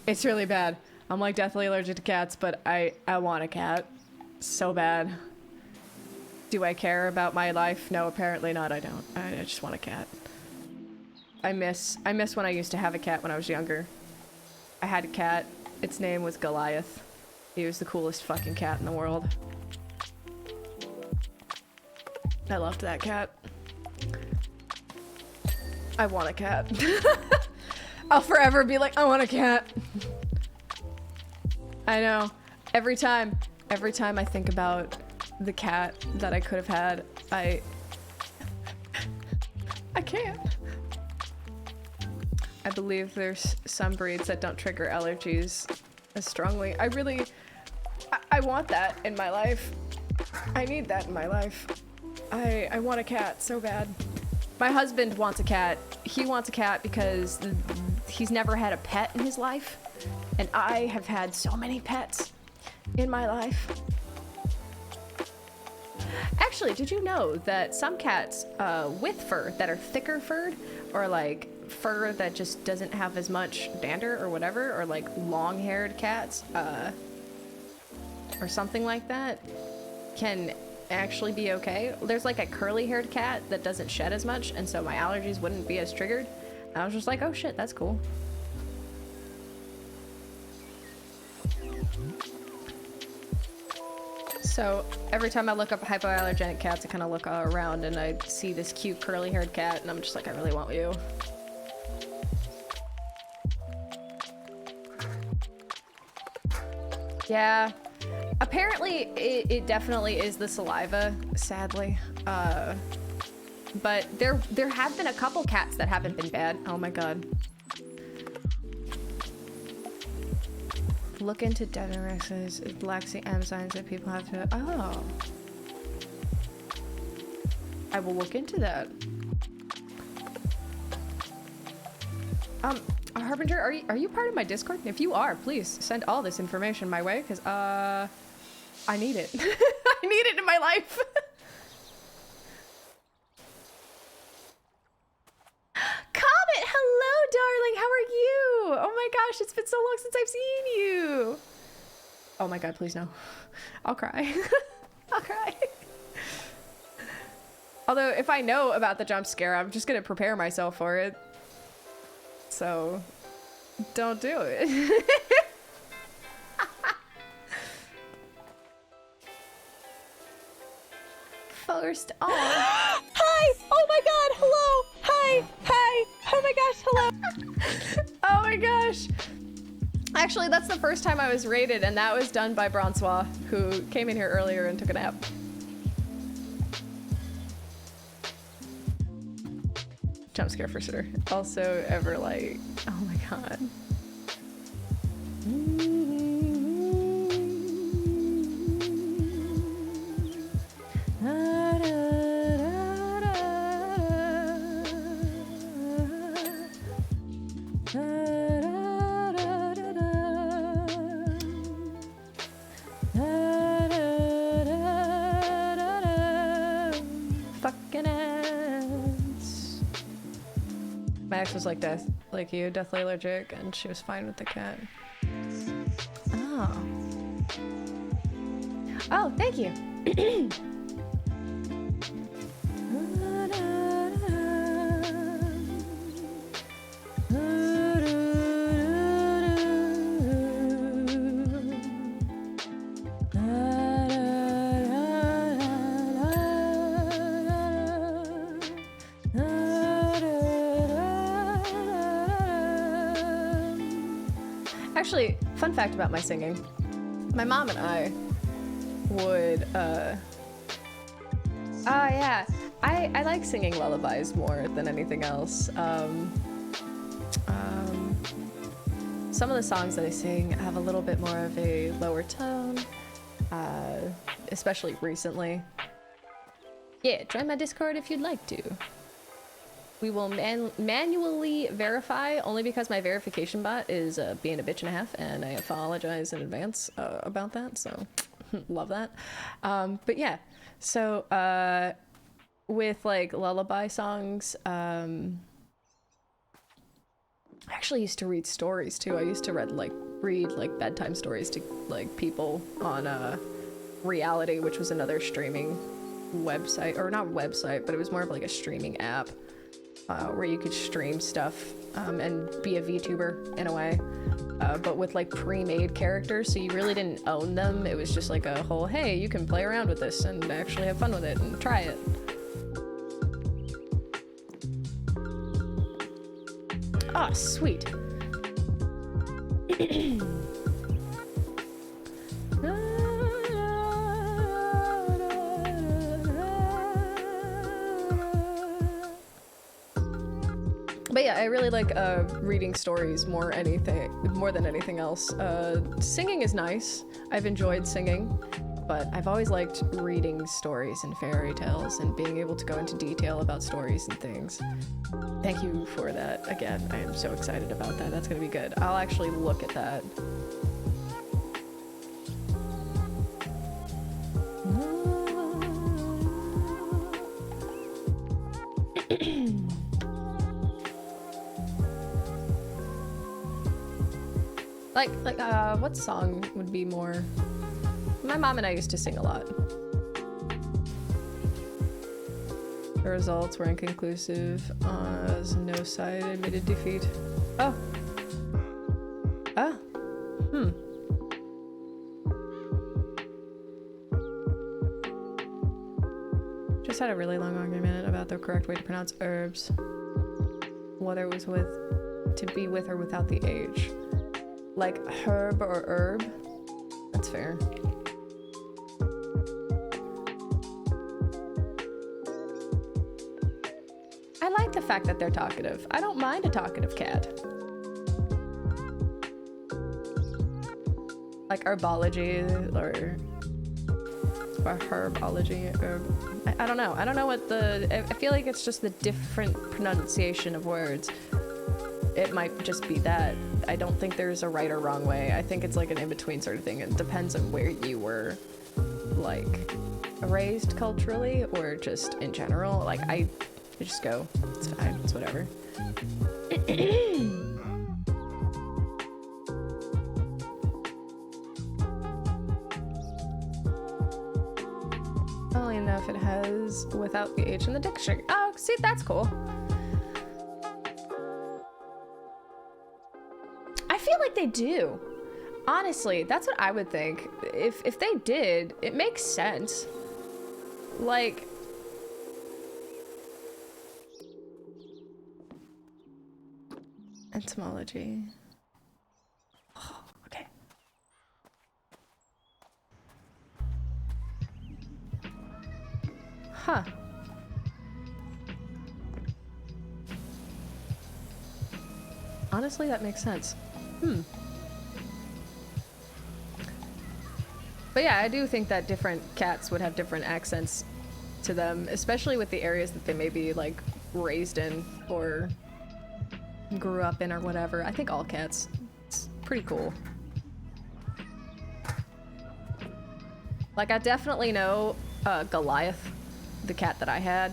[SPEAKER 4] It's really bad. I'm like deathly allergic to cats, but I want a cat so bad. Do I care about my life? No, apparently not. I don't. I just want a cat. I miss when I used to have a cat when I was younger. I had a cat. Its name was Goliath. He was the coolest fucking cat in the world. I loved that cat. I want a cat. I'll forever be like, I want a cat. I know. Every time I think about the cat that I could have had, I can't. I believe there's some breeds that don't trigger allergies as strongly. I want that in my life. I need that in my life. I want a cat so bad. My husband wants a cat. He wants a cat because he's never had a pet in his life. And I have had so many pets in my life. Actually, did you know that some cats with fur that are thicker furred, or like fur that just doesn't have as much dander or whatever, or like long-haired cats or something like that, can actually be okay? There's like a curly-haired cat that doesn't shed as much, and so my allergies wouldn't be as triggered. And I was just like, oh shit, that's cool. So every time I look up hypoallergenic cats, I kind of look around and I see this cute curly-haired cat, and I'm just like, I really want you. Yeah. Apparently, it definitely is the saliva, sadly. But there have been a couple cats that haven't been bad. Oh my god. Look into Denorex's. It lacks the enzymes that people have to... Oh. I will look into that. Harbinger, are you part of my Discord? If you are, please send all this information my way, because, I need it. I need it in my life. Comet, hello, darling. How are you? Oh my gosh, it's been so long since I've seen you. Oh my god, please no. I'll cry. I'll cry. Although, if I know about the jump scare, I'm just gonna prepare myself for it. So, don't do it. First on. Hi! Oh my god, hello! Hi! Hi! Oh my gosh, hello! Oh my gosh! Actually, that's the first time I was raided, and that was done by Bronsois, who came in here earlier and took a nap. Jump scare for sure. Also, Everlight. Oh my god. Fucking ants. My ex was like death, like you, deathly allergic, and she was fine with the cat. Oh. Oh, thank you. Actually, fun fact about my singing. My mom and I would, yeah. I like singing lullabies more than anything else. Some of the songs that I sing have a little bit more of a lower tone, especially recently. Yeah, join my Discord if you'd like to. We will manually verify, only because my verification bot is being a bitch and a half, and I apologize in advance about that, so love that. But yeah, so with like lullaby songs, I actually used to read stories too. I used to read like bedtime stories to like people on Reality, which was another streaming website, or not website, but it was more of like a streaming app. Where you could stream stuff and be a VTuber in a way, but with like pre-made characters, so you really didn't own them. It was just like a whole, hey, you can play around with this and actually have fun with it and try it. Oh, sweet. But yeah, I really like reading stories more than anything else. Singing is nice. I've enjoyed singing, but I've always liked reading stories and fairy tales and being able to go into detail about stories and things. Thank you for that. Again, I am so excited about that. That's gonna be good. I'll actually look at that. What song would be more? My mom and I used to sing a lot. The results were inconclusive as no side admitted defeat. Oh. Ah. Just had a really long argument about the correct way to pronounce herbs. Whether it was to be with or without the H. Like herb or herb? That's fair. I like the fact that they're talkative. I don't mind a talkative cat. Like herbology or herbology. I don't know. I don't know what I feel like it's just the different pronunciation of words. It might just be that. I don't think there's a right or wrong way. I think it's like an in-between sort of thing. It depends on where you were, like, raised culturally or just in general. Like, I just go, it's fine, it's whatever. Only enough it has without the H in the dictionary. Oh, see, that's cool. I feel like they do. Honestly, that's what I would think. If they did, it makes sense. Like, etymology. Oh, okay. Huh. Honestly, that makes sense. But yeah, I do think that different cats would have different accents to them, especially with the areas that they may be, like, raised in or grew up in or whatever. I think all cats. It's pretty cool. Like, I definitely know Goliath, the cat that I had,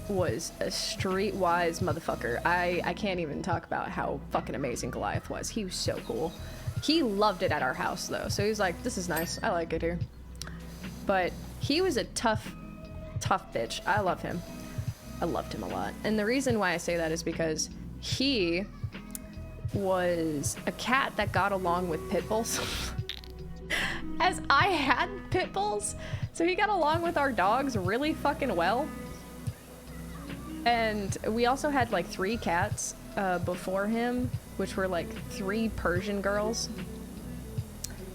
[SPEAKER 4] was a streetwise motherfucker. I can't even talk about how fucking amazing Goliath was. He was so cool. He loved it at our house though, so he was like, this is nice, I like it here. But he was a tough bitch. I love him. I loved him a lot. And the reason why I say that is because he was a cat that got along with pit bulls. As I had pit bulls, so he got along with our dogs really fucking well. And we also had like 3 cats before him, which were like 3 Persian girls.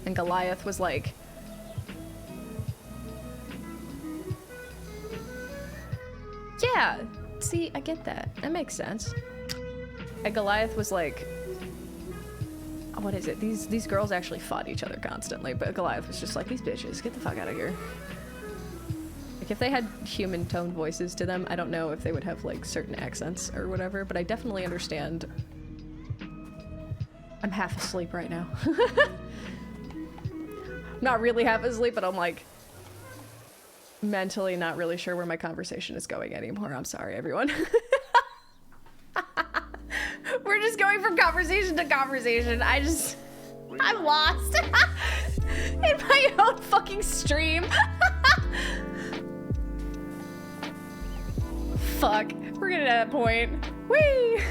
[SPEAKER 4] And Goliath was like... Yeah, see, I get that. That makes sense. And Goliath was like... What is it? These girls actually fought each other constantly, but Goliath was just like, these bitches, get the fuck out of here. Like, if they had human toned voices to them, I don't know if they would have, like, certain accents or whatever, but I definitely understand. I'm half asleep right now. Not really half asleep, but I'm, like, mentally not really sure where my conversation is going anymore. I'm sorry, everyone. We're just going from conversation to conversation. I'm lost in my own fucking stream. Fuck, we're getting to that point. Whee!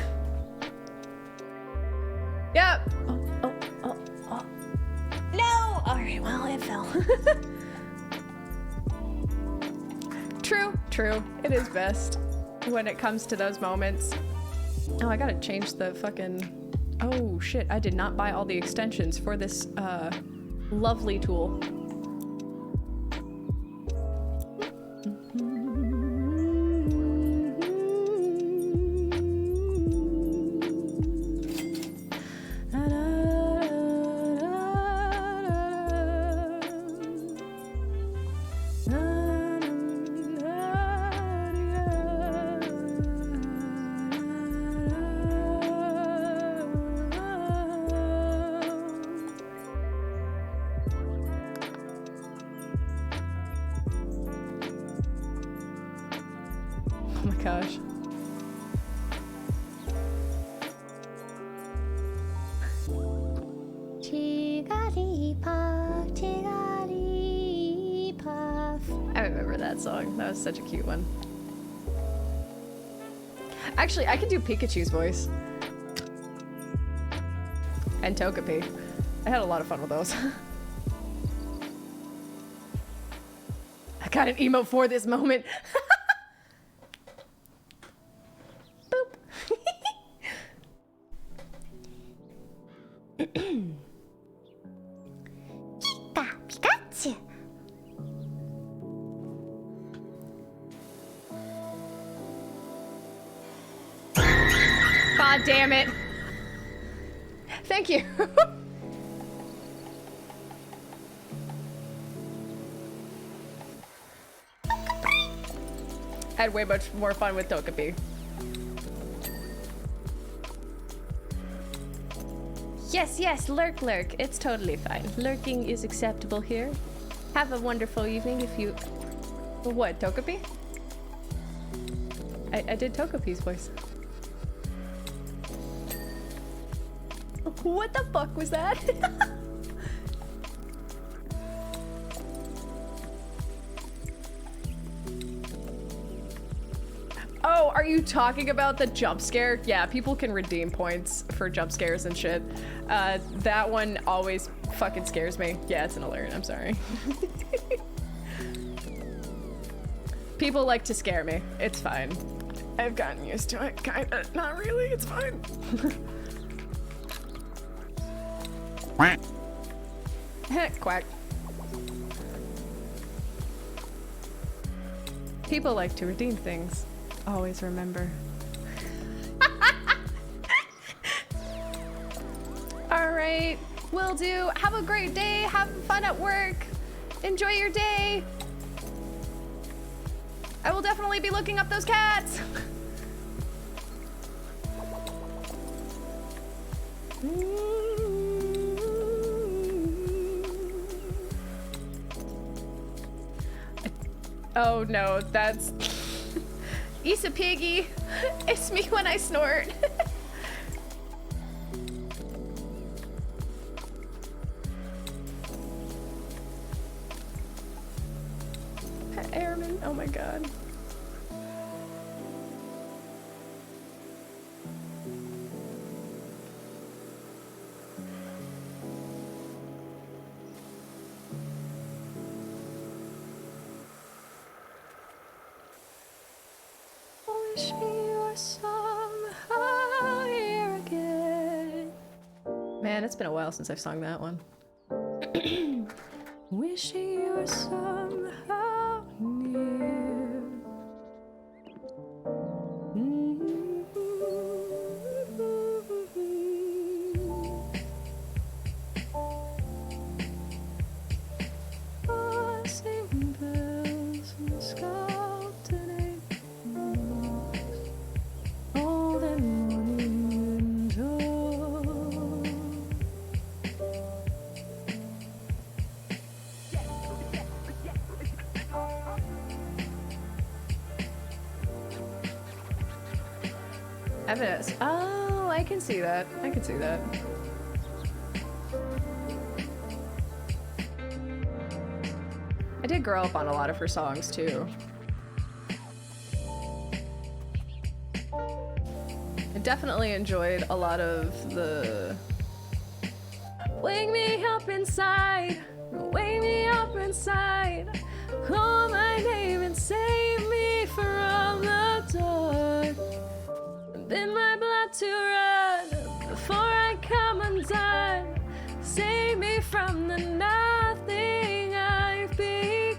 [SPEAKER 4] Yep. Oh. No! Alright, well, it fell. True. It is best when it comes to those moments. Oh, I gotta change the fucking... Oh shit, I did not buy all the extensions for this lovely tool. Oh my gosh. I remember that song. That was such a cute one. Actually, I could do Pikachu's voice. And Togepi. I had a lot of fun with those. I got an emote for this moment. God damn it. Thank you. I had way much more fun with Togepi. Yes, yes, lurk, lurk. It's totally fine. Lurking is acceptable here. Have a wonderful evening if you... What, Togepi? I did Togepi's voice. What the fuck was that? Oh, are you talking about the jump scare? Yeah, people can redeem points for jump scares and shit. That one always fucking scares me. Yeah, it's an alert, I'm sorry. People like to scare me. It's fine. I've gotten used to it, kinda. Not really, it's fine. Quack. People like to redeem things. Always remember. Alright, will do. Have a great day. Have fun at work. Enjoy your day. I will definitely be looking up those cats. Oh no, that's Issa Piggy. It's me when I snort. Airman, oh my god. Wish you were somehow here again. Man, it's been a while since I've sung that one. Wishing you were somehow near. Passing bells and sculpted angels, old and morning window. Evidence. Oh, I can see that. I can see that. I did grow up on a lot of her songs too. I definitely enjoyed a lot of the wake me up inside, wake me up inside, call my name and save me from the dark. Then my blood to run before I come undone. Save me from the nothing I've become.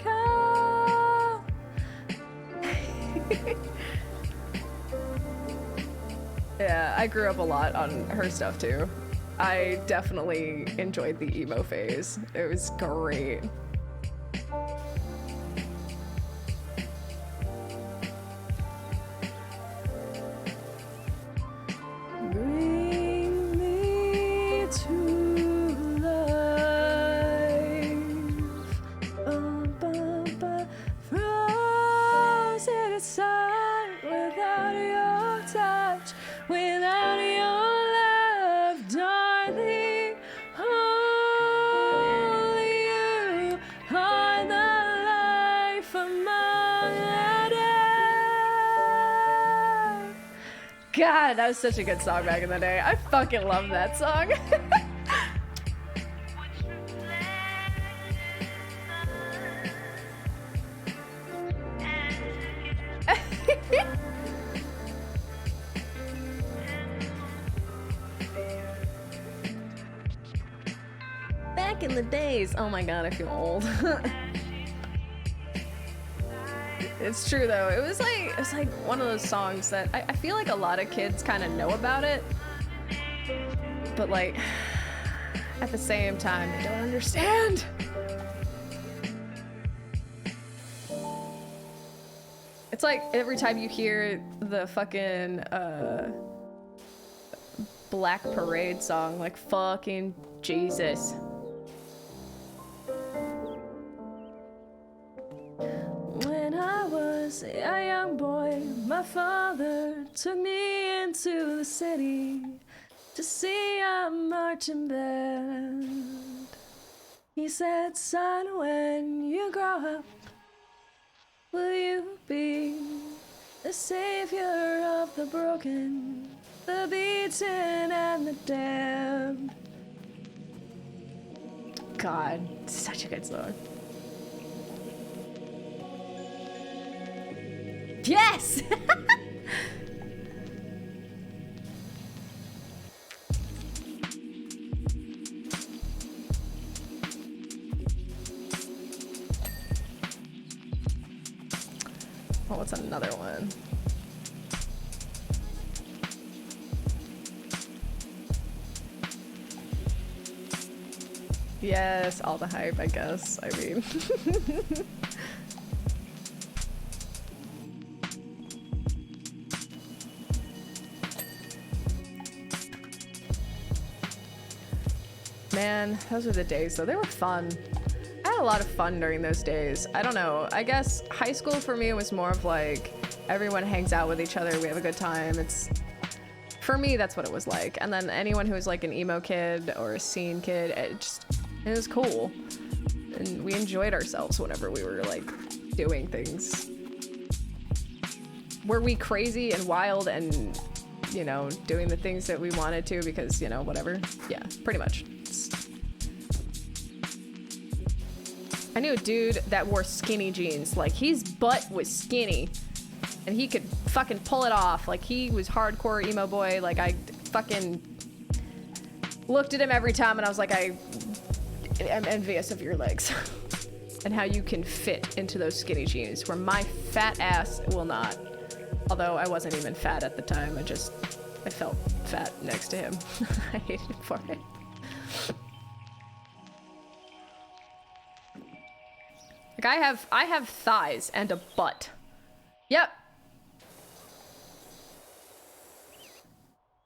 [SPEAKER 4] Yeah, I grew up a lot on her stuff too. I definitely enjoyed the emo phase. It was great. Bring me to life. Frozen aside without your touch, without your love, darling. Only you are the life of my life. God, that was such a good song back in the day. I fucking love that song. Back in the days. Oh my god, I feel old. It's true though. It was like one of those songs that I feel like a lot of kids kind of know about it, but like at the same time they don't understand. It's like every time you hear the fucking Black Parade song, like fucking Jesus. When I was a young boy, my father took me into the city to see a marching band. He said, son, when you grow up, will you be the savior of the broken, the beaten, and the damned? God, such a good song. Yes! Oh, what's another one? Yes, all the hype, I guess. I mean... Man, those were the days though. They were fun. I had a lot of fun during those days. I don't know. I guess high school for me was more of like everyone hangs out with each other. We have a good time. It's for me, that's what it was like. And then anyone who was like an emo kid or a scene kid, it was cool. And we enjoyed ourselves whenever we were like doing things. Were we crazy and wild and, you know, doing the things that we wanted to because, you know, whatever? Yeah, pretty much. I knew a dude that wore skinny jeans. Like, his butt was skinny. And he could fucking pull it off. Like, he was hardcore emo boy. Like, I fucking looked at him every time and I was like, I am envious of your legs. And how you can fit into those skinny jeans where my fat ass will not. Although I wasn't even fat at the time. I felt fat next to him. I hated him for it. Like, I have thighs and a butt. Yep.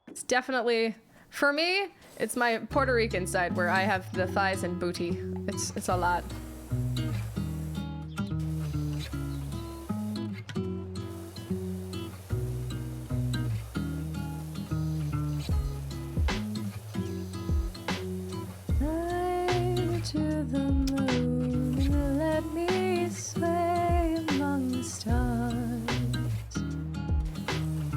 [SPEAKER 4] It's definitely, for me, it's my Puerto Rican side where I have the thighs and booty. It's a lot. To the moon, let me sway among the stars.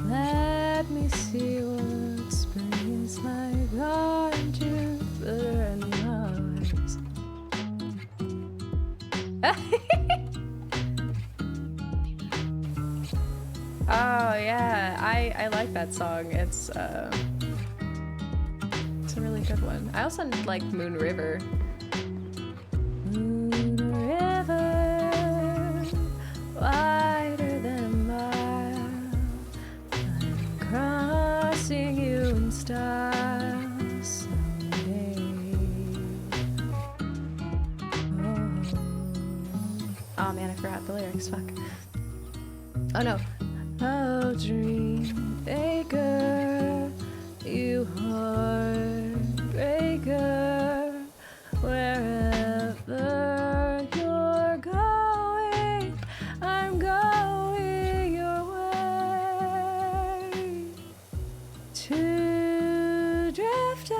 [SPEAKER 4] Let me see what spring is like on Jupiter and Mars. Oh yeah, I like that song. It's a really good one. I also like Moon River. Moon River, wider than a mile. I'm crossing you in style someday. Oh man, I forgot the lyrics. Fuck. Oh no. Oh, dream maker, you heartbreaker, wherever you're going, I'm going your way. Two drifters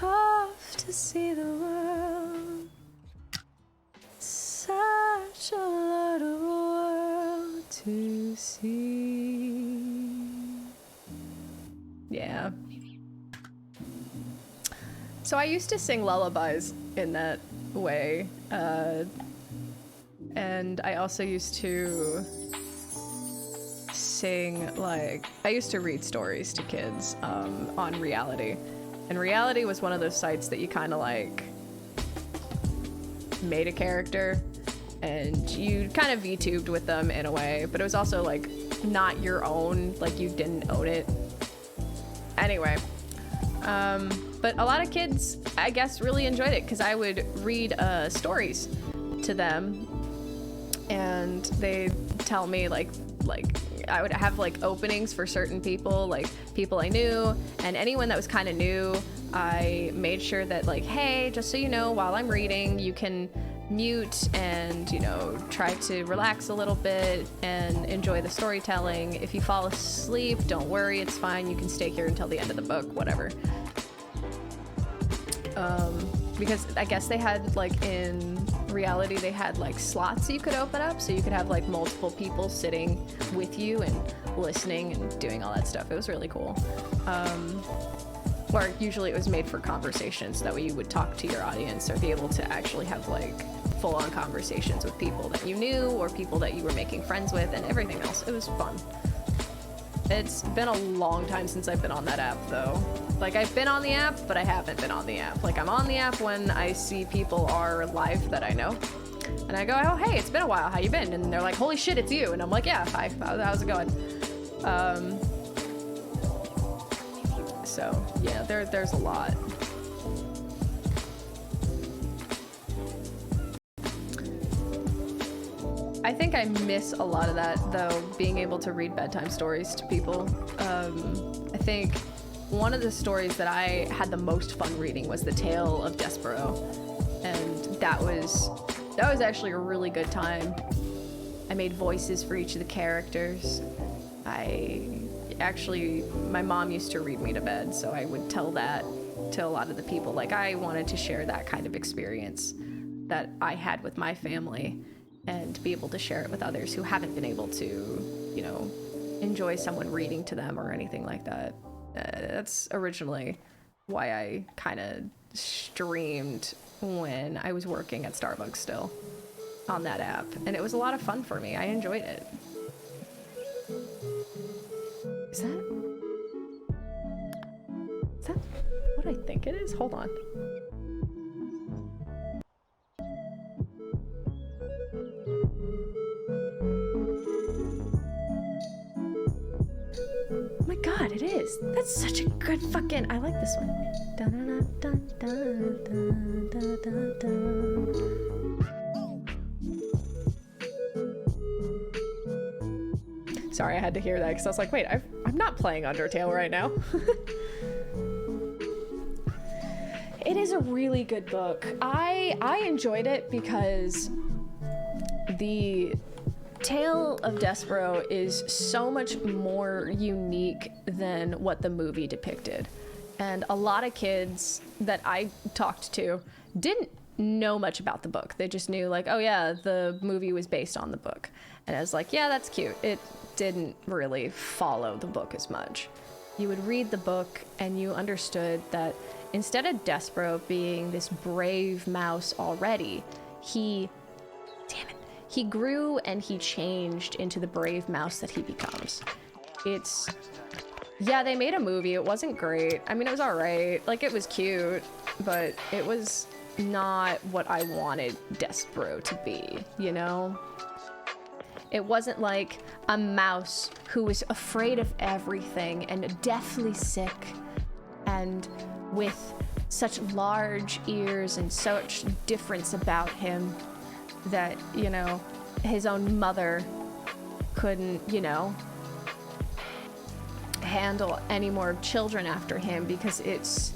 [SPEAKER 4] off to see the world. Such a lot of world to see. Yeah. So I used to sing lullabies in that way, and I also used to sing, like, I used to read stories to kids on Reality. And Reality was one of those sites that you kind of like made a character and you kind of VTubed with them in a way, but it was also like not your own, like you didn't own it. Anyway, but a lot of kids, I guess, really enjoyed it because I would read stories to them and they'd tell me like I would have like openings for certain people, like people I knew, and anyone that was kind of new, I made sure that like, hey, just so you know, while I'm reading, you can mute and, you know, try to relax a little bit and enjoy the storytelling. If you fall asleep, don't worry, it's fine. You can stay here until the end of the book, whatever. Because I guess they had like in Reality, they had like slots you could open up, so you could have like multiple people sitting with you and listening and doing all that stuff. It was really cool. Or usually it was made for conversations, that way you would talk to your audience or be able to actually have like full-on conversations with people that you knew or people that you were making friends with and everything else. It was fun. It's been a long time since I've been on that app though. Like I've been on the app, but I haven't been on the app. Like I'm on the app when I see people are live that I know. And I go, oh hey, it's been a while, how you been? And they're like, holy shit, it's you. And I'm like, yeah, hi, how's it going? So yeah, there's a lot. I think I miss a lot of that though, being able to read bedtime stories to people. I think one of the stories that I had the most fun reading was The Tale of Despero, and that was actually a really good time. I made voices for each of the characters. My mom used to read me to bed, so I would tell that to a lot of the people. Like I wanted to share that kind of experience that I had with my family and be able to share it with others who haven't been able to, you know, enjoy someone reading to them or anything like that. That's originally why I kind of streamed when I was working at Starbucks still on that app, and it was a lot of fun for me. I enjoyed it. Is that what I think it is? Hold on. Oh my god, it is. That's such a good fucking... I like this one. Dun, dun, dun, dun, dun, dun, dun, dun. Sorry, I had to hear that because I was like, wait, I'm not playing Undertale right now. It is a really good book. I enjoyed it because the Tale of Despero is so much more unique than what the movie depicted. And a lot of kids that I talked to didn't know much about the book. They just knew like, oh yeah, the movie was based on the book. And I was like, yeah, that's cute. It didn't really follow the book as much. You would read the book and you understood that instead of Despero being this brave mouse already, he he grew and he changed into the brave mouse that he becomes. It's, yeah, they made a movie. It wasn't great. I mean, it was all right. Like, it was cute, but it was not what I wanted Despero to be, you know? It wasn't like a mouse who was afraid of everything and deathly sick and with such large ears and such difference about him that, you know, his own mother couldn't, you know, handle any more children after him because it's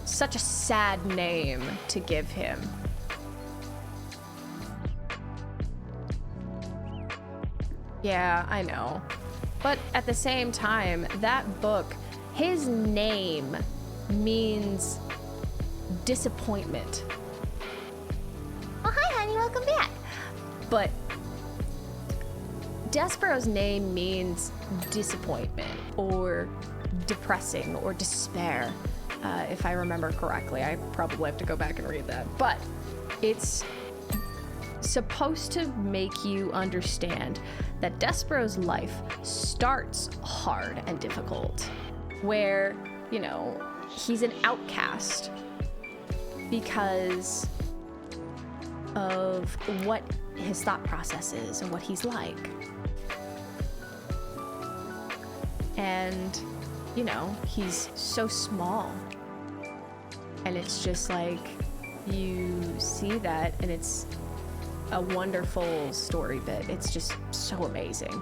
[SPEAKER 4] such a sad name to give him. Yeah, I know. But at the same time, that book, his name means disappointment. Oh, hi, honey, welcome back. But Despero's name means disappointment or depressing or despair, if I remember correctly. I probably have to go back and read that. But it's supposed to make you understand that Despero's life starts hard and difficult, where, you know, he's an outcast because of what his thought process is and what he's like. And, you know, he's so small. And it's just like, you see that and it's a wonderful story bit. It's just so amazing.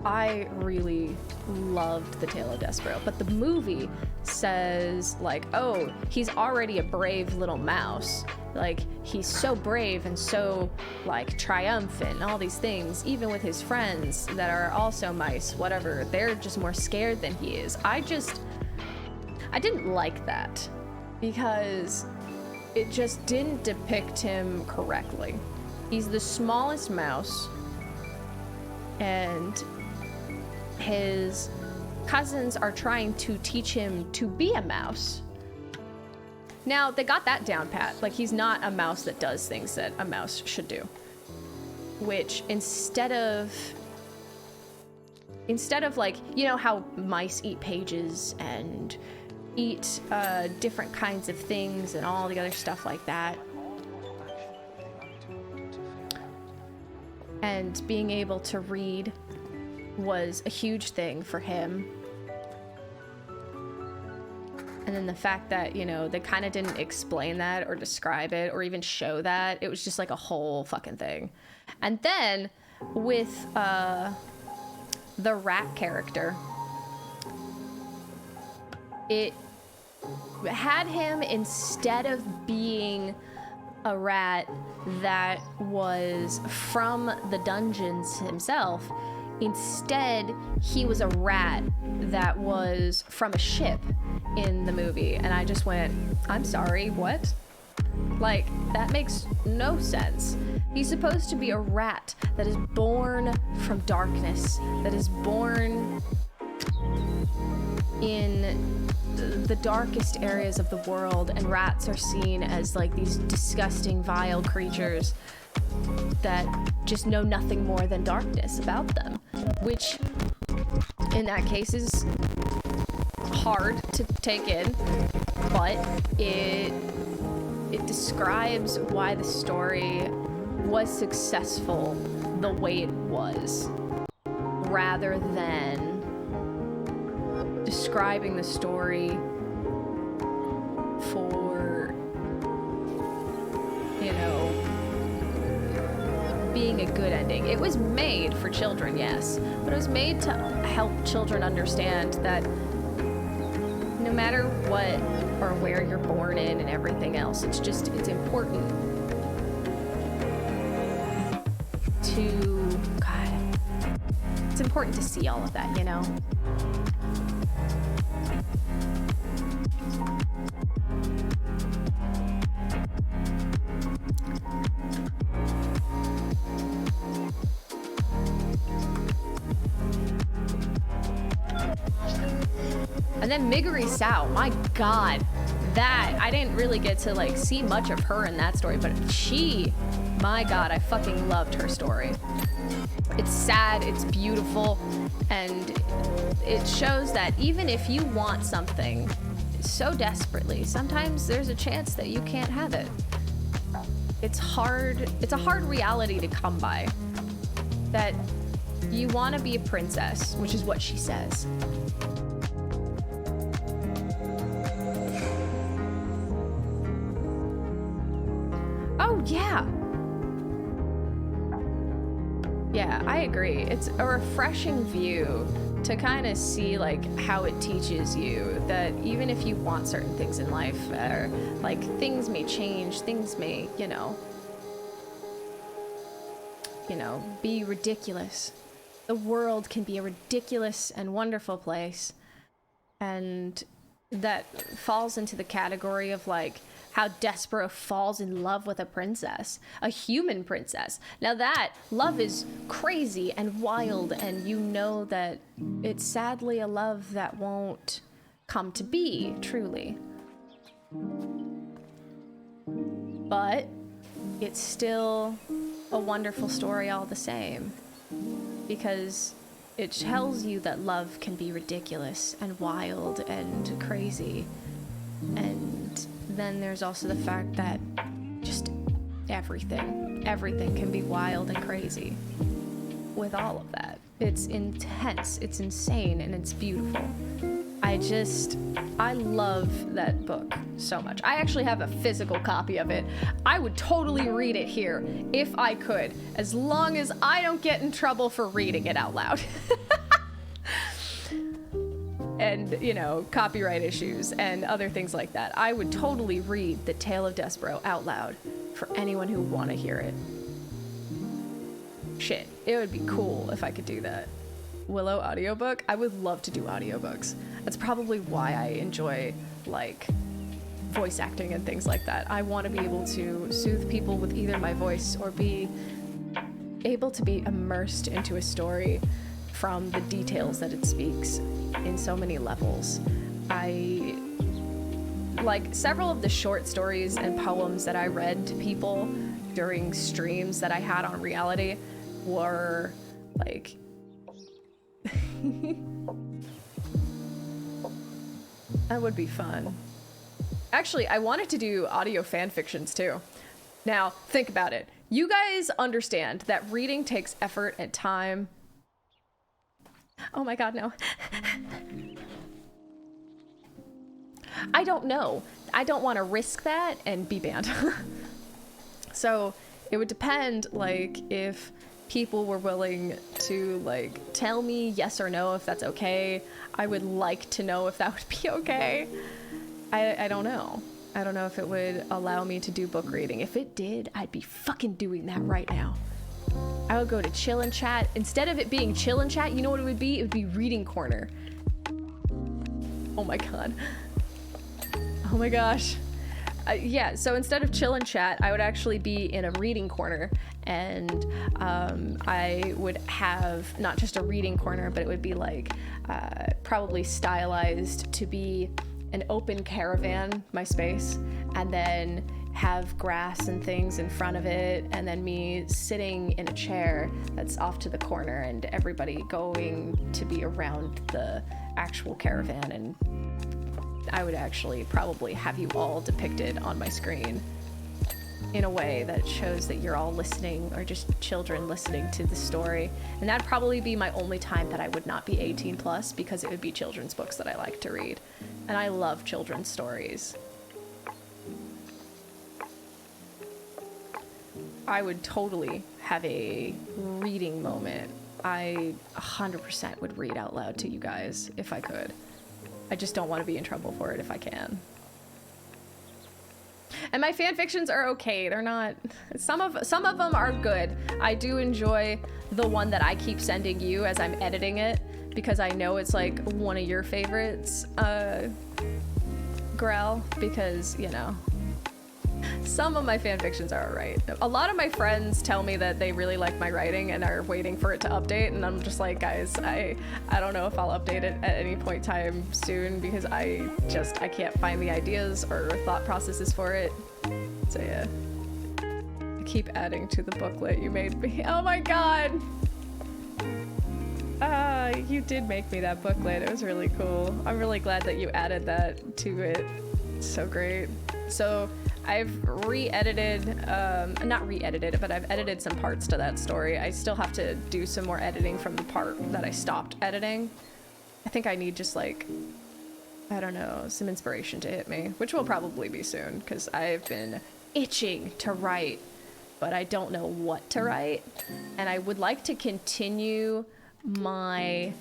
[SPEAKER 4] I really loved The Tale of Despero, but the movie says like, oh, he's already a brave little mouse. Like, he's so brave and so like triumphant and all these things, even with his friends that are also mice, whatever, they're just more scared than he is. I didn't like that because it just didn't depict him correctly. He's the smallest mouse, and his cousins are trying to teach him to be a mouse. Now, they got that down pat. Like, he's not a mouse that does things that a mouse should do. Which, instead of like, you know how mice eat pages and eat different kinds of things and all the other stuff like that. And being able to read was a huge thing for him. And then the fact that, you know, they kind of didn't explain that or describe it or even show that. It was just like a whole fucking thing. And then with the rat character, it had him, instead of being a rat that was from the dungeons himself, instead he was a rat that was from a ship in the movie. And I just went, I'm sorry, what? Like, that makes no sense. He's supposed to be a rat that is born from darkness, that is born in the darkest areas of the world, and rats are seen as like these disgusting, vile creatures that just know nothing more than darkness about them, which in that case is hard to take in, but it describes why the story was successful the way it was, rather than describing the story for, you know, being a good ending. It was made for children, yes, but it was made to help children understand that no matter what or where you're born in and everything else, it's important to, God, it's important to see all of that, you know? And And then Miguri Sao, my god, that, I didn't really get to like see much of her in that story, but she, my god, I fucking loved her story. It's sad, it's beautiful, and it shows that even if you want something so desperately, sometimes there's a chance that you can't have it. It's a hard reality to come by. That you want to be a princess, which is what she says. Oh, yeah. Yeah, I agree. It's a refreshing view to kind of see like how it teaches you that even if you want certain things in life, or like things may change, things may, you know, be ridiculous. The world can be a ridiculous and wonderful place, and that falls into the category of like how Despero falls in love with a princess, a human princess. Now that love is crazy and wild, and you know that it's sadly a love that won't come to be, truly. But it's still a wonderful story all the same, because it tells you that love can be ridiculous and wild and crazy. And then there's also the fact that just everything can be wild and crazy with all of that. It's intense, it's insane, and it's beautiful. I love that book so much. I actually have a physical copy of it. I would totally read it here if I could, as long as I don't get in trouble for reading it out loud. And, you know, copyright issues and other things like that. I would totally read The Tale of Despero out loud for anyone who would want to hear it. Shit, it would be cool if I could do that. Willow audiobook? I would love to do audiobooks. That's probably why I enjoy, like, voice acting and things like that. I want to be able to soothe people with either my voice or be able to be immersed into a story from the details that it speaks in so many levels. I like several of the short stories and poems that I read to people during streams that I had on Reality were like that would be fun. Actually, I wanted to do audio fan fictions too. Now, think about it. You guys understand that reading takes effort and time. Oh my god, no. I don't know. I don't want to risk that and be banned. So it would depend, like, if people were willing to, like, tell me yes or no if that's okay. I would like to know if that would be okay. I don't know. I don't know if it would allow me to do book reading. If it did, I'd be fucking doing that right now. I would go to Chill and Chat. Instead of it being Chill and Chat, you know what it would be? It would be Reading Corner. Oh my god. Oh my gosh. Yeah, so instead of Chill and Chat, I would actually be in a reading corner, and I would have not just a reading corner, but it would be like probably stylized to be an open caravan, my space, and then have grass and things in front of it, and then me sitting in a chair that's off to the corner, and everybody going to be around the actual caravan. And I would actually probably have you all depicted on my screen in a way that shows that you're all listening, or just children listening to the story. And that'd probably be my only time that I would not be 18 plus, because it would be children's books that I like to read. And I love children's stories. I would totally have a reading moment. I 100% would read out loud to you guys if I could. I just don't want to be in trouble for it if I can. And my fan fictions are okay. They're not, some of them are good. I do enjoy the one that I keep sending you as I'm editing it, because I know it's like one of your favorites, Grell, because, you know, Some of my fan fictions are alright. A lot of my friends tell me that they really like my writing and are waiting for it to update, and I'm just like, guys, I don't know if I'll update it at any point in time soon because I can't find the ideas or thought processes for it. So yeah. I keep adding to the booklet you made me. Oh my god! You did make me that booklet. It was really cool. I'm really glad that you added that to it. It's so great. So I've re-edited, not re-edited, but I've edited some parts to that story. I still have to do some more editing from the part that I stopped editing. I think I need just like, I don't know, some inspiration to hit me, which will probably be soon because I've been itching to write, but I don't know what to write. And I would like to continue my,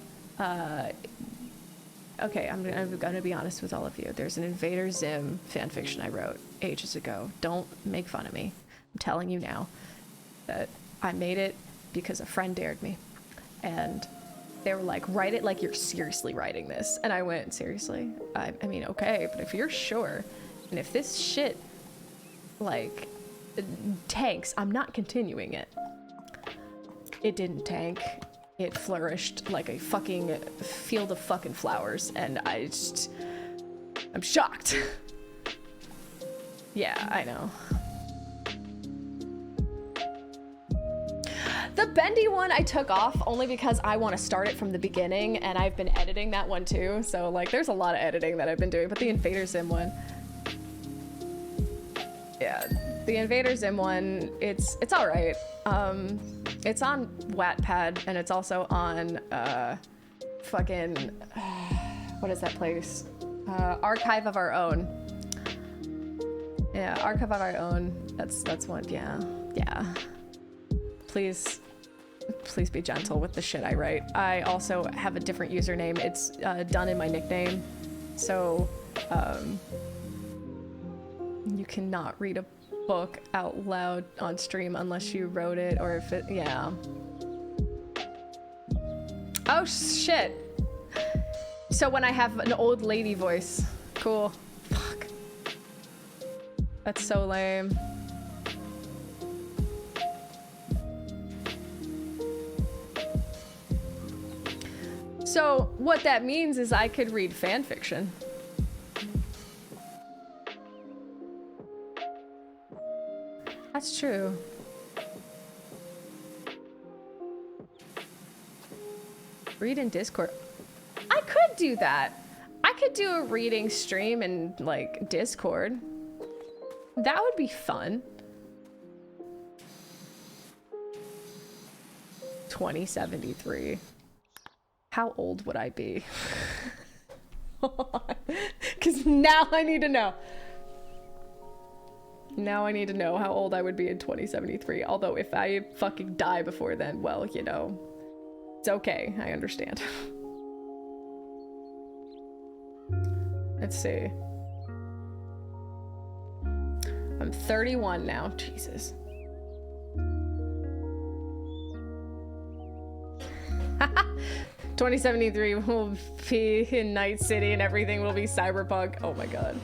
[SPEAKER 4] okay, I'm gonna be honest with all of you. There's an Invader Zim fanfiction I wrote ages ago. Don't make fun of me. I'm telling you now that I made it because a friend dared me. And they were like, write it like you're seriously writing this. And I went, seriously? I mean, okay, but if you're sure, and if this shit, like, tanks, I'm not continuing it. It didn't tank. It flourished like a fucking field of fucking flowers, and I'm shocked. Yeah, I know. The bendy one I took off only because I want to start it from the beginning, and I've been editing that one too, so like there's a lot of editing that I've been doing, but the Invader Zim one, yeah, the Invader Zim one, it's all right. It's on Wattpad, and it's also on fucking what is that place? Archive of Our Own. Yeah, Archive of Our Own. That's one. Yeah. Please be gentle with the shit I write. I also have a different username. It's done in my nickname, so you cannot read a book out loud on stream unless you wrote it, or if it, yeah. Oh shit. So when I have an old lady voice. Cool. Fuck. That's so lame. So what that means is I could read fan fiction. That's true. Read in Discord. I could do that. I could do a reading stream in like Discord. That would be fun. 2073. How old would I be? Because now I need to know. Now I need to know how old I would be in 2073. Although if I fucking die before then, well, you know, it's okay. I understand. Let's see. I'm 31 now. Jesus. 2073 will be in Night City and everything will be cyberpunk. Oh my god.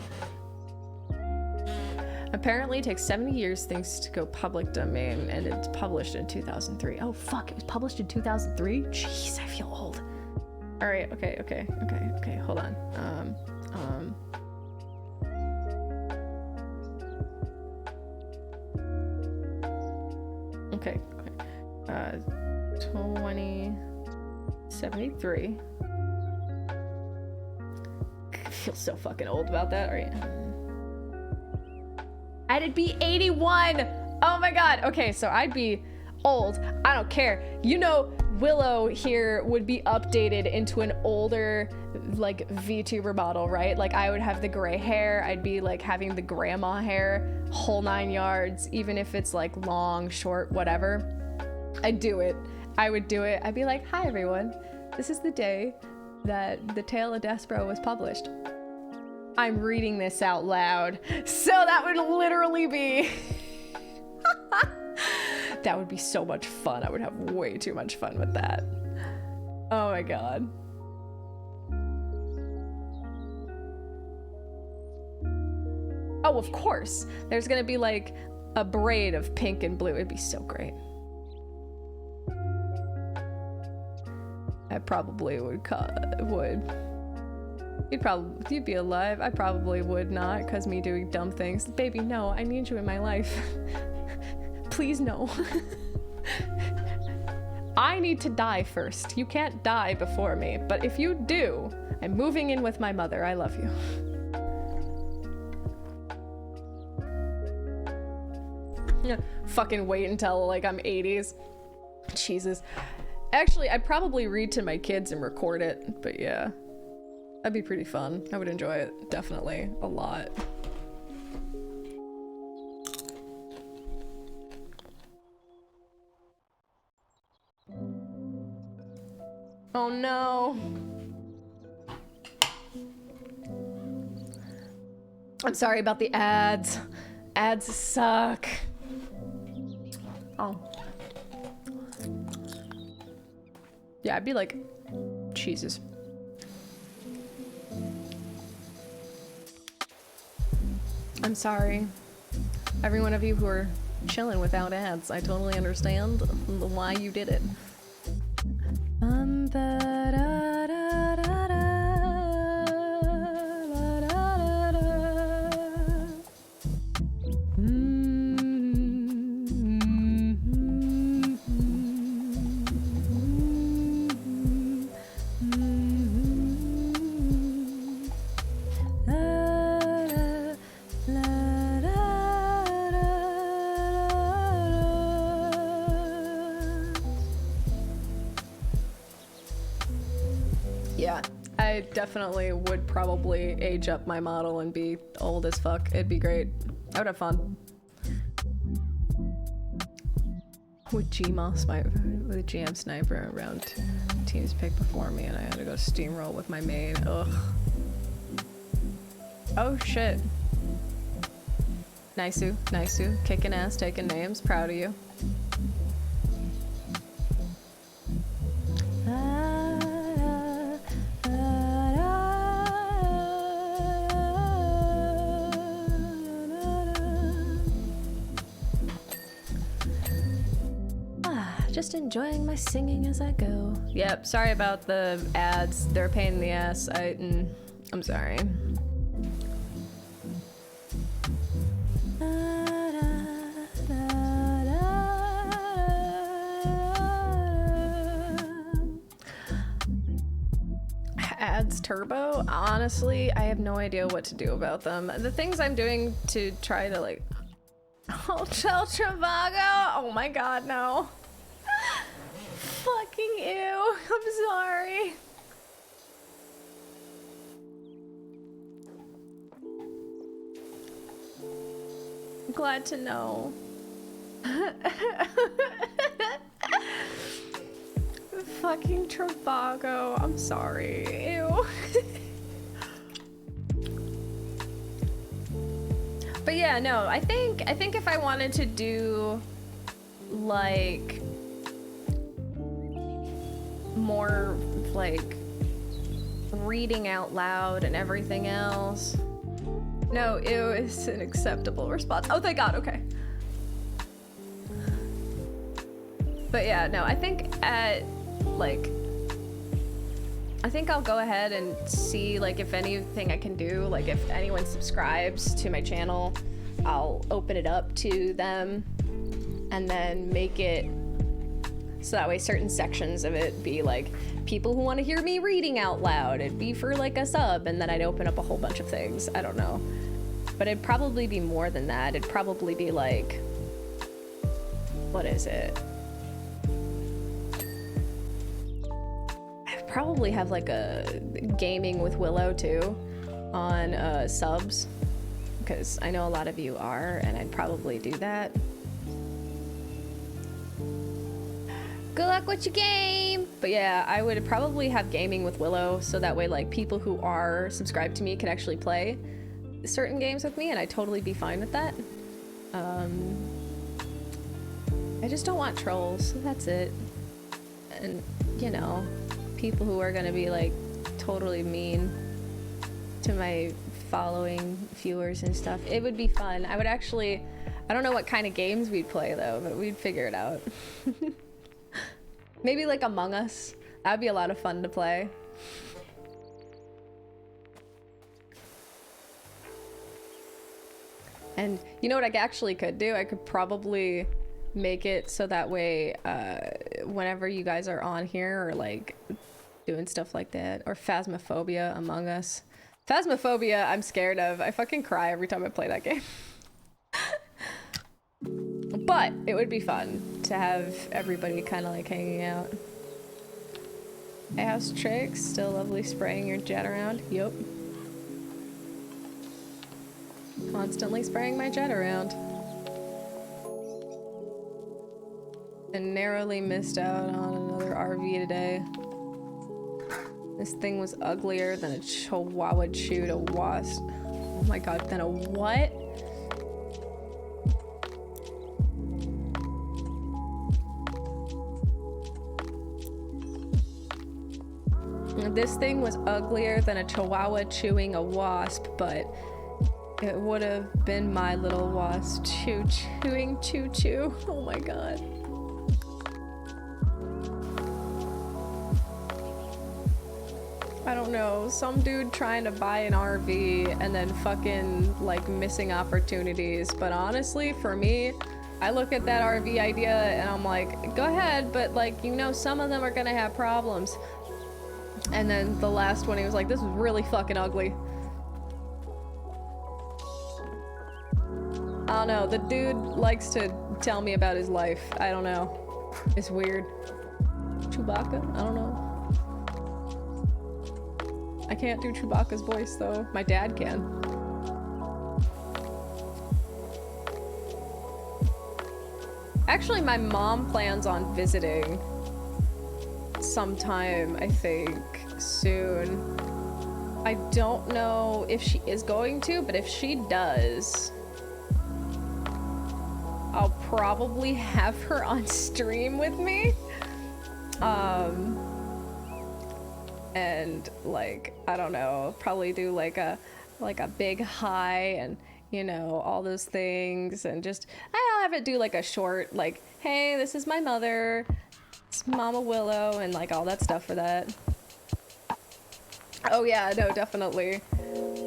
[SPEAKER 4] Apparently it takes 70 years things to go public domain, and it's published in 2003. Oh fuck, it was published in 2003? Jeez, I feel old. All right, okay, hold on. Okay. 2073. I feel so fucking old about that. All right. I'd be 81. Oh my god. Okay, so I'd be old. I don't care. You know, Willow here would be updated into an older, like, VTuber model, right? Like, I would have the gray hair. I'd be, like, having the grandma hair, whole 9 yards, even if it's, like, long, short, whatever. I'd do it. I would do it. I'd be like, hi, everyone. This is the day that The Tale of Despero was published. I'm reading this out loud. So that would literally be... That would be so much fun. I would have way too much fun with that. Oh my god. Oh, of course. There's gonna be like a braid of pink and blue. It'd be so great. I probably would. You'd be alive. I probably would not, cause me doing dumb things. Baby, no, I need you in my life. Please no. I need to die first. You can't die before me, but if you do, I'm moving in with my mother. I love you. Fucking wait until like I'm 80s. Jesus. Actually, I'd probably read to my kids and record it, but yeah. That'd be pretty fun. I would enjoy it, definitely, a lot. Oh no. I'm sorry about the ads. Ads suck. Oh. Yeah, I'd be like, Jesus. I'm sorry. Every one of you who are chilling without ads, I totally understand why you did it. Yeah, I definitely would probably age up my model and be old as fuck. It'd be great. I would have fun. With with a GM sniper around teams picked before me and I had to go steamroll with my main. Ugh. Oh shit. Nice-oo, nice-oo. Kicking ass, taking names. Proud of you. Just enjoying my singing as I go. Yep, sorry about the ads. They're a pain in the ass. I'm sorry. Ads turbo? Honestly, I have no idea what to do about them. The things I'm doing to try to like... Hotel Trivago? Oh my god, no. Fucking ew. I'm sorry. I'm glad to know. Fucking Trivago. I'm sorry. Ew. But yeah, no, I think if I wanted to do like more like reading out loud and everything else. No, ew is an acceptable response. Oh, thank God, okay. But yeah, no, I think I'll go ahead and see like if anything I can do, like if anyone subscribes to my channel, I'll open it up to them and then make it so that way certain sections of it be like people who want to hear me reading out loud. It'd be for like a sub, and then I'd open up a whole bunch of things. I don't know. But it'd probably be more than that. It'd probably be like, what is it? I'd probably have like a gaming with Willow too on subs, because I know a lot of you are, and I'd probably do that. Good luck with your game! But yeah, I would probably have gaming with Willow, so that way like people who are subscribed to me can actually play certain games with me, and I'd totally be fine with that. I just don't want trolls, that's it. And, you know, people who are gonna be like totally mean to my following viewers and stuff. It would be fun. I would actually, I don't know what kind of games we'd play though, but we'd figure it out. Maybe like Among Us. That'd be a lot of fun to play. And you know what I actually could do? I could probably make it so that way whenever you guys are on here or like doing stuff like that, or Phasmophobia, Among Us. Phasmophobia, I'm scared of. I fucking cry every time I play that game. But it would be fun to have everybody kind of like hanging out. Hey, house tricks, still lovely spraying your jet around. Yup. Constantly spraying my jet around. And narrowly missed out on another RV today. This thing was uglier than a chihuahua chewed a wasp. Oh my god, than a what? This thing was uglier than a chihuahua chewing a wasp, but it would have been my little wasp chewing choo-choo. Oh my god. I don't know, some dude trying to buy an RV and then fucking like missing opportunities. But honestly, for me, I look at that RV idea and I'm like, go ahead, but like, you know, some of them are gonna have problems. And then the last one, he was like, this is really fucking ugly. I don't know, the dude likes to tell me about his life. I don't know. It's weird. Chewbacca? I don't know. I can't do Chewbacca's voice though. My dad can. Actually, my mom plans on visiting sometime, I think, soon. I don't know if she is going to, but if she does, I'll probably have her on stream with me. And like, I don't know, probably do like a big hi and, you know, all those things, and just, I'll have it do like a short, like, hey, this is my mother, it's Mama Willow, and like all that stuff for that. Oh yeah, no, definitely.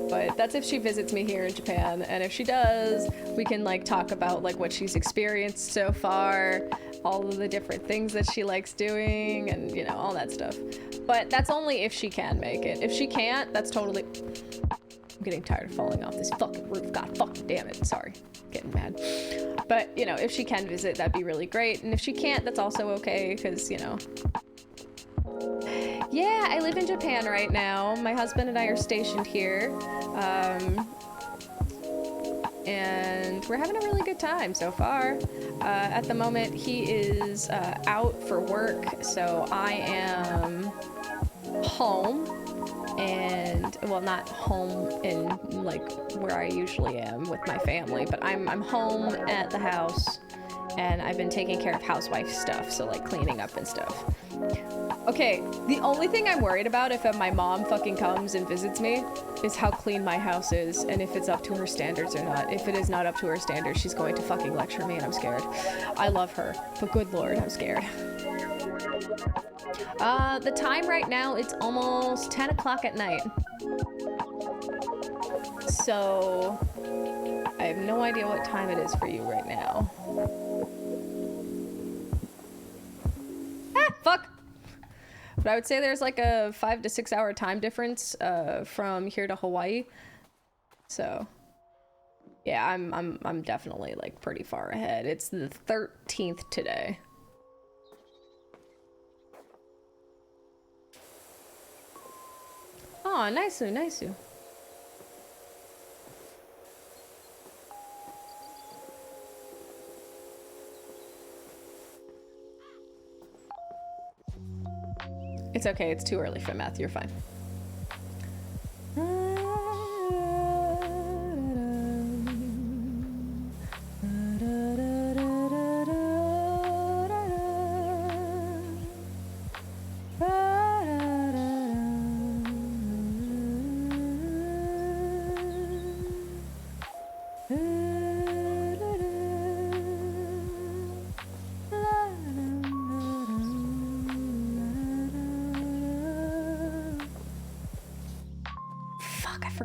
[SPEAKER 4] But that's if she visits me here in Japan, and if she does, we can like talk about like what she's experienced so far, all of the different things that she likes doing, and you know, all that stuff. But that's only if she can make it. If she can't, that's totally... I'm getting tired of falling off this fucking roof. God fucking damn it. Sorry. Getting mad. But, you know, if she can visit, that'd be really great. And if she can't, that's also okay, because, you know... Yeah, I live in Japan right now. My husband and I are stationed here. And we're having a really good time so far. At the moment, he is out for work, so I am home. And, well, not home in, like, where I usually am with my family, but I'm home at the house, and I've been taking care of housewife stuff, so, like, cleaning up and stuff. Okay, the only thing I'm worried about if my mom fucking comes and visits me is how clean my house is, and if it's up to her standards or not. If it is not up to her standards, she's going to fucking lecture me, and I'm scared. I love her, but good lord, I'm scared. The time right now, it's almost 10 o'clock at night. So, I have no idea what time it is for you right now. Ah, fuck! But I would say there's like a 5 to 6 hour time difference from here to Hawaii. So, yeah, I'm definitely like pretty far ahead. It's the 13th today. Oh, nice, nice. It's okay, it's too early for math, you're fine.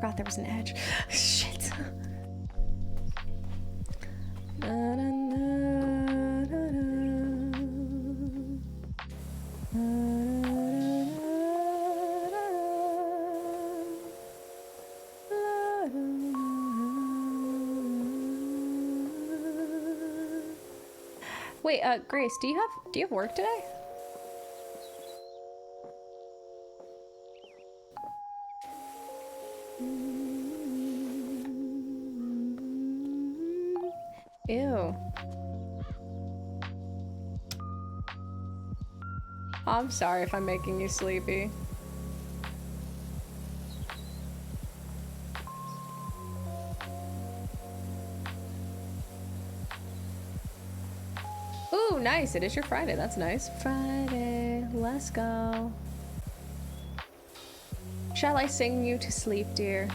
[SPEAKER 4] forgot there was an edge. Shit. Wait, Grace, do you have work today? Ew. I'm sorry if I'm making you sleepy. Ooh, nice. It is your Friday. That's nice. Friday. Let's go. Shall I sing you to sleep, dear?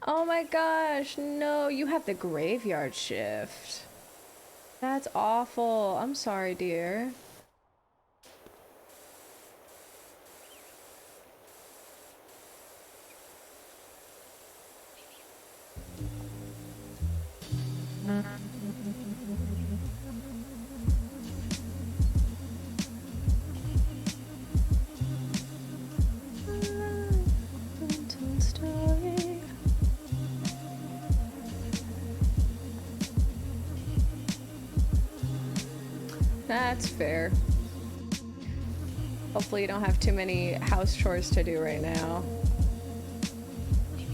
[SPEAKER 4] Oh my gosh, no, you have the graveyard shift. That's awful. I'm sorry, dear. That's fair. Hopefully you don't have too many house chores to do right now.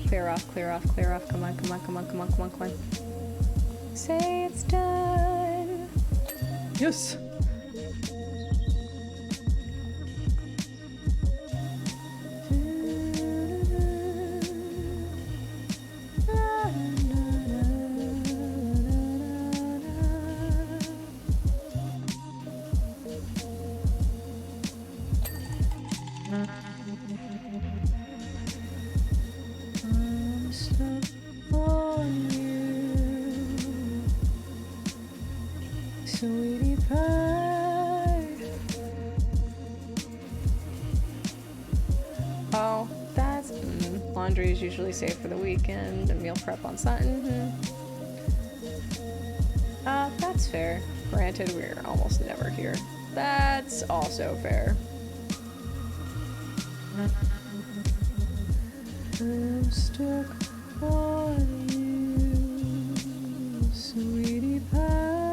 [SPEAKER 4] Clear off, clear off, clear off. Come on, come on, come on, come on, come on, come on. Say it's done. Yes. Usually saved for the weekend and meal prep on Sunday. That's fair. Granted, we're almost never here. That's also fair. I'm stuck on you, sweetie pie.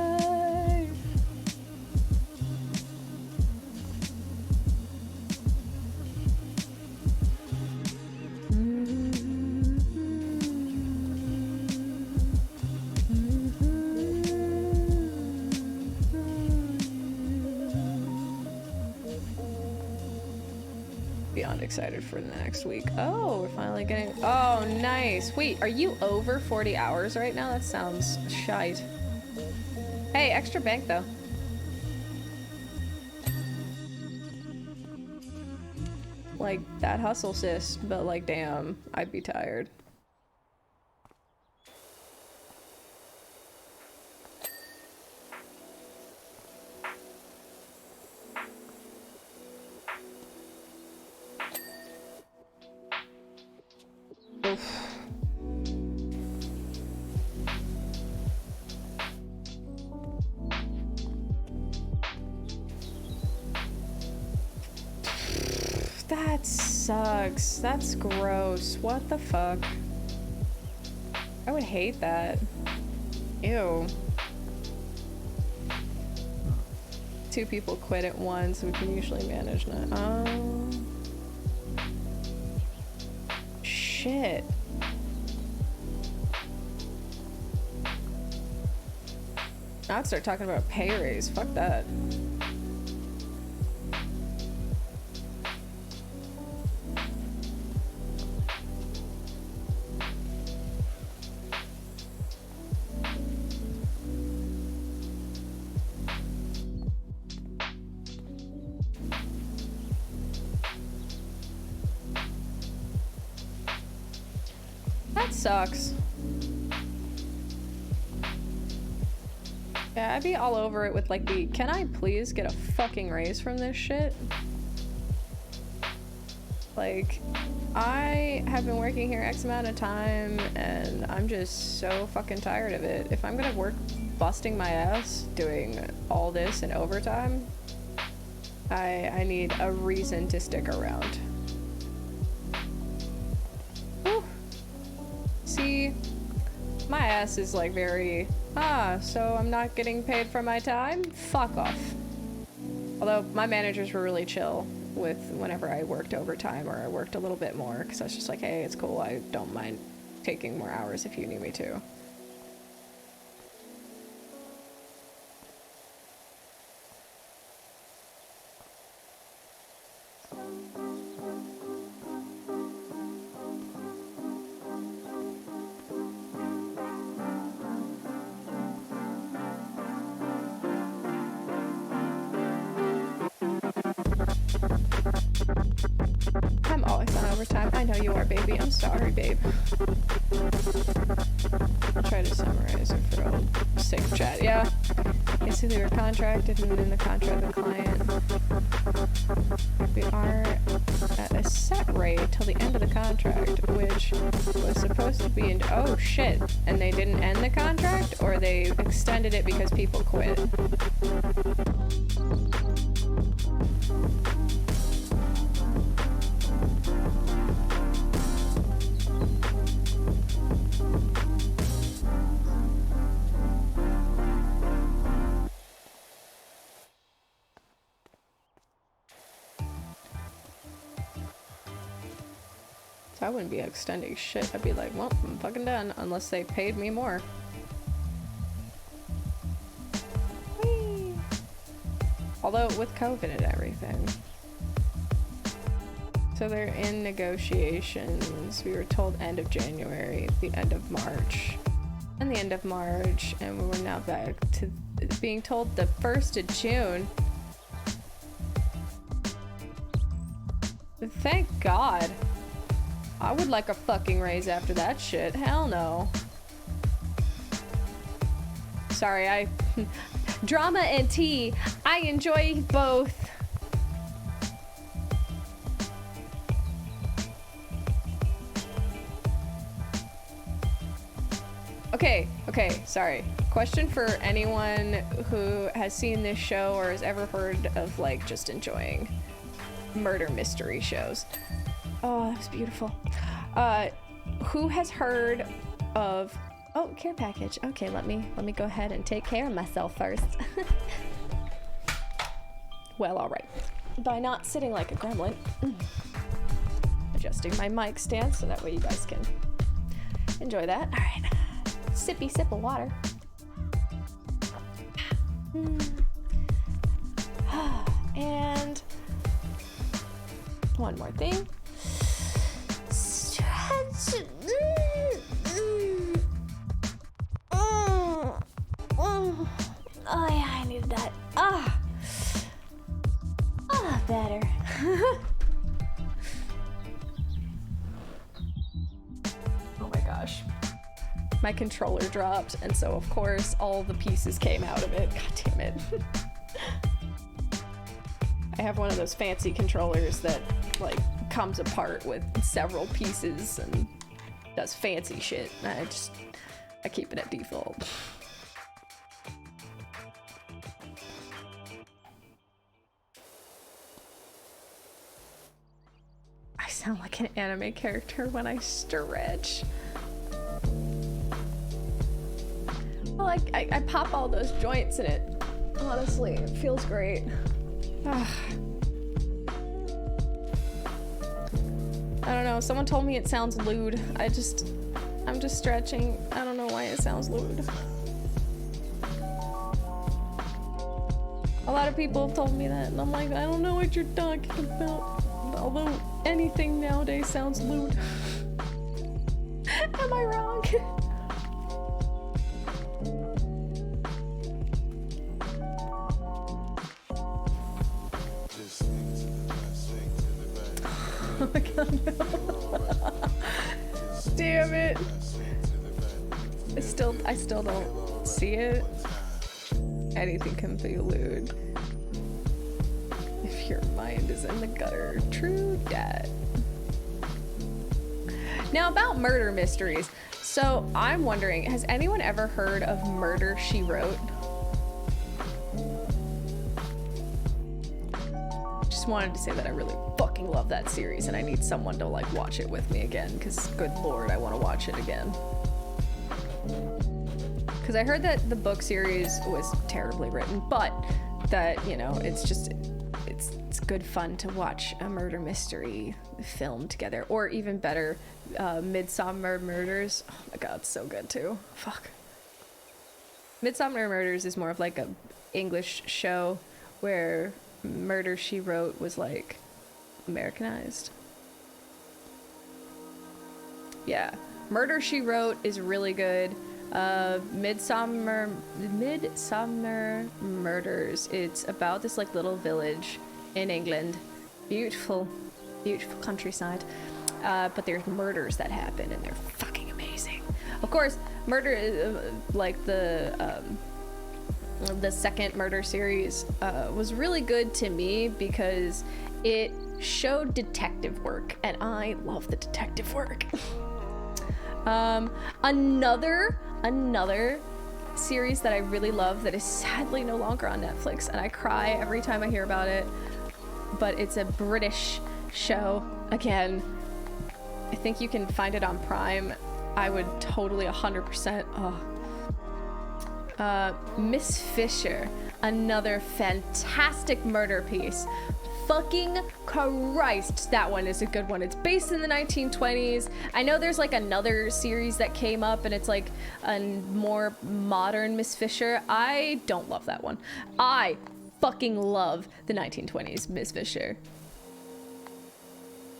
[SPEAKER 4] Beyond excited for the next week. Oh, we're finally getting... Oh, nice. Wait, are you over 40 hours right now? That sounds shite. Hey, extra bank, though. Like, that hustle, sis. But, like, damn, I'd be tired. That sucks. That's gross. What the fuck? I would hate that. Ew. 2 people quit at once. We can usually manage that. Oh. Shit. I'd start talking about a pay raise. Fuck that. sucks. Yeah, I'd be all over it with like the, can I please get a fucking raise from this shit? Like, I have been working here X amount of time and I'm just so fucking tired of it. If I'm gonna work busting my ass doing all this in overtime, I need a reason to stick around. Whew. See, my ass is like very, so I'm not getting paid for my time? Fuck off. Although my managers were really chill with whenever I worked overtime or I worked a little bit more, because I was just like, hey, it's cool, I don't mind taking more hours if you need me to. I'm always on overtime. I know you are, baby. I'm sorry, babe. I'll try to summarize it for old sake of chat. Yeah. Basically, we're contracted and in the contract with the client. We are at a set rate till the end of the contract, which was supposed to be oh shit. And they didn't end the contract, or they extended it because people quit. I wouldn't be extending shit. I'd be like, well, I'm fucking done unless they paid me more. Whee! Although with COVID and everything. So they're in negotiations. We were told end of January, the end of March, and the end of March, and we were now back to being told the 1st of June. Thank God. I would like a fucking raise after that shit. Hell no. Sorry, drama and tea. I enjoy both. Okay, sorry. Question for anyone who has seen this show or has ever heard of like just enjoying murder mystery shows. Oh, that was beautiful. Who has heard of, oh, care package. Okay, let me go ahead and take care of myself first. Well, all right. By not sitting like a gremlin, adjusting my mic stand so that way you guys can enjoy that. All right, sippy sip of water. And one more thing. Oh yeah, I needed that. Better. Oh my gosh. My controller dropped, and so of course all the pieces came out of it. God damn it. I have one of those fancy controllers that like comes apart with several pieces and does fancy shit. I keep it at default. I sound like an anime character when I stretch. Well, I pop all those joints in it. Honestly, it feels great. I don't know, someone told me it sounds lewd. I'm just stretching. I don't know why it sounds lewd. A lot of people have told me that, and I'm like, I don't know what you're talking about. Although anything nowadays sounds lewd. Am I wrong? Oh my god, no. Damn it. I still don't see it. Anything can be lewd if your mind is in the gutter. True dat. Now about murder mysteries. So I'm wondering, has anyone ever heard of Murder, She Wrote? Just wanted to say that I really fucking love that series and I need someone to like watch it with me again, because good lord, I want to watch it again. Because I heard that the book series was terribly written, but that, you know, it's good fun to watch a murder mystery film together. Or even better, Midsomer Murders. Oh my god, so good too. Fuck. Midsomer Murders is more of like a English show where Murder, She Wrote was like Americanized. Yeah. Murder, She Wrote is really good. Midsomer Murders. It's about this like little village in England. Beautiful, beautiful countryside. But there's murders that happen and they're fucking amazing. Of course, murder, like the second murder series was really good to me because it showed detective work and I love the detective work. Another series that I really love that is sadly no longer on Netflix, and I cry every time I hear about it, but it's a British show. Again, I think you can find it on Prime. I would totally 100%. Miss Fisher, another fantastic murder piece. Fucking Christ, that one is a good one. It's based in the 1920s. I know there's like another series that came up and it's like a more modern Miss Fisher. I don't love that one. I fucking love the 1920s Miss Fisher.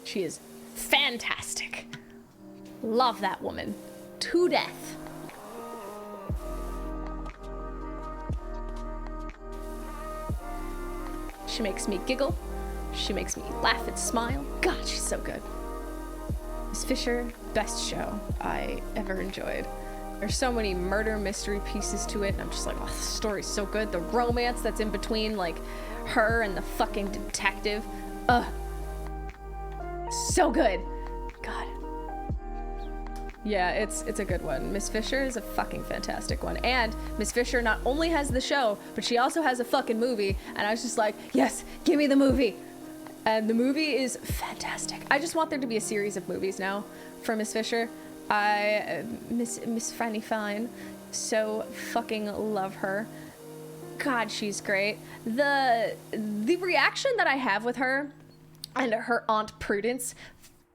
[SPEAKER 4] She is fantastic. Love that woman to death. She makes me giggle. She makes me laugh and smile. God, she's so good. Miss Fisher, best show I ever enjoyed. There's so many murder mystery pieces to it, and I'm just like, oh, the story's so good. The romance that's in between, like, her and the fucking detective. So good. God. Yeah, it's a good one. Miss Fisher is a fucking fantastic one. And Miss Fisher not only has the show, but she also has a fucking movie. And I was just like, yes, give me the movie. And the movie is fantastic. I just want there to be a series of movies now for Miss Fisher. I Miss Franny Fine. So fucking love her. God, she's great. The reaction that I have with her and her Aunt Prudence,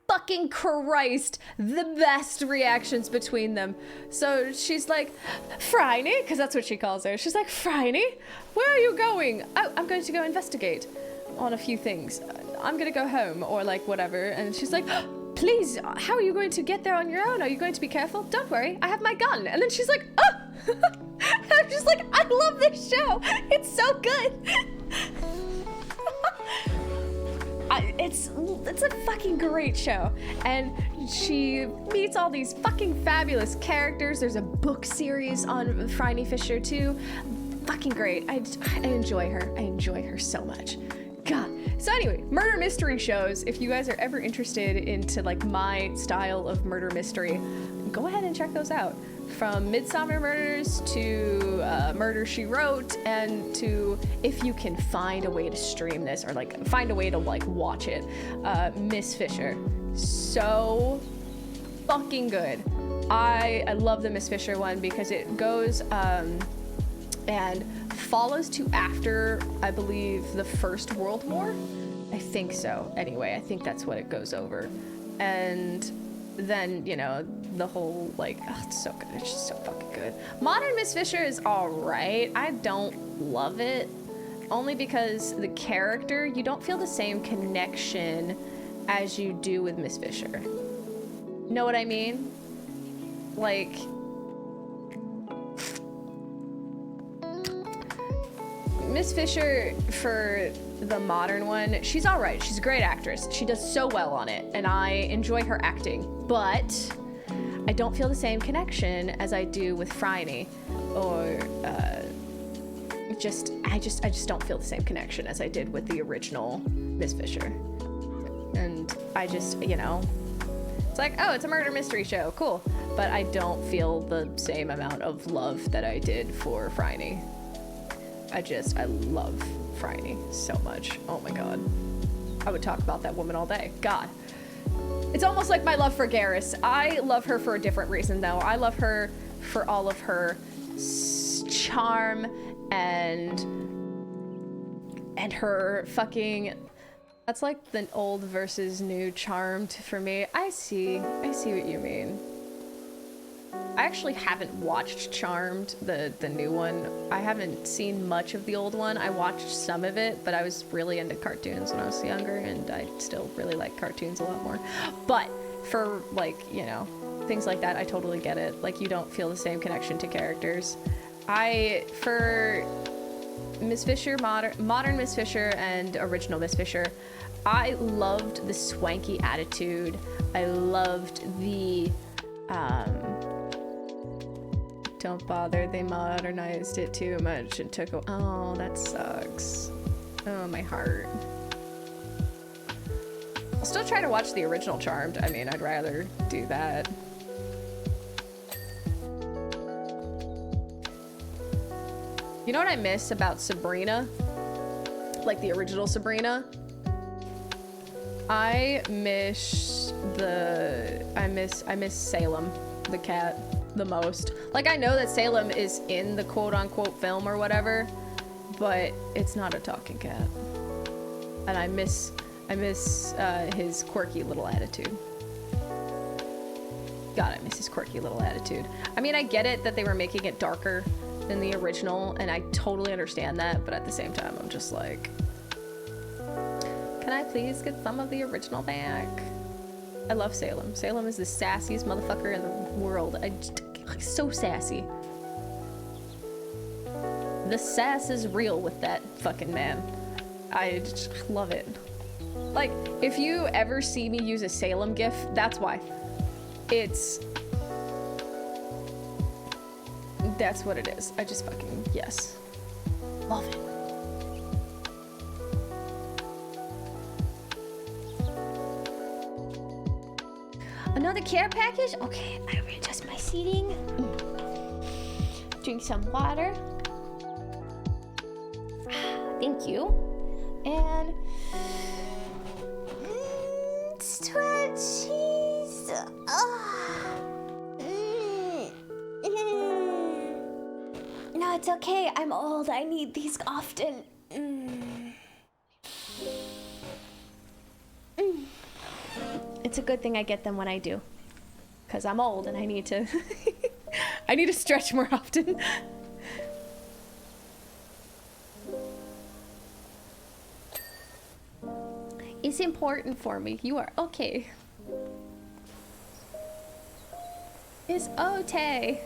[SPEAKER 4] fucking Christ, the best reactions between them. So she's like, Franny, because that's what she calls her. She's like, Franny, where are you going? Oh, I'm going to go investigate on a few things. I'm gonna go home or like whatever. And she's like, please, how are you going to get there on your own? Are you going to be careful? Don't worry, I have my gun. And then she's like, oh. I'm just like, I love this show. It's so good. It's a fucking great show. And she meets all these fucking fabulous characters. There's a book series on Franny Fisher too. Fucking great. I enjoy her. I enjoy her so much. God. So anyway, murder mystery shows. If you guys are ever interested into like my style of murder mystery, go ahead and check those out. From Midsomer Murders to Murder, She Wrote, and to, if you can find a way to stream this or like find a way to like watch it, Miss Fisher. So fucking good. I love the Miss Fisher one because it goes and follows to after, I believe, the First World War. I think so. Anyway, I think that's what it goes over. And then, you know, the whole, like, oh, it's so good. It's just so fucking good. Modern Miss Fisher is alright. I don't love it. Only because the character, you don't feel the same connection as you do with Miss Fisher. Know what I mean? Like, Miss Fisher, for the modern one, she's alright. She's a great actress. She does so well on it, and I enjoy her acting. But I don't feel the same connection as I do with Phryne, or I just don't feel the same connection as I did with the original Miss Fisher. And I just, you know, it's like, oh, it's a murder mystery show, cool. But I don't feel the same amount of love that I did for Phryne. I love Phryne so much. Oh my god. I would talk about that woman all day. God. It's almost like my love for Garrus. I love her for a different reason, though. I love her for all of her charm and her fucking... That's like the old versus new Charmed for me. I see what you mean. I actually haven't watched Charmed, the new one. I haven't seen much of the old one. I watched some of it, but I was really into cartoons when I was younger, and I still really like cartoons a lot more. But for, like, you know, things like that, I totally get it. Like, you don't feel the same connection to characters. For Miss Fisher, modern Miss Fisher and original Miss Fisher, I loved the swanky attitude. I loved the, don't bother, they modernized it too much and took, oh, that sucks. Oh, my heart. I'll still try to watch the original Charmed. I mean, I'd rather do that. You know what I miss about Sabrina? Like the original Sabrina? I miss Salem, the cat, the most. Like, I know that Salem is in the quote-unquote film or whatever, but it's not a talking cat. And I miss his quirky little attitude. God, I miss his quirky little attitude. I mean, I get it that they were making it darker than the original, and I totally understand that, but at the same time, I'm just like, can I please get some of the original back? I love Salem. Salem is the sassiest motherfucker in the world. So sassy. The sass is real with that fucking man. I just love it. Like, if you ever see me use a Salem gif, that's why. That's what it is. I just fucking, yes. Love it. Another care package? Okay, I readjust my seating. Drink some water. Thank you. And stretch cheese. No, it's okay. I'm old. I need these often. It's a good thing I get them when I do, because I'm old and I need to I need to stretch more often. It's important for me. You are okay. It's okay.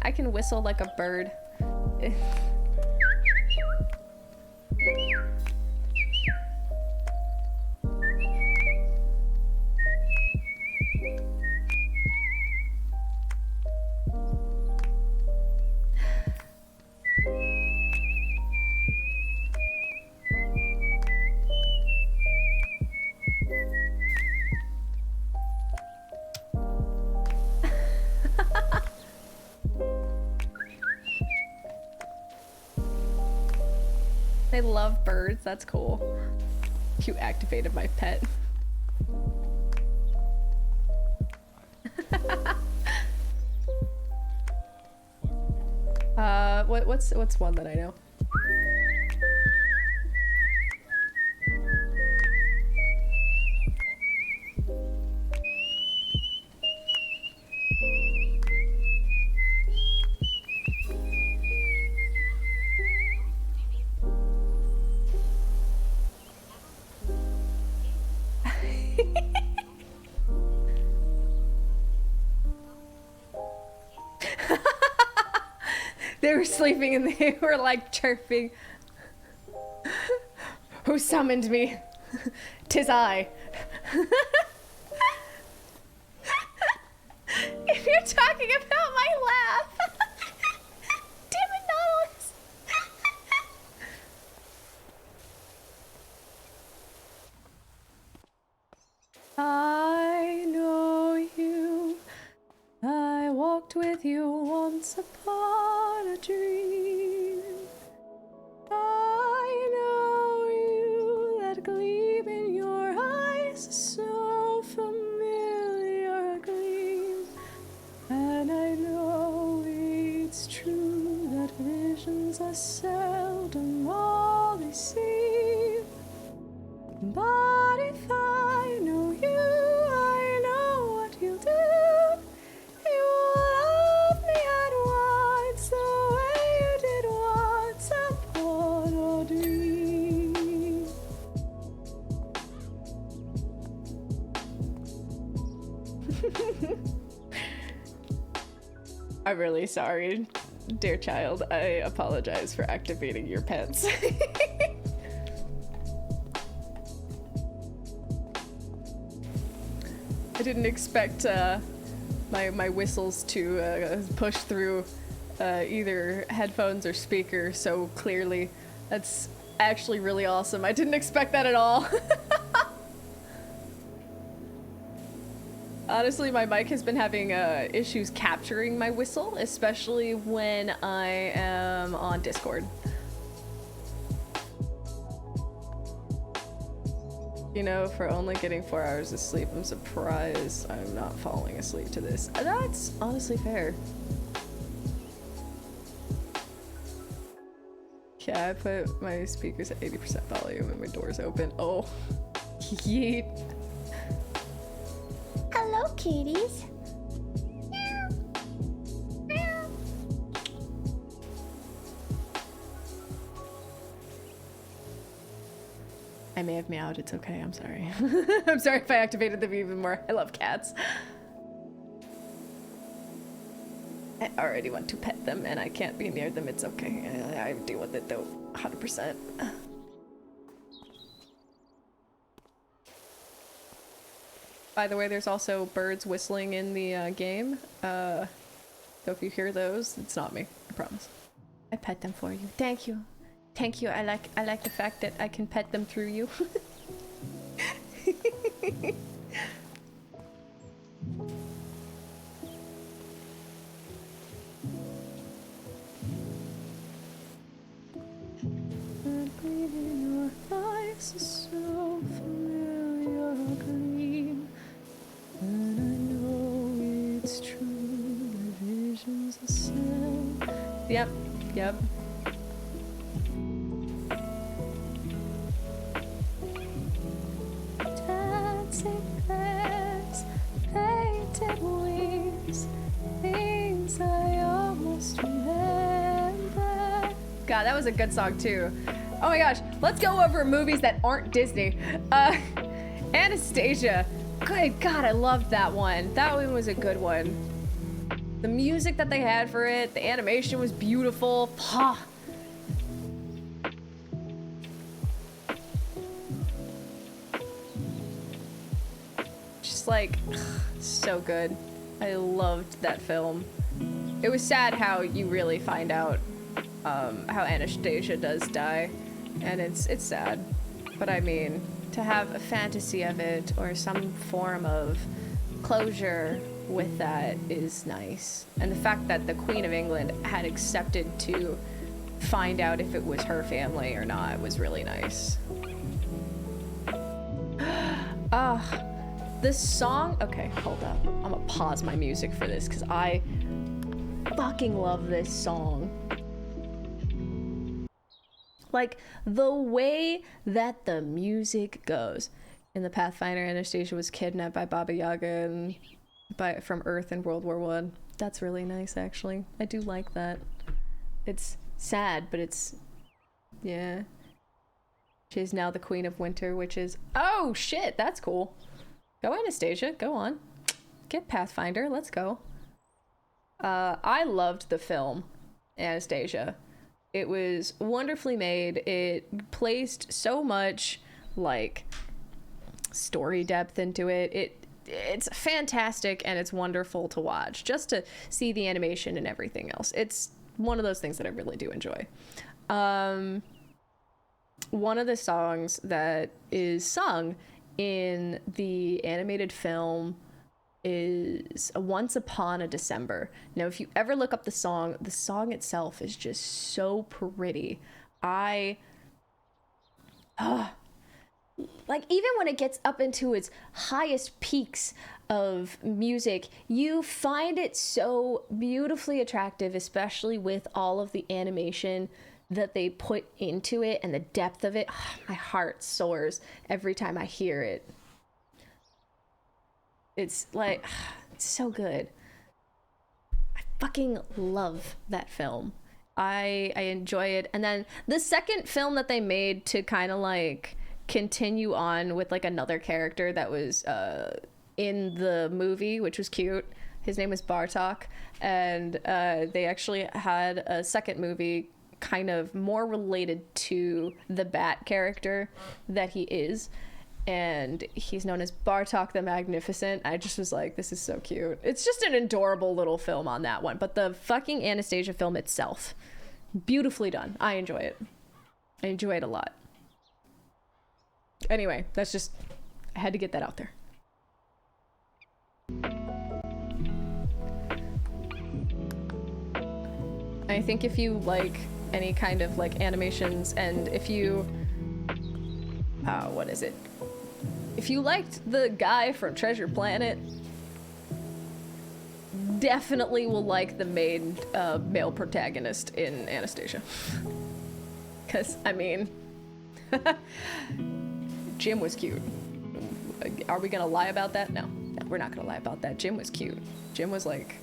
[SPEAKER 4] I can whistle like a bird. They love birds. That's cool. You activated my pet. What's one that I know? sleeping and they were like chirping. Who summoned me? 'Tis I. If you're talking about my laugh. Damn it, Nautilus. I know you. I walked with you once upon a dream. I know you. That gleam in your eyes is so familiar a gleam. And I know it's true that visions are seldom all they seem. But if I know you, I know what you'll do. You will love me at once, the way you did once upon a dream. I'm really sorry, dear child. I apologize for activating your pets. I didn't expect my whistles to push through either headphones or speaker so clearly. That's actually really awesome. I didn't expect that at all. Honestly, my mic has been having issues capturing my whistle, especially when I am on Discord. You know, for only getting 4 hours of sleep, I'm surprised I'm not falling asleep to this. That's honestly fair. Yeah, I put my speakers at 80% volume and my door's open. Oh, yeet.
[SPEAKER 6] Hello, kitties.
[SPEAKER 4] I may have meowed, it's okay, I'm sorry. I'm sorry if I activated them even more. I love cats. I already want to pet them and I can't be near them, it's okay. I deal with it though, 100%. By the way, there's also birds whistling in the game. So if you hear those, it's not me, I promise. I pet them for you, thank you. Thank you. I like the fact that I can pet them through you. Yep, yep. Painted wings, things I almost remember. God, that was a good song too. Oh my gosh, let's go over movies that aren't Disney. Anastasia. Good God, I loved that one. That one was a good one. The music that they had for it, the animation was beautiful. Pah. Like, so good. I loved that film. It was sad how you really find out how Anastasia does die, and it's sad. But I mean, to have a fantasy of it or some form of closure with that is nice. And the fact that the Queen of England had accepted to find out if it was her family or not was really nice. Ah. This song, okay, hold up. I'm gonna pause my music for this because I fucking love this song. Like, the way that the music goes. In the Pathfinder, Anastasia was kidnapped by Baba Yaga and from Earth in World War I. That's really nice, actually. I do like that. It's sad, but it's, yeah. She's now the Queen of Winter, which is, oh shit, that's cool. Go Anastasia, go on. Get Pathfinder, let's go. I loved the film. Anastasia. It was wonderfully made. It placed so much like story depth into it. It's fantastic and it's wonderful to watch, just to see the animation and everything else. It's one of those things that I really do enjoy. One of the songs that is sung in the animated film is Once Upon a December. Now, if you ever look up the song itself is just so pretty. Like, even when it gets up into its highest peaks of music, you find it so beautifully attractive, especially with all of the animation that they put into it and the depth of it. My heart soars every time I hear it. It's like, it's so good. I fucking love that film. I enjoy it. And then the second film that they made to kind of like continue on with like another character that was in the movie, which was cute. His name was Bartok, and they actually had a second movie kind of more related to the Bat character that he is, and he's known as Bartok the Magnificent. I just was like, this is so cute. It's just an adorable little film on that one. But the fucking Anastasia film itself, beautifully done. I enjoy it. I enjoy it a lot. Anyway, that's just, I had to get that out there. I think if you like any kind of like animations, and if you what is it, if you liked the guy from Treasure Planet, definitely will like the main male protagonist in Anastasia. Because I mean Jim was cute. Are we gonna lie about that? No, we're not gonna lie about that. Jim was cute. Jim was like,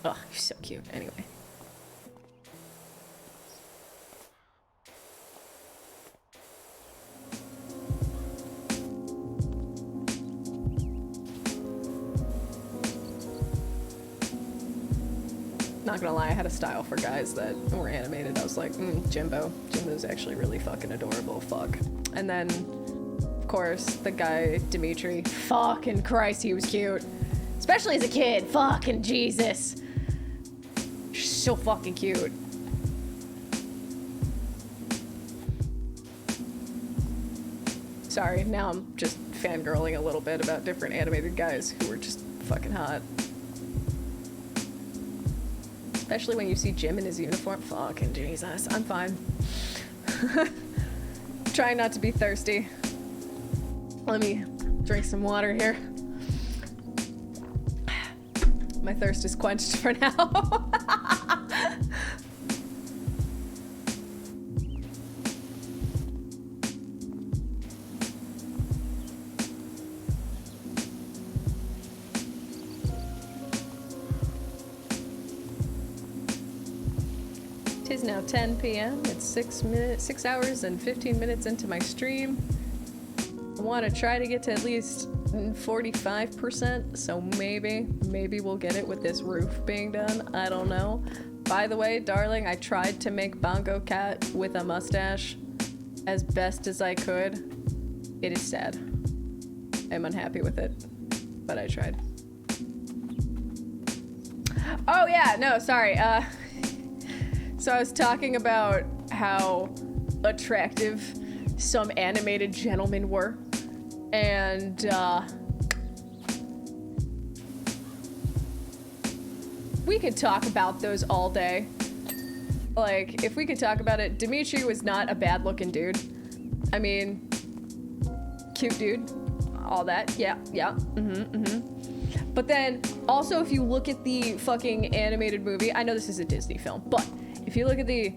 [SPEAKER 4] oh, he's so cute. Anyway. Not gonna lie, I had a style for guys that were animated. I was like, Jimbo's actually really fucking adorable. Fuck. And then, of course, the guy, Dimitri. Fucking Christ, he was cute. Especially as a kid. Fucking Jesus. So fucking cute. Sorry, now I'm just fangirling a little bit about different animated guys who were just fucking hot. Especially when you see Jim in his uniform. Fucking Jesus, I'm fine. Trying not to be thirsty. Let me drink some water here. My thirst is quenched for now. It is now 10 p.m. It's 6 hours and 15 minutes into my stream. I want to try to get to at least 45%, so maybe we'll get it with this roof being done. I don't know. By the way, darling, I tried to make Bongo Cat with a mustache as best as I could. It is sad. I'm unhappy with it, but I tried. Oh yeah, no, sorry. So I was talking about how attractive some animated gentlemen were, and we could talk about those all day. Like, if we could talk about it, Dimitri was not a bad-looking dude. I mean, cute dude, all that, yeah, But then, also, if you look at the fucking animated movie, I know this is a Disney film, but if you look at the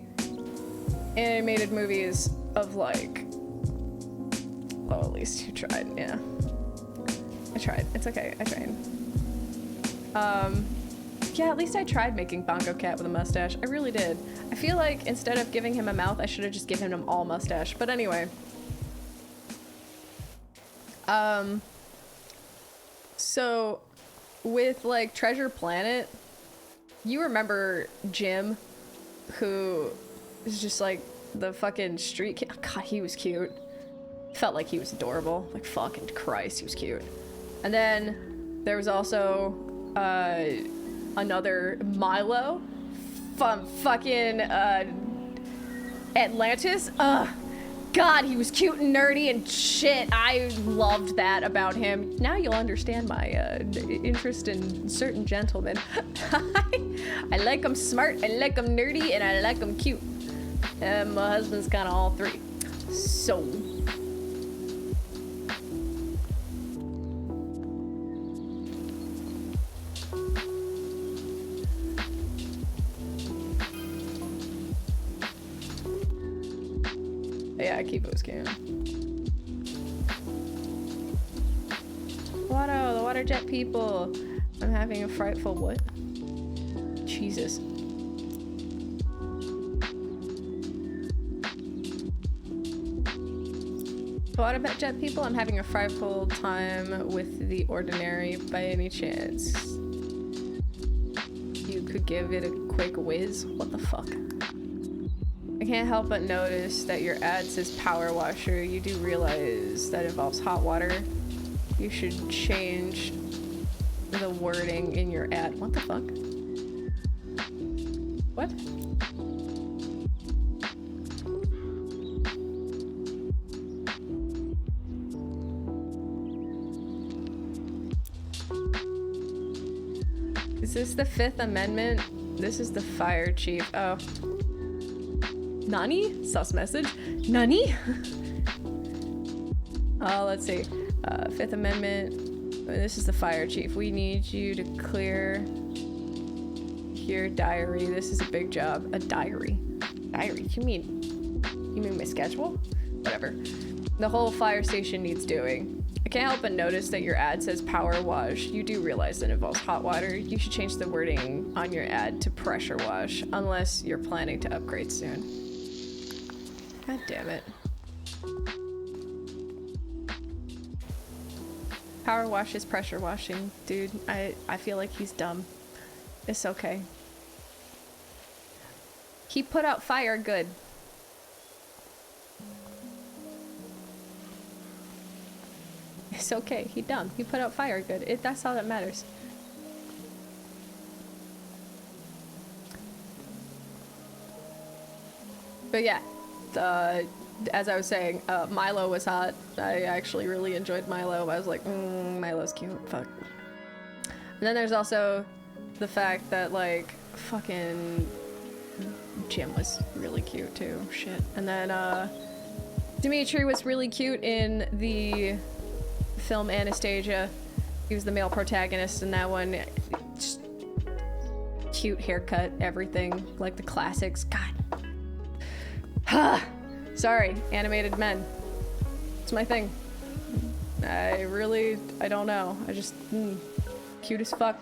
[SPEAKER 4] animated movies of, like, well, at least you tried, yeah. I tried, it's okay, I tried. Yeah, at least I tried making Bongo Cat with a mustache. I really did. I feel like instead of giving him a mouth, I should have just given him all mustache. But anyway. So, with, like, Treasure Planet, You remember Jim, who is just like the fucking street kid? God, he was cute. Felt like he was adorable. Like, fucking Christ, he was cute. And then there was also another Milo from fucking Atlantis. God, he was cute and nerdy and shit. I loved that about him. Now you'll understand my interest in certain gentlemen. I like them smart, I like them nerdy, and I like them cute. And my husband's kind of all three. So... yeah, I keep those cans. Watto, the water jet people. I'm having a frightful what? Jesus. Water jet people, I'm having a frightful time with the ordinary. By any chance, you could give it a quick whiz? What the fuck? I can't help but notice that your ad says PowerWasher. You do realize that involves hot water. You should change the wording in your ad. What the fuck? What? Is this the Fifth Amendment? This is the fire chief. Oh. Nani? Sus message. Nani? Oh, let's see. Fifth Amendment. This is the fire chief. We need you to clear your diary. This is a big job. A diary? Diary? You mean my schedule? Whatever. The whole fire station needs doing. I can't help but notice that your ad says power wash. You do realize that it involves hot water. You should change the wording on your ad to pressure wash, unless you're planning to upgrade soon. God damn it. Power wash is pressure washing. Dude, I feel like he's dumb. It's okay. He put out fire good. It's okay. He dumb. He put out fire good. That's all that matters. But yeah. As I was saying, Milo was hot. I actually really enjoyed Milo. I was like, Milo's cute. Fuck. And then there's also the fact that, like, fucking Jim was really cute too. Shit. And then, Dimitri was really cute in the film Anastasia. He was the male protagonist in that one. Just cute haircut, everything. Like the classics. God. Sorry, animated men. It's my thing. I don't know. I just, cute as fuck.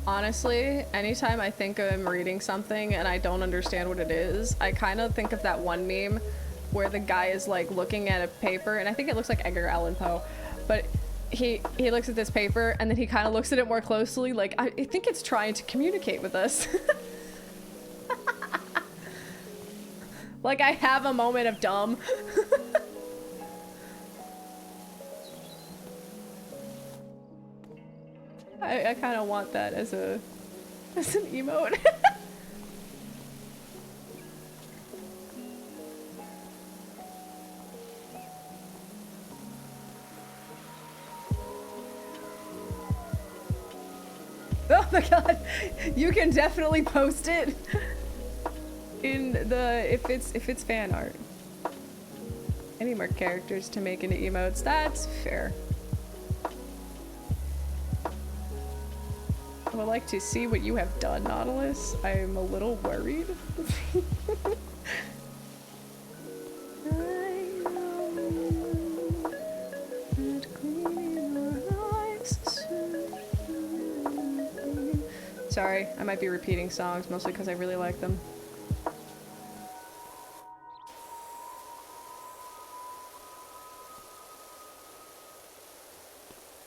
[SPEAKER 4] Honestly, anytime I think I'm reading something and I don't understand what it is, I kind of think of that one meme where the guy is like looking at a paper, and I think it looks like Edgar Allan Poe, but he looks at this paper and then he kind of looks at it more closely, like I think it's trying to communicate with us. Like I have a moment of dumb. I kind of want that as an emote. Oh my god, you can definitely post it in the if it's fan art. I need more characters to make into emotes. That's fair. I would like to see what you have done, Nautilus. I'm a little worried. Sorry, I might be repeating songs, mostly because I really like them.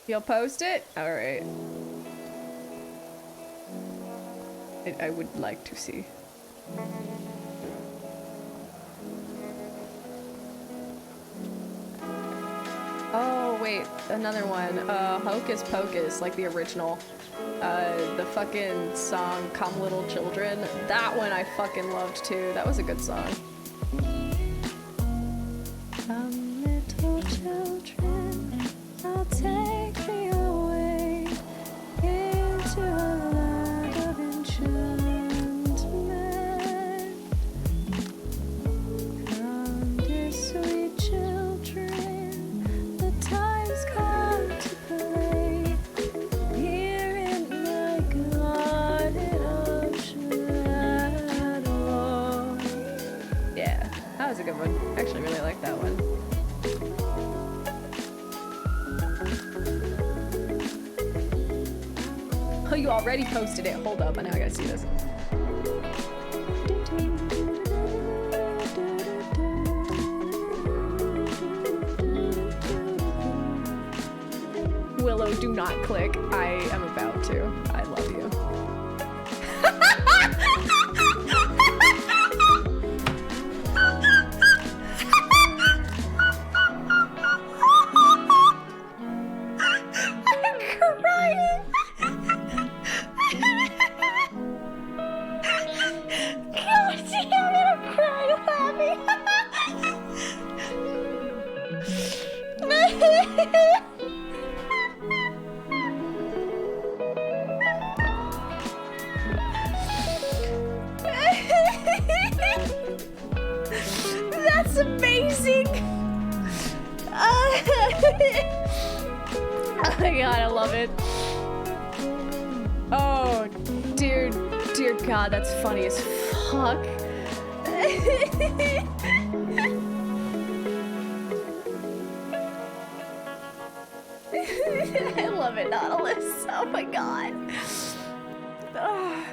[SPEAKER 4] You'll post it? Alright. I would like to see. Oh, wait. Another one. Hocus Pocus, like the original. The fucking song Come Little Children. That one I fucking loved too. That was a good song. Come little children, I'll take me away into a land of enchantment. Come, dear sweet children, the time's come to play here in my garden of shadow. Yeah, that was a good one. I actually really like that one. Oh, you already posted it. Hold up, I know I gotta see this. Willow, do not click. I am about to. I love you. I'm crying. God damn it, I'm crying laughing. That's amazing. Oh my god, I love it. Oh, dear god, that's funny as fuck. I love it, Nautilus. Oh my god. Oh.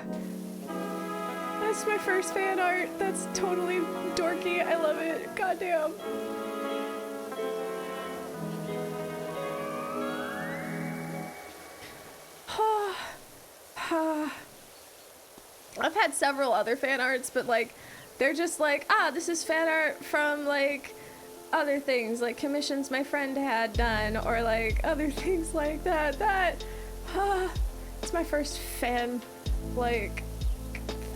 [SPEAKER 4] That's my first fan art. That's totally dorky. I love it. Goddamn. I've had several other fan arts, but like, they're just like, this is fan art from like other things, like commissions my friend had done, or like other things like that. It's my first fan, like,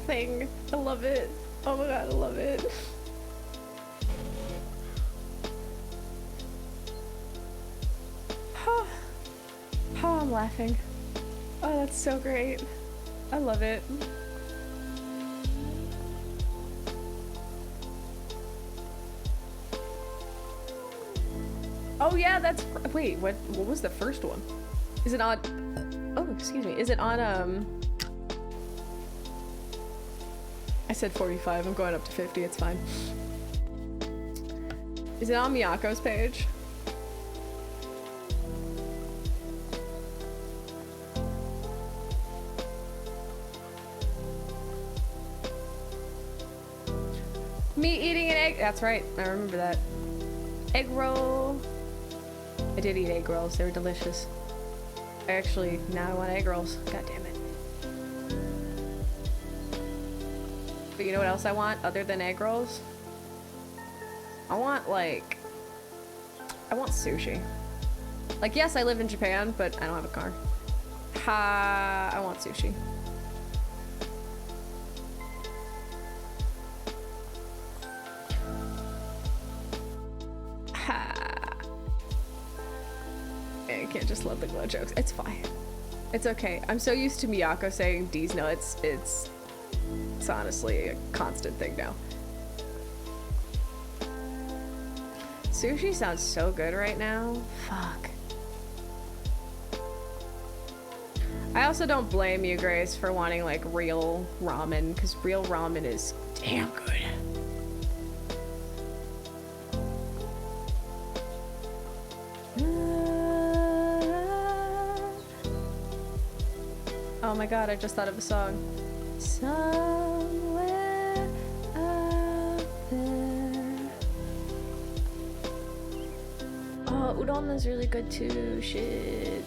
[SPEAKER 4] thing. I love it. Oh my god, I love it. Oh, I'm laughing. Oh, that's so great. I love it. Oh yeah, that's, wait, what was the first one? Is it on, oh, excuse me, is it on, I said 45, I'm going up to 50, it's fine. Is it on Miyako's page? Me eating an egg, that's right, I remember that. Egg roll. I did eat egg rolls, they were delicious. Actually, now I want egg rolls, god damn it. But you know what else I want other than egg rolls? I want sushi. Like, yes, I live in Japan, but I don't have a car. I want sushi. I can't just love the glow jokes. It's fine. It's okay. I'm so used to Miyako saying D's nuts. It's honestly a constant thing now. Sushi sounds so good right now. Fuck. I also don't blame you, Grace, for wanting like real ramen, because real ramen is damn good. Oh my god, I just thought of a song. Somewhere out there. Oh, udon is really good too. Shit.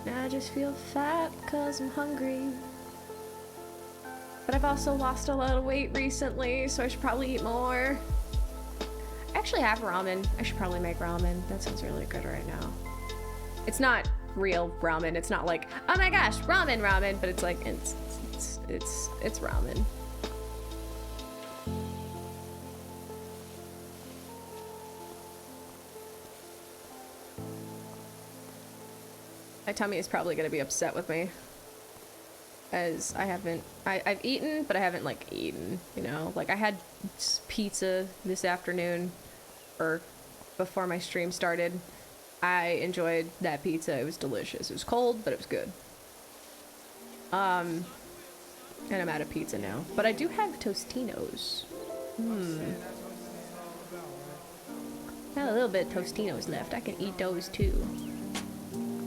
[SPEAKER 4] Now I just feel fat because I'm hungry. But I've also lost a lot of weight recently, so I should probably eat more. I actually have ramen. I should probably make ramen. That sounds really good right now. It's not real ramen. It's not like, oh my gosh, ramen, but it's like it's ramen. My tummy is probably gonna be upset with me, as I've eaten, but I haven't like eaten, you know? Like I had pizza this afternoon, or before my stream started. I enjoyed that pizza. It was delicious. It was cold, but it was good. And I'm out of pizza now. But I do have Tostinos. Got a little bit of Tostinos left. I can eat those too.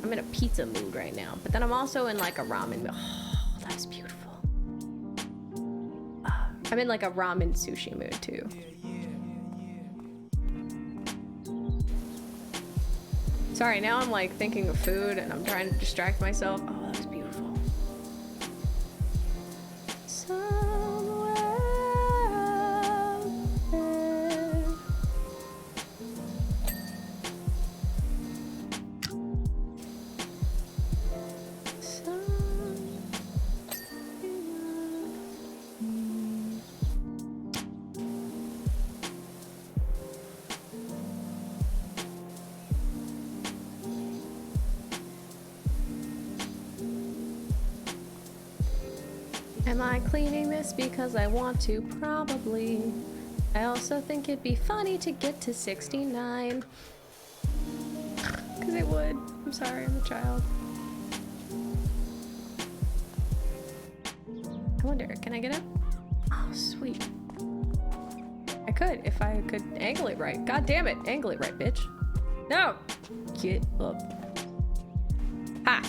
[SPEAKER 4] I'm in a pizza mood right now. But then I'm also in like a ramen mood. Oh, that's beautiful. I'm in like a ramen sushi mood too. Sorry, now I'm like thinking of food and I'm trying to distract myself. Oh, that was beautiful. Somewhere out there. Am I cleaning this because I want to? Probably. I also think it'd be funny to get to 69. Because it would. I'm sorry, I'm a child. I wonder, can I get up? Oh, sweet. I could, if I could angle it right. God damn it, angle it right, bitch. No! Get up. Ha!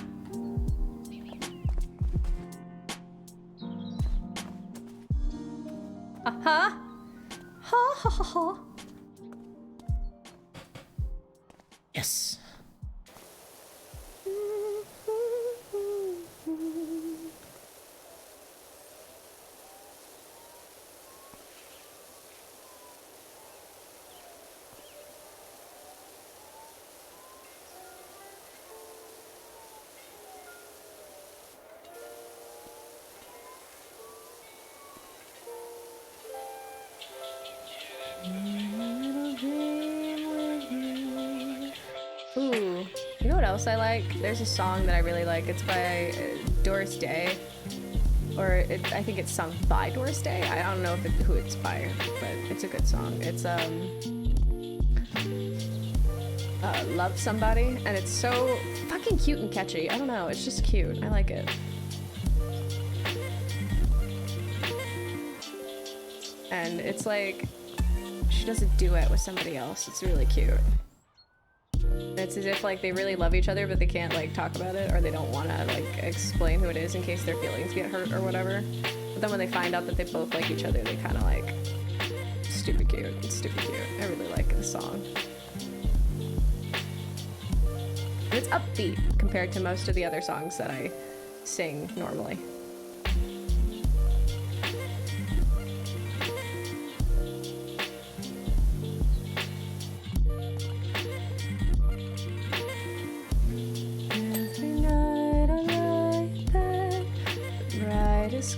[SPEAKER 4] Aha! Ha ha ha ha! Yes! Ooh, you know what else I like? There's a song that I really like. It's by Doris Day, or I think it's sung by Doris Day. I don't know who it's by, but it's a good song. It's Love Somebody, and it's so fucking cute and catchy. I don't know, it's just cute. I like it. And it's like she does a duet with somebody else. It's really cute. It's as if like they really love each other, but they can't like talk about it, or they don't want to like explain who it is in case their feelings get hurt or whatever. But then when they find out that they both like each other, they kind of like stupid cute. It's stupid cute. I really like the song. And it's upbeat compared to most of the other songs that I sing normally.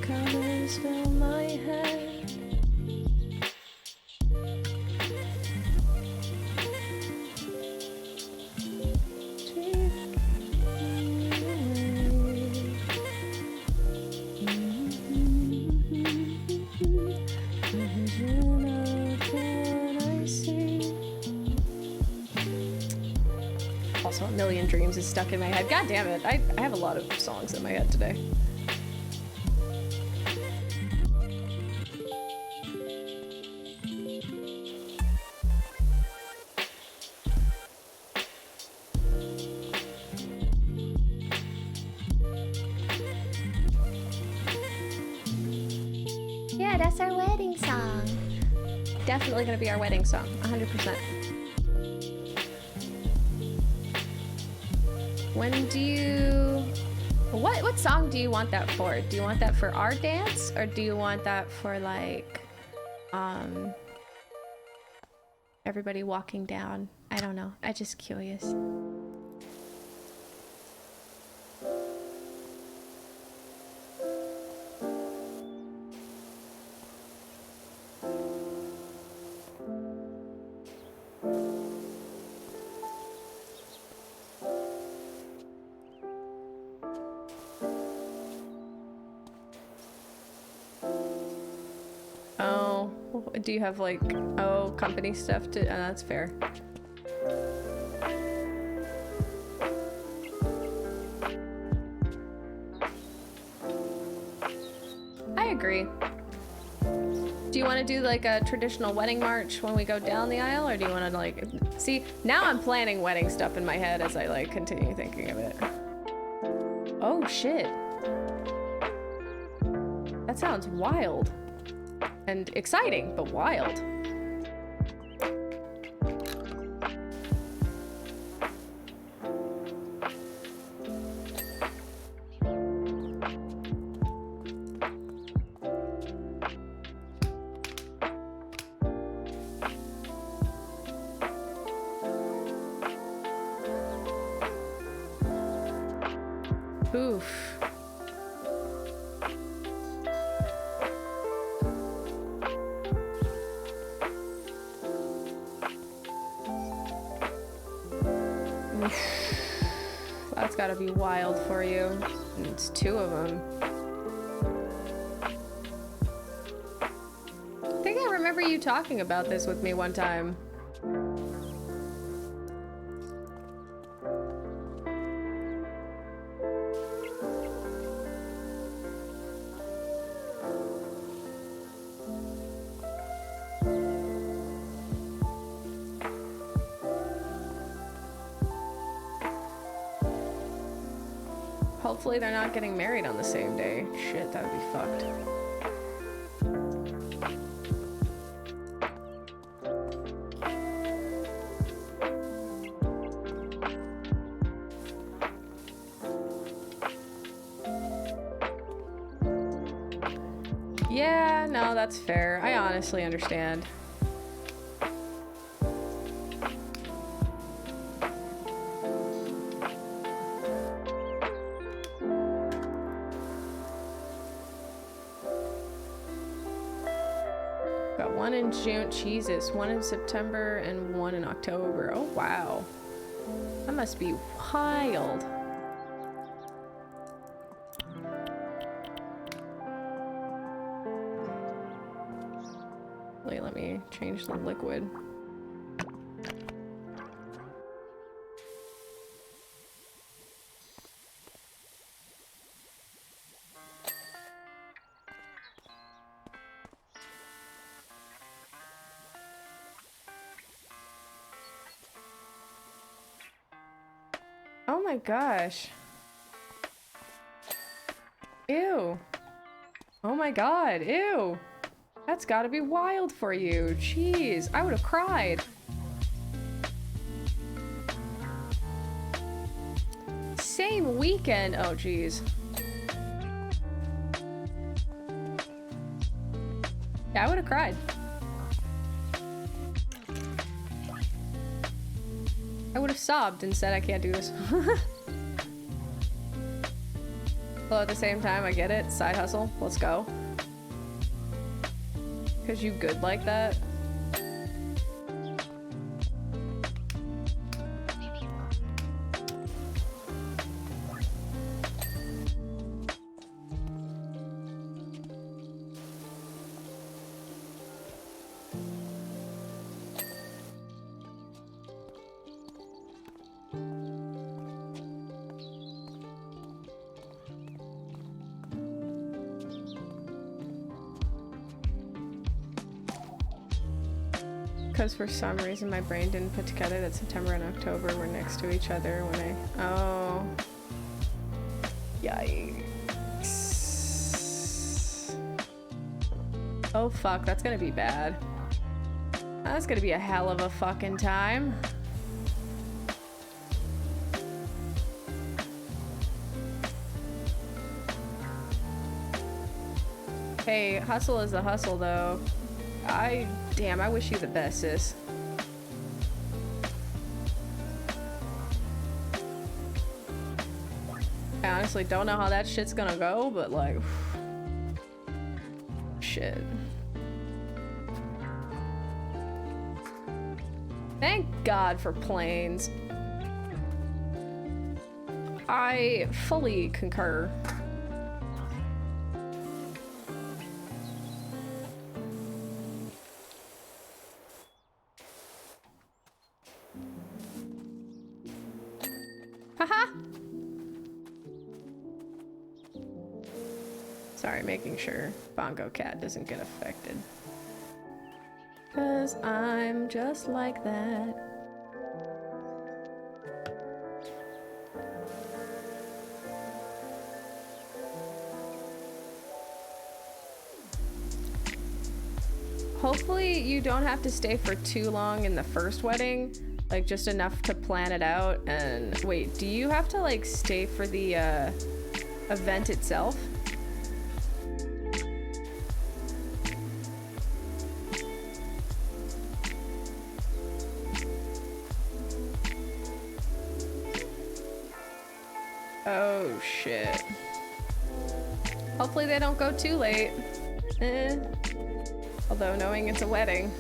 [SPEAKER 4] Colors fill my head. Million Dreams is stuck in my head. God damn it. I have a lot of songs in my head today.
[SPEAKER 6] Yeah, that's our wedding song.
[SPEAKER 4] Definitely gonna be our wedding song, 100%. When do you... What song do you want that for? Do you want that for our dance? Or do you want that for, like, everybody walking down? I don't know. I'm just curious. Oh, do you have like, oh, company stuff to, that's fair. I agree. Do you want to do like a traditional wedding march when we go down the aisle, or do you want to like, see, now I'm planning wedding stuff in my head as I like continue thinking of it. Oh shit. That sounds wild. And exciting, but wild. Oof. That's gotta be wild for you. And it's 2 of them. I think I remember you talking about this with me one time. Hopefully they're not getting married on the same day. Shit, that would be fucked. Yeah, no, that's fair. I honestly understand. Got 1 in June, Jesus, 1 in September and 1 in October. Oh, wow. That must be wild. Wait, let me change the liquid. Oh my gosh. Ew. Oh my god, ew. That's gotta be wild for you. Jeez, I would have cried. Same weekend. Oh, jeez. Yeah, I would have cried. I would have sobbed and said, I can't do this. Well, at the same time, I get it. Side hustle. Let's go. Because you good like that? Because for some reason my brain didn't put together that September and October were next to each other when I... Oh. Yikes. Oh fuck, that's gonna be bad. That's gonna be a hell of a fucking time. Hey, hustle is the hustle though. Damn, I wish you the best, sis. I honestly don't know how that shit's gonna go, but like, shit. Thank God for planes. I fully concur. Haha! Sorry, making sure Bongo Cat doesn't get affected. 'Cause I'm just like that. Hopefully you don't have to stay for too long in the first wedding, like just enough to plan it out. And wait, do you have to like stay for the event itself? Oh shit. Hopefully they don't go too late. Although knowing it's a wedding.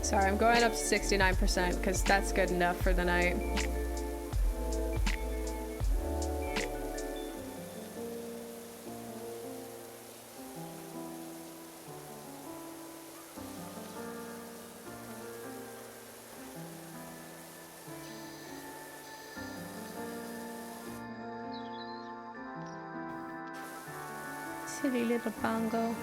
[SPEAKER 4] Sorry, I'm going up to 69% because that's good enough for the night. Silly little bongo.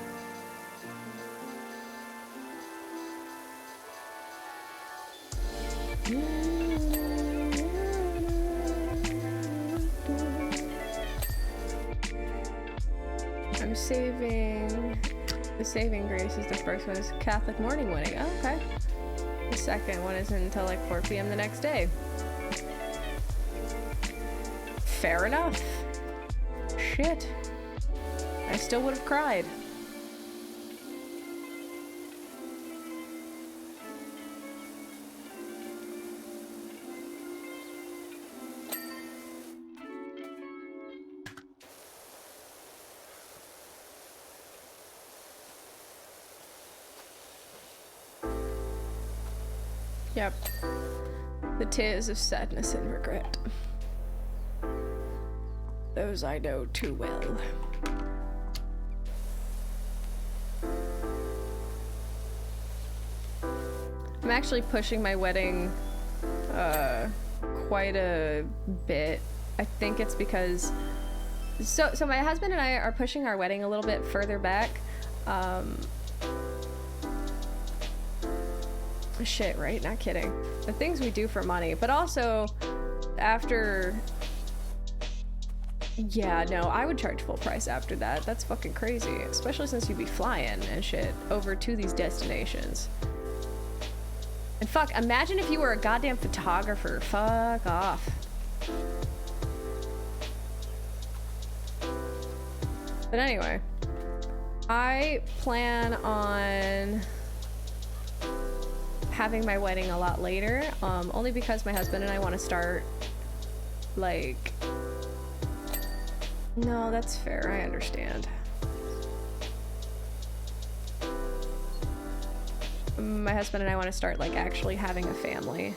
[SPEAKER 4] I'm saving. The saving grace is the first one is Catholic morning wedding. Oh, okay. The second one isn't until like 4 p.m. the next day. Fair enough. Shit. I still would have cried. Yep. The tears of sadness and regret. Those I know too well. I'm actually pushing my wedding quite a bit. I think it's because so my husband and I are pushing our wedding a little bit further back. Shit, right? Not kidding. The things we do for money, but also after. Yeah, no, I would charge full price after that. That's fucking crazy, especially since you'd be flying and shit over to these destinations. And fuck, imagine if you were a goddamn photographer. Fuck off. But anyway, I plan on having my wedding a lot later, only because my husband and I want to start, like... No, that's fair, I understand. My husband and I want to start, like, actually having a family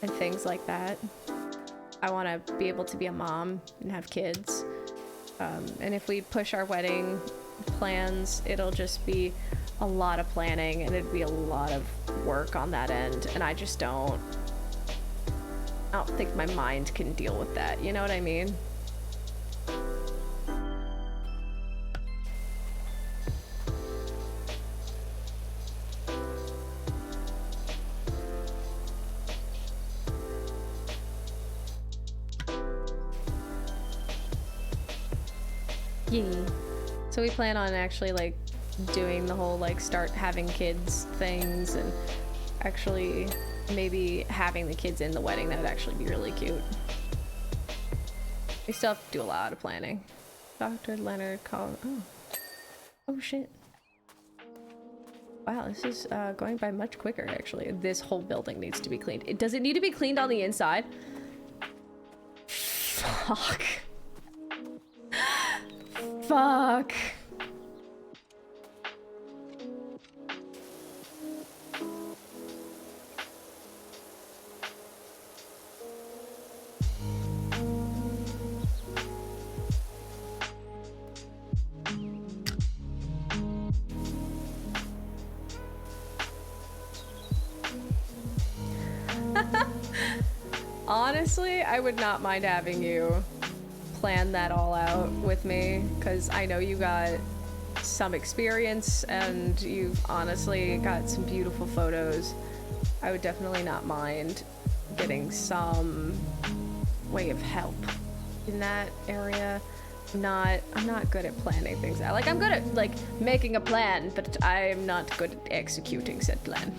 [SPEAKER 4] and things like that. I want to be able to be a mom and have kids. And if we push our wedding plans, it'll just be a lot of planning and it'd be a lot of work on that end. And I don't think my mind can deal with that. You know what I mean? Yeah. So we plan on actually like doing the whole like start having kids things and actually maybe having the kids in the wedding. That would actually be really cute. We still have to do a lot of planning. Dr. Leonard called. Oh shit. Wow, this is going by much quicker actually. This whole building needs to be cleaned. Does it need to be cleaned on the inside? Fuck. Fuck. Honestly, I would not mind having you plan that all out with me, because I know you got some experience and you've honestly got some beautiful photos. I would definitely not mind getting some way of help in that area. I'm not good at planning things out. Like, I'm good at like making a plan, but I'm not good at executing said plan.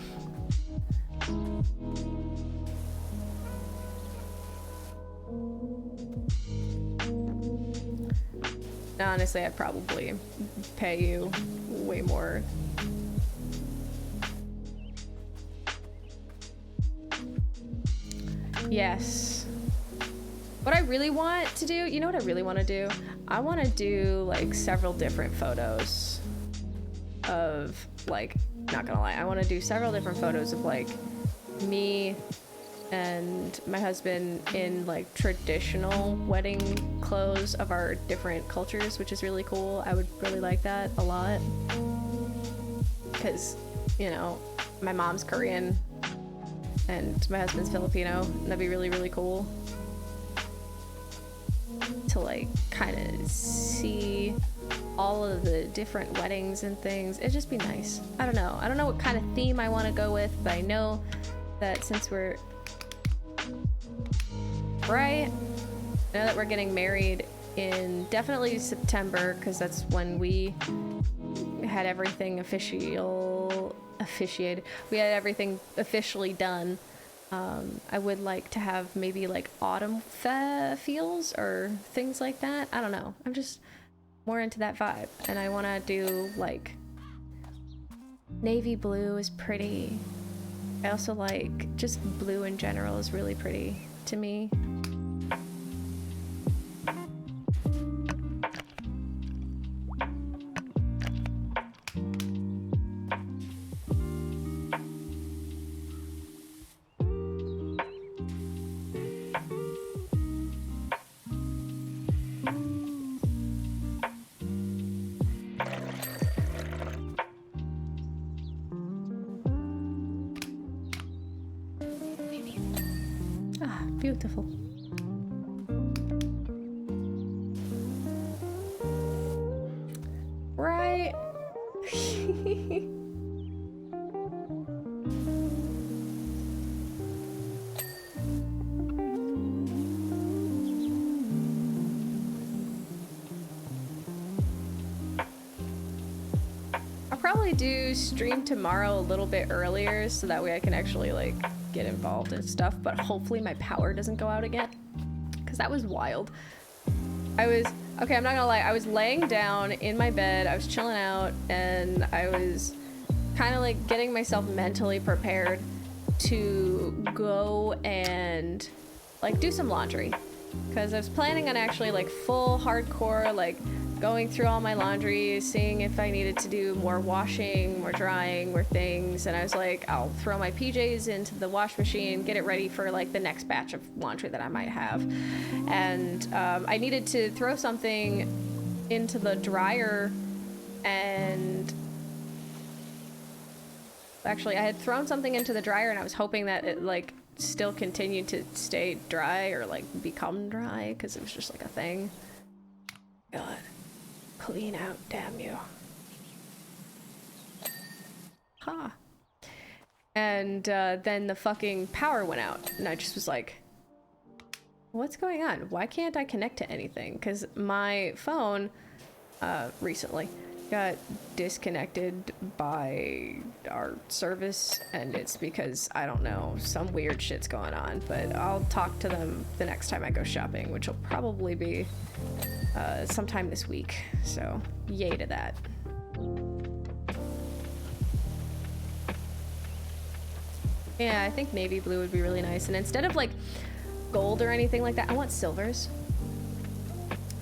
[SPEAKER 4] Honestly, I'd probably pay you way more. Yes. What I really want to do, you know what I really want to do? I want to do like several different photos of like, not gonna lie, I want to do several different photos of like me and my husband in like traditional wedding clothes of our different cultures, which is really cool. I would really like that a lot because, you know, my mom's Korean and my husband's Filipino, and that'd be really, really cool to like kind of see all of the different weddings and things. It'd just be nice. I don't know what kind of theme I want to go with, but I know that since we're right, I know that we're getting married in definitely September, because that's when we had everything officiated. We had everything officially done. I would like to have maybe like autumn feels or things like that. I don't know. I'm just more into that vibe, and I want to do like navy blue is pretty. I also like just blue in general is really pretty to me. Beautiful. Right. I'll probably do stream tomorrow a little bit earlier so that way I can actually like get involved in stuff, but hopefully my power doesn't go out again, because that was wild. I'm not gonna lie, I was laying down in my bed, I was chilling out, and I was kind of like getting myself mentally prepared to go and like do some laundry, because I was planning on actually like full hardcore like going through all my laundry, seeing if I needed to do more washing, more drying, more things, and I was like, I'll throw my PJs into the wash machine, get it ready for like the next batch of laundry that I might have. And I needed to throw something into the dryer, and actually I had thrown something into the dryer and I was hoping that it like still continued to stay dry or like become dry, because it was just like a thing. God. Clean out, damn you. Ha. And then the fucking power went out, and I just was like, what's going on? Why can't I connect to anything? Because my phone recently. Got disconnected by our service, and it's because, I don't know, some weird shit's going on, but I'll talk to them the next time I go shopping, which will probably be sometime this week, so yay to that. Yeah, I think navy blue would be really nice, and instead of like gold or anything like that, I want silvers.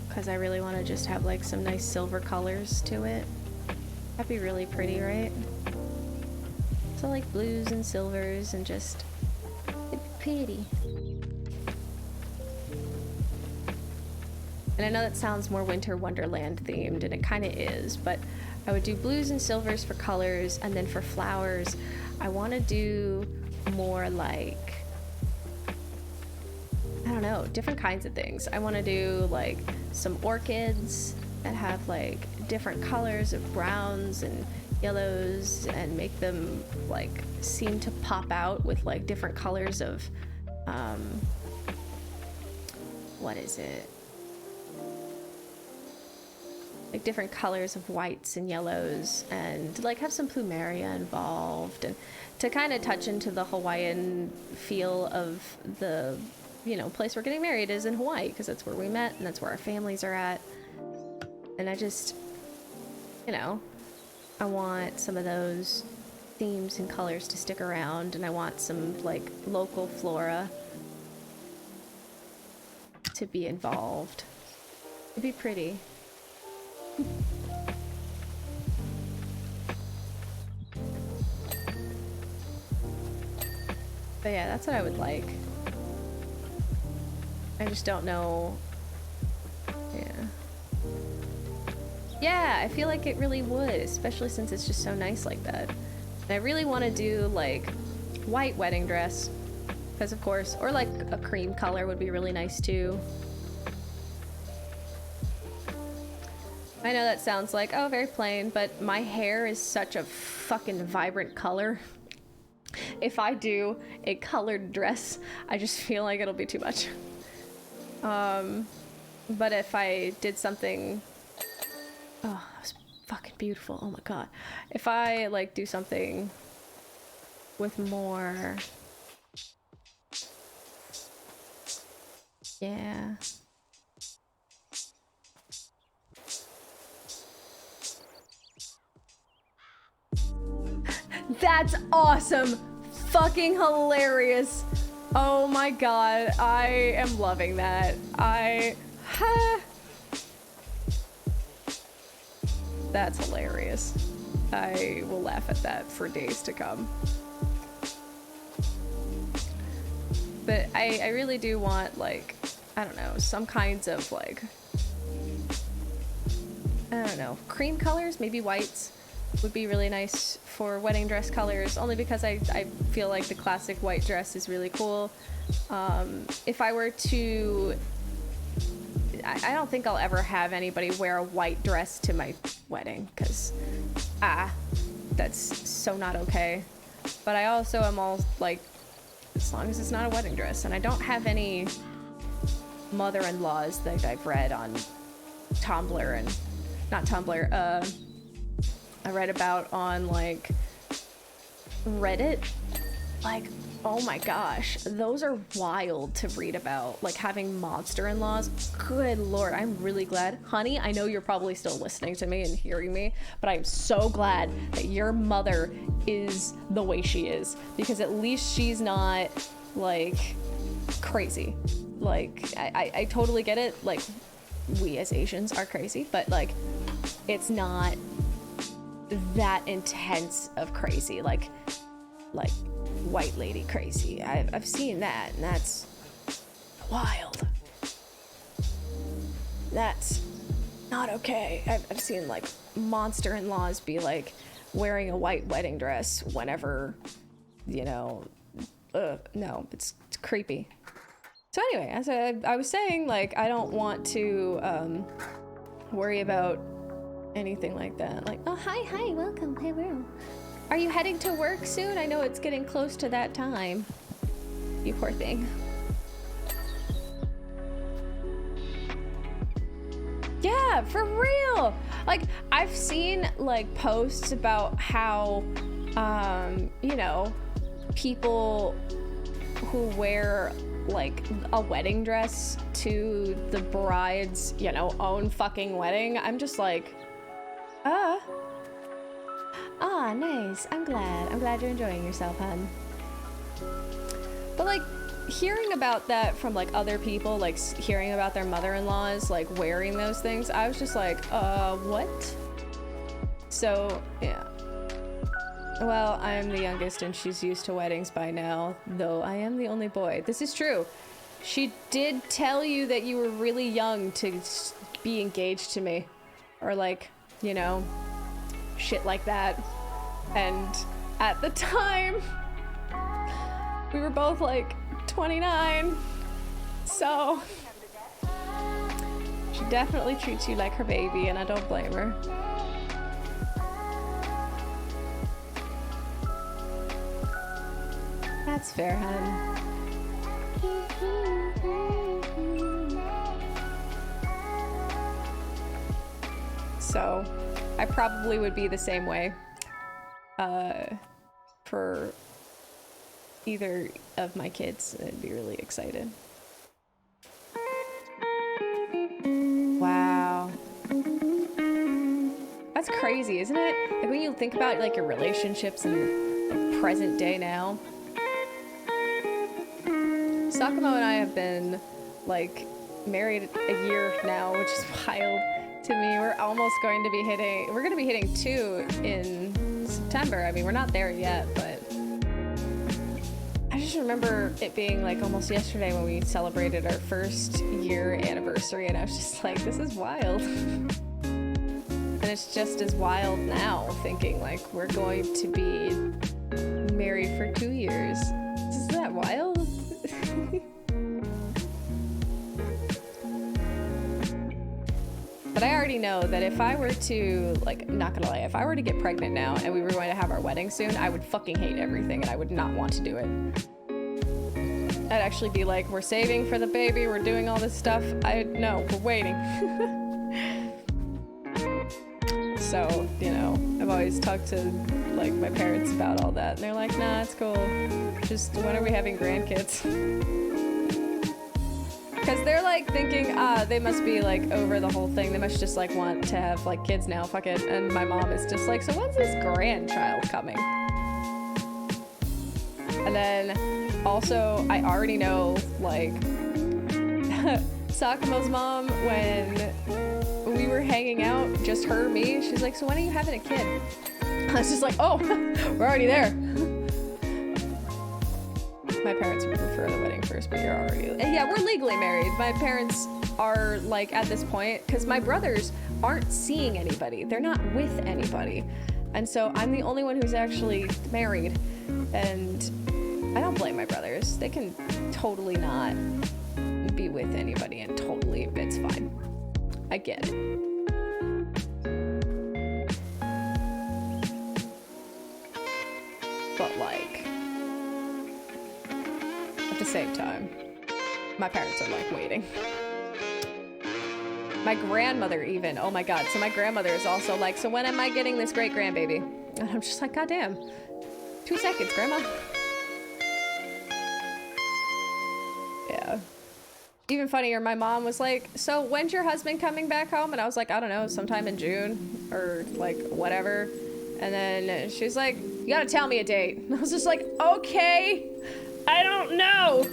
[SPEAKER 4] Because I really want to just have like some nice silver colors to it. That'd be really pretty, right? So like blues and silvers and just, it'd be pretty. And I know that sounds more Winter Wonderland themed, and it kind of is, but I would do blues and silvers for colors, and then for flowers, I want to do more like, I don't know, different kinds of things. I want to do like some orchids that have like different colors of browns and yellows, and make them like seem to pop out with like different colors of what is it, like different colors of whites and yellows, and like have some plumeria involved, and to kind of touch into the Hawaiian feel of the, you know, place we're getting married is in Hawaii, because that's where we met and that's where our families are at. And I just, you know, I want some of those themes and colors to stick around, and I want some like local flora to be involved. It'd be pretty. But yeah, that's what I would like. I just don't know. Yeah, I feel like it really would, especially since it's just so nice like that. And I really want to do like white wedding dress, because of course, or like a cream color would be really nice too. I know that sounds like, oh, very plain, but my hair is such a fucking vibrant color. If I do a colored dress, I just feel like it'll be too much. But if I did something, oh, that's fucking beautiful. Oh my god. If I like do something with more, yeah. That's awesome. Fucking hilarious. Oh my god, I am loving that. That's hilarious. I will laugh at that for days to come. But I really do want, like, I don't know, some kinds of, like, I don't know, cream colors, maybe whites would be really nice for wedding dress colors, only because I feel like the classic white dress is really cool. If I were to, I don't think I'll ever have anybody wear a white dress to my wedding, because that's so not okay. But I also am all like, as long as it's not a wedding dress, and I don't have any mother-in-laws that I've read on Tumblr, and not Tumblr, I read about on like Reddit. Like, oh my gosh, those are wild to read about, like having monster-in-laws. Good lord, I'm really glad. Honey, I know you're probably still listening to me and hearing me, but I'm so glad that your mother is the way she is, because at least she's not like crazy. Like, I totally get it, like we as Asians are crazy, but like it's not that intense of crazy, like white lady crazy. I've seen that, and that's wild. That's not okay. I've seen like monster-in-laws be like wearing a white wedding dress whenever, you know, no, it's creepy. So anyway, as I was saying, like, I don't want to worry about anything like that. Like, oh, hi, welcome, hello. Are you heading to work soon? I know it's getting close to that time. You poor thing. Yeah, Yeah, for real. Like, I've seen like posts about how, you know, people who wear like a wedding dress to the bride's, you know, own fucking wedding. I'm just like, nice. I'm glad you're enjoying yourself, hun. But like, hearing about that from like other people, like hearing about their mother-in-laws like wearing those things, I was just like, what? So yeah, well, I'm the youngest and she's used to weddings by now, though I am the only boy. This is true. She did tell you that you were really young to be engaged to me, or like, you know, shit like that. And at the time we were both like 29, so she definitely treats you like her baby, and I don't blame her. That's fair, hun. So I probably would be the same way for either of my kids. I'd be really excited. Wow. That's crazy, isn't it? Like when you think about like your relationships in like, present day now. Sakamo and I have been like married a year now, which is wild to me. We're almost going to be hitting, we're going to be hitting 2 in September. I mean, we're not there yet, but I just remember it being like almost yesterday when we celebrated our first year anniversary, and I was just like, this is wild. And it's just as wild now, thinking like we're going to be married for 2 years. Is that wild? But I already know that if I were to, like, not gonna lie, if I were to get pregnant now and we were going to have our wedding soon, I would fucking hate everything and I would not want to do it. I'd actually be like, we're saving for the baby, we're doing all this stuff. No, we're waiting. So, you know, I've always talked to, like, my parents about all that, and they're like, nah, it's cool. Just, when are we having grandkids? Because they're like thinking, they must be like over the whole thing. They must just like want to have like kids now, fuck it. And my mom is just like, so when's this grandchild coming? And then also, I already know like Sakamo's mom, when we were hanging out, just her, me, she's like, so when are you having a kid? I was just like, oh, we're already there. My parents would prefer the wedding first, but you're already... Yeah, we're legally married. My parents are, like, at this point, because my brothers aren't seeing anybody. They're not with anybody. And so I'm the only one who's actually married. And I don't blame my brothers. They can totally not be with anybody, and totally, it's fine. I get it. But, like... at the same time, my parents are like waiting. My grandmother even, oh my god, so my grandmother is also like, so when am I getting this great grandbaby? And I'm just like, god damn, 2 seconds, grandma. Yeah. Even funnier, my mom was like, so when's your husband coming back home? And I was like, I don't know, sometime in June or like whatever. And then she's like, you gotta tell me a date. And I was just like, okay. I don't know.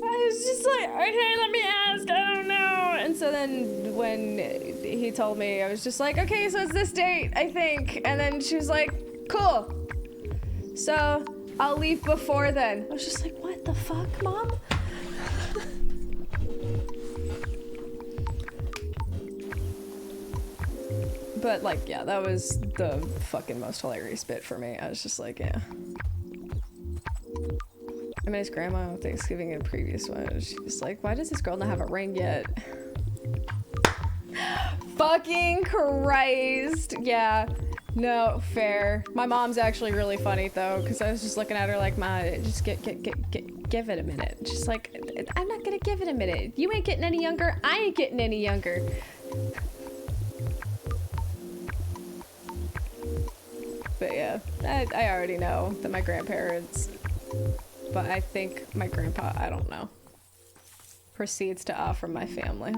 [SPEAKER 4] I was just like, okay, let me ask. I don't know. And so then when he told me, I was just like, okay, so it's this date, I think. And then she was like, cool. So I'll leave before then. I was just like, what the fuck, Mom? But like, yeah, that was the fucking most hilarious bit for me. I was just like, yeah. I met his grandma on Thanksgiving in a previous one. She's like, why does this girl not have a ring yet? Fucking Christ. Yeah. No, fair. My mom's actually really funny though, because I was just looking at her like, Ma, just give it a minute. Just like, I'm not gonna give it a minute. You ain't getting any younger. I ain't getting any younger. But yeah, I already know that my grandparents, but I think my grandpa, I don't know, proceeds to offer my family.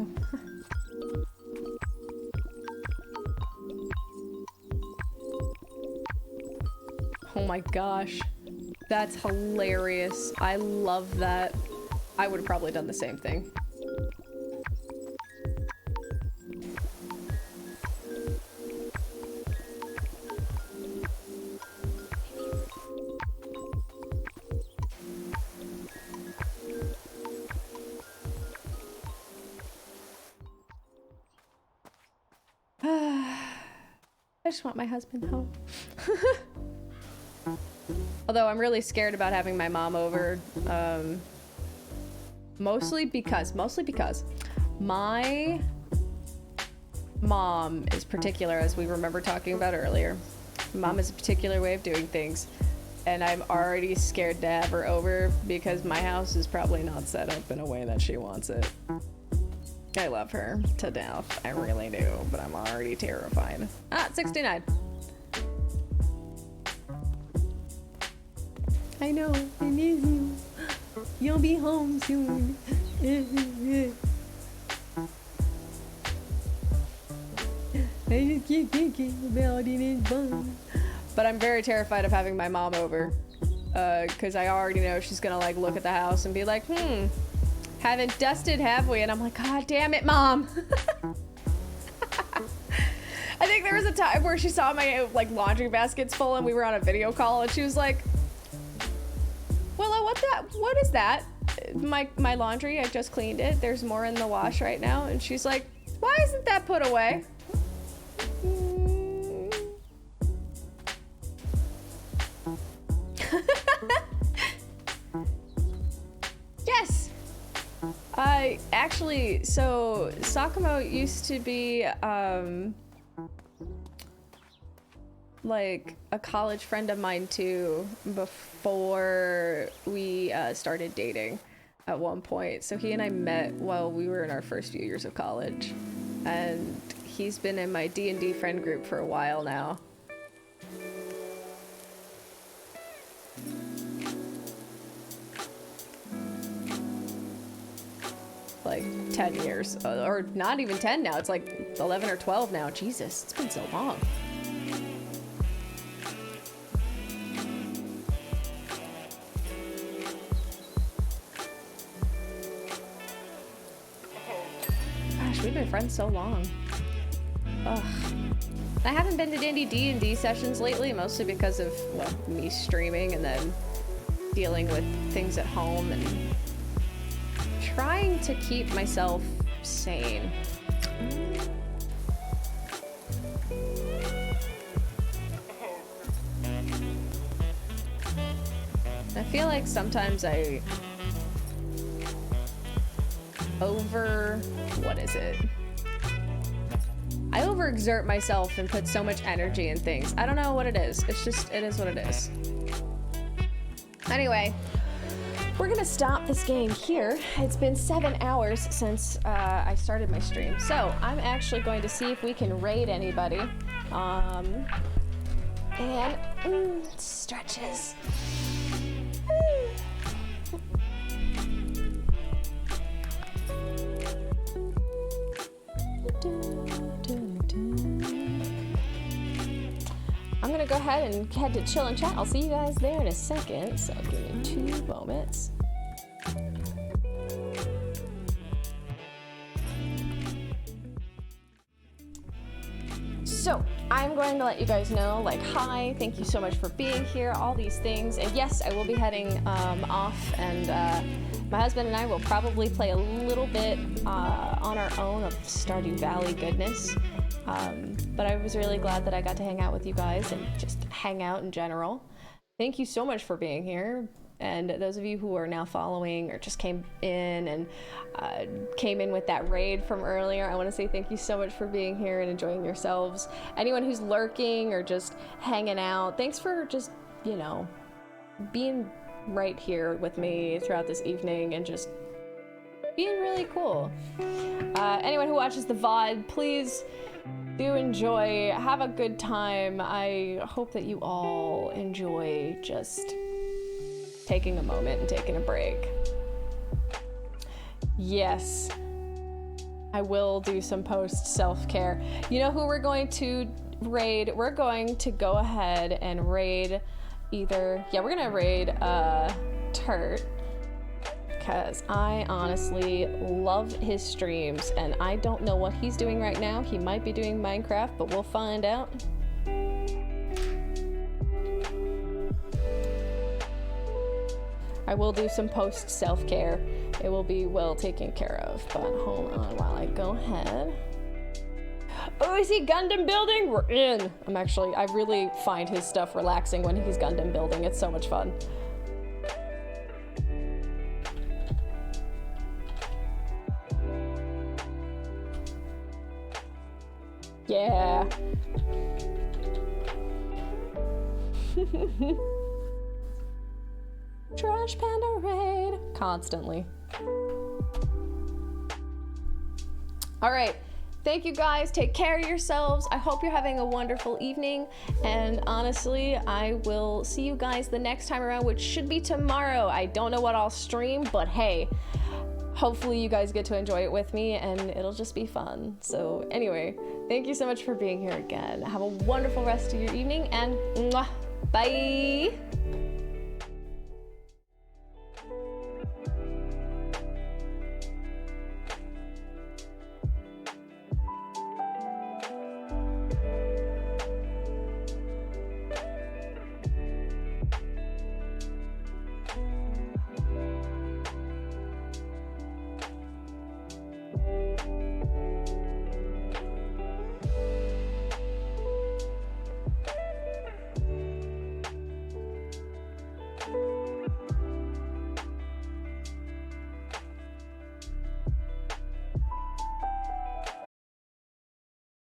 [SPEAKER 4] Oh my gosh, that's hilarious. I love that. I would have probably done the same thing. I just want my husband home. Although I'm really scared about having my mom over, mostly because my mom is particular, as we remember talking about earlier. Mom has a particular way of doing things, and I'm already scared to have her over because my house is probably not set up in a way that she wants it. I love her to death, I really do, but I'm already terrified. Ah, 69. I know, I miss you. You'll be home soon. I just keep thinking about it, it's fun. But I'm very terrified of having my mom over. Cause I already know she's gonna like look at the house and be like, haven't dusted, have we? And I'm like, God damn it, Mom. I think there was a time where she saw my like laundry baskets full and we were on a video call and she was like, Willow, what is that? My laundry, I just cleaned it. There's more in the wash right now. And she's like, why isn't that put away? Yes. Actually, so Sakamo used to be like a college friend of mine too before we started dating at one point. So he and I met while we were in our first few years of college, and he's been in my D&D friend group for a while now. Like 10 years, or not even 10 now. It's like 11 or 12 now. Jesus, it's been so long. Gosh, we've been friends so long. Ugh. I haven't been to any D&D sessions lately, mostly because of, well, me streaming and then dealing with things at home and trying to keep myself sane. I feel like sometimes I I overexert myself and put so much energy in things. I don't know what it is. It's just, it is what it is. Anyway, we're gonna stop this game here. It's been 7 hours since I started my stream. So I'm actually going to see if we can raid anybody. And stretches. I'm gonna go ahead and head to chill and chat. I'll see you guys there in a second, so give me 2 moments. So I'm going to let you guys know, like, hi, thank you so much for being here, all these things. And yes, I will be heading off, and my husband and I will probably play a little bit on our own of Stardew Valley goodness. But I was really glad that I got to hang out with you guys and just hang out in general. Thank you so much for being here. And those of you who are now following or just came in and came in with that raid from earlier, I want to say thank you so much for being here and enjoying yourselves. Anyone who's lurking or just hanging out, thanks for just, you know, being right here with me throughout this evening and just being really cool. Anyone who watches the VOD, please do enjoy, have a good time. I hope that you all enjoy just taking a moment and taking a break. Yes, I will do some post self-care. You know who we're going to raid? We're going to go ahead and raid either, yeah, we're gonna raid Turt, because I honestly love his streams and I don't know what he's doing right now. He might be doing Minecraft, but we'll find out. I will do some post self-care. It will be well taken care of, but hold on while I go ahead. Oh, is he Gundam building? We're in. I really find his stuff relaxing when he's Gundam building. It's so much fun. Yeah. Trash Panda raid. Constantly. All right. Thank you guys. Take care of yourselves. I hope you're having a wonderful evening. And honestly, I will see you guys the next time around, which should be tomorrow. I don't know what I'll stream, but hey, hopefully you guys get to enjoy it with me and it'll just be fun. So anyway, thank you so much for being here again. Have a wonderful rest of your evening and mwah, bye.